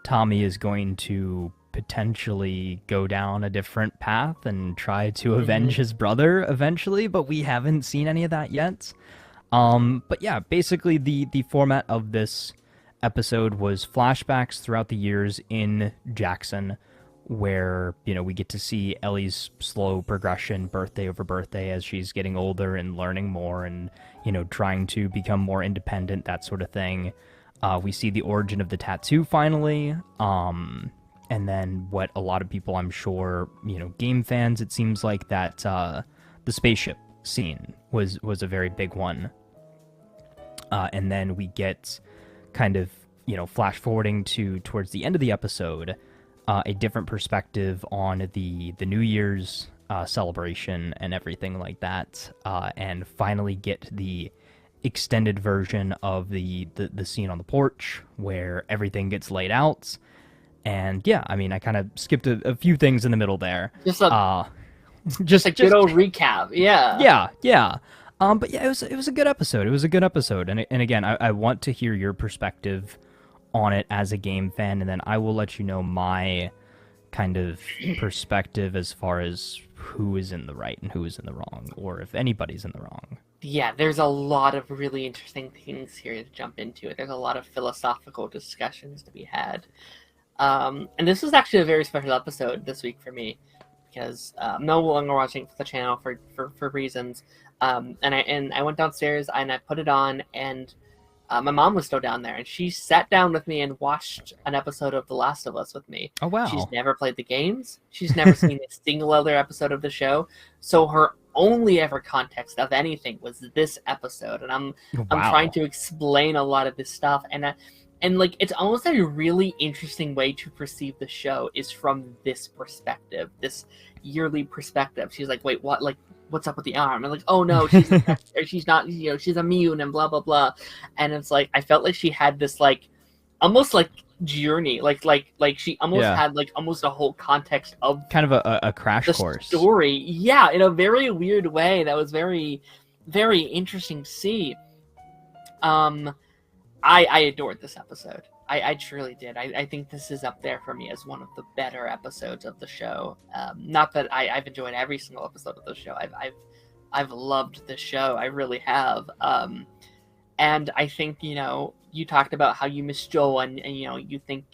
Tommy is going to potentially go down a different path and try to avenge his brother eventually, but we haven't seen any of that yet. But yeah, basically the format of this episode was flashbacks throughout the years in Jackson, where, we get to see Ellie's slow progression, birthday over birthday, as she's getting older and learning more and, trying to become more independent, that sort of thing. We see the origin of the tattoo finally, and then what a lot of people, I'm sure, game fans, it seems like that the spaceship scene was a very big one. And then we get kind of, flash forwarding towards the end of the episode, a different perspective on the New Year's celebration and everything like that, and finally get the extended version of the scene on the porch where everything gets laid out. And yeah, I mean, I kind of skipped a few things in the middle there. Just a good old recap. Yeah. Yeah. But yeah, it was a good episode. It was a good episode. And again, I want to hear your perspective on it as a game fan, and then I will let you know my kind of perspective as far as who is in the right and who is in the wrong, or if anybody's in the wrong. yeah, there's a lot of really interesting things here to jump into. There's a lot of philosophical discussions to be had. And this was actually a very special episode this week for me because I'm no longer watching the channel for reasons. And I went downstairs and I put it on, and my mom was still down there, and she sat down with me and watched an episode of The Last of Us with me. Oh, wow. She's never played the games. She's never seen a single other episode of the show. So her only ever context of anything was this episode, and I'm trying to explain a lot of this stuff, and like it's almost a really interesting way to perceive the show is from this perspective, this yearly perspective. She's like, wait, what? Like, what's up with the arm? And like, oh no, she's not, she's immune and blah blah blah. And it's like I felt like she had this like almost like journey, like she almost had like almost a whole context of kind of a crash course story. Yeah, in a very weird way that was very, very interesting to see. I adored this episode. I truly did. I think this is up there for me as one of the better episodes of the show. Not that I've enjoyed every single episode of the show. I've loved the show. I really have. And I think, you talked about how you miss Joel and you think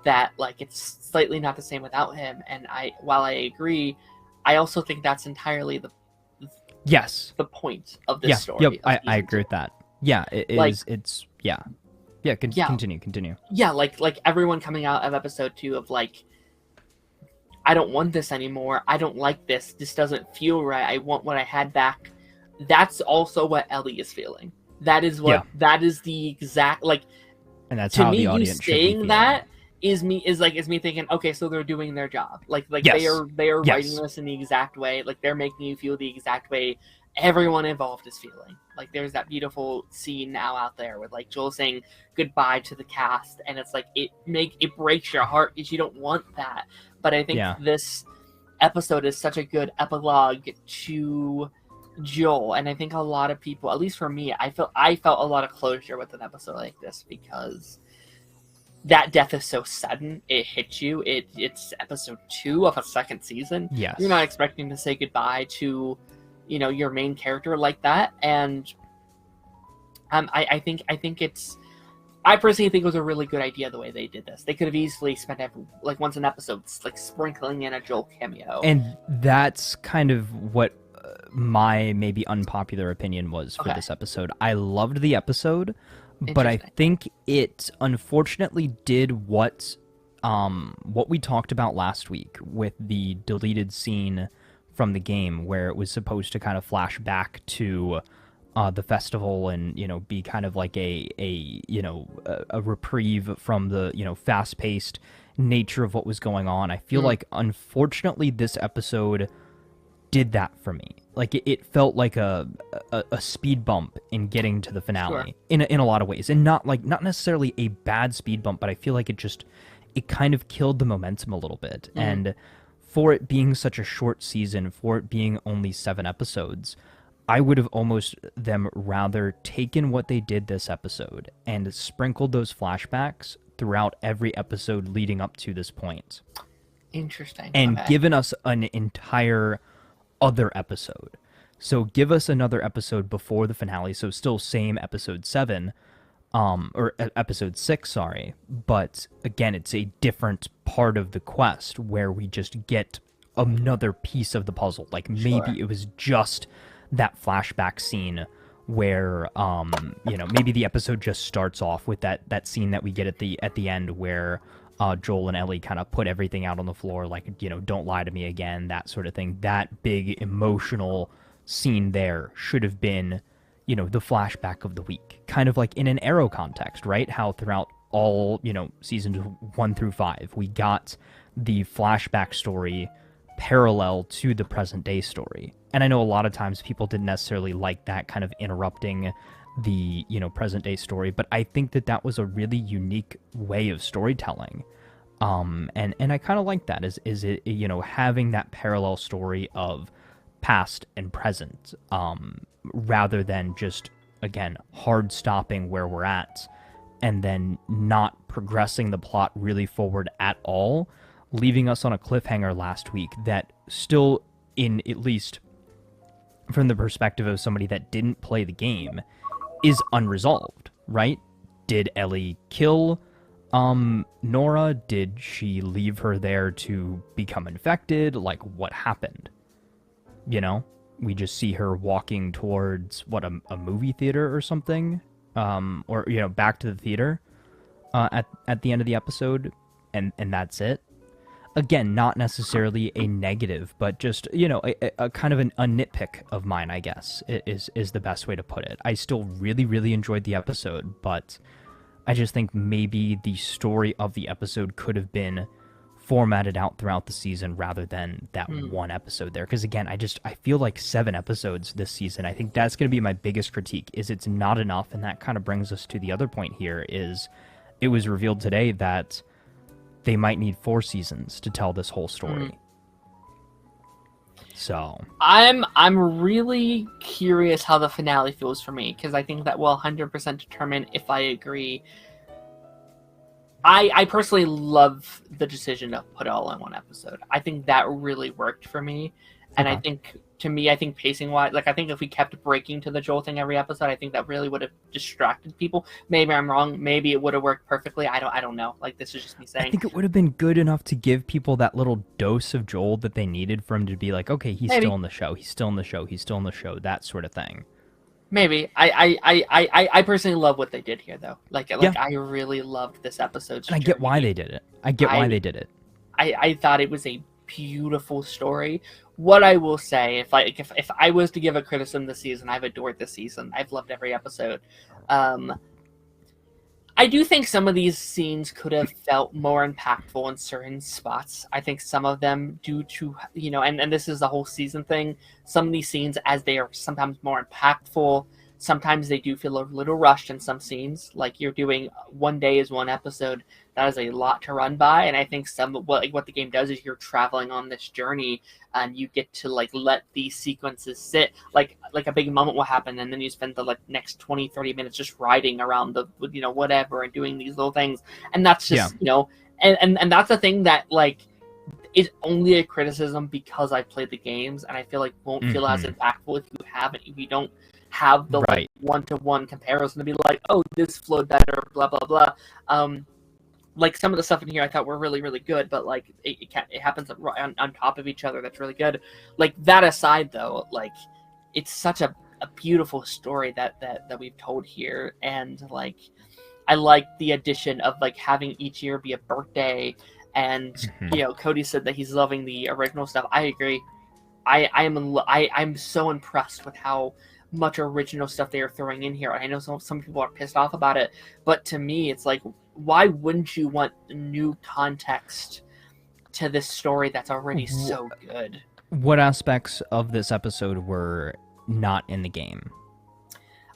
that like it's slightly not the same without him. And while I agree, I also think that's entirely the point of this story. Yep, I agree with that. Yeah, it is. It's continue. Yeah, like everyone coming out of episode 2 of like, I don't want this anymore. I don't like this. This doesn't feel right. I want what I had back. That's also what Ellie is feeling. That is what that is the exact like. And that's to how me, the audience should be saying that is me thinking, okay, so they're doing their job. Like they are writing this in the exact way. Like they're making you feel the exact way everyone involved is feeling. Like there's that beautiful scene now out there with like Joel saying goodbye to the cast, and it's like it breaks your heart because you don't want that. But I think this episode is such a good epilogue to Joel, and I think a lot of people, at least for me, I felt a lot of closure with an episode like this because that death is so sudden. It hits you. It's episode 2 of a second season. Yes. You're not expecting to say goodbye to your main character like that, and I personally think it was a really good idea the way they did this. They could have easily spent once an episode like sprinkling in a Joel cameo, and that's kind of what my maybe unpopular opinion was for this episode. I loved the episode, but I think it unfortunately did what we talked about last week with the deleted scene from the game, where it was supposed to kind of flash back to the festival and be kind of like a reprieve from the fast-paced nature of what was going on. I feel like unfortunately this episode did that for me. Like it felt like a speed bump in getting to the finale in a lot of ways, and not necessarily a bad speed bump, but I feel like it kind of killed the momentum a little bit. And for it being such a short season, for it being only 7 episodes, I would have almost them rather taken what they did this episode and sprinkled those flashbacks throughout every episode leading up to this point. Interesting. And given us an entire other episode. So give us another episode before the finale, so still same episode 7, or episode 6, sorry. But again, it's a different part of the quest where we just get another piece of the puzzle. Like maybe it was just that flashback scene where maybe the episode just starts off with that scene that we get at the end where Joel and Ellie kind of put everything out on the floor, like, don't lie to me again, that sort of thing. That big emotional scene there should have been, the flashback of the week, kind of like in an Arrow context, right? How throughout all, seasons 1 through 5, we got the flashback story parallel to the present day story. And I know a lot of times people didn't necessarily like that kind of interrupting the present day story, but I think that was a really unique way of storytelling, and I kind of like that. Is it having that parallel story of past and present, rather than just again hard stopping where we're at and then not progressing the plot really forward at all, leaving us on a cliffhanger last week that still, in at least from the perspective of somebody that didn't play the game is unresolved, right? Did Ellie kill Nora? Did she leave her there to become infected? Like, what happened? You know, we just see her walking towards what, a movie theater or something, or back to the theater at the end of the episode, and that's it. Again, not necessarily a negative, but just a kind of a nitpick of mine, I guess, is the best way to put it. I still really, really enjoyed the episode, but I just think maybe the story of the episode could have been formatted out throughout the season rather than that one episode there. Because again, I feel like 7 episodes this season. I think that's going to be my biggest critique, is it's not enough. And that kind of brings us to the other point here, is it was revealed today that they might need 4 seasons to tell this whole story. So I'm really curious how the finale feels for me, because I think that will 100% determine if I agree. I personally love the decision to put it all in one episode. I think that really worked for me. And I think, to me, I think pacing-wise, like, I think if we kept breaking to the Joel thing every episode, I think that really would have distracted people. Maybe I'm wrong. Maybe it would have worked perfectly. I don't know. Like, this is just me saying. I think it would have been good enough to give people that little dose of Joel that they needed for him to be like, okay, he's still in the show. He's still in the show. He's still in the show. That sort of thing. Maybe. I personally love what they did here, though. Like I really loved this episode. And I get why they did it. I thought it was a beautiful story. What I will say, if I was to give a criticism this season, I've adored this season. I've loved every episode. I do think some of these scenes could have felt more impactful in certain spots. I think some of them, due to, and this is the whole season thing, some of these scenes, as they are sometimes more impactful, sometimes they do feel a little rushed in some scenes. Like, you're doing one day is one episode. That is a lot to run by. And I think what the game does is you're traveling on this journey, and you get to let these sequences sit. Like a big moment will happen, and then you spend the next 20, 30 minutes just riding around the whatever and doing these little things. And that's just and that's the thing that is only a criticism because I played the games, and I feel like won't feel as impactful if you don't have the one-to-one comparison to be like, oh, this flowed better, blah blah blah. Some of the stuff in here I thought were really, really good, but it happens on top of each other. That's really good. That aside, though, it's such a beautiful story that we've told here, and I like the addition of having each year be a birthday, and Cody said that he's loving the original stuff. I agree. I'm so impressed with how much original stuff they are throwing in here. I know some people are pissed off about it, but to me, it's why wouldn't you want new context to this story that's already so good? What aspects of this episode were not in the game?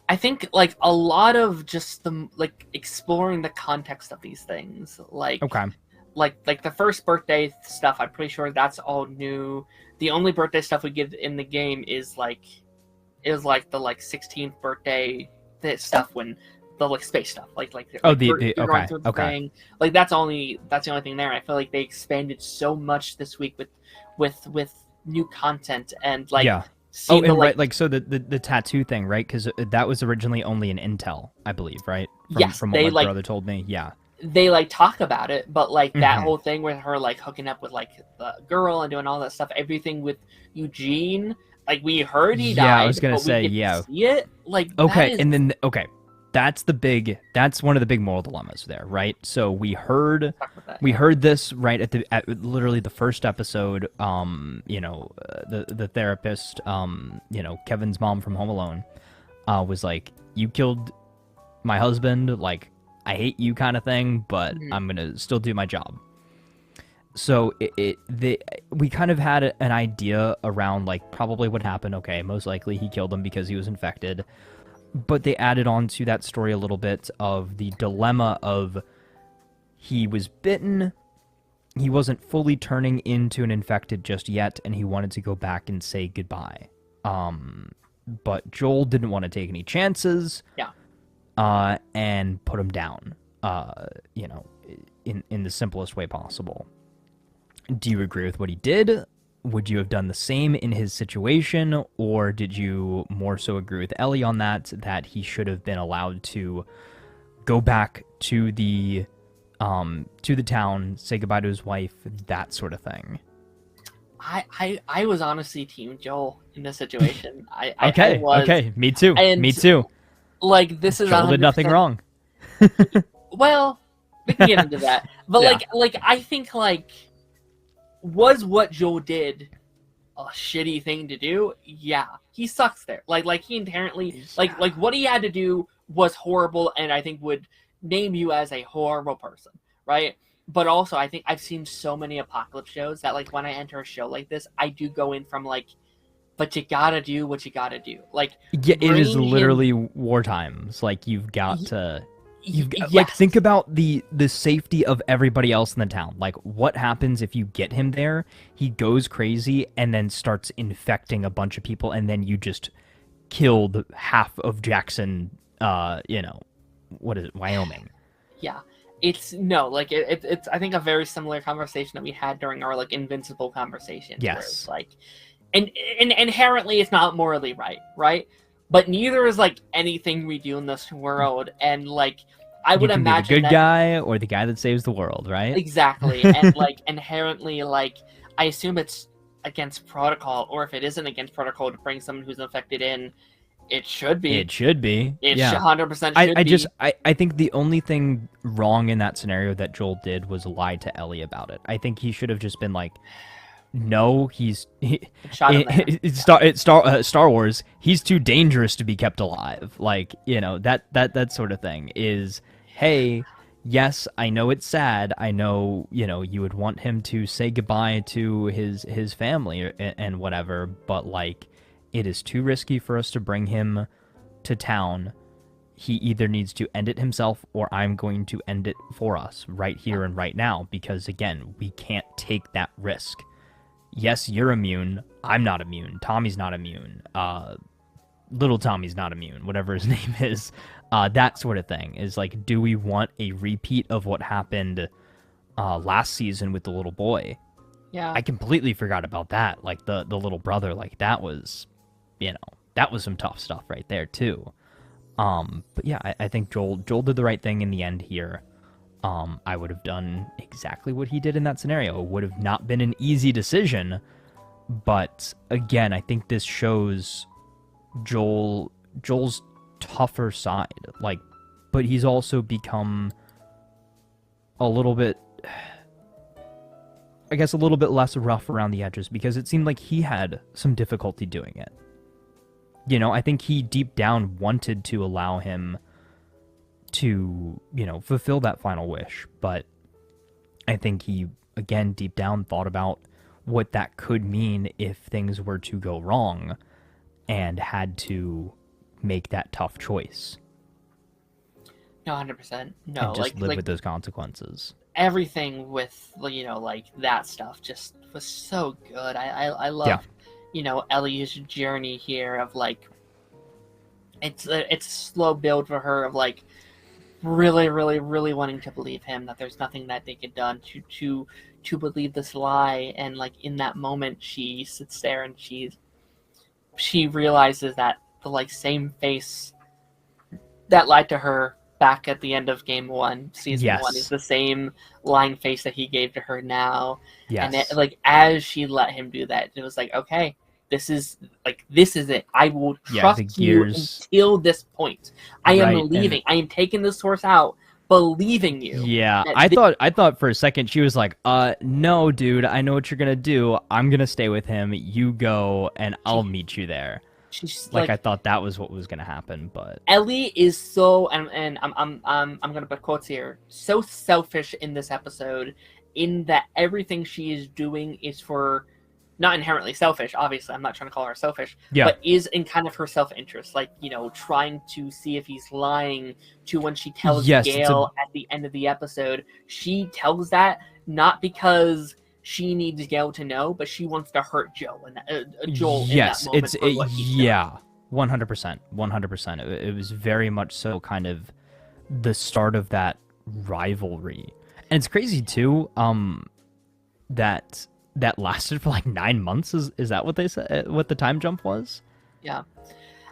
I think a lot of just the exploring the context of these things. Okay. The first birthday stuff, I'm pretty sure that's all new. The only birthday stuff we get in the game is the 16th birthday stuff, when the space stuff, thing. That's the only thing there. I feel like they expanded so much this week with new content and so the tattoo thing, right? Because that was originally only an Intel, I believe, right? From what my brother told me. Yeah, they talk about it, but that whole thing with her hooking up with the girl and doing all that stuff, everything with Eugene, we heard he died. Yeah, I was gonna but say, we get to see it. That's one of the big moral dilemmas there, right? So we heard this right at literally the first episode. The therapist, Kevin's mom from Home Alone, was like, "You killed my husband. I hate you," kind of thing, but I'm gonna still do my job. So we kind of had an idea around probably what happened. Okay, most likely he killed him because he was infected. But they added on to that story a little bit of the dilemma of he was bitten, he wasn't fully turning into an infected just yet, and he wanted to go back and say goodbye. But Joel didn't want to take any chances. Yeah. And put him down. In the simplest way possible. Do you agree with what he did? would you have done the same in his situation, or did you more so agree with Ellie on that he should have been allowed to go back to the town, say goodbye to his wife, that sort of thing? I was honestly Team Joel in this situation. Okay, I was. okay, me too, And me too. like this is Joel did 100%. nothing wrong. Well, we can get into that, but Yeah. like I think like was what Joel did a shitty thing to do? Yeah, he sucks there. Like he inherently like what he had to do was horrible, and I think would name you as a horrible person, right? But also, I think I've seen so many apocalypse shows that like when I enter a show like this, I do go in from like, but you gotta do what you gotta do. Like, Yeah, it is bring him- literally war times. Like you've got to. Like yes. think about the safety of everybody else in the town. Like what happens if you get him there, he goes crazy and then starts infecting a bunch of people, and then you just killed half of Jackson, what is it, Wyoming. Yeah, it's no like it's I think a very similar conversation that we had during our like Invincible conversation. Yes. Where it's like, and inherently it's not morally right, but neither is like anything we do in this world, and like I would you can imagine be the good that guy or the guy that saves the world, right? exactly, and like inherently like I assume it's against protocol, or if it isn't against protocol to bring someone who's infected in, it should be. It should be. It yeah. 100% should I be. just I think the only thing wrong in that scenario that Joel did was lie to Ellie about it. I think he should have just been like, no, Shot him there. it's Star Wars. He's too dangerous to be kept alive. Like that sort of thing is, hey, yes, I know it's sad. I know you would want him to say goodbye to his family and whatever, but like it is too risky for us to bring him to town. He either needs to end it himself, or I'm going to end it for us right here and right now, because again, we can't take that risk. Yes, you're immune. I'm not immune. Tommy's not immune. Little Tommy's not immune. Whatever his name is. That sort of thing is like, do we want a repeat of what happened last season with the little boy? Yeah. I completely forgot about that. Like the little brother. Like that was, that was some tough stuff right there too. But yeah, I think Joel did the right thing in the end here. I would have done exactly what he did in that scenario. It would have not been an easy decision, but again, I think this shows Joel's tougher side. Like, but he's also become a little bit, I guess, a little bit less rough around the edges, because it seemed like he had some difficulty doing it. I think he deep down wanted to allow him to, fulfill that final wish. But I think he, again, deep down thought about what that could mean if things were to go wrong and had to make that tough choice. No, 100%. No, and just live like with those consequences. everything with like that stuff just was so good. I love Ellie's journey here of like it's a slow build for her of like really wanting to believe him, that there's nothing that they could done to believe this lie, and like in that moment she sits there and she realizes that the like same face that lied to her back at the end of game 1, season 1, is the same lying face that he gave to her now. Yes. And it, like as she let him do that, it was like, okay, this is it. I will trust you until this point. I am leaving. I am taking this source out, believing you. Yeah, I thought for a second she was like, no, dude, I know what you're gonna do. I'm gonna stay with him. You go, and I'll meet you there. She's like I thought that was what was gonna happen, but Ellie is so, and I'm gonna put quotes here, so selfish in this episode, in that everything she is doing is for, not inherently selfish, obviously, I'm not trying to call her selfish, but is in kind of her self-interest, like, trying to see if he's lying to when she tells Gail at the end of the episode. She tells that not because she needs Gail to know, but she wants to hurt Joel in that moment. 100%. It was very much so kind of the start of that rivalry. And it's crazy too, that that lasted for like 9 months. Is that what they said? What the time jump was? Yeah.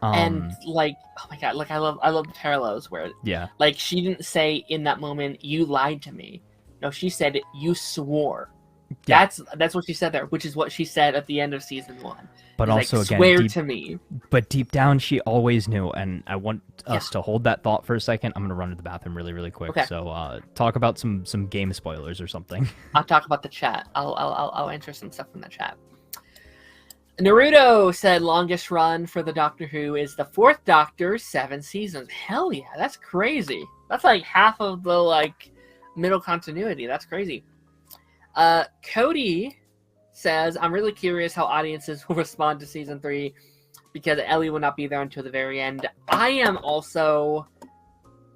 And like, oh my god, like I love the parallels where yeah, like she didn't say in that moment, "You lied to me." No, she said, "You swore." Yeah. That's what she said there, which is what she said at the end of season 1. But She's also like, again, swear to me. But deep down, she always knew, and I want us to hold that thought for a second. I'm gonna run to the bathroom really, really quick. Okay. So talk about some game spoilers or something. I'll talk about the chat. I'll answer some stuff from the chat. Naruto said longest run for the Doctor Who is the 4th Doctor, 7 seasons. Hell yeah, that's crazy. That's like half of the like middle continuity. That's crazy. Cody says, I'm really curious how audiences will respond to season 3 because Ellie will not be there until the very end. I am also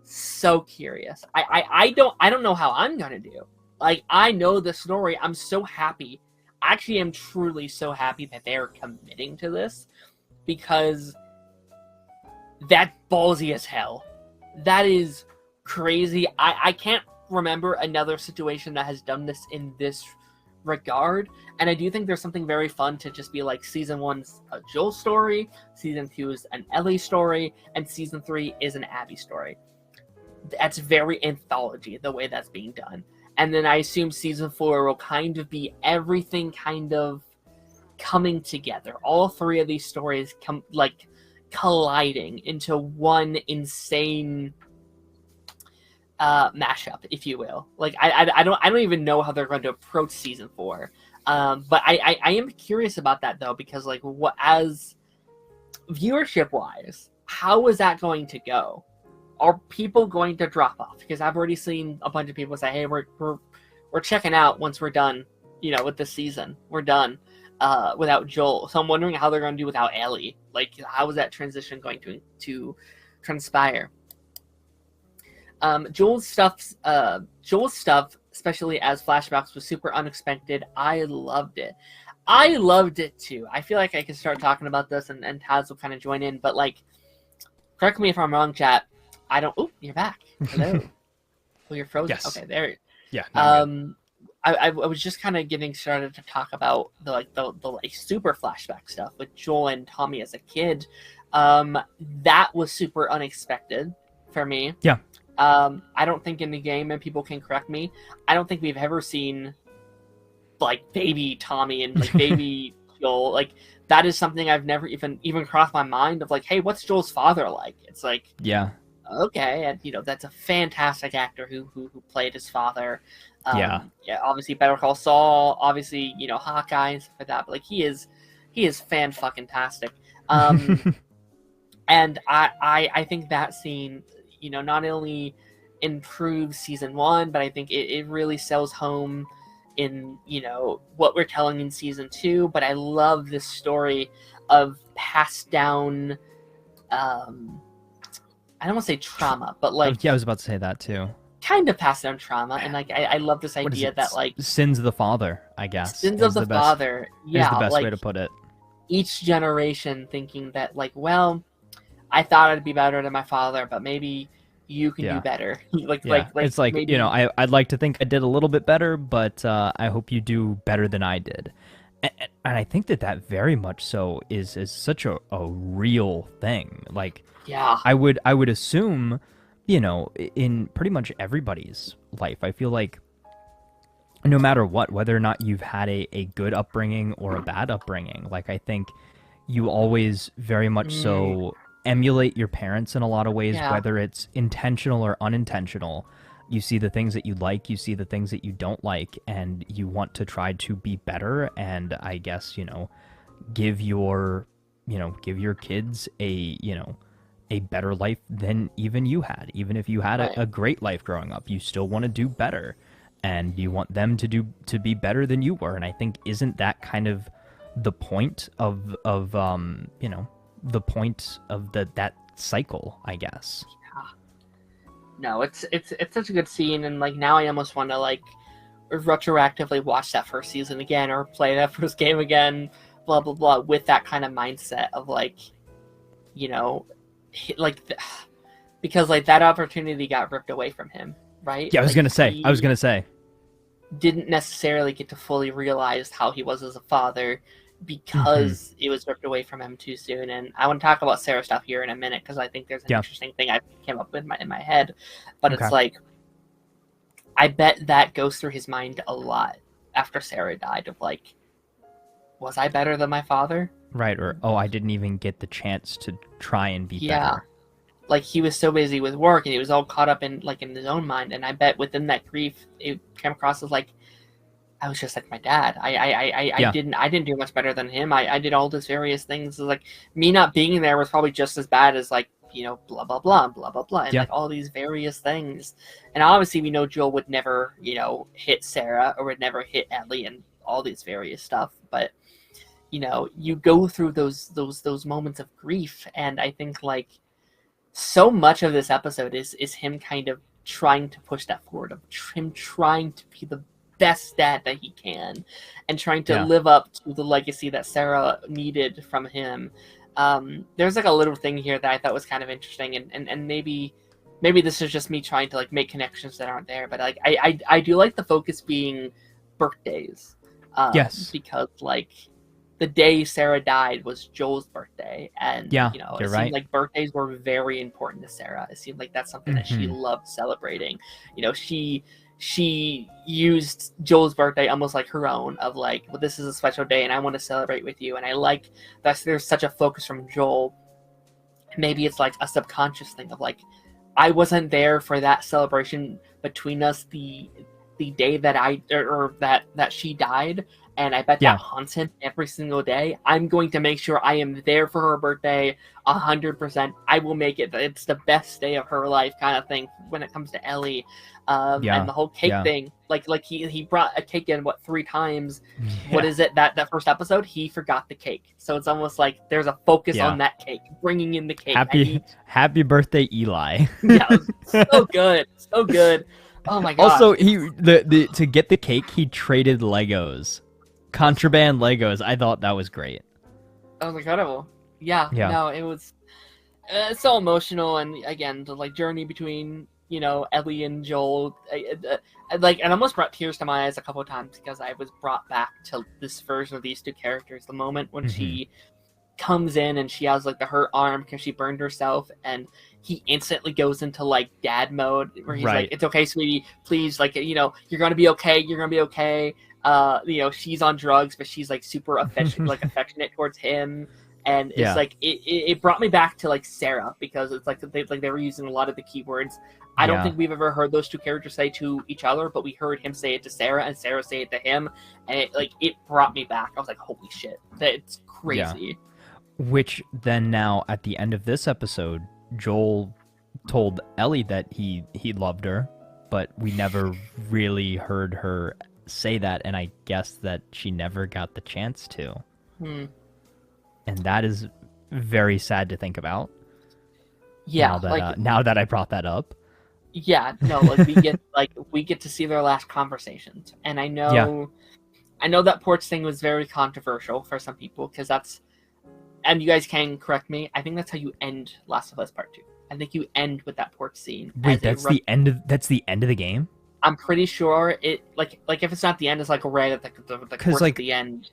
so curious. I don't know how I'm gonna do. Like, I know the story. I'm so happy. I actually am truly so happy that they're committing to this because that's ballsy as hell. That is crazy. I can't remember another situation that has done this in this regard, and I do think there's something very fun to just be like, season 1's a Joel story, season 2 is an Ellie story, and season 3 is an Abby story. That's very anthology, the way that's being done. And then I assume season 4 will kind of be everything kind of coming together. All 3 of these stories come like colliding into one insane mashup, if you will. Like I don't even know how they're going to approach season 4. But I am curious about that though, because like, what, as viewership wise, how is that going to go? Are people going to drop off? Because I've already seen a bunch of people say, "Hey, we're checking out once we're done, with this season. We're done without Joel." So I'm wondering how they're going to do without Ellie. Like, how is that transition going to transpire? Joel's stuff, especially as flashbacks, was super unexpected. I loved it. I loved it too. I feel like I can start talking about this, and Taz will kind of join in. But like, correct me if I'm wrong, chat. I don't. Oh, you're back. Hello. Well, you're frozen. Yes. Okay, there. Yeah. No, I was just kind of getting started to talk about the like super flashback stuff with Joel and Tommy as a kid. That was super unexpected for me. Yeah. I don't think in the game, and people can correct me, I don't think we've ever seen like baby Tommy and like baby Joel. Like, that is something I've never even crossed my mind of like, hey, what's Joel's father like? It's like, yeah. Okay, and that's a fantastic actor who played his father. Yeah, obviously Better Call Saul, obviously Hawkeye and stuff like that. But like, he is fan-fucking-tastic. And I think that scene, not only improves season 1, but I think it really sells home in what we're telling in season 2. But I love this story of passed down. I don't want to say trauma, but like, yeah, I was about to say that too. Kind of passed down trauma, and like I love this idea that like sins of the father, I guess. Sins of the father, yeah, is the best like, way to put it. Each generation thinking that like, well, I thought I'd be better than my father, but maybe you can do better. like it's like maybe... I'd like to think I did a little bit better, but I hope you do better than I did. And I think that very much so is such a real thing. Like, yeah, I would assume, in pretty much everybody's life, I feel like no matter what, whether or not you've had a good upbringing or a bad upbringing, like, I think you always very much so emulate your parents in a lot of ways, whether it's intentional or unintentional. You see the things that you like, you see the things that you don't like, and you want to try to be better, and I guess, give your kids a better life than even you had. Even if you had a great life growing up, you still want to do better, and you want them to be better than you were. And I think, isn't that kind of the point of the point of that cycle, I guess? No, it's such a good scene, and like, now I almost want to like retroactively watch that first season again, or play that first game again, blah blah blah, with that kind of mindset of like, because like that opportunity got ripped away from him, right? Yeah, I was gonna say. didn't necessarily get to fully realize how he was as a father because it was ripped away from him too soon. And I want to talk about Sarah stuff here in a minute because I think there's an interesting thing I came up with in my head. But it's like, I bet that goes through his mind a lot after Sarah died of like, was I better than my father? Right, or, oh, I didn't even get the chance to try and be better. Like, he was so busy with work, and he was all caught up in, like, in his own mind, and I bet within that grief, it came across as, like, I was just like my dad. I didn't do much better than him. I did all these various things. Like, me not being there was probably just as bad as, like, you know, blah, blah, blah, blah, blah, blah, and, like, all these various things. And obviously, we know Joel would never, you know, hit Sarah, or would never hit Ellie, and all these various stuff, but you know, you go through those moments of grief, and I think like so much of this episode is him kind of trying to push that forward, of him trying to be the best dad that he can, and trying to live up to the legacy that Sarah needed from him. There's like a little thing here that I thought was kind of interesting, and maybe this is just me trying to like make connections that aren't there, but like I do like the focus being birthdays. Because like the day Sarah died was Joel's birthday, and you know, it seemed like birthdays were very important to Sarah. It seemed like that's something that she loved celebrating. You know, she used Joel's birthday almost like her own, of like, well, this is a special day and I want to celebrate with you. And I like that there's such a focus from Joel. Maybe it's like a subconscious thing of like, I wasn't there for that celebration between us the day that that she died, and I bet that haunts him every single day. I'm going to make sure I am there for her birthday 100%. I will make it. It's the best day of her life, kind of thing when it comes to Ellie. And the whole cake thing. Like he brought a cake in 3 times. What is it that first episode? He forgot the cake. So it's almost like there's a focus on that cake, bringing in the cake. Happy birthday, Eli. So good, so good. Oh my god. Also, to get the cake, he traded Legos. Contraband Legos. I thought that was great. That was incredible. No, it was so emotional, and again, the like journey between, you know, Ellie and Joel, like, it almost brought tears to my eyes a couple of times because I was brought back to this version of these two characters. The moment when she comes in and she has like the hurt arm because she burned herself, and he instantly goes into like dad mode where he's like, it's okay, sweetie, please, like, you know, you're gonna be okay, you know, she's on drugs, but she's like super affectionate towards him, and it's like it brought me back to like Sarah, because it's like they were using a lot of the keywords. I don't think we've ever heard those two characters say to each other, but we heard him say it to Sarah and Sarah say it to him, and it brought me back. I was like, holy shit, that's crazy. Which then now at the end of this episode, Joel told Ellie that he loved her, but we never really heard her say that, and I guess that she never got the chance to. And that is very sad to think about. Now that I brought that up. We get to see their last conversations, and I know that porch thing was very controversial for some people, because that's, and you guys can correct me, I think that's how you end Last of Us Part 2. I think you end with that porch scene. Wait, that's the end of the game? I'm pretty sure it, like if it's not the end, it's like right at the porch at the end.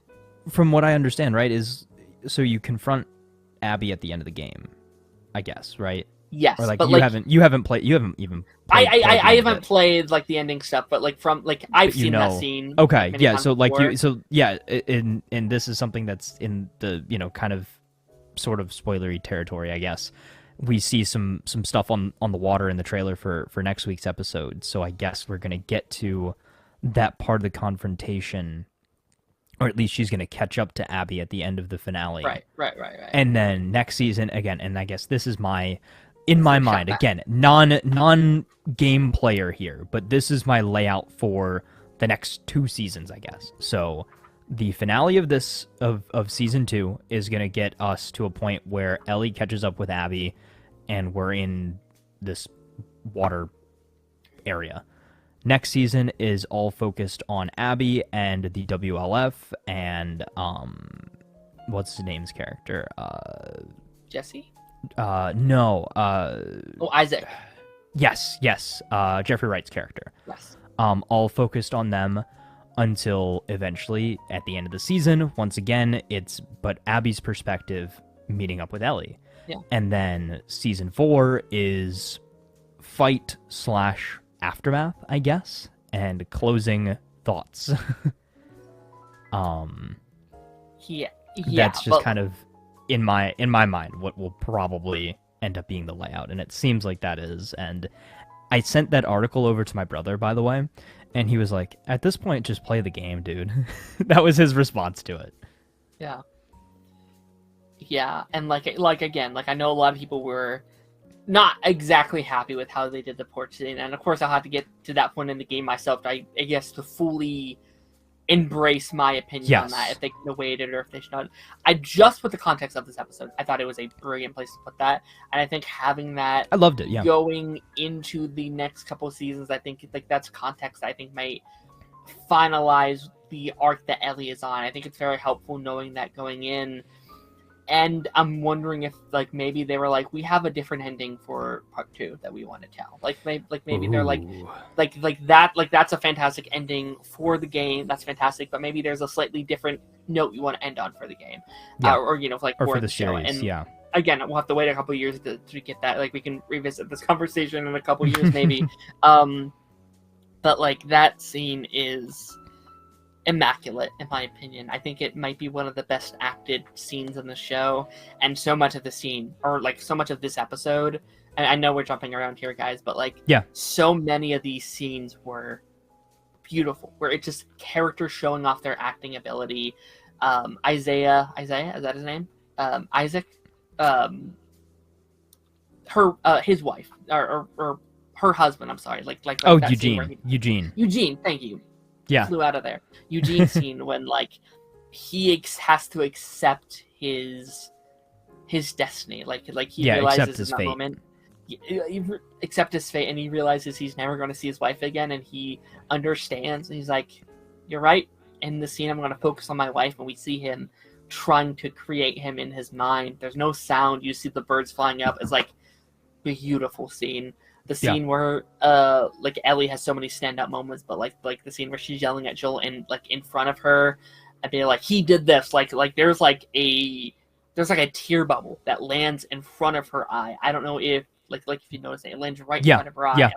From what I understand, right, is so you confront Abby at the end of the game, I guess, right? Yes, or like but you haven't even. I haven't played like the ending stuff, but like from like I've seen that scene. Okay, yeah. So like and this is something that's in the, you know, kind of sort of spoilery territory, I guess. We see some stuff on the water in the trailer for next week's episode, so I guess we're gonna get to that part of the confrontation, or at least she's gonna catch up to Abby at the end of the finale. Right. And then next season again, and I guess this is in my mind again, non game player here, but this is my layout for the next 2 seasons, I guess. So the finale of this of season 2 is gonna get us to a point where Ellie catches up with Abby, and we're in this water area. Next season is all focused on Abby and the WLF and what's his name's character? Jesse? No. Isaac. Yes. Jeffrey Wright's character. Yes. all focused on them until eventually at the end of the season, once again, it's but Abby's perspective meeting up with Ellie. Yeah. And then season 4 is fight / aftermath, I guess, and closing thoughts. Yeah, that's just kind of in my mind what will probably end up being the layout, and it seems like that is. And I sent that article over to my brother, by the way, and he was like, at this point, just play the game, dude. That was his response to it. Yeah. Yeah, and again, I know a lot of people were not exactly happy with how they did the portraiture, and of course I'll have to get to that point in the game myself, I guess, to fully embrace my opinion on that, if they could have waited or if they should not. I just, with the context of this episode, I thought it was a brilliant place to put that, and I think having that, I loved it. Yeah, going into the next couple of seasons, I think that's context I think might finalize the arc that Ellie is on. I think it's very helpful knowing that going in. And I'm wondering if, maybe they were like, we have a different ending for part 2 that we want to tell. Maybe they're that's a fantastic ending for the game. That's fantastic. But maybe there's a slightly different note you want to end on for the game. Yeah. Or for the show. series, And yeah. Again, we'll have to wait a couple years to get that. We can revisit this conversation in a couple years, maybe. But, that scene is immaculate, in my opinion. I think it might be one of the best acted scenes in the show, and so much of the scene, or so much of this episode, and I know we're jumping around here, guys, but so many of these scenes were beautiful, where it's just characters showing off their acting ability. Isaiah, is that his name? Isaac, his wife, or her husband, I'm sorry, Eugene, thank you. Yeah. Flew out of there. Eugene scene when he has to accept his destiny, he realizes in that fate. moment, he accept his fate, and he realizes he's never going to see his wife again, and he understands, and he's like, "You're right." In the scene, I'm going to focus on my wife, and we see him trying to create him in his mind. There's no sound. You see the birds flying up. It's beautiful scene. The scene where Ellie has so many standout moments, but the scene where she's yelling at Joel and in front of her, and being he did this, there's a tear bubble that lands in front of her eye. I don't know if if you notice it lands right in front of her eye. Yeah.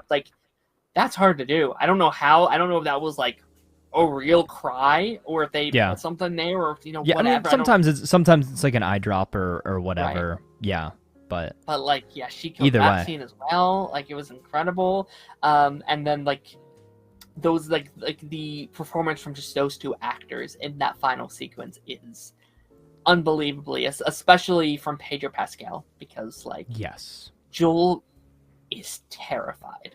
That's hard to do. I don't know how. I don't know if that was a real cry, or if they put something there, or whatever. I mean, sometimes it's an eye drop or whatever. Right. Yeah. But she killed either that way. scene as well. It was incredible. And then those the performance from just those two actors in that final sequence is unbelievably, especially from Pedro Pascal, because yes, Joel is terrified.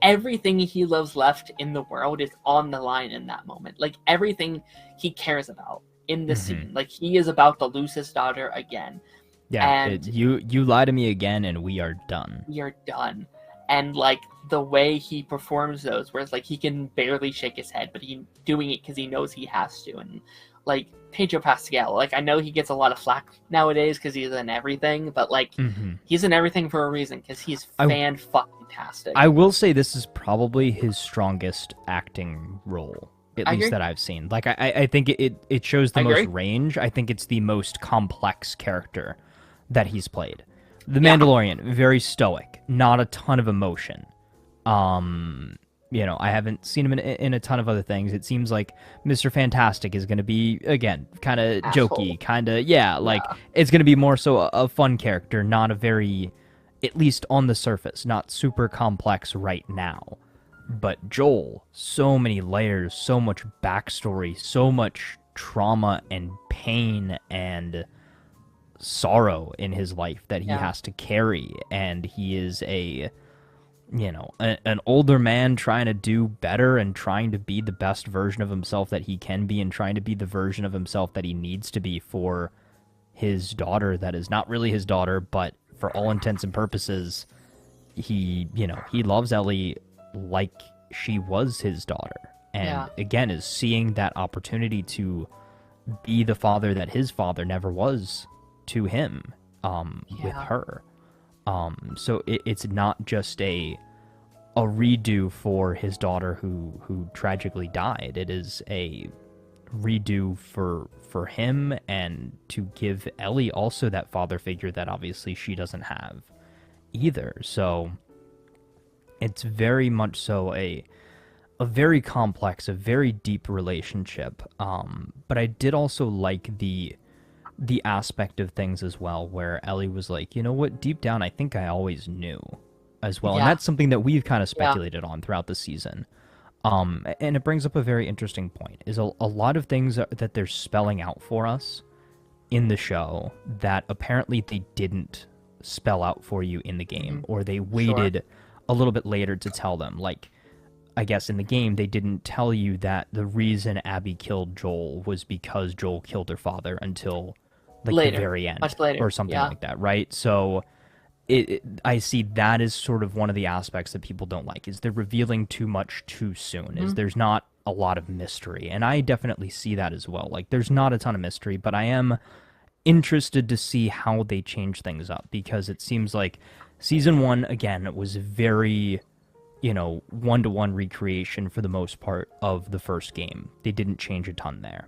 Everything he loves left in the world is on the line in that moment. Everything he cares about in the scene. He is about to lose his daughter again. Yeah, you lie to me again, and we are done. We are done. And the way he performs those, where it's he can barely shake his head, but he's doing it because he knows he has to. And Pedro Pascal, I know he gets a lot of flack nowadays because he's in everything, but he's in everything for a reason, because he's fan-fucking-tastic. I will say this is probably his strongest acting role, at least that I've seen. I think it shows the most range. I think it's the most complex character that he's played. The Mandalorian, very stoic, not a ton of emotion. I haven't seen him in a ton of other things. It seems like Mr. Fantastic is going to be, again, kind of jokey, kind of, it's going to be more so a fun character, not a very, at least on the surface, not super complex right now. But Joel, so many layers, so much backstory, so much trauma and pain and sorrow in his life that he has to carry, and he is an older man trying to do better and trying to be the best version of himself that he can be, and trying to be the version of himself that he needs to be for his daughter that is not really his daughter, but for all intents and purposes he loves Ellie like she was his daughter, and again is seeing that opportunity to be the father that his father never was to him, with her. So it's not just redo for his daughter who tragically died. It is a redo for him, and to give Ellie also that father figure that obviously she doesn't have either. So it's very much so a very complex, a very deep relationship. But I did also like the aspect of things as well, where Ellie was like, you know what, deep down I think I always knew as well. Yeah. And that's something that we've kind of speculated on throughout the season. And it brings up a very interesting point, is a lot of things that they're spelling out for us in the show that apparently they didn't spell out for you in the game, or they waited a little bit later to tell them. Like, I guess in the game, they didn't tell you that the reason Abby killed Joel was because Joel killed her father until like later, the very end, much later, or something like that, right? So I see that as sort of one of the aspects that people don't like, is they're revealing too much too soon, is there's not a lot of mystery. And I definitely see that as well. Like, there's not a ton of mystery, but I am interested to see how they change things up, because it seems like season 1, again, was very, one-to-one recreation for the most part of the first game. They didn't change a ton there.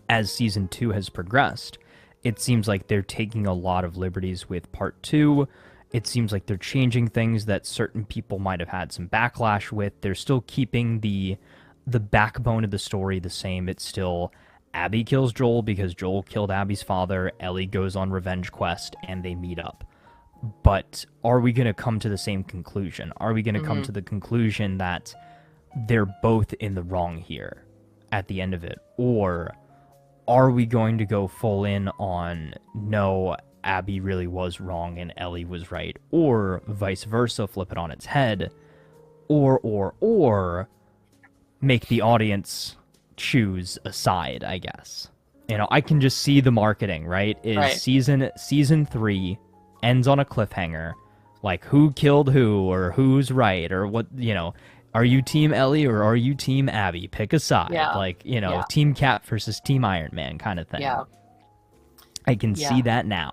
As season 2 has progressed, it seems like they're taking a lot of liberties with part 2. It seems like they're changing things that certain people might have had some backlash with. They're still keeping the backbone of the story the same. It's still Abby kills Joel because Joel killed Abby's father. Ellie goes on revenge quest and they meet up. But are we going to come to the same conclusion? Are we going to come to the conclusion that they're both in the wrong here at the end of it? Or are we going to go full in on, no, Abby really was wrong and Ellie was right? Or vice versa, flip it on its head? Or make the audience choose a side, I guess. I can just see the marketing, right? Season 3 ends on a cliffhanger, like who killed who, or who's right, or what, are you Team Ellie or are you Team Abby? Pick a side. Like, Team Cap versus Team Iron Man kind of thing. Yeah. I can see that now.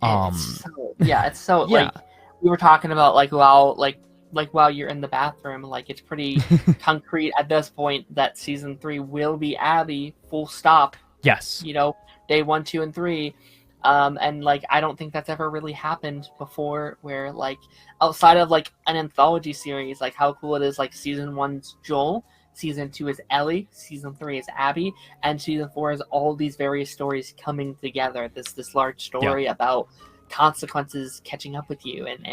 It's so like we were talking about, like while you're in the bathroom, like it's pretty concrete at this point that season 3 will be Abby, full stop. Yes. Day 1, 2, and 3. And like I don't think that's ever really happened before, where like outside of like an anthology series, like how cool it is, like season 1's Joel, season 2 is Ellie, season 3 is Abby, and season 4 is all these various stories coming together, this large story about consequences catching up with you, and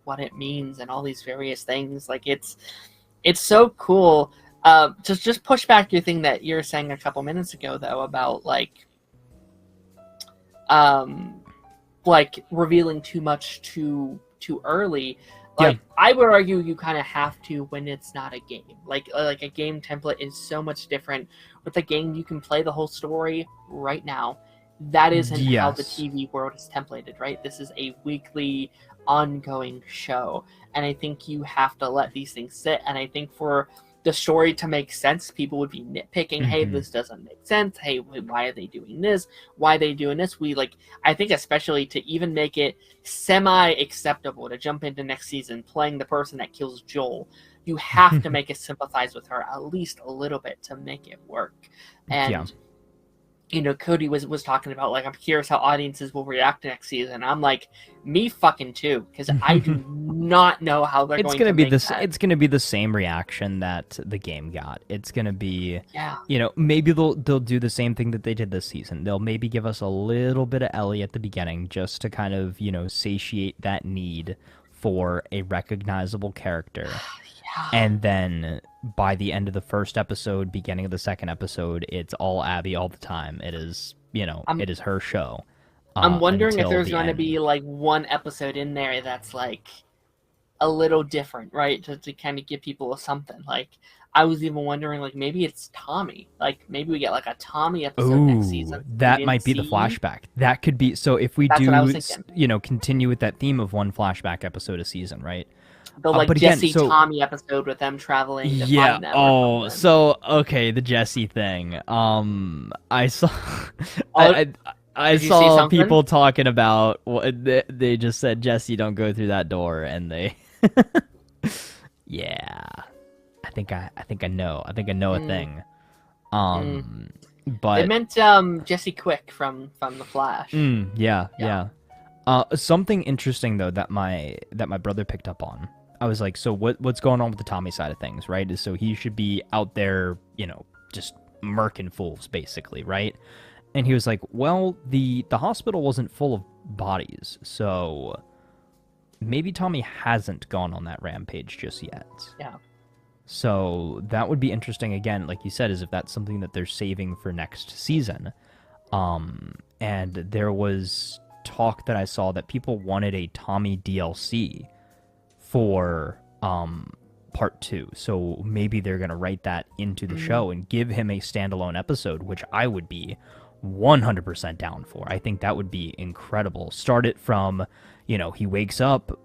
what it means, and all these various things. Like it's so cool. Just push back your thing that you're saying a couple minutes ago though about like revealing too much too early. Like I would argue you kind of have to when it's not a game. Like a game template is so much different. With a game, you can play the whole story right now. That isn't how the TV world is templated, right? This is a weekly, ongoing show, and I think you have to let these things sit. And I think for the story to make sense, people would be nitpicking, hey, this doesn't make sense, hey, why are they doing this, why are they doing this? I think especially to even make it semi-acceptable to jump into next season playing the person that kills Joel, you have to make us sympathize with her at least a little bit to make it work. And Cody was talking about, like, I'm curious how audiences will react next season. I'm like, me fucking too, because I do not know how they're going to make that. It's going to be the same reaction that the game got. It's going to be, maybe they'll do the same thing that they did this season. They'll maybe give us a little bit of Ellie at the beginning just to kind of, satiate that need for a recognizable character. And then by the end of the first episode, beginning of the second episode, it's all Abby all the time. It is, it is her show. I'm wondering if there's going to be like one episode in there that's like a little different, right? To kind of give people something. Like I was even wondering, like maybe it's Tommy. Like maybe we get like a Tommy episode next season. That might be the flashback. That could be. So if we continue with that theme of one flashback episode a season, right? The Jesse Tommy episode with them traveling to find them. Okay, the Jesse thing. I saw I saw people talking about they just said, Jesse, don't go through that door, and they Yeah, I think I know. I think I know a Mm. thing. They But meant Jesse Quick from The Flash. yeah, Yeah. yeah. Something interesting though that my brother picked up on. I was like, so what's going on with the Tommy side of things, right? Is so he should be out there, just murking fools basically, right? And he was like, well, the hospital wasn't full of bodies, so maybe Tommy hasn't gone on that rampage just yet. Yeah. So that would be interesting again, like you said, is if that's something that they're saving for next season. And there was talk that I saw that people wanted a Tommy DLC for part 2. So maybe they're going to write that into the show and give him a standalone episode, which I would be 100% down for. I think that would be incredible. Start it from, he wakes up,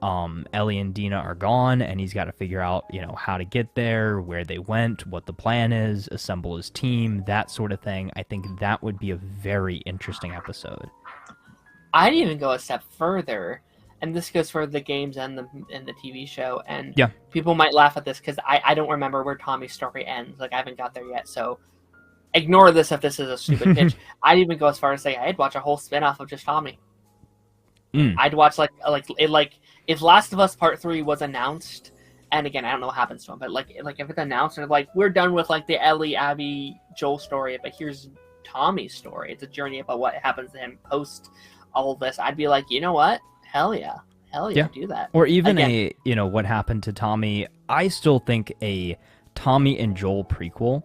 Ellie and Dina are gone, and he's got to figure out, how to get there, where they went, what the plan is, assemble his team, that sort of thing. I think that would be a very interesting episode. I'd even go a step further, and this goes for the games and the TV show. And Yeah. people might laugh at this because I don't remember where Tommy's story ends. Like, I haven't got there yet, so ignore this if this is a stupid pitch. I'd even go as far as say I'd watch a whole spin-off of just Tommy. I'd watch like if Last of Us Part 3 was announced, and again I don't know what happens to him, but like if it's announced and like we're done with like the Ellie, Abby, Joel story, but here's Tommy's story. It's a journey about what happens to him post all of this. I'd be like, you know what? Hell yeah, do that. Or even again, what happened to Tommy. I still think a Tommy and Joel prequel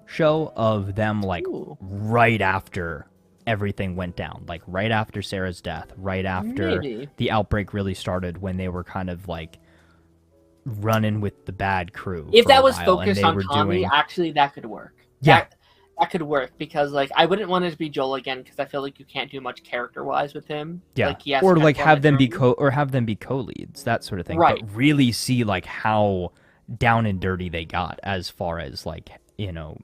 show of them like Ooh. right after everything went down, like right after Sarah's death, right after Maybe. the outbreak really started, when they were kind of like running with the bad crew. If for that a was while, focused and they on were Tommy, doing... actually that could work. Yeah. That could work because like I wouldn't want it to be Joel again because I feel like you can't do much character wise with him. Yeah, like, he has or to like kind have of them be through. co-leads, that sort of thing. Right. But really see like how down and dirty they got as far as like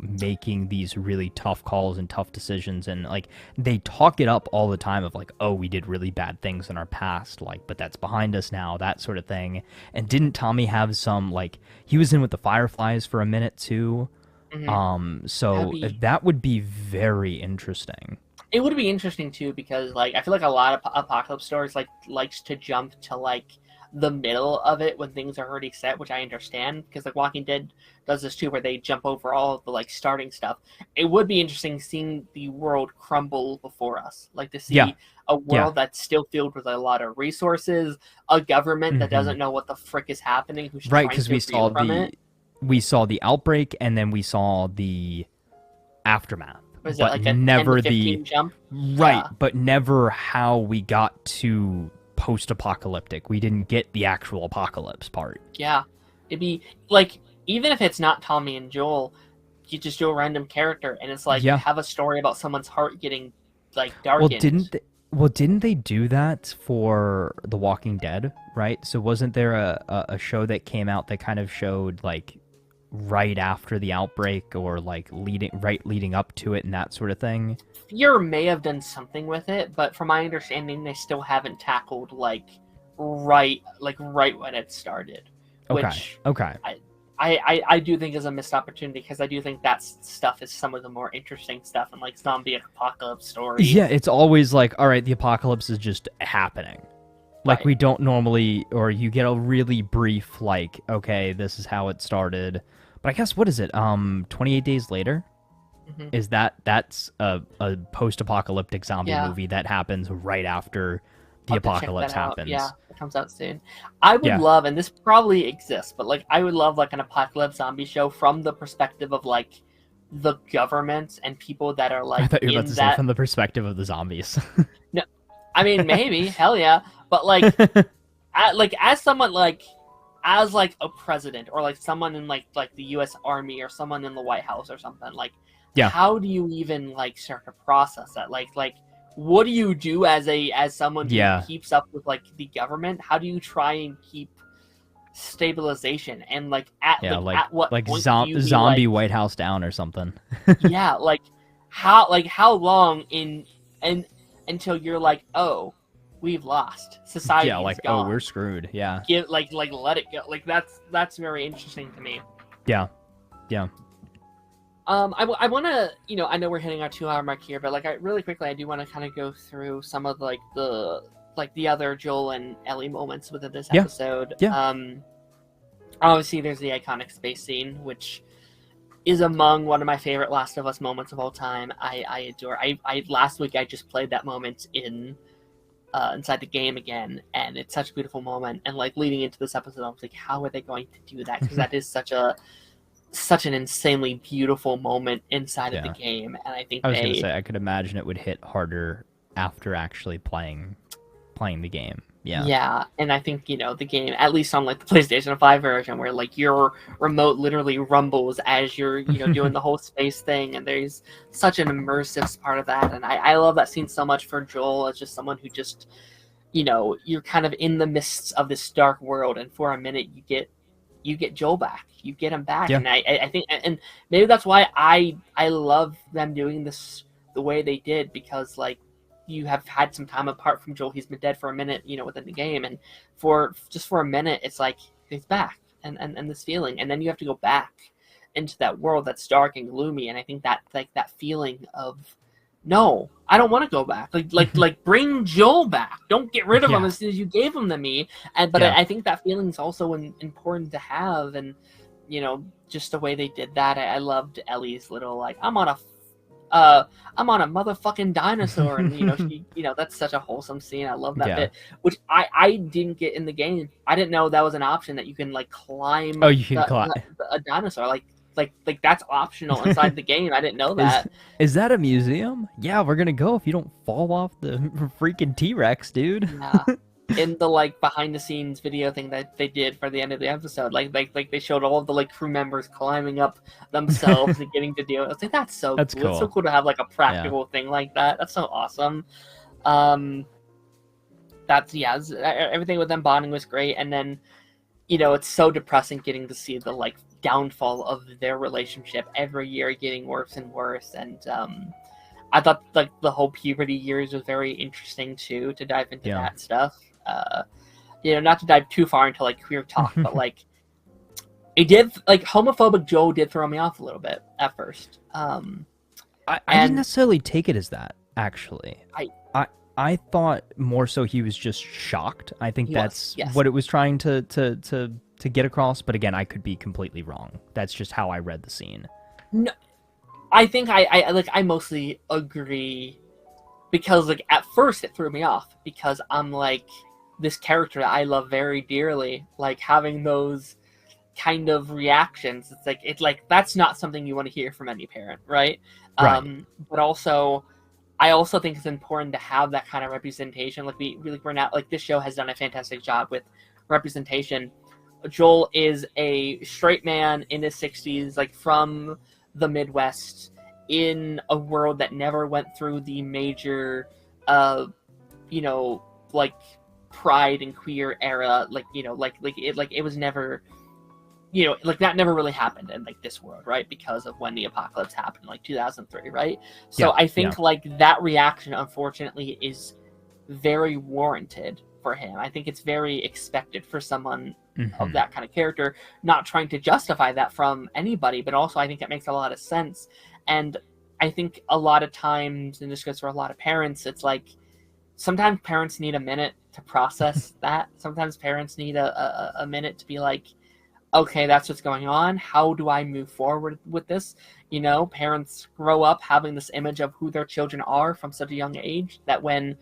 making these really tough calls and tough decisions, and like they talk it up all the time of like, oh, we did really bad things in our past, like, but that's behind us now, that sort of thing. And didn't Tommy have some, like, he was in with the Fireflies for a minute too? So that would be very interesting. It would be interesting too because like I feel like a lot of apocalypse stories likes to jump to like the middle of it when things are already set, which I understand because like Walking Dead does this too, where they jump over all of the like starting stuff. It would be interesting seeing the world crumble before us, like to see a world that's still filled with a lot of resources, a government that doesn't know what the frick is happening, who's right, trying because to we saw the outbreak and then we saw the aftermath. Was but it like a never 10 to 15 jump? Right, Yeah. but never how we got to post-apocalyptic. We didn't get the actual apocalypse part. Yeah, it'd be like even if it's not Tommy and Joel, you just do a random character, and it's like have a story about someone's heart getting like darkened. Didn't they do that for The Walking Dead? Right. So wasn't there a show that came out that kind of showed like right after the outbreak or like leading up to it and that sort of thing? Fear may have done something with it, but from my understanding, they still haven't tackled like right when it started. Which I do think is a missed opportunity because I do think that stuff is some of the more interesting stuff in like zombie apocalypse stories. Yeah, it's always like, all right, the apocalypse is just happening. Like we don't normally, or you get a really brief like, okay, this is how it started. But I guess what is it? 28 Days Later. Is that's a post-apocalyptic zombie movie that happens right after the apocalypse happens. Yeah, it comes out soon. I would love, and this probably exists, but like I would love like an apocalypse zombie show from the perspective of like the government and people that are like. I thought you were about to say from the perspective of the zombies. No, I mean maybe hell yeah, but like, as someone like. As like a president or like someone in like the U.S. Army or someone in the White House or something, like how do you even like start to process that? Like what do you do as someone who keeps up with like the government? How do you try and keep stabilization and like at what point zombie White House down or something? Yeah, how long until you're like, oh, we've lost. Society Yeah, is like, gone. oh, we're screwed. Yeah. Like let it go. Like that's very interesting to me. Yeah. Yeah. I want to, I know we're hitting our 2 hour mark here, but like, really quickly, I do want to kind of go through some of like the other Joel and Ellie moments within this Yeah. episode. Yeah. Obviously, there's the iconic space scene, which is among one of my favorite Last of Us moments of all time. I adore. I last week I just played that moment inside the game again, and it's such a beautiful moment. And like leading into this episode, I was like, how are they going to do that? Because that is such an insanely beautiful moment inside of the game, and I think I was gonna say I could imagine it would hit harder after actually playing the game. Yeah, and I think the game, at least on like the PlayStation 5 version, where like your remote literally rumbles as you're doing the whole space thing, and there's such an immersive part of that, and I love that scene so much for Joel as just someone who just you're kind of in the midst of this dark world, and for a minute you get Joel back. You get him back. Yeah. And I think, and maybe that's why I love them doing this the way they did, because like you have had some time apart from Joel. He's been dead for a minute, within the game. And for a minute, it's like he's back and this feeling. And then you have to go back into that world that's dark and gloomy. And I think that like that feeling of, no, I don't want to go back. Like bring Joel back. Don't get rid of him as soon as you gave him to me. But I think that feeling is also important to have, and just the way they did that. I loved Ellie's little like I'm on a motherfucking dinosaur, and she that's such a wholesome scene. I love that bit, which I didn't get in the game. I didn't know that was an option that you can like climb. Oh, you can climb a dinosaur like that's optional inside the game. I didn't know that. Is that a museum? Yeah, we're gonna go if you don't fall off the freaking T-Rex, dude. Yeah. In the like behind the scenes video thing that they did for the end of the episode, like they showed all of the like crew members climbing up themselves and getting to do it. I was like, that's cool. It's so cool to have like a practical thing like that. That's so awesome. Everything with them bonding was great, and then it's so depressing getting to see the like downfall of their relationship every year getting worse and worse. And I thought like the whole puberty years was very interesting too, to dive into that stuff. Not to dive too far into like queer talk, but like it did, like homophobic Joe did throw me off a little bit at first. I didn't necessarily take it as that, actually. I thought more so he was just shocked. I think that's what it was trying to get across, but again, I could be completely wrong. That's just how I read the scene. No, I think I mostly agree, because like at first it threw me off, because I'm like, this character that I love very dearly, like having those kind of reactions, it's like that's not something you want to hear from any parent, right? But also I also think it's important to have that kind of representation. Like we're not, like this show has done a fantastic job with representation. Joel is a straight man in his 60s, like from the Midwest, in a world that never went through the major like pride and queer era, it was never, like that never really happened in like this world, right? Because of when the apocalypse happened, like 2003, right? So I think like that reaction, unfortunately, is very warranted for him. I think it's very expected for someone of that kind of character, not trying to justify that from anybody, but also I think it makes a lot of sense. And I think a lot of times, and this goes for a lot of parents, it's like sometimes parents need a minute to process that. Sometimes parents need a minute to be like, okay, that's what's going on. How do I move forward with this? Parents grow up having this image of who their children are from such a young age that when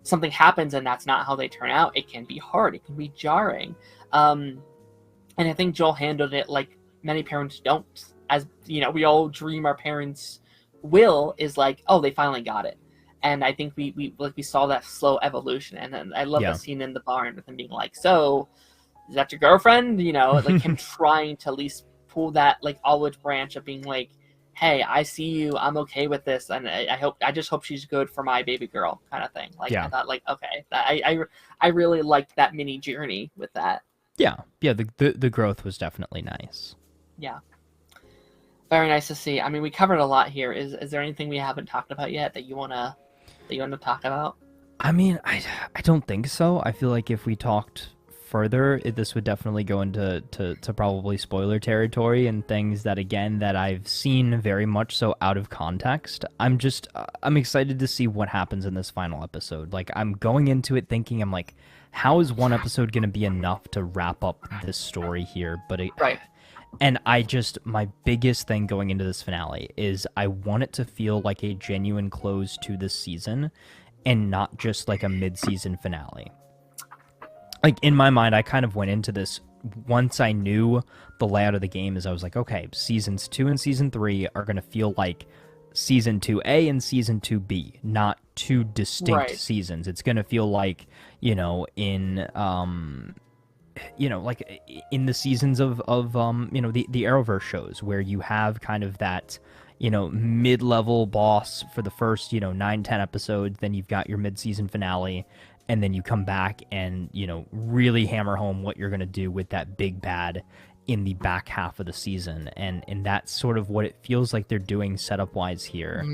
something happens and that's not how they turn out, it can be hard. It can be jarring. And I think Joel handled it like many parents don't. As we all dream our parents will, is like, oh, they finally got it. And I think we saw that slow evolution. And then I love the scene in the barn with him being like, so is that your girlfriend? Like him trying to at least pull that like olive branch of being like, hey, I see you, I'm okay with this, and I just hope she's good for my baby girl, kind of thing. Like I thought, like, okay, I really liked that mini journey with that. Yeah, the growth was definitely nice. Yeah, very nice to see. I mean, we covered a lot here. Is there anything we haven't talked about yet that you wanna talk about? I mean, I don't think so. I feel like if we talked further, this would definitely go into to probably spoiler territory and things that, again, that I've seen very much so out of context. I'm excited to see what happens in this final episode. Like, I'm going into it thinking, I'm like, how is one episode going to be enough to wrap up this story here? But Right. and my biggest thing going into this finale is I want it to feel like a genuine close to this season and not just like a mid-season finale. Like, in my mind, I kind of went into this once I knew the layout of the game, as I was like, okay, seasons 2 and season 3 are going to feel like season 2A and season 2B, not two distinct Right. seasons. It's going to feel like, like in the seasons of the Arrowverse shows, where you have kind of that, mid-level boss for the first 9-10 episodes, then you've got your mid-season finale, and then you come back and really hammer home what you're going to do with that big bad in the back half of the season. And that's sort of what it feels like they're doing setup wise here.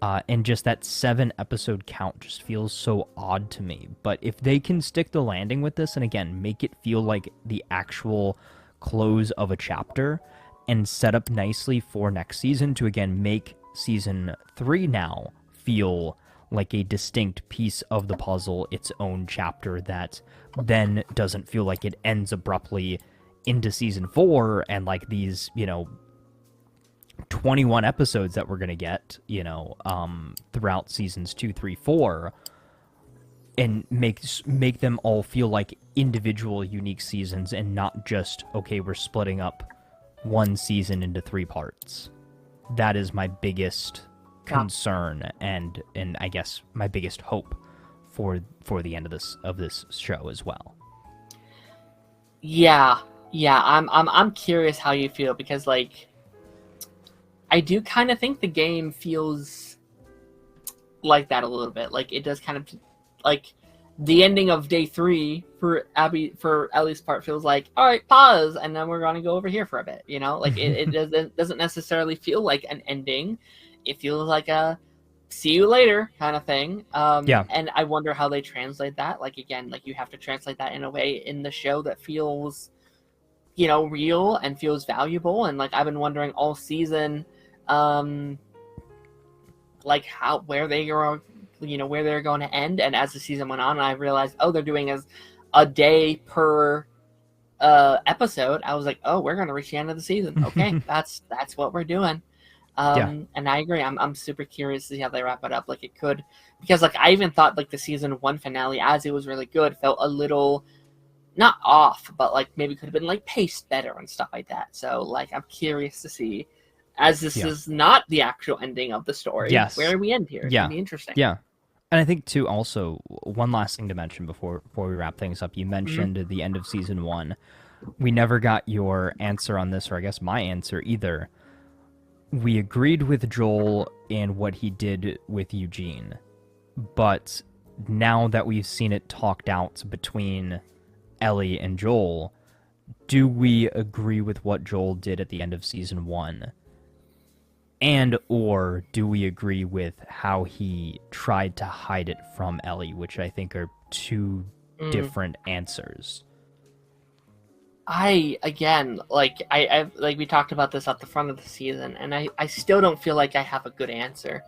And just that 7 episode count just feels so odd to me. But if they can stick the landing with this, and again, make it feel like the actual close of a chapter and set up nicely for next season to, again, make season 3 now feel like a distinct piece of the puzzle, its own chapter, that then doesn't feel like it ends abruptly into season 4 and like these 21 episodes that we're gonna get throughout seasons 2, 3, 4, and make them all feel like individual unique seasons and not just, okay, we're splitting up one season into 3 parts. That is my biggest concern and I guess my biggest hope for the end of this show as well. Yeah, I'm curious how you feel, because like I do kind of think the game feels like that a little bit. Like it does kind of, like the ending of day 3 for Ellie's part feels like, all right, pause, and then we're gonna go over here for a bit. Like it doesn't necessarily feel like an ending. It feels like a see you later kind of thing. And I wonder how they translate that. Like, again, like you have to translate that in a way in the show that feels, real and feels valuable. And like, I've been wondering all season, like where they're going to end. And as the season went on, I realized, they're doing as a day per episode. I was like, we're going to reach the end of the season. Okay. that's what we're doing. And I agree. I'm super curious to see how they wrap it up. Like it could, because like I even thought like the season 1 finale, as it was really good, felt a little not off, but like maybe could have been like paced better and stuff like that. So like I'm curious to see, as this is not the actual ending of the story, where we end here. It's gonna be interesting. Yeah. And I think too, also one last thing to mention before we wrap things up. You mentioned the end of season 1. We never got your answer on this, or I guess my answer either. We agreed with Joel in what he did with Eugene, but now that we've seen it talked out between Ellie and Joel, do we agree with what Joel did at the end of season 1? And or do we agree with how he tried to hide it from Ellie, which I think are 2 different answers. I like we talked about this at the front of the season, and I still don't feel like I have a good answer.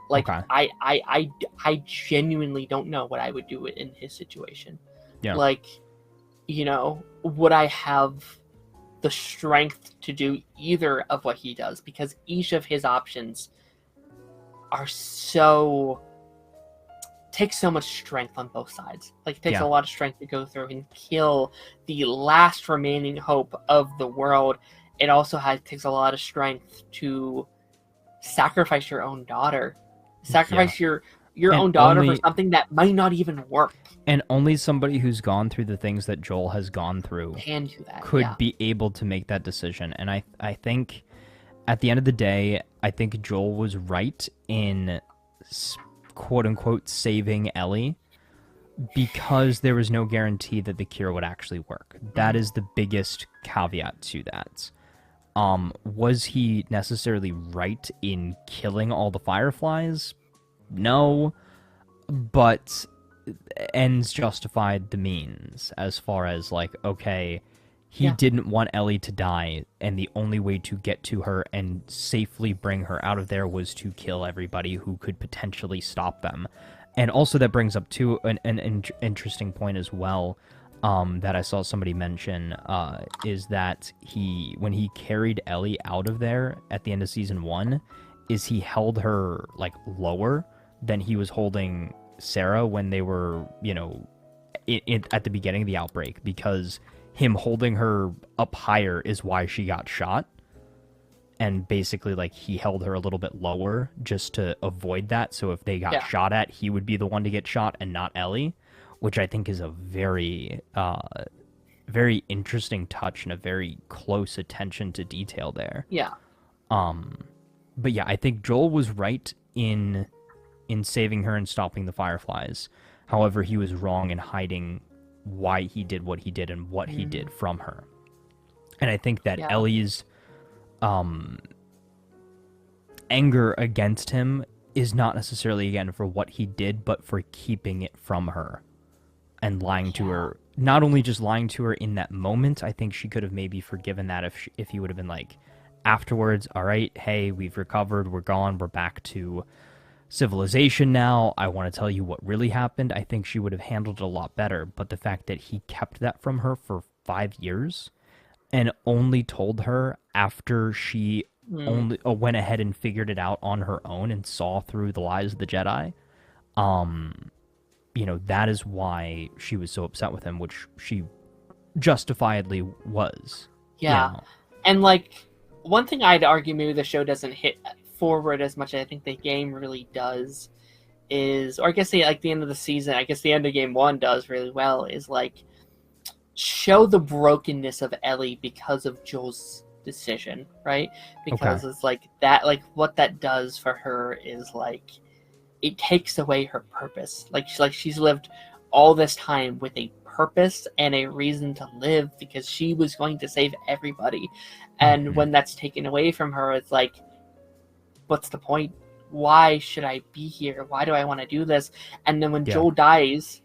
Like Okay. I genuinely don't know what I would do in his situation. Yeah. Like, would I have the strength to do either of what he does? Because each of his options are takes so much strength on both sides. Like, it takes a lot of strength to go through and kill the last remaining hope of the world. It also takes a lot of strength to sacrifice your own daughter. Sacrifice your own daughter for something that might not even work. And only somebody who's gone through the things that Joel has gone through can do that. Could be able to make that decision. And I think at the end of the day, I think Joel was right in quote-unquote saving Ellie, because there was no guarantee that the cure would actually work. That is the biggest caveat to that. Was he necessarily right in killing all the fireflies? No. But ends justified the means, as far as like, okay, he Yeah. didn't want Ellie to die, and the only way to get to her and safely bring her out of there was to kill everybody who could potentially stop them. And also that brings up too an interesting point as well, that I saw somebody mention, is that when he carried Ellie out of there at the end of season 1, is he held her like lower than he was holding Sarah when they were, at the beginning of the outbreak, because him holding her up higher is why she got shot. And basically, like, he held her a little bit lower just to avoid that. So if they got shot at, he would be the one to get shot and not Ellie, which I think is a very, very interesting touch and a very close attention to detail there. Yeah. But yeah, I think Joel was right in saving her and stopping the Fireflies. However, he was wrong in hiding why he did what he did and what he did from her. And I think that Ellie's anger against him is not necessarily, again, for what he did, but for keeping it from her and lying to her. Not only just lying to her in that moment, I think she could have maybe forgiven that if he would have been like, afterwards, all right, hey, we've recovered, we're gone, we're back to civilization now, I want to tell you what really happened. I think she would have handled it a lot better. But the fact that he kept that from her for 5 years and only told her after she only went ahead and figured it out on her own and saw through the lies of the Jedi, that is why she was so upset with him, which she justifiably was. Yeah. And like, one thing I'd argue maybe the show doesn't hit forward as much as I think the game really does is, or I guess the end of the season, I guess the end of game 1 does really well, is like show the brokenness of Ellie because of Joel's decision, right? Because it's like that, like what that does for her is like it takes away her purpose. Like she's lived all this time with a purpose and a reason to live because she was going to save everybody. And when that's taken away from her, it's like, what's the point? Why should I be here? Why do I want to do this? And then when Joel dies,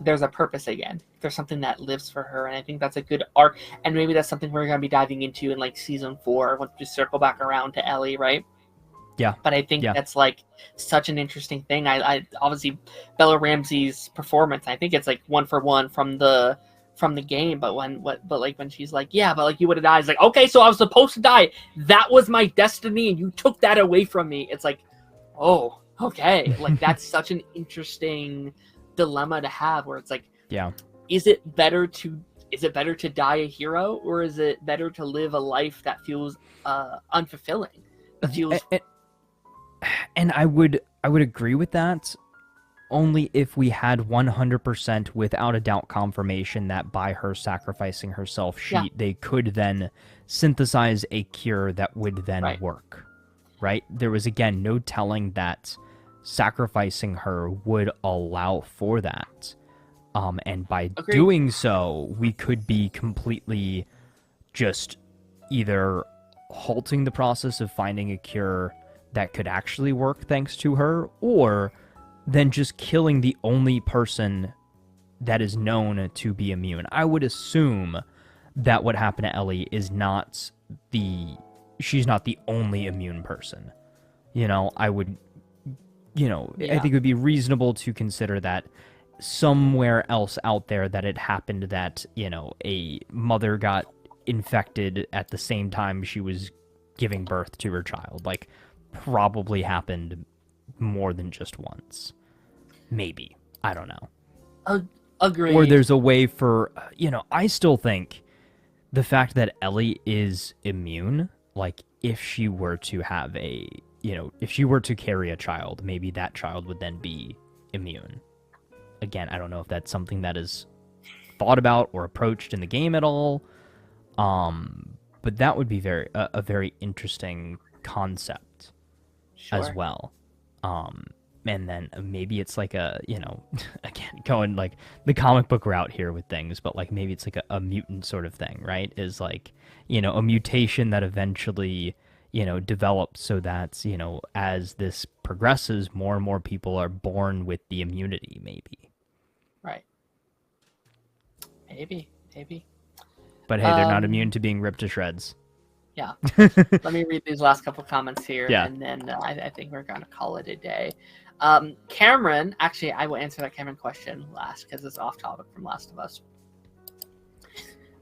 there's a purpose again. There's something that lives for her, and I think that's a good arc. And maybe that's something we're going to be diving into in like season 4 once we circle back around to Ellie, right? Yeah. But I think that's like such an interesting thing. I obviously Bella Ramsey's performance, I think it's like 1 for 1 from the game, but when she's like, yeah, but like you would have died, it's like, okay, so I was supposed to die. That was my destiny, and you took that away from me. It's like, oh, okay. Like that's such an interesting dilemma to have, where it's like, is it better to die a hero, or is it better to live a life that feels unfulfilling? That feels and I would agree with that, only if we had 100% without a doubt confirmation that by her sacrificing herself, they could then synthesize a cure that would then work, right? There was, again, no telling that sacrificing her would allow for that. And by doing so, we could be completely just either halting the process of finding a cure that could actually work thanks to her, or then just killing the only person that is known to be immune. I would assume that what happened to Ellie is she's not the only immune person. I think it would be reasonable to consider that somewhere else out there that it happened that, a mother got infected at the same time she was giving birth to her child. Like, probably happened more than just once. Maybe. I don't know. Agreed. Or there's a way for, I still think the fact that Ellie is immune, like, if she were to have if she were to carry a child, maybe that child would then be immune. Again, I don't know if that's something that is thought about or approached in the game at all. But that would be a very interesting concept as well. And then maybe it's like again, going like the comic book route here with things, but like maybe it's like a mutant sort of thing, right? Is like, a mutation that eventually, develops so that, as this progresses, more and more people are born with the immunity, maybe. Maybe. But hey, they're not immune to being ripped to shreds. Yeah. Let me read these last couple comments here, Yeah. and then I think we're going to call it a day. Cameron, actually, I will answer that Cameron question last because it's off topic from Last of Us.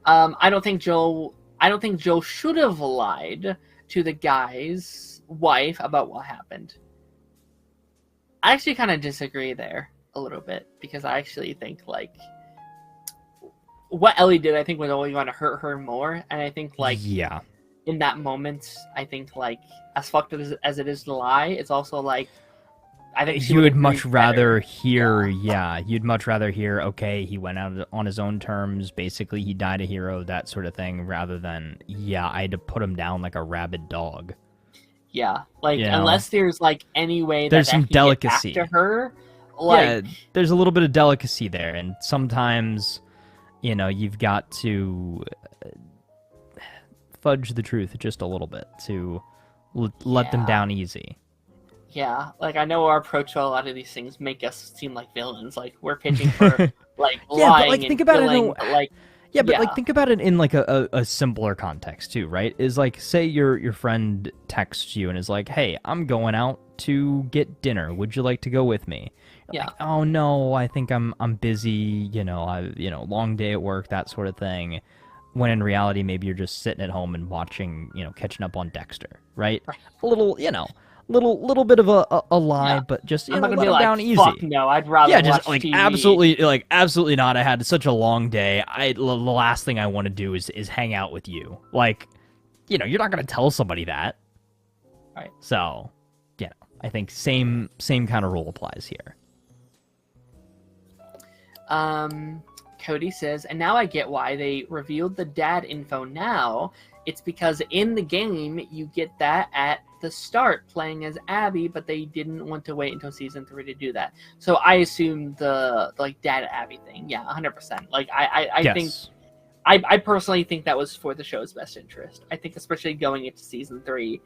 I don't think Joe should have lied to the guy's wife about what happened. I actually kind of disagree there a little bit because I actually think like what Ellie did, I think was only going to hurt her more, and I think like yeah. In that moment, I think like as fucked as it is to lie, it's also like I think you would much rather hear, yeah. You'd much rather hear, okay, he went out on his own terms, basically he died a hero, that sort of thing, rather than, yeah, I had to put him down like a rabid dog. Yeah, like you know? Unless there's like any way there's that some can delicacy get back to her, like yeah, there's a little bit of delicacy there, and sometimes, you've got to fudge the truth just a little bit to let them down easy. Yeah, like I know our approach to a lot of these things make us seem like villains. Like we're pitching for like lying but, and think about killing, it but like think about it in like a simpler context too, right? Is like say your friend texts you and is like, "Hey, I'm going out to get dinner. Would you like to go with me?" Yeah. Like, oh no, I think I'm busy. Long day at work, that sort of thing. When in reality, maybe you're just sitting at home and watching, catching up on Dexter, right? A little, little bit of a lie, but just I'm not gonna let be him like, down easy. Fuck no, I'd rather just watch TV. absolutely not. I had such a long day. The last thing I want to do is hang out with you. Like, you're not gonna tell somebody that, right? So, I think same kind of rule applies here. Cody says, and now I get why they revealed the dad info now. It's because in the game, you get that at the start playing as Abby, but they didn't want to wait until season 3 to do that. So I assume the like dad Abby thing. Yeah, 100%. Like I yes. think I personally think that was for the show's best interest. I think especially going into season 3,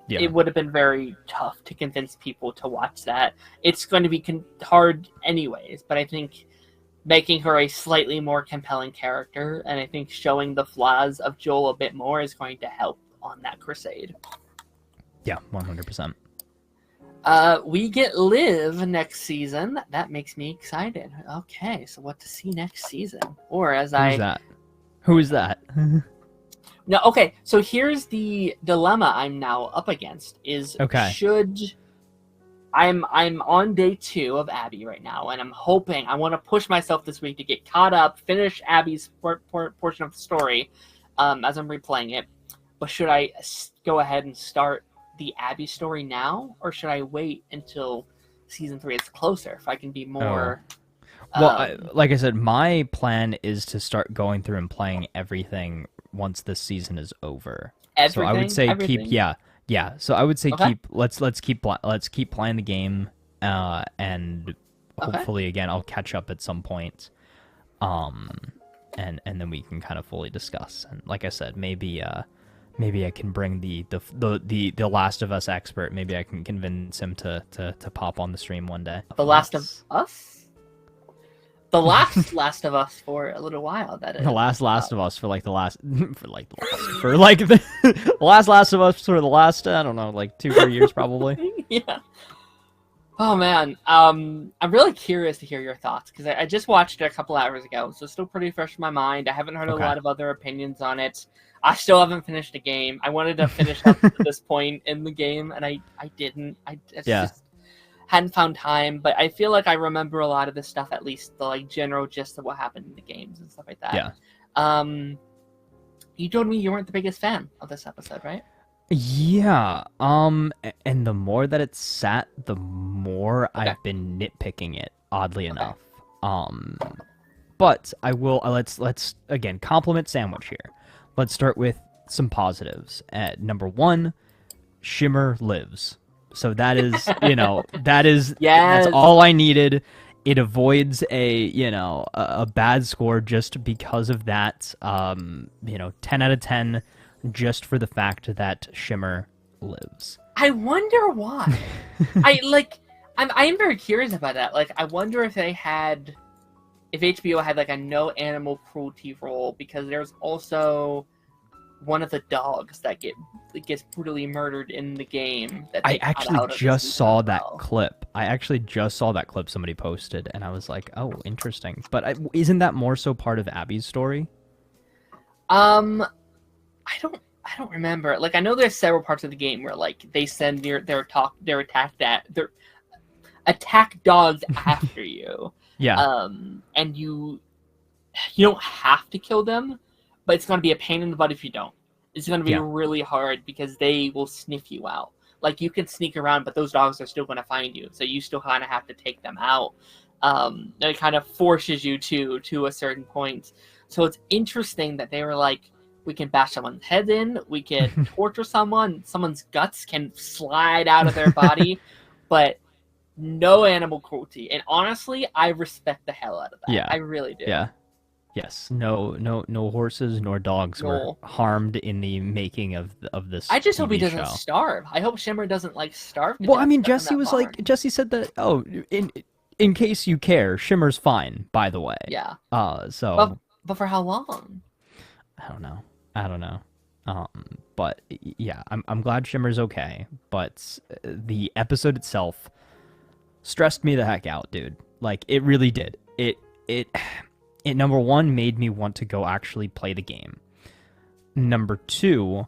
it would have been very tough to convince people to watch that. It's going to be hard anyways, but I think making her a slightly more compelling character, and I think showing the flaws of Joel a bit more is going to help on that crusade. Yeah, 100%. We get Liv next season. That makes me excited. Okay, so what to see next season? Or Who is that? No, okay, so here's the dilemma I'm now up against is I'm on day 2 of Abby right now, and I'm hoping I want to push myself this week to get caught up, finish Abby's portion of the story as I'm replaying it. But should I go ahead and start the Abby story now, or should I wait until season 3 is closer if I can be more? Well, like I said, my plan is to start going through and playing everything once this season is over. Everything? So I would say everything? Yeah, so I would say let's keep playing the game, and hopefully again I'll catch up at some point, and then we can kind of fully discuss. And like I said, maybe I can bring the Last of Us expert. Maybe I can convince him to pop on the stream one day. The Last of Us. The last of Us for a little while. That is the last of Us for the last Last of Us for the last I don't know, like 2-3 years probably. Yeah. Oh man, I'm really curious to hear your thoughts because I just watched it a couple hours ago, so it's still pretty fresh in my mind. I haven't heard a lot of other opinions on it. I still haven't finished the game. I wanted to finish up to this point in the game, and I didn't. Just hadn't found time, but I feel like I remember a lot of this stuff, at least the like general gist of what happened in the games and stuff like that. Yeah. You told me you weren't the biggest fan of this episode, right? Yeah. And the more that it's sat, the more I've been nitpicking it, oddly enough. But I will let's again compliment sandwich here. Let's start with some positives. At number 1, Shimmer lives. So that is, that's all I needed. It avoids a bad score just because of that. 10 out of 10 just for the fact that Shimmer lives. I wonder why. I am very curious about that. Like, I wonder if if HBO had like a no animal cruelty rule, because there's also one of the dogs that gets brutally murdered in the game. That I they cut actually out of the just season saw as that well. clip. I actually just saw that clip somebody posted, and I was like, "Oh, interesting." But isn't that more so part of Abby's story? I don't remember. Like I know there's several parts of the game where like they send their attack dogs after you. Yeah, And you don't have to kill them, but it's going to be a pain in the butt if you don't. It's going to be Yeah. really hard because they will sniff you out. Like you can sneak around, but those dogs are still going to find you, so you still kind of have to take them out. It kind of forces you to a certain point. So it's interesting that they were like, we can bash someone's head in, we can torture someone's guts can slide out of their body, but no animal cruelty. And honestly, I respect the hell out of that. Yeah. I really do. Yeah. Yes. No horses nor dogs were No. harmed in the making of this I just hope he TV doesn't show. starve. I hope Shimmer doesn't like starve to Well, death I mean, stuck in Jesse that was barn. like, Jesse said that. Oh, in case you care, Shimmer's fine. By the way. Yeah. So. But for how long? I don't know. But yeah, I'm glad Shimmer's okay. But the episode itself stressed me the heck out, dude. Like it really did. It number one made me want to go actually play the game. Number two,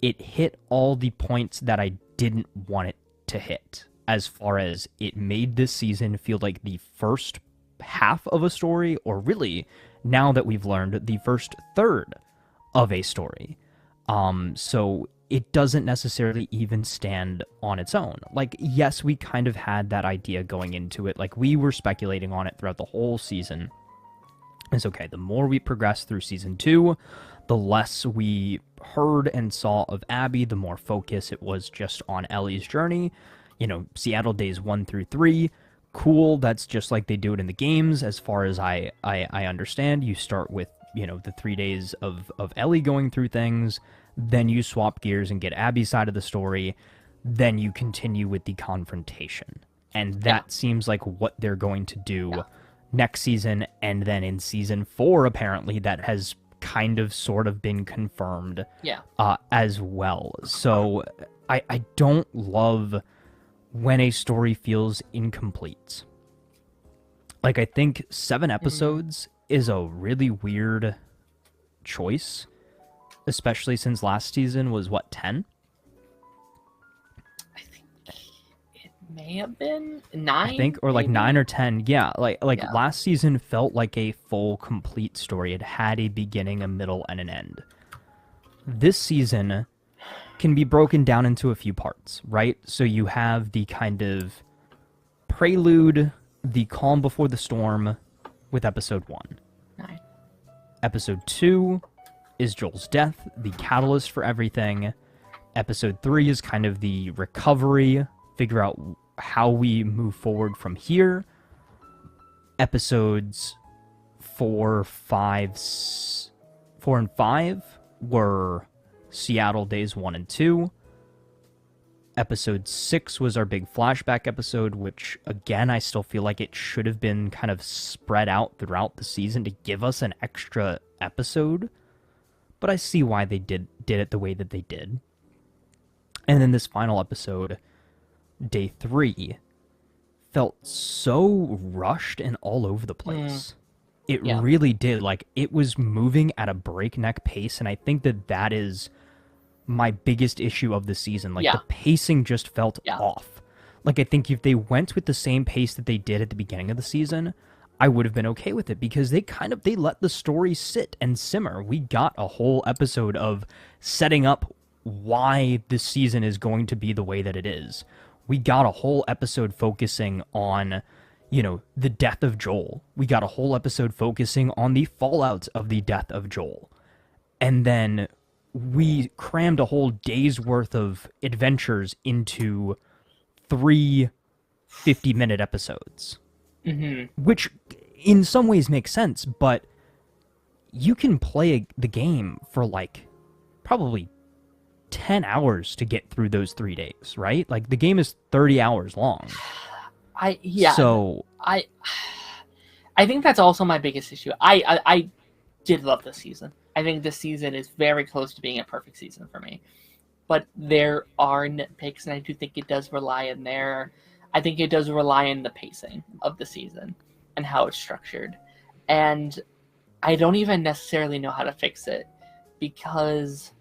it hit all the points that I didn't want it to hit. As far as it made this season feel like the first half of a story, or really, now that we've learned, the first third of a story. So it doesn't necessarily even stand on its own. Like, yes, we kind of had that idea going into it. Like, we were speculating on it throughout the whole season. It's okay, the more we progress through season 2, the less we heard and saw of Abby, the more focus it was just on Ellie's journey. You know, Seattle days 1 through 3, cool, that's just like they do it in the games, as far as I understand. You start with, you know, the 3 days of Ellie going through things, then you swap gears and get Abby's side of the story, then you continue with the confrontation. And that seems like what they're going to do next season, and then in season 4, apparently, that has kind of sort of been confirmed as well. So I don't love when a story feels incomplete. Like, I think 7 episodes is a really weird choice, especially since last season was, what, 10? I think it may have been 9. I think, or like maybe? 9 or 10. Yeah, like last season felt like a full, complete story. It had a beginning, a middle, and an end. This season can be broken down into a few parts, right? So you have the kind of prelude, the calm before the storm with episode 1. 9. Episode 2 is Joel's death, the catalyst for everything. Episode 3 is kind of the recovery, figure out how we move forward from here. Episodes 4 and 5 were Seattle days 1 and 2. Episode 6 was our big flashback episode, which, again, I still feel like it should have been kind of spread out throughout the season to give us an extra episode. But I see why they did it the way that they did. And then this final episode, day 3, felt so rushed and all over the place. It really did. Like, it was moving at a breakneck pace, and I think that is my biggest issue of the season. Like, the pacing just felt off. Like, I think if they went with the same pace that they did at the beginning of the season, I would have been okay with it, because they let the story sit and simmer. We got a whole episode of setting up why this season is going to be the way that it is. We got a whole episode focusing on, you know, the death of Joel. We got a whole episode focusing on the fallout of the death of Joel. And then we crammed a whole day's worth of adventures into 3 50-minute episodes. Which in some ways makes sense, but you can play the game for like probably 10 hours to get through those 3 days, right? Like, the game is 30 hours long. I think that's also my biggest issue. I did love this season. I think this season is very close to being a perfect season for me. But there are nitpicks, and I do think it does rely in there. I think it does rely on the pacing of the season and how it's structured. And I don't even necessarily know how to fix it, because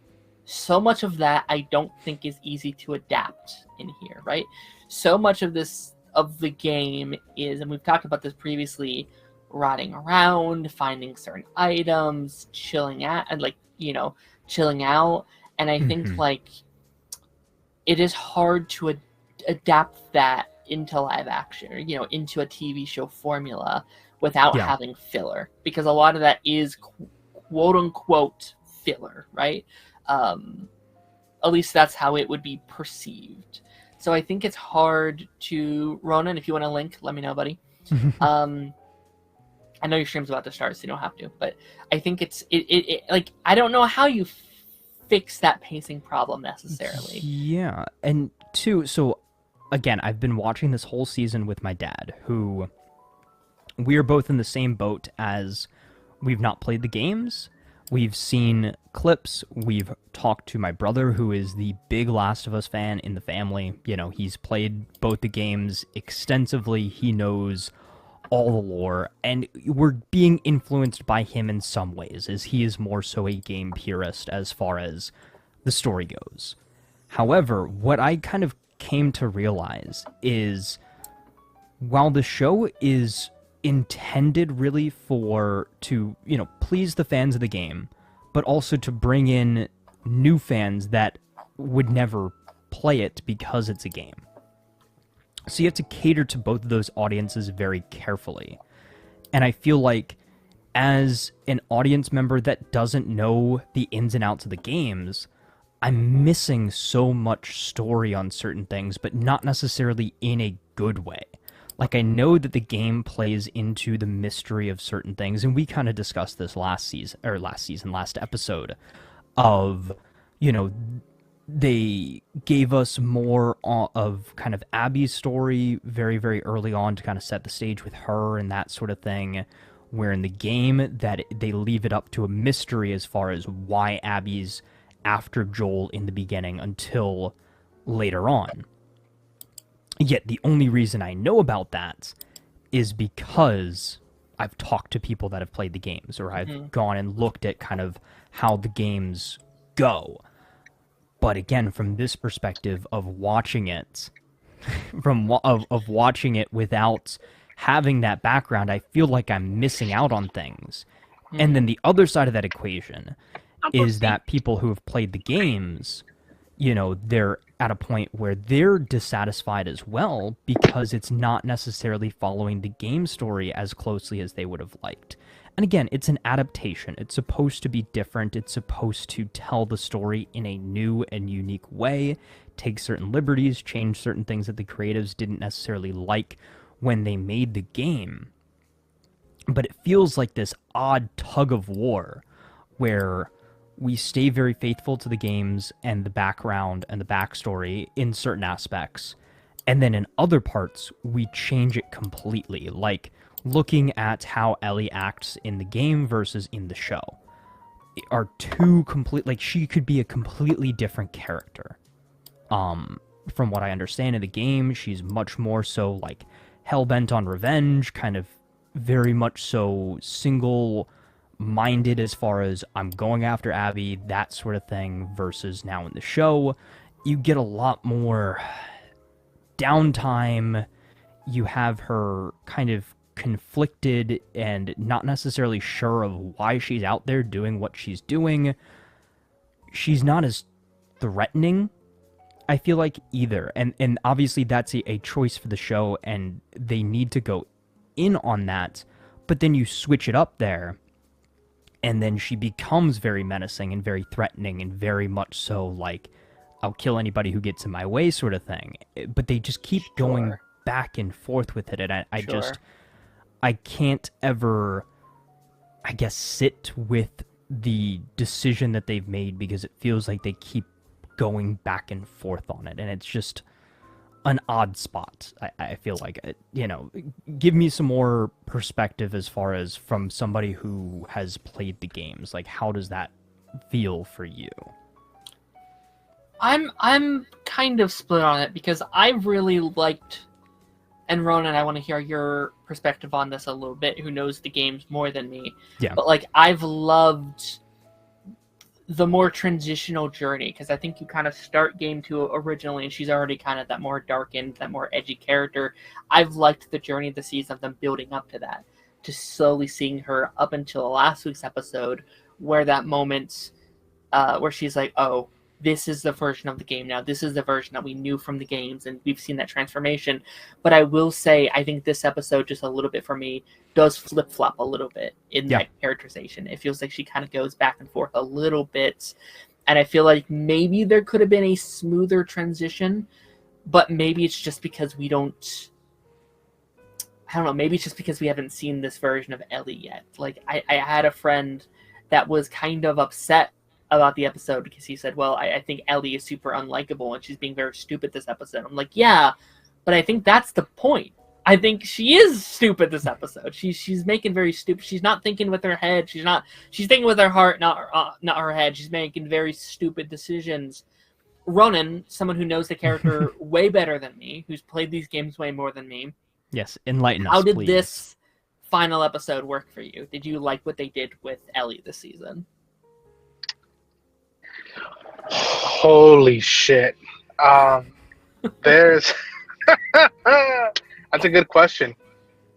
so much of that I don't think is easy to adapt in here, right? So much of the game is, and we've talked about this previously, rotting around, finding certain items, chilling out, and chilling out. And I think like it is hard to adapt that into live action, or, into a TV show formula without having filler, because a lot of that is quote unquote filler, right? At least that's how it would be perceived. So I think it's hard to, Ronan, if you want to link, let me know, buddy. I know your stream's about to start, so you don't have to, but I think it like, I don't know how you fix that pacing problem necessarily. Yeah, and two, so again, I've been watching this whole season with my dad, who we are both in the same boat as we've not played the games. We've seen clips. We've talked to my brother, who is the big Last of Us fan in the family. He's played both the games extensively. He knows all the lore, and we're being influenced by him in some ways, as he is more so a game purist as far as the story goes. However, what I kind of came to realize is, while the show is intended really to please the fans of the game, but also to bring in new fans that would never play it because it's a game. So you have to cater to both of those audiences very carefully. And I feel like, as an audience member that doesn't know the ins and outs of the games, I'm missing so much story on certain things, but not necessarily in a good way. Like, I know that the game plays into the mystery of certain things, and we kind of discussed this last episode, of, they gave us more of kind of Abby's story very, very early on to kind of set the stage with her and that sort of thing, where in the game that they leave it up to a mystery as far as why Abby's after Joel in the beginning until later on. Yet the only reason I know about that is because I've talked to people that have played the games, or I've gone and looked at kind of how the games go. But again, from this perspective of watching it, of watching it without having that background, I feel like I'm missing out on things. And then the other side of that equation is that people who have played the games, they're at a point where they're dissatisfied as well, because it's not necessarily following the game story as closely as they would have liked. And again, it's an adaptation. It's supposed to be different. It's supposed to tell the story in a new and unique way, take certain liberties, change certain things that the creatives didn't necessarily like when they made the game. But it feels like this odd tug of war where we stay very faithful to the games and the background and the backstory in certain aspects, and then in other parts, we change it completely. Like, looking at how Ellie acts in the game versus in the show are two complete, like, she could be a completely different character. From what I understand in the game, she's much more so, like, hell-bent on revenge, kind of very much so single-minded as far as I'm going after Abby, that sort of thing, versus now in the show, you get a lot more downtime. You have her kind of conflicted and not necessarily sure of why she's out there doing what she's doing. She's not as threatening, I feel like, either. And obviously that's a choice for the show, and they need to go in on that. But then you switch it up there, and then she becomes very menacing and very threatening and very much so like, I'll kill anybody who gets in my way sort of thing. But they just keep going back and forth with it, and I can't ever, I guess, sit with the decision that they've made, because it feels like they keep going back and forth on it, and it's just, an odd spot. I feel like, give me some more perspective as far as from somebody who has played the games. Like, how does that feel for you? I'm kind of split on it because I really liked, and Ronan, I want to hear your perspective on this a little bit, who knows the games more than me. Yeah. But like I've loved the more transitional journey, because I think you kind of start game 2 originally and she's already kind of that more darkened, that more edgy character. I've liked the journey of the season of them building up to that, to slowly seeing her up until last week's episode where that moment where she's like, oh, this is the version of the game now. This is the version that we knew from the games, and we've seen that transformation. But I will say, I think this episode, just a little bit for me, does flip-flop a little bit in that characterization. It feels like she kind of goes back and forth a little bit, and I feel like maybe there could have been a smoother transition, but maybe it's just because we don't... I don't know, maybe it's just because we haven't seen this version of Ellie yet. Like, I had a friend that was kind of upset about the episode because he said, well, I think Ellie is super unlikable and she's being very stupid this episode. I'm like, yeah, but I think that's the point. I think she is stupid this episode. She's making very stupid. She's not thinking with her head. She's thinking with her heart, not her head. She's making very stupid decisions. Ronan, someone who knows the character way better than me, who's played these games way more than me. Yes, enlighten us, How did please. this final episode work for you? Did you like what they did with Ellie this season? Holy shit. There's that's a good question.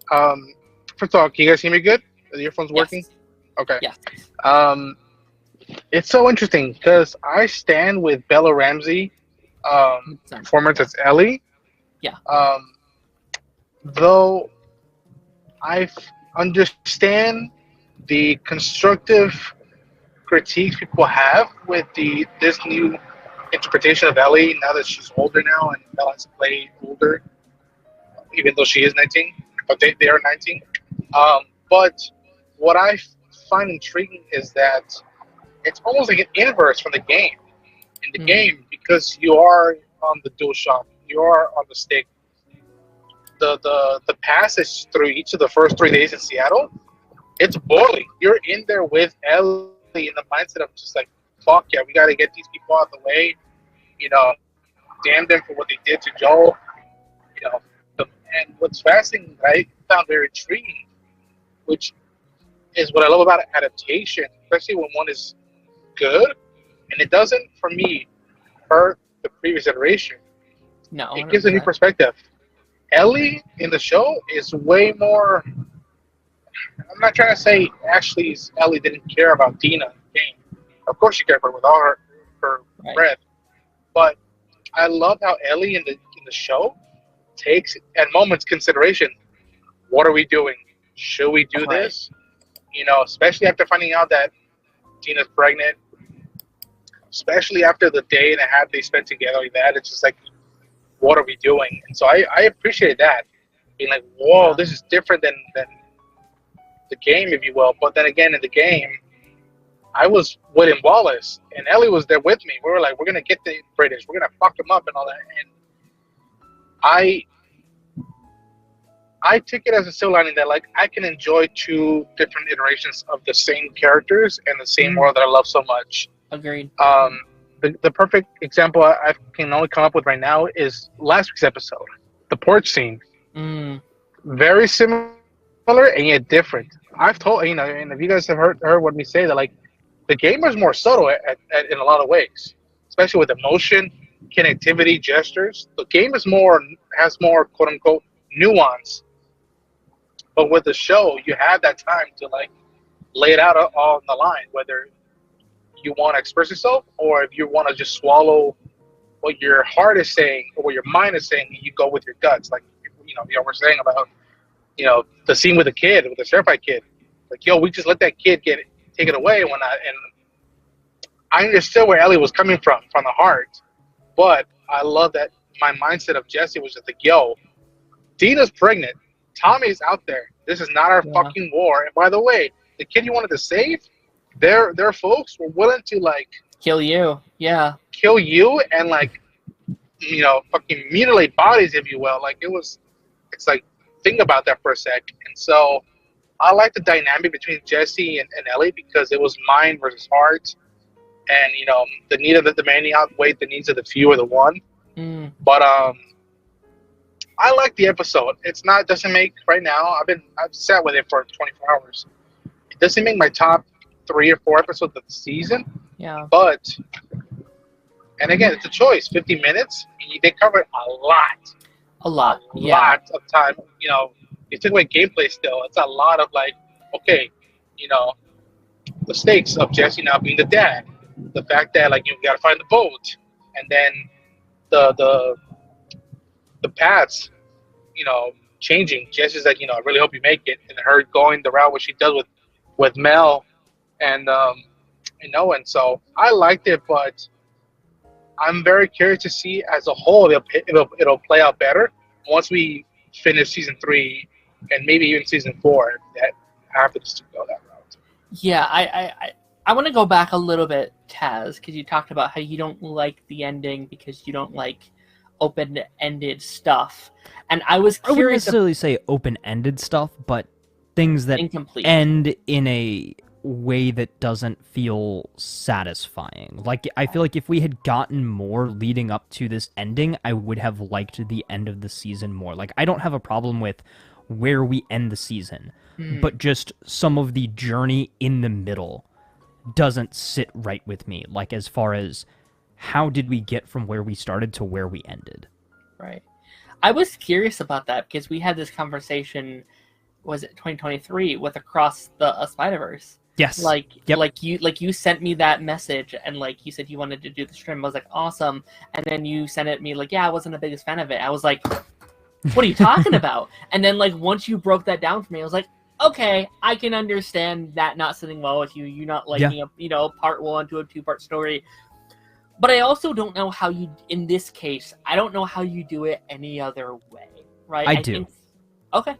First of all, can you guys hear me good? Are the earphones working? Yes. Okay. Yes. It's so interesting because I stand with Bella Ramsey performance as Ellie. Yeah. Though I understand the constructive critiques people have with this new interpretation of Ellie now that she's older now and Bella has played older, even though she is 19, but they are 19. But what I find intriguing is that it's almost like an inverse from the game. In the game, because you are on the DualShock, you are on the stick. The passage through each of the first 3 days in Seattle, it's boiling. You're in there with Ellie in the mindset of just like, fuck yeah, we got to get these people out of the way. Damn them for what they did to Joel. And what's fascinating that I found very intriguing, which is what I love about adaptation, especially when one is good, and it doesn't, for me, hurt the previous iteration. No, it gives a new perspective. Ellie in the show is way more. I'm not trying to say Ashley's Ellie didn't care about Dina in the game. Of course she cared for her with all her breath. But I love how Ellie in the show takes at moments consideration. What are we doing? Should we do this? Especially after finding out that Dina's pregnant. Especially after the day and a half they spent together like that, it's just like, what are we doing? And so I appreciate that. Being like, whoa, this is different than the game, if you will. But then again, in the game, I was William Wallace, and Ellie was there with me. We were like, we're going to get the British. We're going to fuck them up and all that. And I took it as a silver lining that, like, I can enjoy 2 different iterations of the same characters and the same world that I love so much. Agreed. The perfect example I can only come up with right now is last week's episode, the porch scene. Very similar and yet different. I've told and if you guys have heard what me say, that like the game is more subtle in a lot of ways, especially with emotion, connectivity, gestures. The game has more quote unquote nuance. But with the show, you have that time to like lay it out all on the line, whether you want to express yourself or if you want to just swallow what your heart is saying or what your mind is saying, and you go with your guts. Like we're saying about the scene with the certified kid. Like, yo, we just let that kid take it away and whatnot. And I understood where Ellie was coming from the heart. But I love that my mindset of Jesse was just like, yo, Dina's pregnant. Tommy's out there. This is not our fucking war. And by the way, the kid you wanted to save, their folks were willing to like kill you. Yeah. Kill you and like fucking mutilate bodies, if you will. Like it's like think about that for a sec. And so I like the dynamic between Jesse and Ellie because it was mind versus heart, and the need of the many outweighed the needs of the few or the one. Mm. But I like the episode. It's not doesn't make right now. I've sat with it for 24 hours. It doesn't make my top 3 or 4 episodes of the season, Yeah. but and again, it's a choice. 50 minutes. They covered a lot. A lot. A Yeah. lot of time. You took away gameplay still. It's a lot of like, okay, the stakes of Jesse now being the dad. The fact that like you gotta find the boat, and then the paths, changing. Jesse's like, I really hope you make it, and her going the route what she does with Mel and Owen. So I liked it, but I'm very curious to see as a whole it'll play out better once we finish season 3 and maybe even season 4 if that happens to go that route. Yeah, I want to go back a little bit, Taz, because you talked about how you don't like the ending because you don't like open-ended stuff, and I was I wouldn't curious. necessarily say open-ended stuff, but things that Incomplete. end in a way that doesn't feel satisfying. Like, I feel like if we had gotten more leading up to this ending, I would have liked the end of the season more. Like, I don't have a problem with where we end the season, but just some of the journey in the middle doesn't sit right with me. Like, as far as how did we get from where we started to where we ended? Right. I was curious about that because we had this conversation, was it 2023, with Across the Spider-Verse. Yes. Like, Yep. like you sent me that message, and like you said you wanted to do the stream. I was like, awesome. And then you sent it me like, yeah, I wasn't the biggest fan of it. I was like, what are you talking about? And then like once you broke that down for me, I was like, okay, I can understand that not sitting well with you. You not liking a part 1 to a 2-part story. But I also don't know how you, in this case, I don't know how you do it any other way, right? I do. Okay.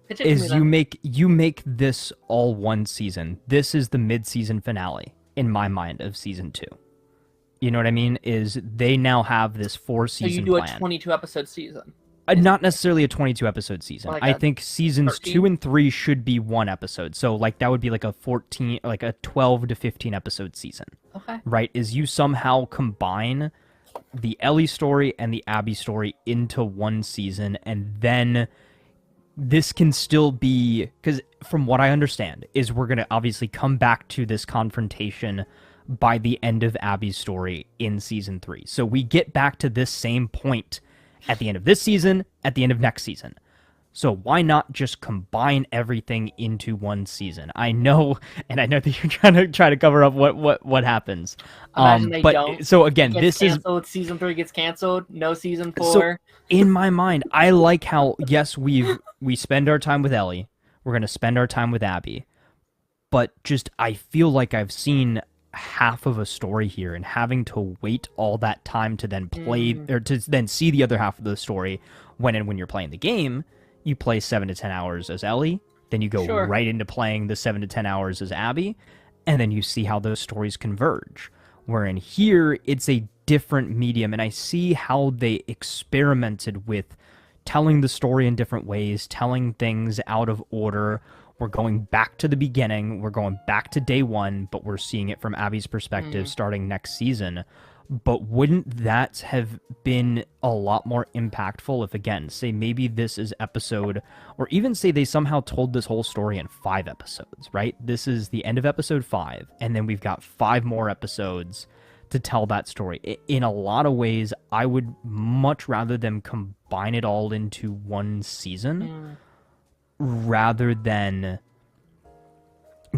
Pitch it to me Is then. you make this all one season. This is the mid-season finale in my mind of season 2. You know what I mean? Is they now have this 4-season So you do plan. a 22-episode season. Not necessarily a 22-episode season. Like I a think seasons 13? 2 and 3 should be 1 episode. So like that would be like a 12 to 15 episode season. Okay. Right? Is you somehow combine the Ellie story and the Abby story into one season, and then this can still be, because from what I understand is we're going to obviously come back to this confrontation by the end of Abby's story in season 3. So we get back to this same point at the end of this season, at the end of next season. So why not just combine everything into one season? I know that you're trying to cover up what happens. Imagine they but don't. so again, Gets this is canceled. Season 3 gets canceled. No season 4. so in my mind. I like how yes, we spend our time with Ellie. We're gonna spend our time with Abby, but just I feel like I've seen half of a story here, and having to wait all that time to then play or to then see the other half of the story when you're playing the game. You play 7 to 10 hours as Ellie, then you go Sure. right into playing the 7 to 10 hours as Abby, and then you see how those stories converge. Where in here, it's a different medium, and I see how they experimented with telling the story in different ways, telling things out of order. We're going back to the beginning, we're going back to day 1, but we're seeing it from Abby's perspective starting next season. But wouldn't that have been a lot more impactful if, again, say maybe this is episode, or even say they somehow told this whole story in 5 episodes, right? This is the end of episode 5, and then we've got 5 more episodes to tell that story. In a lot of ways, I would much rather them combine it all into one season rather than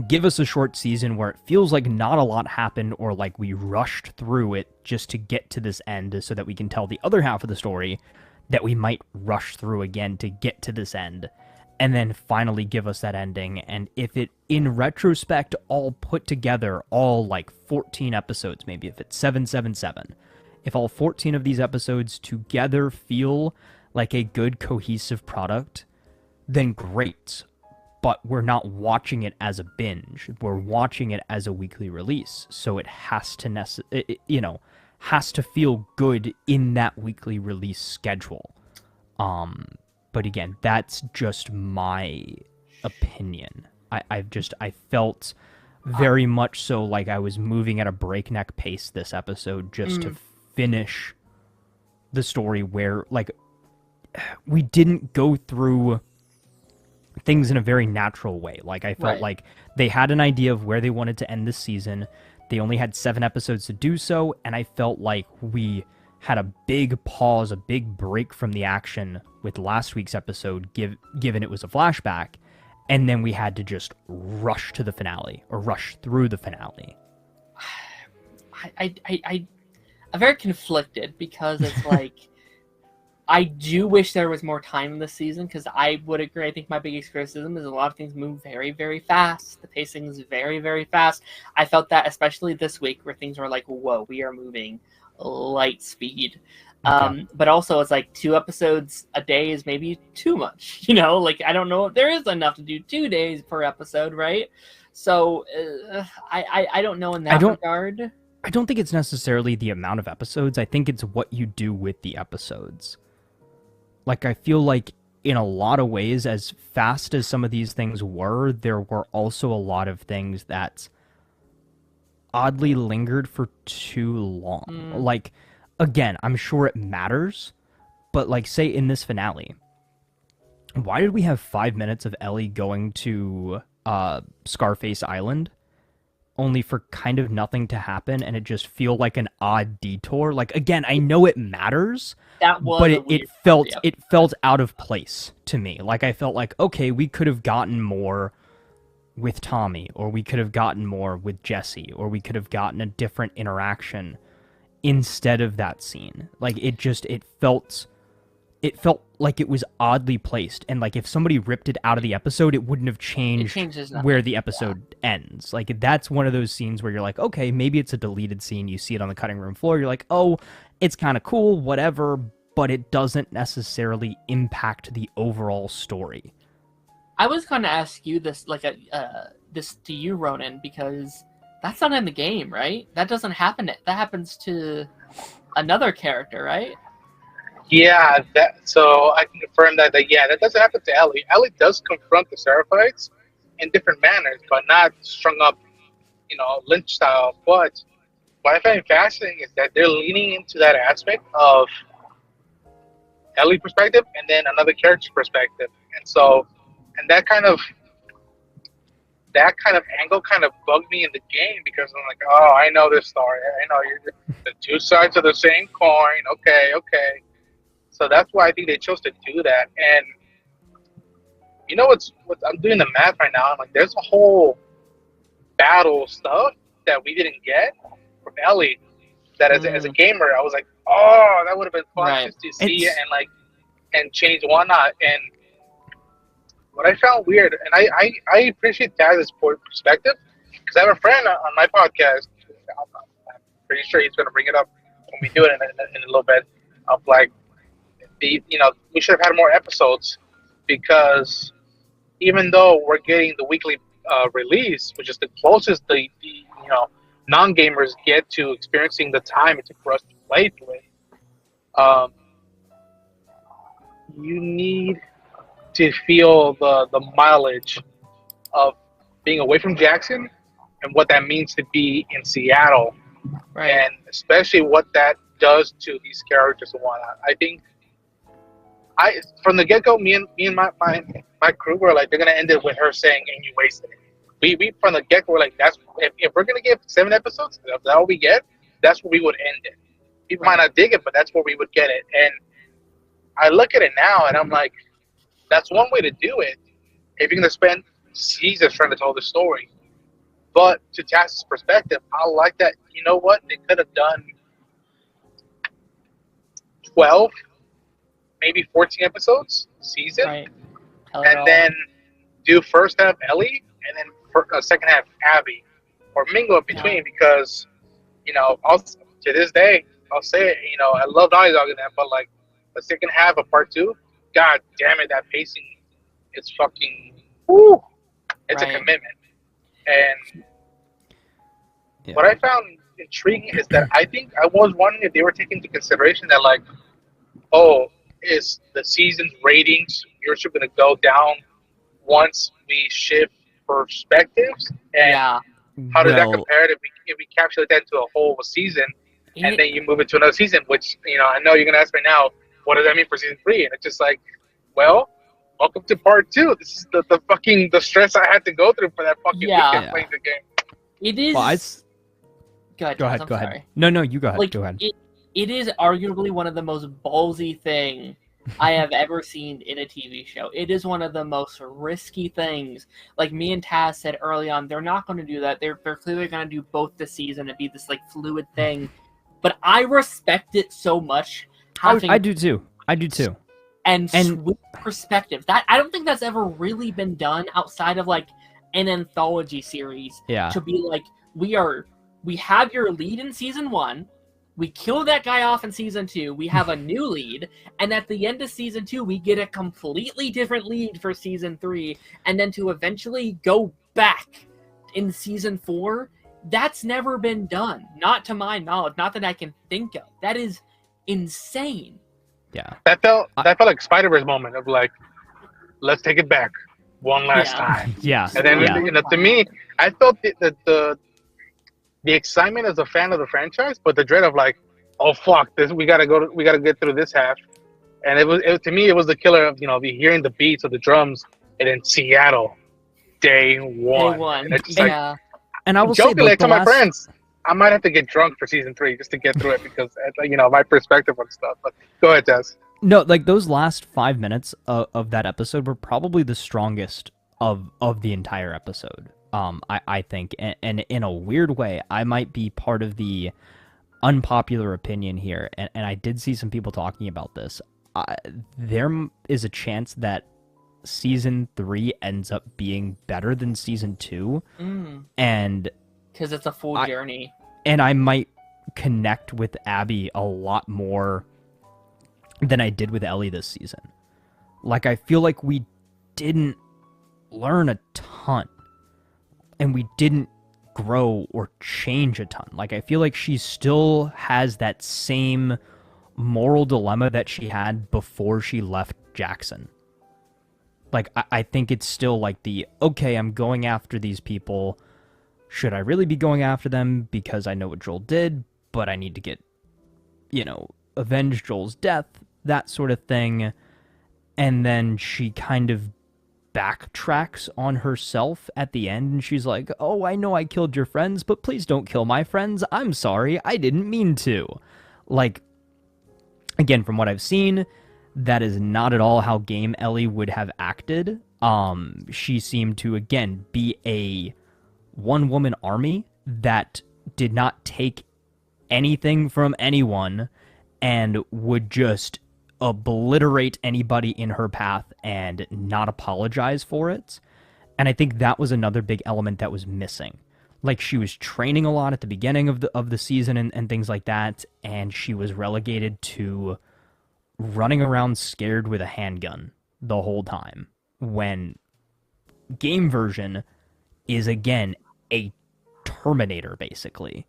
give us a short season where it feels like not a lot happened, or like we rushed through it just to get to this end so that we can tell the other half of the story that we might rush through again to get to this end, and then finally give us that ending. And if it, in retrospect, all put together, all like 14 episodes, maybe if it's 777, if all 14 of these episodes together feel like a good cohesive product, then great. But we're not watching it as a binge. We're watching it as a weekly release. So it has to, has to feel good in that weekly release schedule. But again, that's just my opinion. I felt very much so like I was moving at a breakneck pace this episode just to finish the story, where like we didn't go through things in a very natural way. Like I felt like they had an idea of where they wanted to end this season. They only had 7 episodes to do so, and I felt like we had a big pause, a big break from the action with last week's episode, given it was a flashback, and then we had to just rush to the finale, or rush through the finale. I'm very conflicted, because it's like, I do wish there was more time in this season, because I would agree. I think my biggest criticism is a lot of things move very, very fast. The pacing is very, very fast. I felt that especially this week, where things were like, whoa, we are moving light speed. Okay. But also, it's like 2 episodes a day is maybe too much. Like, I don't know if there is enough to do 2 days per episode, right? So I don't know in that regard. I don't think it's necessarily the amount of episodes. I think it's what you do with the episodes. Like, I feel like in a lot of ways, as fast as some of these things were, there were also a lot of things that oddly lingered for too long. Like, again, I'm sure it matters, but like, say in this finale, why did we have 5 minutes of Ellie going to Scarface Island only for kind of nothing to happen, and it just feel like an odd detour? Like, again, I know it matters, but it felt out of place to me. Like, I felt like, okay, we could have gotten more with Tommy, or we could have gotten more with Jesse, or we could have gotten a different interaction instead of that scene. Like, it felt like it was oddly placed, and like if somebody ripped it out of the episode, it wouldn't have changed where the episode ends. Like, that's one of those scenes where you're like, okay, maybe it's a deleted scene, you see it on the cutting room floor, you're like, oh, it's kind of cool, whatever, but it doesn't necessarily impact the overall story. I was going to ask you this, like, this to you, Ronan, because that's not in the game, right? That doesn't happen. That happens to another character, right? Yeah, so I can confirm that doesn't happen to Ellie. Ellie does confront the Seraphites in different manners, but not strung up, Lynch style. But what I find fascinating is that they're leaning into that aspect of Ellie perspective and then another character's perspective, and that kind of angle kind of bugged me in the game, because I'm like, oh, I know this story. I know you're the 2 sides of the same coin. Okay. So that's why I think they chose to do that. And what I'm doing the math right now. I'm like, there's a whole battle stuff that we didn't get from Ellie. That as a gamer, I was like, oh, that would have been fun just to see it and change whatnot. And what I found weird, and I appreciate Taz's perspective, because I have a friend on my podcast. I'm pretty sure he's going to bring it up when we do it in a little bit. Of like, we should have had more episodes, because even though we're getting the weekly release, which is the closest the non-gamers get to experiencing the time it took for us to play through it, you need to feel the mileage of being away from Jackson and what that means to be in Seattle, and especially what that does to these characters and whatnot. I think from the get go, me and my crew were like, they're gonna end it with her saying, "And you wasted it." We from the get go were like, that's if we're gonna get 7 episodes, if that's all we get, that's where we would end it. People might not dig it, but that's where we would get it. And I look at it now, and I'm like, that's one way to do it if you're gonna spend seasons trying to tell the story. But to Taz's perspective, I like that. You know what? They could have done 12, maybe 14 episodes season, and then do first half Ellie, and then second half Abby, or mingle in between. Because to this day, I'll say it. I love Naughty Dog in that, but like the second half of part 2, God damn it, that pacing is fucking. It's a commitment. And what I found intriguing is that I think I was wondering if they were taking into consideration that, like, oh, is the season's ratings viewership going to go down once we shift perspectives? And Yeah. how does that Well, compare if we capture that into a whole season, and It- then you move into another season? Which, I know you're going to ask me now, what does that mean for season 3? And it's just like, well, welcome to part 2. This is the fucking the stress I had to go through for that fucking Yeah. weekend playing the game. It is. well, Go ahead. go Thomas, ahead. I'm Go sorry. ahead. No, you go ahead. Like, Go ahead. it is arguably one of the most ballsy thing I have ever seen in a TV show. It is one of the most risky things. Like me and Taz said early on, they're not going to do that. They're clearly going to do both this season and be this like fluid thing. But I respect it so much. I do too. And switch perspective. That I don't think that's ever really been done outside of like an anthology series. Yeah. To be like, we have your lead in season 1, we kill that guy off in season 2, we have a new lead, and at the end of season 2 we get a completely different lead for season 3, and then to eventually go back in season 4, that's never been done. Not to my knowledge, not that I can think of. That is insane. Yeah. That felt like Spider-Verse moment of like, let's take it back one last Yeah. time. Yeah. And then, yeah. to me, I felt the excitement as a fan of the franchise, but the dread of like, oh fuck, this we gotta get through this half. And to me, it was the killer of hearing the beats of the drums, and in Seattle, day one. Day one. And it's just like, Yeah. And I will say, jokingly, I like, the tell my last, friends, I might have to get drunk for season 3 just to get through it because my perspective on stuff. But go ahead, Tess. no, like those last 5 minutes of that episode were probably the strongest of the entire episode. I think, and in a weird way, I might be part of the unpopular opinion here, and I did see some people talking about this. There is a chance that season 3 ends up being better than season 2, and Because it's a full journey. and I might connect with Abby a lot more than I did with Ellie this season. Like, I feel like we didn't learn a ton, and we didn't grow or change a ton. Like, I feel like she still has that same moral dilemma that she had before she left Jackson. Like, I think it's still like okay, I'm going after these people. Should I really be going after them because I know what Joel did, but I need to get, avenge Joel's death, that sort of thing. And then she kind of backtracks on herself at the end, and she's like, oh, I know I killed your friends, but please don't kill my friends. I'm sorry, I didn't mean to. Like, again, from what I've seen, that is not at all how Game Ellie would have acted. She seemed to, again, be a one-woman army that did not take anything from anyone and would just obliterate anybody in her path and not apologize for it. And I think that was another big element that was missing. Like, she was training a lot at the beginning of the season and things like that, and she was relegated to running around scared with a handgun the whole time, when game version is, again, a Terminator, basically.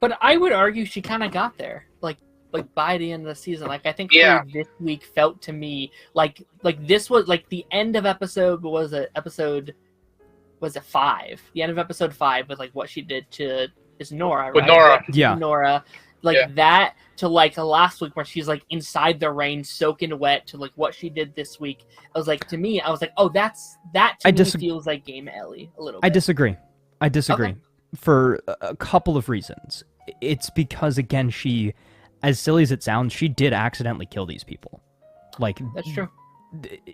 But I would argue she kind of got there, like by the end of the season. Like, I think this week felt to me like this was like the end of episode was it 5? The end of episode 5 with like what she did to Nora, right? With Nora. Yeah. Nora. That to like last week where she's like inside the rain soaking wet to like what she did this week. I was like, to me, I was like, oh, that to me feels like Game Ellie a little bit. I disagree. Okay. For a couple of reasons. It's because, again, she, as silly as it sounds, she did accidentally kill these people. Like, That's true.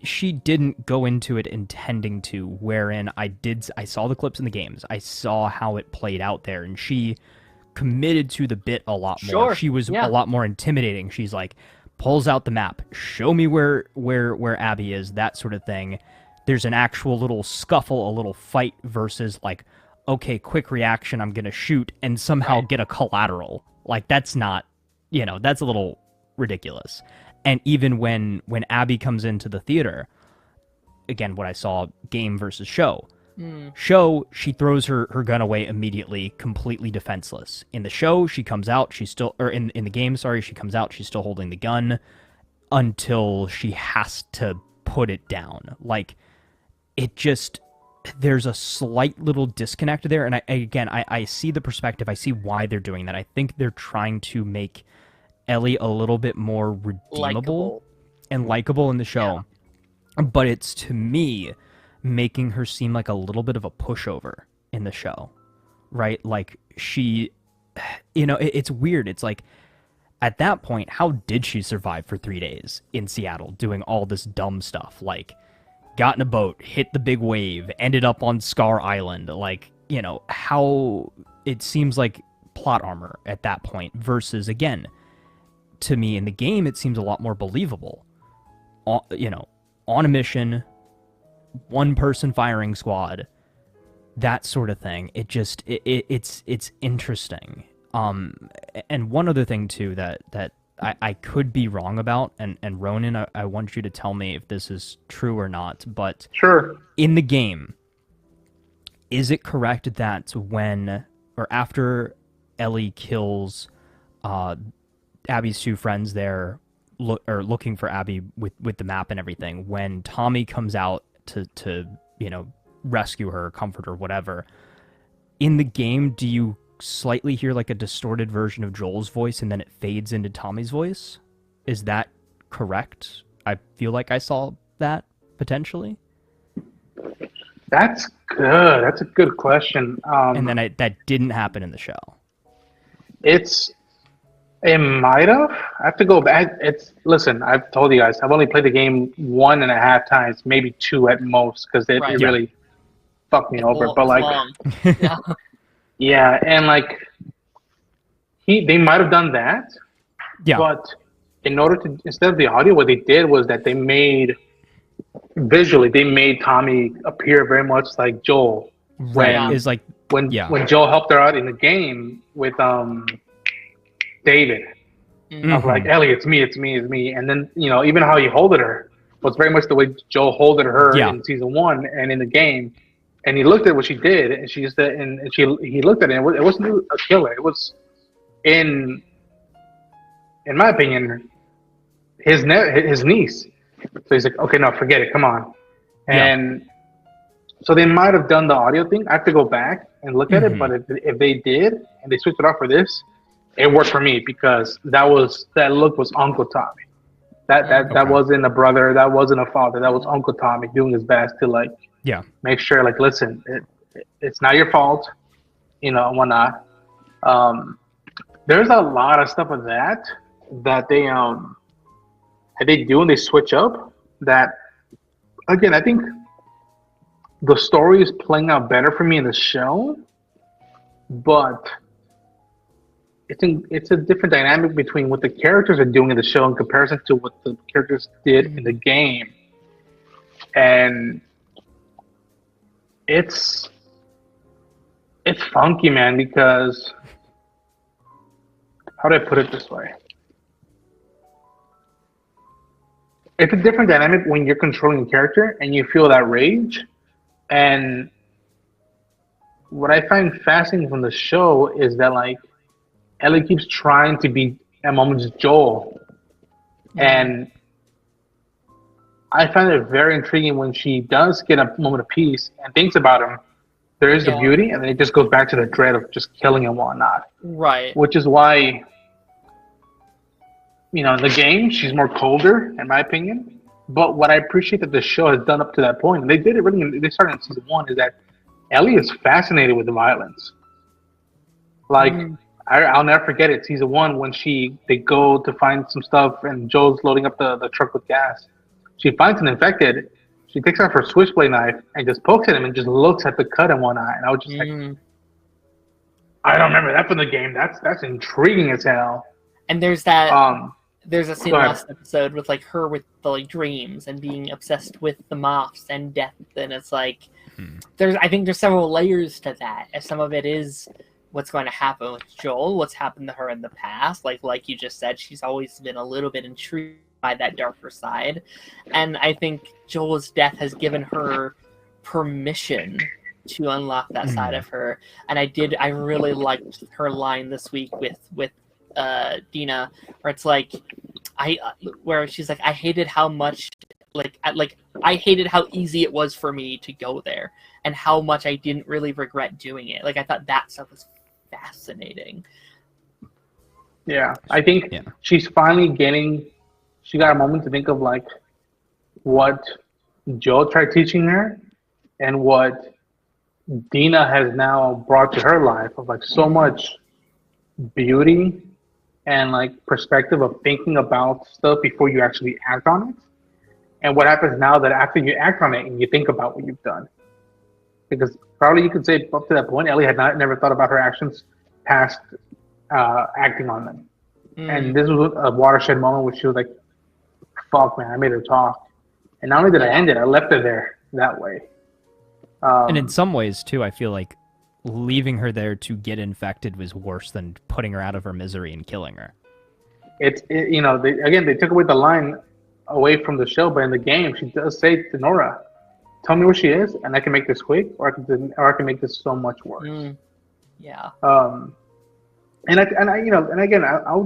She didn't go into it intending to, wherein I saw the clips in the games. I saw how it played out there, and she committed to the bit a lot more. Sure. She was a lot more intimidating. She's like, pulls out the map, show me where Abby is, that sort of thing. There's an actual little scuffle, a little fight, versus like, okay, quick reaction, I'm gonna shoot and somehow get a collateral. Like, that's not, that's a little ridiculous. And even when Abby comes into the theater, again, what I saw, game versus show, Show, she throws her gun away immediately, completely defenseless. In the show, she comes out, she's still, or in the game, sorry, she comes out, she's still holding the gun until she has to put it down. Like, it just, there's a slight little disconnect there. And I see the perspective. I see why they're doing that. I think they're trying to make Ellie a little bit more redeemable and likable in the show. Yeah. But it's, to me, making her seem like a little bit of a pushover in the show, right? Like, she, it's weird. It's like, at that point, how did she survive for 3 days in Seattle doing all this dumb stuff? Like, got in a boat, hit the big wave, ended up on Scar Island. Like, how it seems like plot armor at that point versus, again, to me in the game, it seems a lot more believable. On a mission, one person firing squad, that sort of thing. It just it's interesting. And one other thing too that I could be wrong about, and Ronan, I want you to tell me if this is true or not, but sure. In the game, is it correct that when or after Ellie kills Abby's two friends there, looking for Abby with the map and everything, when Tommy comes out to rescue her, comfort her, whatever, in the game, do you slightly hear like a distorted version of Joel's voice and then it fades into Tommy's voice? Is that correct? I feel like I saw that potentially. That's good. That's a good question. And then that didn't happen in the show. It might have. I have to go back. Listen, I've told you guys, I've only played the game 1.5 times, maybe 2 at most, because it really fucked me over. But like, yeah, and like, they might have done that. Yeah. But in order to, instead of the audio, what they did was that they made Tommy appear very much like Joel. Right. Is like when Joel helped her out in the game with David. Mm-hmm. I was like, Ellie, it's me. And then, even how he holded her was very much the way Joel holded her in season 1 and in the game. And he looked at what she did, and he looked at it, and it wasn't a killer. It was, in my opinion, his niece. So he's like, okay, no, forget it. Come on. And so they might have done the audio thing. I have to go back and look at it, but if they did and they switched it off for this, it worked for me because that look was Uncle Tommy. That wasn't a brother. That wasn't a father. That was Uncle Tommy doing his best to make sure, listen, it's not your fault, and whatnot. There's a lot of stuff of that they do and they switch up. That again, I think the story is playing out better for me in the show, but it's a different dynamic between what the characters are doing in the show in comparison to what the characters did in the game. And it's funky, man, because how do I put it this way? It's a different dynamic when you're controlling a character and you feel that rage. And what I find fascinating from the show is that Ellie keeps trying to be at moments Joel. And I find it very intriguing when she does get a moment of peace and thinks about him. There is the beauty, and then it just goes back to the dread of just killing and whatnot. Right. Which is why, in the game, she's more colder, in my opinion. But what I appreciate that the show has done up to that point, and they did it really, they started in season 1, is that Ellie is fascinated with the violence. I'll never forget it. Season 1, when they go to find some stuff and Joel's loading up the truck with gas. She finds an infected. She takes out her switchblade knife and just pokes at him and just looks at the cut in one eye. And I was just like, I don't remember that from the game. That's intriguing as hell. And there's that. There's a scene last episode with her with the dreams and being obsessed with the moths and death. And it's I think there's several layers to that. And some of it is what's going to happen with Joel, what's happened to her in the past. Like you just said, she's always been a little bit intrigued by that darker side. And I think Joel's death has given her permission to unlock that side of her. And I really liked her line this week with Dina, where it's like, where she's like, I hated how much, I hated how easy it was for me to go there, and how much I didn't really regret doing it. Like, I thought that stuff was fascinating. Yeah, I think she's finally she got a moment to think of like what Joe tried teaching her and what Dina has now brought to her life, of like so much beauty and like perspective of thinking about stuff before you actually act on it. And what happens now that after you act on it and you think about what you've done. Because probably you could say up to that point, Ellie had never thought about her actions past acting on them. And this was a watershed moment where she was like, fuck, man, I made her talk. And not only did I end it, I left her there that way. And in some ways, too, I feel like leaving her there to get infected was worse than putting her out of her misery and killing her. They took away the line away from the show, but in the game, she does say to Nora, tell me where she is, and I can make this quick, or I can make this so much worse. Yeah. I'll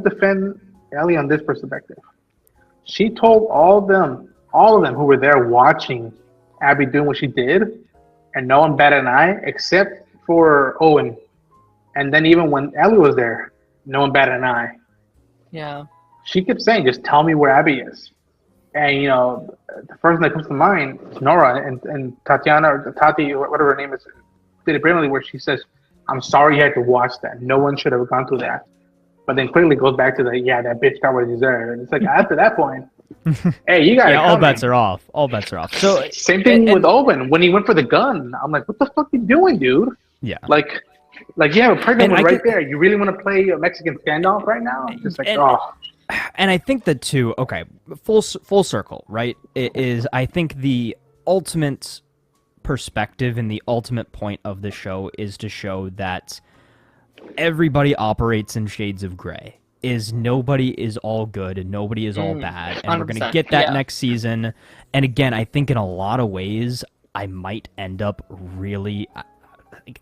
defend Ellie on this perspective. She told all of them who were there watching Abby doing what she did, and no one batted an eye except for Owen. And then even when Ellie was there, no one batted an eye. Yeah. She kept saying, just tell me where Abby is. And, the first thing that comes to mind is Nora and Tatiana, or Tati, or whatever her name is, did it brilliantly, where she says, I'm sorry you had to watch that. No one should have gone through that. But then quickly goes back to that bitch got what he deserved. And it's like, after that point, hey, you got all bets are off. All bets are off. So same thing with Owen. When he went for the gun, I'm like, what the fuck you doing, dude? Yeah. Like you have a pregnant one right there. You really want to play a Mexican standoff right now? Just like, And I think that too, okay, full circle, right? It is, I think the ultimate perspective and the ultimate point of the show is to show that everybody operates in shades of gray. Nobody is all good and nobody is all bad. And we're going to get that next season. And again, I think in a lot of ways, I might end up really...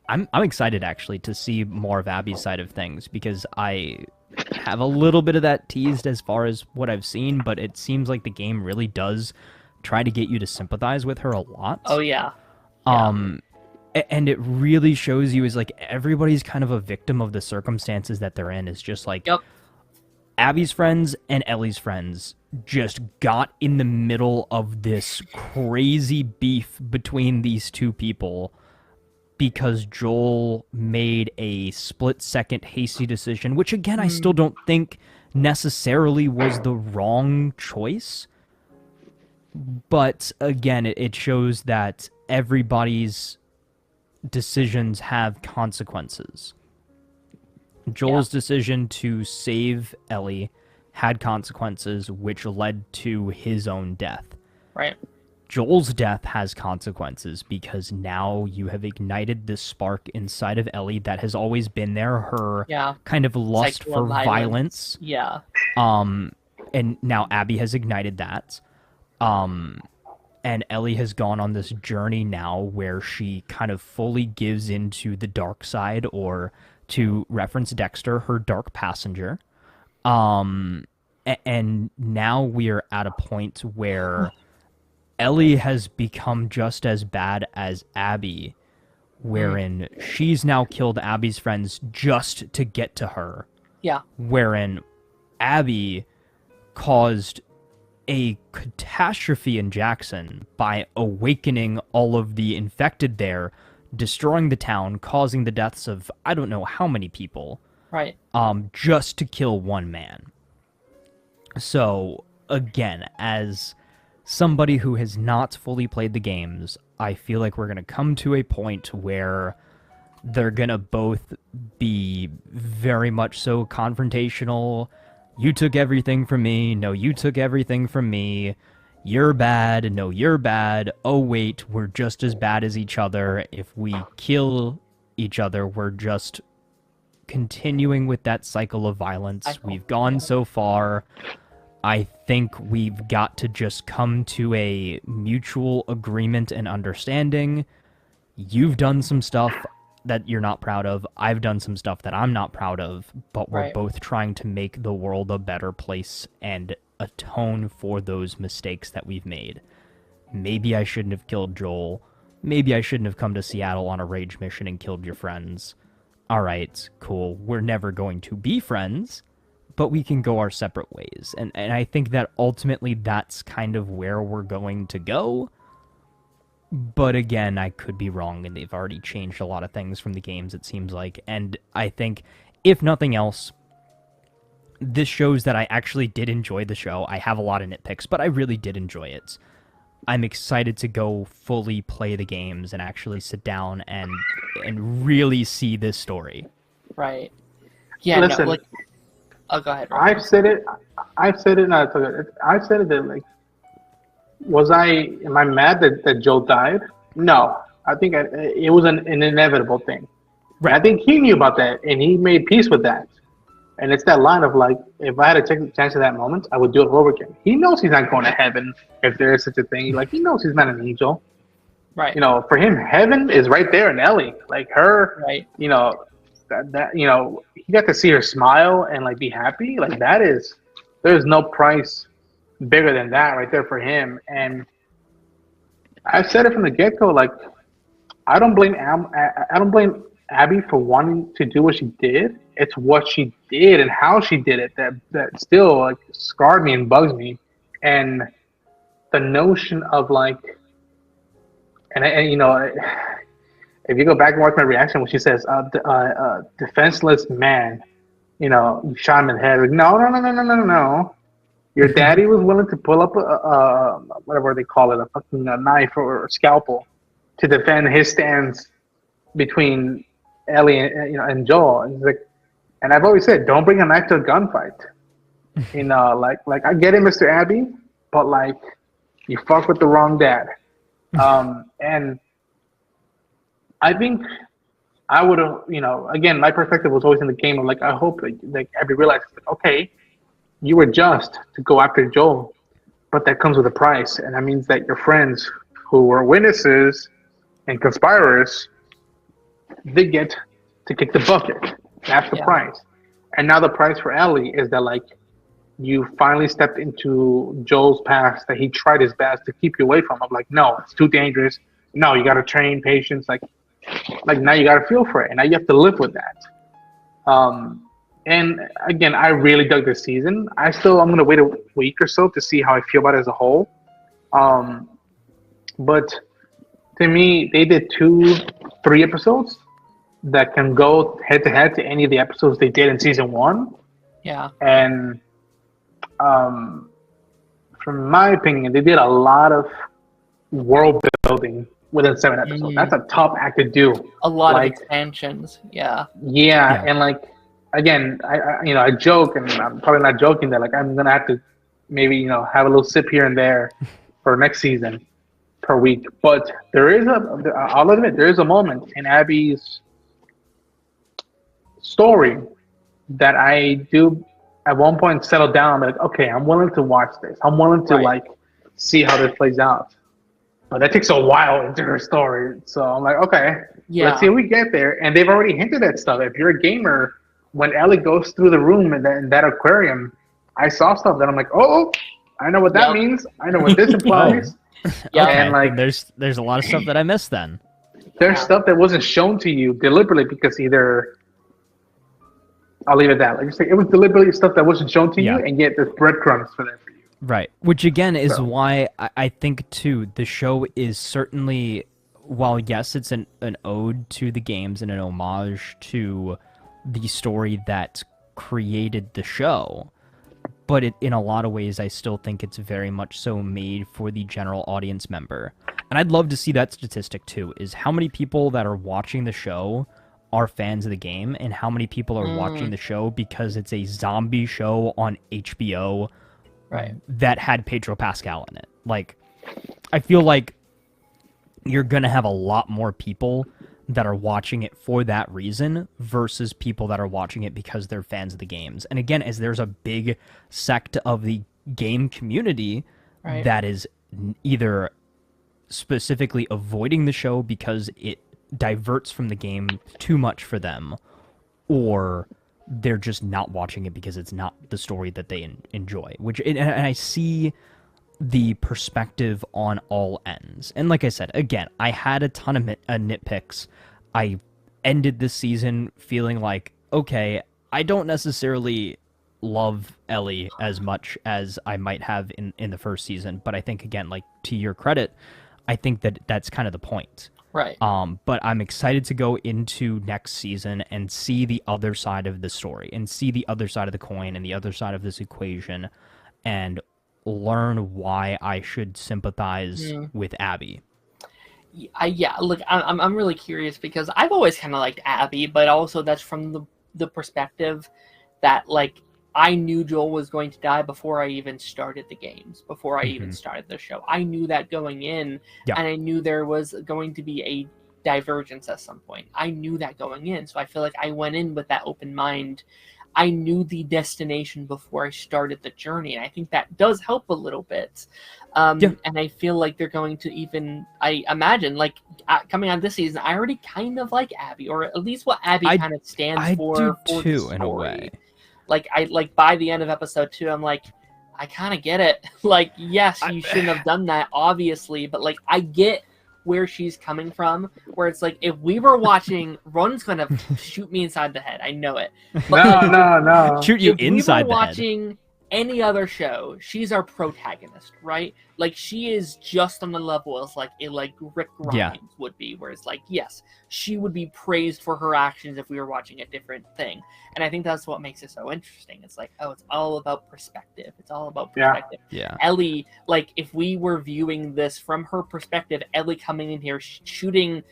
I'm excited, actually, to see more of Abby's side of things, because I have a little bit of that teased as far as what I've seen, but it seems like the game really does try to get you to sympathize with her a lot. Oh, yeah. And it really shows you is like everybody's kind of a victim of the circumstances that they're in. It's just like Abby's friends and Ellie's friends just got in the middle of this crazy beef between these two people because Joel made a split-second hasty decision, which, again, I still don't think necessarily was the wrong choice. But, again, it shows that everybody's decisions have consequences. Joel's decision to save Ellie had consequences, which led to his own death. Right. Joel's death has consequences because now you have ignited this spark inside of Ellie that has always been there, her kind of lust for violence. Yeah. And now Abby has ignited that. And Ellie has gone on this journey now where she kind of fully gives into the dark side, or to reference Dexter, her dark passenger. And now we are at a point where Ellie has become just as bad as Abby, wherein she's now killed Abby's friends just to get to her. Yeah. Wherein Abby caused a catastrophe in Jackson by awakening all of the infected there, destroying the town, causing the deaths of I don't know how many people. Right. Just to kill one man. So, again, as somebody who has not fully played the games, I feel like we're going to come to a point where they're going to both be very much so confrontational. You took everything from me. No, you took everything from me. You're bad. No, you're bad. Oh, wait, we're just as bad as each other. If we kill each other, we're just continuing with that cycle of violence. We've gone so far. I think we've got to just come to a mutual agreement and understanding. you've done some stuff that you're not proud of. I've done some stuff that I'm not proud of, but we're both trying to make the world a better place and atone for those mistakes that we've made. Maybe I shouldn't have killed Joel. Maybe I shouldn't have come to Seattle on a rage mission and killed your friends. All right, cool. We're never going to be friends, but we can go our separate ways. And I think that ultimately that's kind of where we're going to go. But again, I could be wrong, and they've already changed a lot of things from the games, it seems like. And I think, if nothing else, this shows that I actually did enjoy the show. I have a lot of nitpicks, but I really did enjoy it. I'm excited to go fully play the games and actually sit down and really see this story. Right. Yeah. Listen, no, like, oh, go ahead. I've said it. I've said it. No, it's okay. I've said it that like, am I mad that Joe died? No, I think it was an inevitable thing. Right. I think he knew about that and he made peace with that. And it's that line of like, if I had to take the chance of that moment, I would do it over again. He knows he's not going to heaven if there is such a thing. Like, he knows he's not an angel. Right. You know, for him, heaven is right there in Ellie. Like her, right. You know, that you know, he got to see her smile and like be happy. Like there's no price bigger than that right there for him. And I said it from the get-go. Like, I don't blame Abby for wanting to do what she did. It's what she did and how she did it that still like scarred me and bugs me. And the notion of like, and you know, if you go back and watch my reaction when she says, defenseless man, you know, you shot him in the head. Like, no. Your daddy was willing to pull up a whatever they call it, a fucking knife or a scalpel to defend his stance between Ellie and Joel. And, like, and I've always said, don't bring a knife to a gunfight. You know, like I get it, Mr. Abby, but like you fuck with the wrong dad. And I think I would have, you know, again, my perspective was always in the game of like, I hope like Abby realized, like, okay, you were just to go after Joel, but that comes with a price, and that means that your friends who were witnesses and conspirators, they get to kick the bucket. That's the price. And now the price for Ellie is that like you finally stepped into Joel's past that he tried his best to keep you away from. I'm like, no, it's too dangerous. No, you got to train patience. Like now you got to feel for it, and now you have to live with that. And again, I really dug this season. I'm going to wait a week or so to see how I feel about it as a whole. But to me, they did 2-3 episodes that can go head to head to any of the episodes they did in season 1. Yeah. And from my opinion, they did a lot of world building within 7 episodes. That's a tough act to do. A lot of expansions. Yeah. Yeah, and like, again, I joke, and I'm probably not joking, that like I'm gonna have to maybe, you know, have a little sip here and there for next season per week. But I'll admit, there is a moment in Abby's story that I do at one point settle down and be like, okay, I'm willing to watch this. I'm willing to like see how this plays out. But that takes a while into her story. So I'm like, okay, let's see if we get there. And they've already hinted at stuff. If you're a gamer, when Ellie goes through the room in that aquarium, I saw stuff that I'm like, oh, I know what that means. I know what this implies. Okay. And like, there's a lot of stuff that I missed then. There's stuff that wasn't shown to you deliberately because either, I'll leave it at that. Like you say, it was deliberately stuff that wasn't shown to you, and yet there's breadcrumbs for that for you. Right. Which again is why I think too the show is certainly, while yes, it's an ode to the games and an homage to the story that created the show, but in a lot of ways I still think it's very much so made for the general audience member. And I'd love to see that statistic too, is how many people that are watching the show are fans of the game and how many people are watching the show because it's a zombie show on HBO that had Pedro Pascal in it. Like, I feel like you're going to have a lot more people that are watching it for that reason versus people that are watching it because they're fans of the games. And again, as there's a big sect of the game community that is either specifically avoiding the show because it diverts from the game too much for them, or they're just not watching it because it's not the story that they enjoy. And I see the perspective on all ends. And like I said, again, I had a ton of nitpicks. I ended this season feeling like, okay, I don't necessarily love Ellie as much as I might have in the first season, but I think, again, like, to your credit, I think that that's kind of the point. Right. But I'm excited to go into next season and see the other side of the story and see the other side of the coin and the other side of this equation and learn why I should sympathize with Abby. Look, I'm really curious because I've always kind of liked Abby, but also that's from the perspective that, like, I knew Joel was going to die before I even started the games, before I even started the show. I knew that going in, and I knew there was going to be a divergence at some point. I knew that going in, so I feel like I went in with that open mind. I knew the destination before I started the journey, and I think that does help a little bit. And I feel like they're going to even, I imagine, like, coming out this season, I already kind of like Abby, or at least what Abby kind of stands for. I do too, in a way. Like by the end of episode 2, I'm like, I kind of get it. Like, yes, you shouldn't have done that, obviously, but, like, I get where she's coming from, where it's like, if we were watching, Ron's gonna shoot me inside the head. I know it. But no. Shoot you inside the head. If we were watching any other show, she's our protagonist, right? Like, she is just on the level as like Rick Grimes would be, where it's like, yes, she would be praised for her actions if we were watching a different thing. And I think that's what makes it so interesting. It's like, oh, it's all about perspective. It's all about perspective. Yeah. Ellie, like, if we were viewing this from her perspective, Ellie coming in here shooting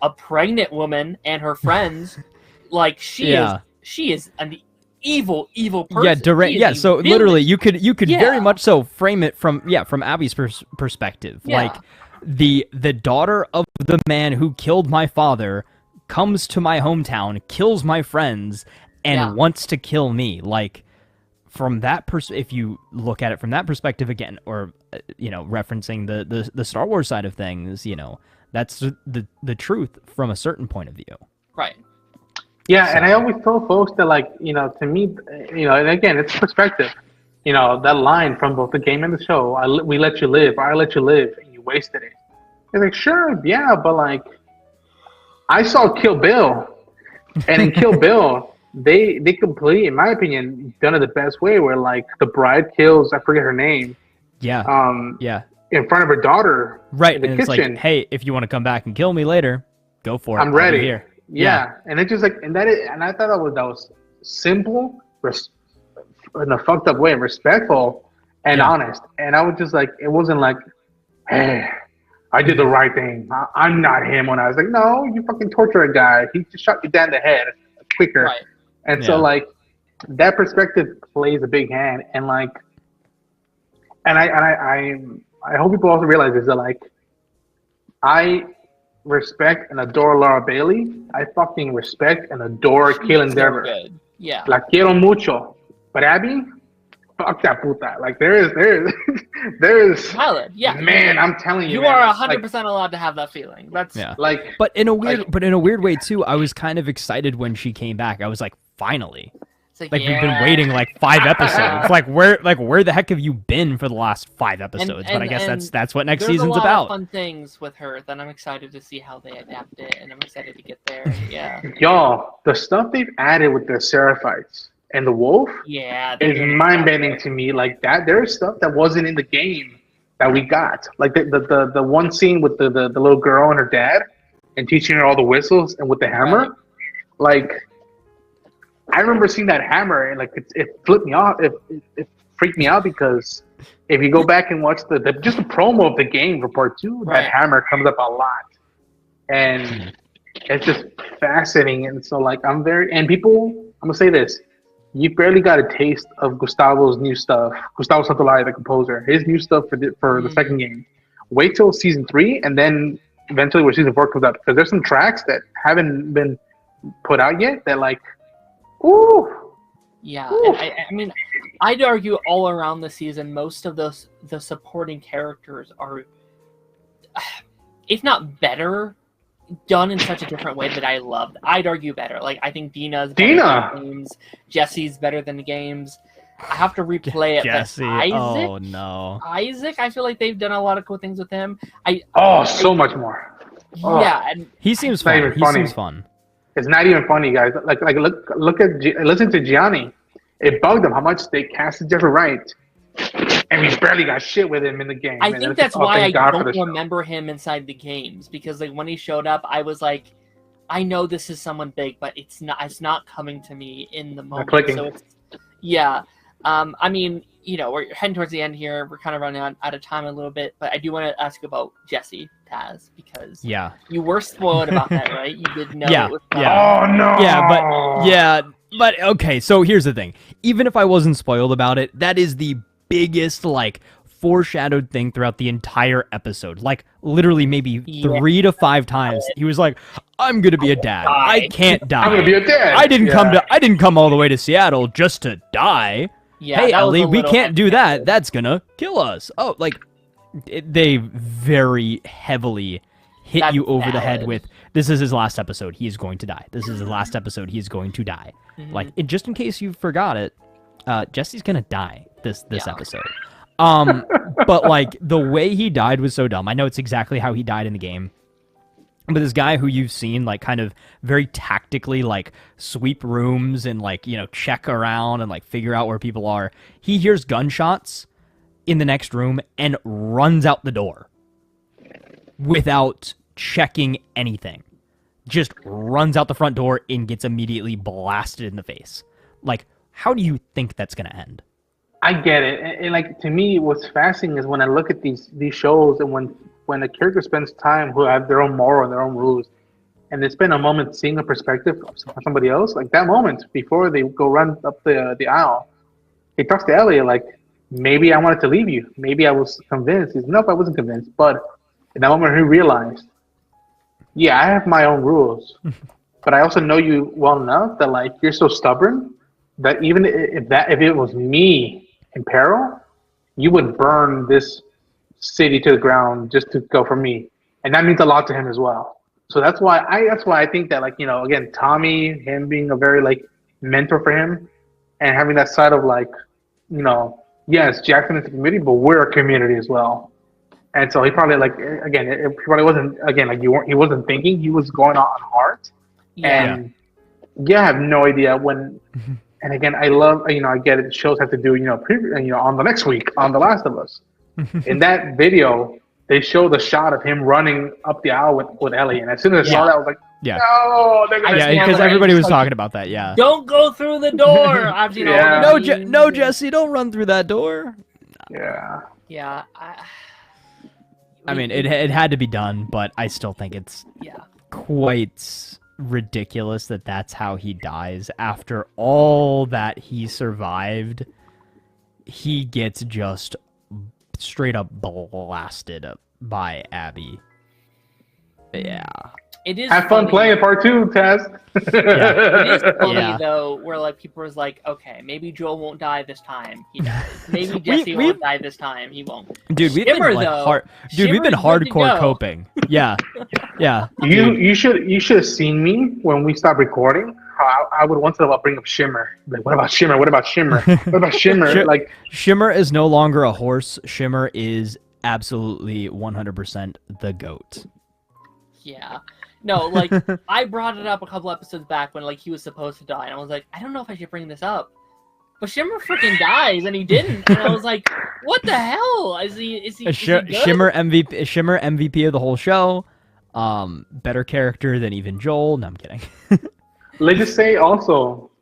a pregnant woman and her friends, like, she is an evil person. So literally you could very much so frame it from Abby's perspective. Like, the daughter of the man who killed my father comes to my hometown, kills my friends, and wants to kill me. Like, from that if you look at it from that perspective again, or referencing the Star Wars side of things, that's the truth from a certain point of view. Right. Yeah, and I always tell folks that, like, to me, and again, it's perspective. That line from both the game and the show, we let you live, or I let you live, and you wasted it. It's like, sure, yeah, but, like, I saw Kill Bill, and in Kill Bill, they completely, in my opinion, done it the best way, where, like, the bride kills, I forget her name. Yeah. In front of her daughter. Right, in the and kitchen. It's like, hey, if you want to come back and kill me later, go for it. I'm ready. I'll be here. Yeah, and it's just like, and I thought that was simple, in a fucked up way, respectful and honest. And I was just like, it wasn't like, hey, I did the right thing. I'm not him. When I was like, no, you fucking tortured a guy. He just shot you down the head quicker. Right. And so, like, that perspective plays a big hand. And, like, and I hope people also realize this, that, like, I respect and adore Laura Bailey. I fucking respect and adore Kaitlyn Dever. Good. Yeah. La quiero mucho. But Abby, fuck that puta. Like, there is valid. Yeah. Man, I'm telling you, you are 100% allowed to have that feeling. That's like, but in a weird way too. I was kind of excited when she came back. I was like, finally. Like, we've been waiting like 5 episodes. Like, where the heck have you been for the last 5 episodes? But I guess that's what next season's about. There's a lot of fun things with her that I'm excited to see how they adapt it, and I'm excited to get there. Yeah. Y'all, the stuff they've added with the Seraphites and the wolf, is mind-bending to me. Like, that, there's stuff that wasn't in the game that we got. Like the one scene with the little girl and her dad, and teaching her all the whistles and with the hammer, right. Like. I remember seeing that hammer, and, like, it flipped me off. It freaked me out, because if you go back and watch just the promo of the game for part 2, right. That hammer comes up a lot, and it's just fascinating. And so, like, I'm gonna say this: you barely got a taste of Gustavo's new stuff. Gustavo Santaolalla, the composer, his new stuff for the second game. Wait till season 3, and then eventually when season 4 comes out, because there's some tracks that haven't been put out yet that, like. Ooh. Yeah, and I mean, I'd argue all around the season, most of the supporting characters are, if not better, done in such a different way that I loved. I'd argue better. Like, I think Dina's better than the games. Jesse's better than the games. I have to replay it. Jesse, but Isaac, oh no. Isaac, I feel like they've done a lot of cool things with him. So much more. Yeah, and He seems not fun. even He funny. seems fun. It's not even funny, guys. Like listen to Gianni. It bugged him how much they casted Jeffrey Wright, and we barely got shit with him in the game. I And think it's that's like, why I thank God for don't the show. remember him inside the games, because like when he showed up, I was like, I know this is someone big, but it's not coming to me in the moment. clicking. So it's, yeah. I mean, we're heading towards the end here. We're kind of running out of time a little bit, but I do want to ask about Jesse Taz, because you were spoiled about that, right? You did know it was coming. Oh no. But okay, so here's the thing. Even if I wasn't spoiled about it, that is the biggest like foreshadowed thing throughout the entire episode. Like literally maybe 3 to 5 times he was like, I'm gonna be a dad. I can't die. I'm gonna be a dad. I didn't come all the way to Seattle just to die. Yeah, hey that was Ellie, a we little can't do heavy. that. That's gonna kill us. Oh, like they very heavily hit That's you over the head valid. with, this is his last episode. He is going to die. This is his last episode. He is going to die. Like, just in case you forgot it, Jesse's gonna die this episode. But like the way he died was so dumb. I know it's exactly how he died in the game. But this guy who you've seen like kind of very tactically like sweep rooms and like, check around and like figure out where people are. He hears gunshots in the next room and runs out the door without checking anything. Just runs out the front door and gets immediately blasted in the face. Like, how do you think that's going to end? I get it, and like to me, what's fascinating is when I look at these shows, and when a character spends time who have their own moral and their own rules, and they spend a moment seeing a perspective of somebody else, like that moment before they go run up the aisle, he talks to Elliot like, maybe I wanted to leave you, maybe I was convinced. He's nope, I wasn't convinced, but in that moment he realized, yeah, I have my own rules, but I also know you well enough that like you're so stubborn that even if it was me in peril, you would burn this city to the ground just to go for me, and that means a lot to him as well. So that's why I think that, like, again, Tommy, him being a very like mentor for him, and having that side of like, yes, Jackson is a community, but we're a community as well. And so he probably like, again, he probably wasn't, again, like he wasn't thinking, he was going on heart. And I have no idea when. And again, I love, I get it. Shows have to do, on the next week, on The Last of Us. In that video, they show the shot of him running up the aisle with Ellie. And as soon as I saw that, I was like, no, they're going to because everybody was talking about that, Don't go through the door! I've seen all the No, Jesse, don't run through that door. Yeah. Yeah. I mean, it had to be done, but I still think it's quite ridiculous that that's how he dies. After all that he survived, he gets just straight up blasted by Abby. Yeah. It is Have fun playing part 2, Taz. It is funny though, where like people was like, okay, maybe Joel won't die this time. He dies. Maybe Jesse won't die this time. He won't. Dude, we've been hardcore coping. Yeah. You should have seen me when we stopped recording. I would once in a while bring up Shimmer. Like, what about Shimmer? What about Shimmer? What about Shimmer? Like, Shimmer is no longer a horse. Shimmer is absolutely 100% the goat. Yeah. No, like, I brought it up a couple episodes back when, like, he was supposed to die, and I was like, I don't know if I should bring this up. But Shimmer freaking dies, and he didn't, and I was like, what the hell? Is he good? Shimmer MVP of the whole show. Better character than even Joel. No, I'm kidding. let's just say also,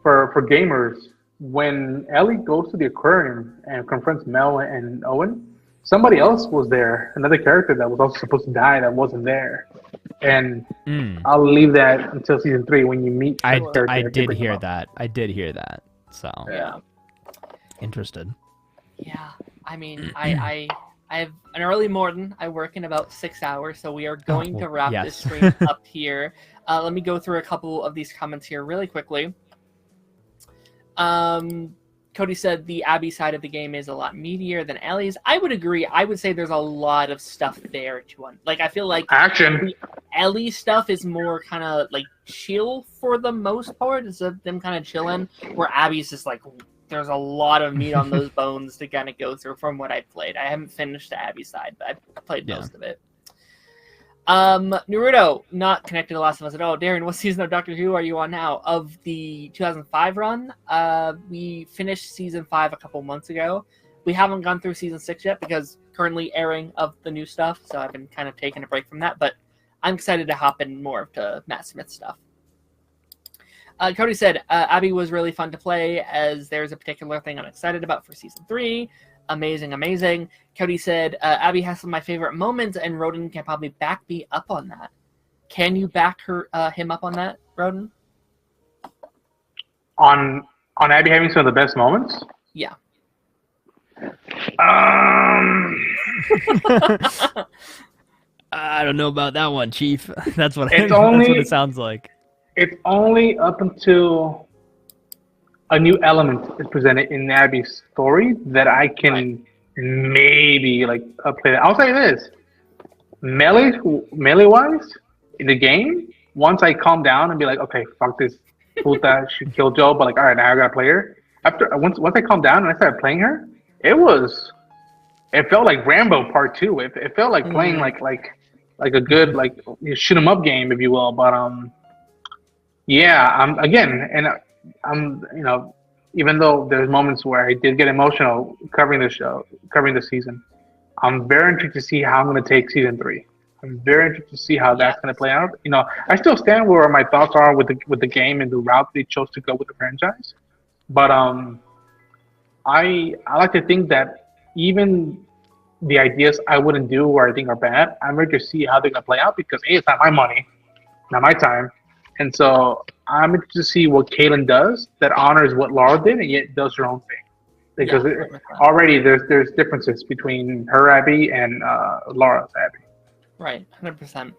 for gamers, when Ellie goes to the aquarium and confronts Mel and Owen, somebody else was there, another character that was also supposed to die that wasn't there. And I'll leave that until season 3 when you meet. I did hear that. So yeah, interested. Yeah, I mean, I have an early morning. I work in about 6 hours, so we are going to wrap this stream up here. Let me go through a couple of these comments here really quickly. Cody said the Abby side of the game is a lot meatier than Ellie's. I would agree. I would say there's a lot of stuff there to like. I feel like action. Ellie stuff is more kind of like chill for the most part. It's them kind of chilling. Where Abby's just like, there's a lot of meat on those bones to kind of go through from what I played. I haven't finished the Abby side, but I played most of it. Naruto, not connected to Last of Us at all. Darren, what season of Doctor Who are you on now? Of the 2005 run, we finished season 5 a couple months ago. We haven't gone through season 6 yet because currently airing of the new stuff, so I've been kind of taking a break from that, but I'm excited to hop in more to Matt Smith stuff. Cody said, Abby was really fun to play, as there's a particular thing I'm excited about for Season 3. Amazing, amazing. Cody said, Abby has some of my favorite moments, and Roden can probably back me up on that. Can you back him up on that, Roden? On Abby having some of the best moments? Yeah. I don't know about that one, Chief. That's what It's that's only- what it sounds like. It's only up until a new element is presented in Abby's story that I can maybe play that. I'll say this: melee wise in the game. Once I calm down and be like, okay, fuck this, puta, she killed Joe, but like, all right, now I gotta play her. Once I calmed down and I started playing her, it felt like Rambo Part 2. It felt like playing like a good shoot 'em up game, if you will. But yeah, I'm even though there's moments where I did get emotional covering the season, I'm very interested to see how I'm going to take season 3. I'm very interested to see how that's going to play out. I still stand where my thoughts are with the game and the route they chose to go with the franchise. But I like to think that even the ideas I wouldn't do or I think are bad, I'm ready to see how they're going to play out because A, it's not my money, not my time. And so I'm interested to see what Kaylin does that honors what Laura did and yet does her own thing. Because already there's differences between her Abby and Laura's Abby. Right, 100%.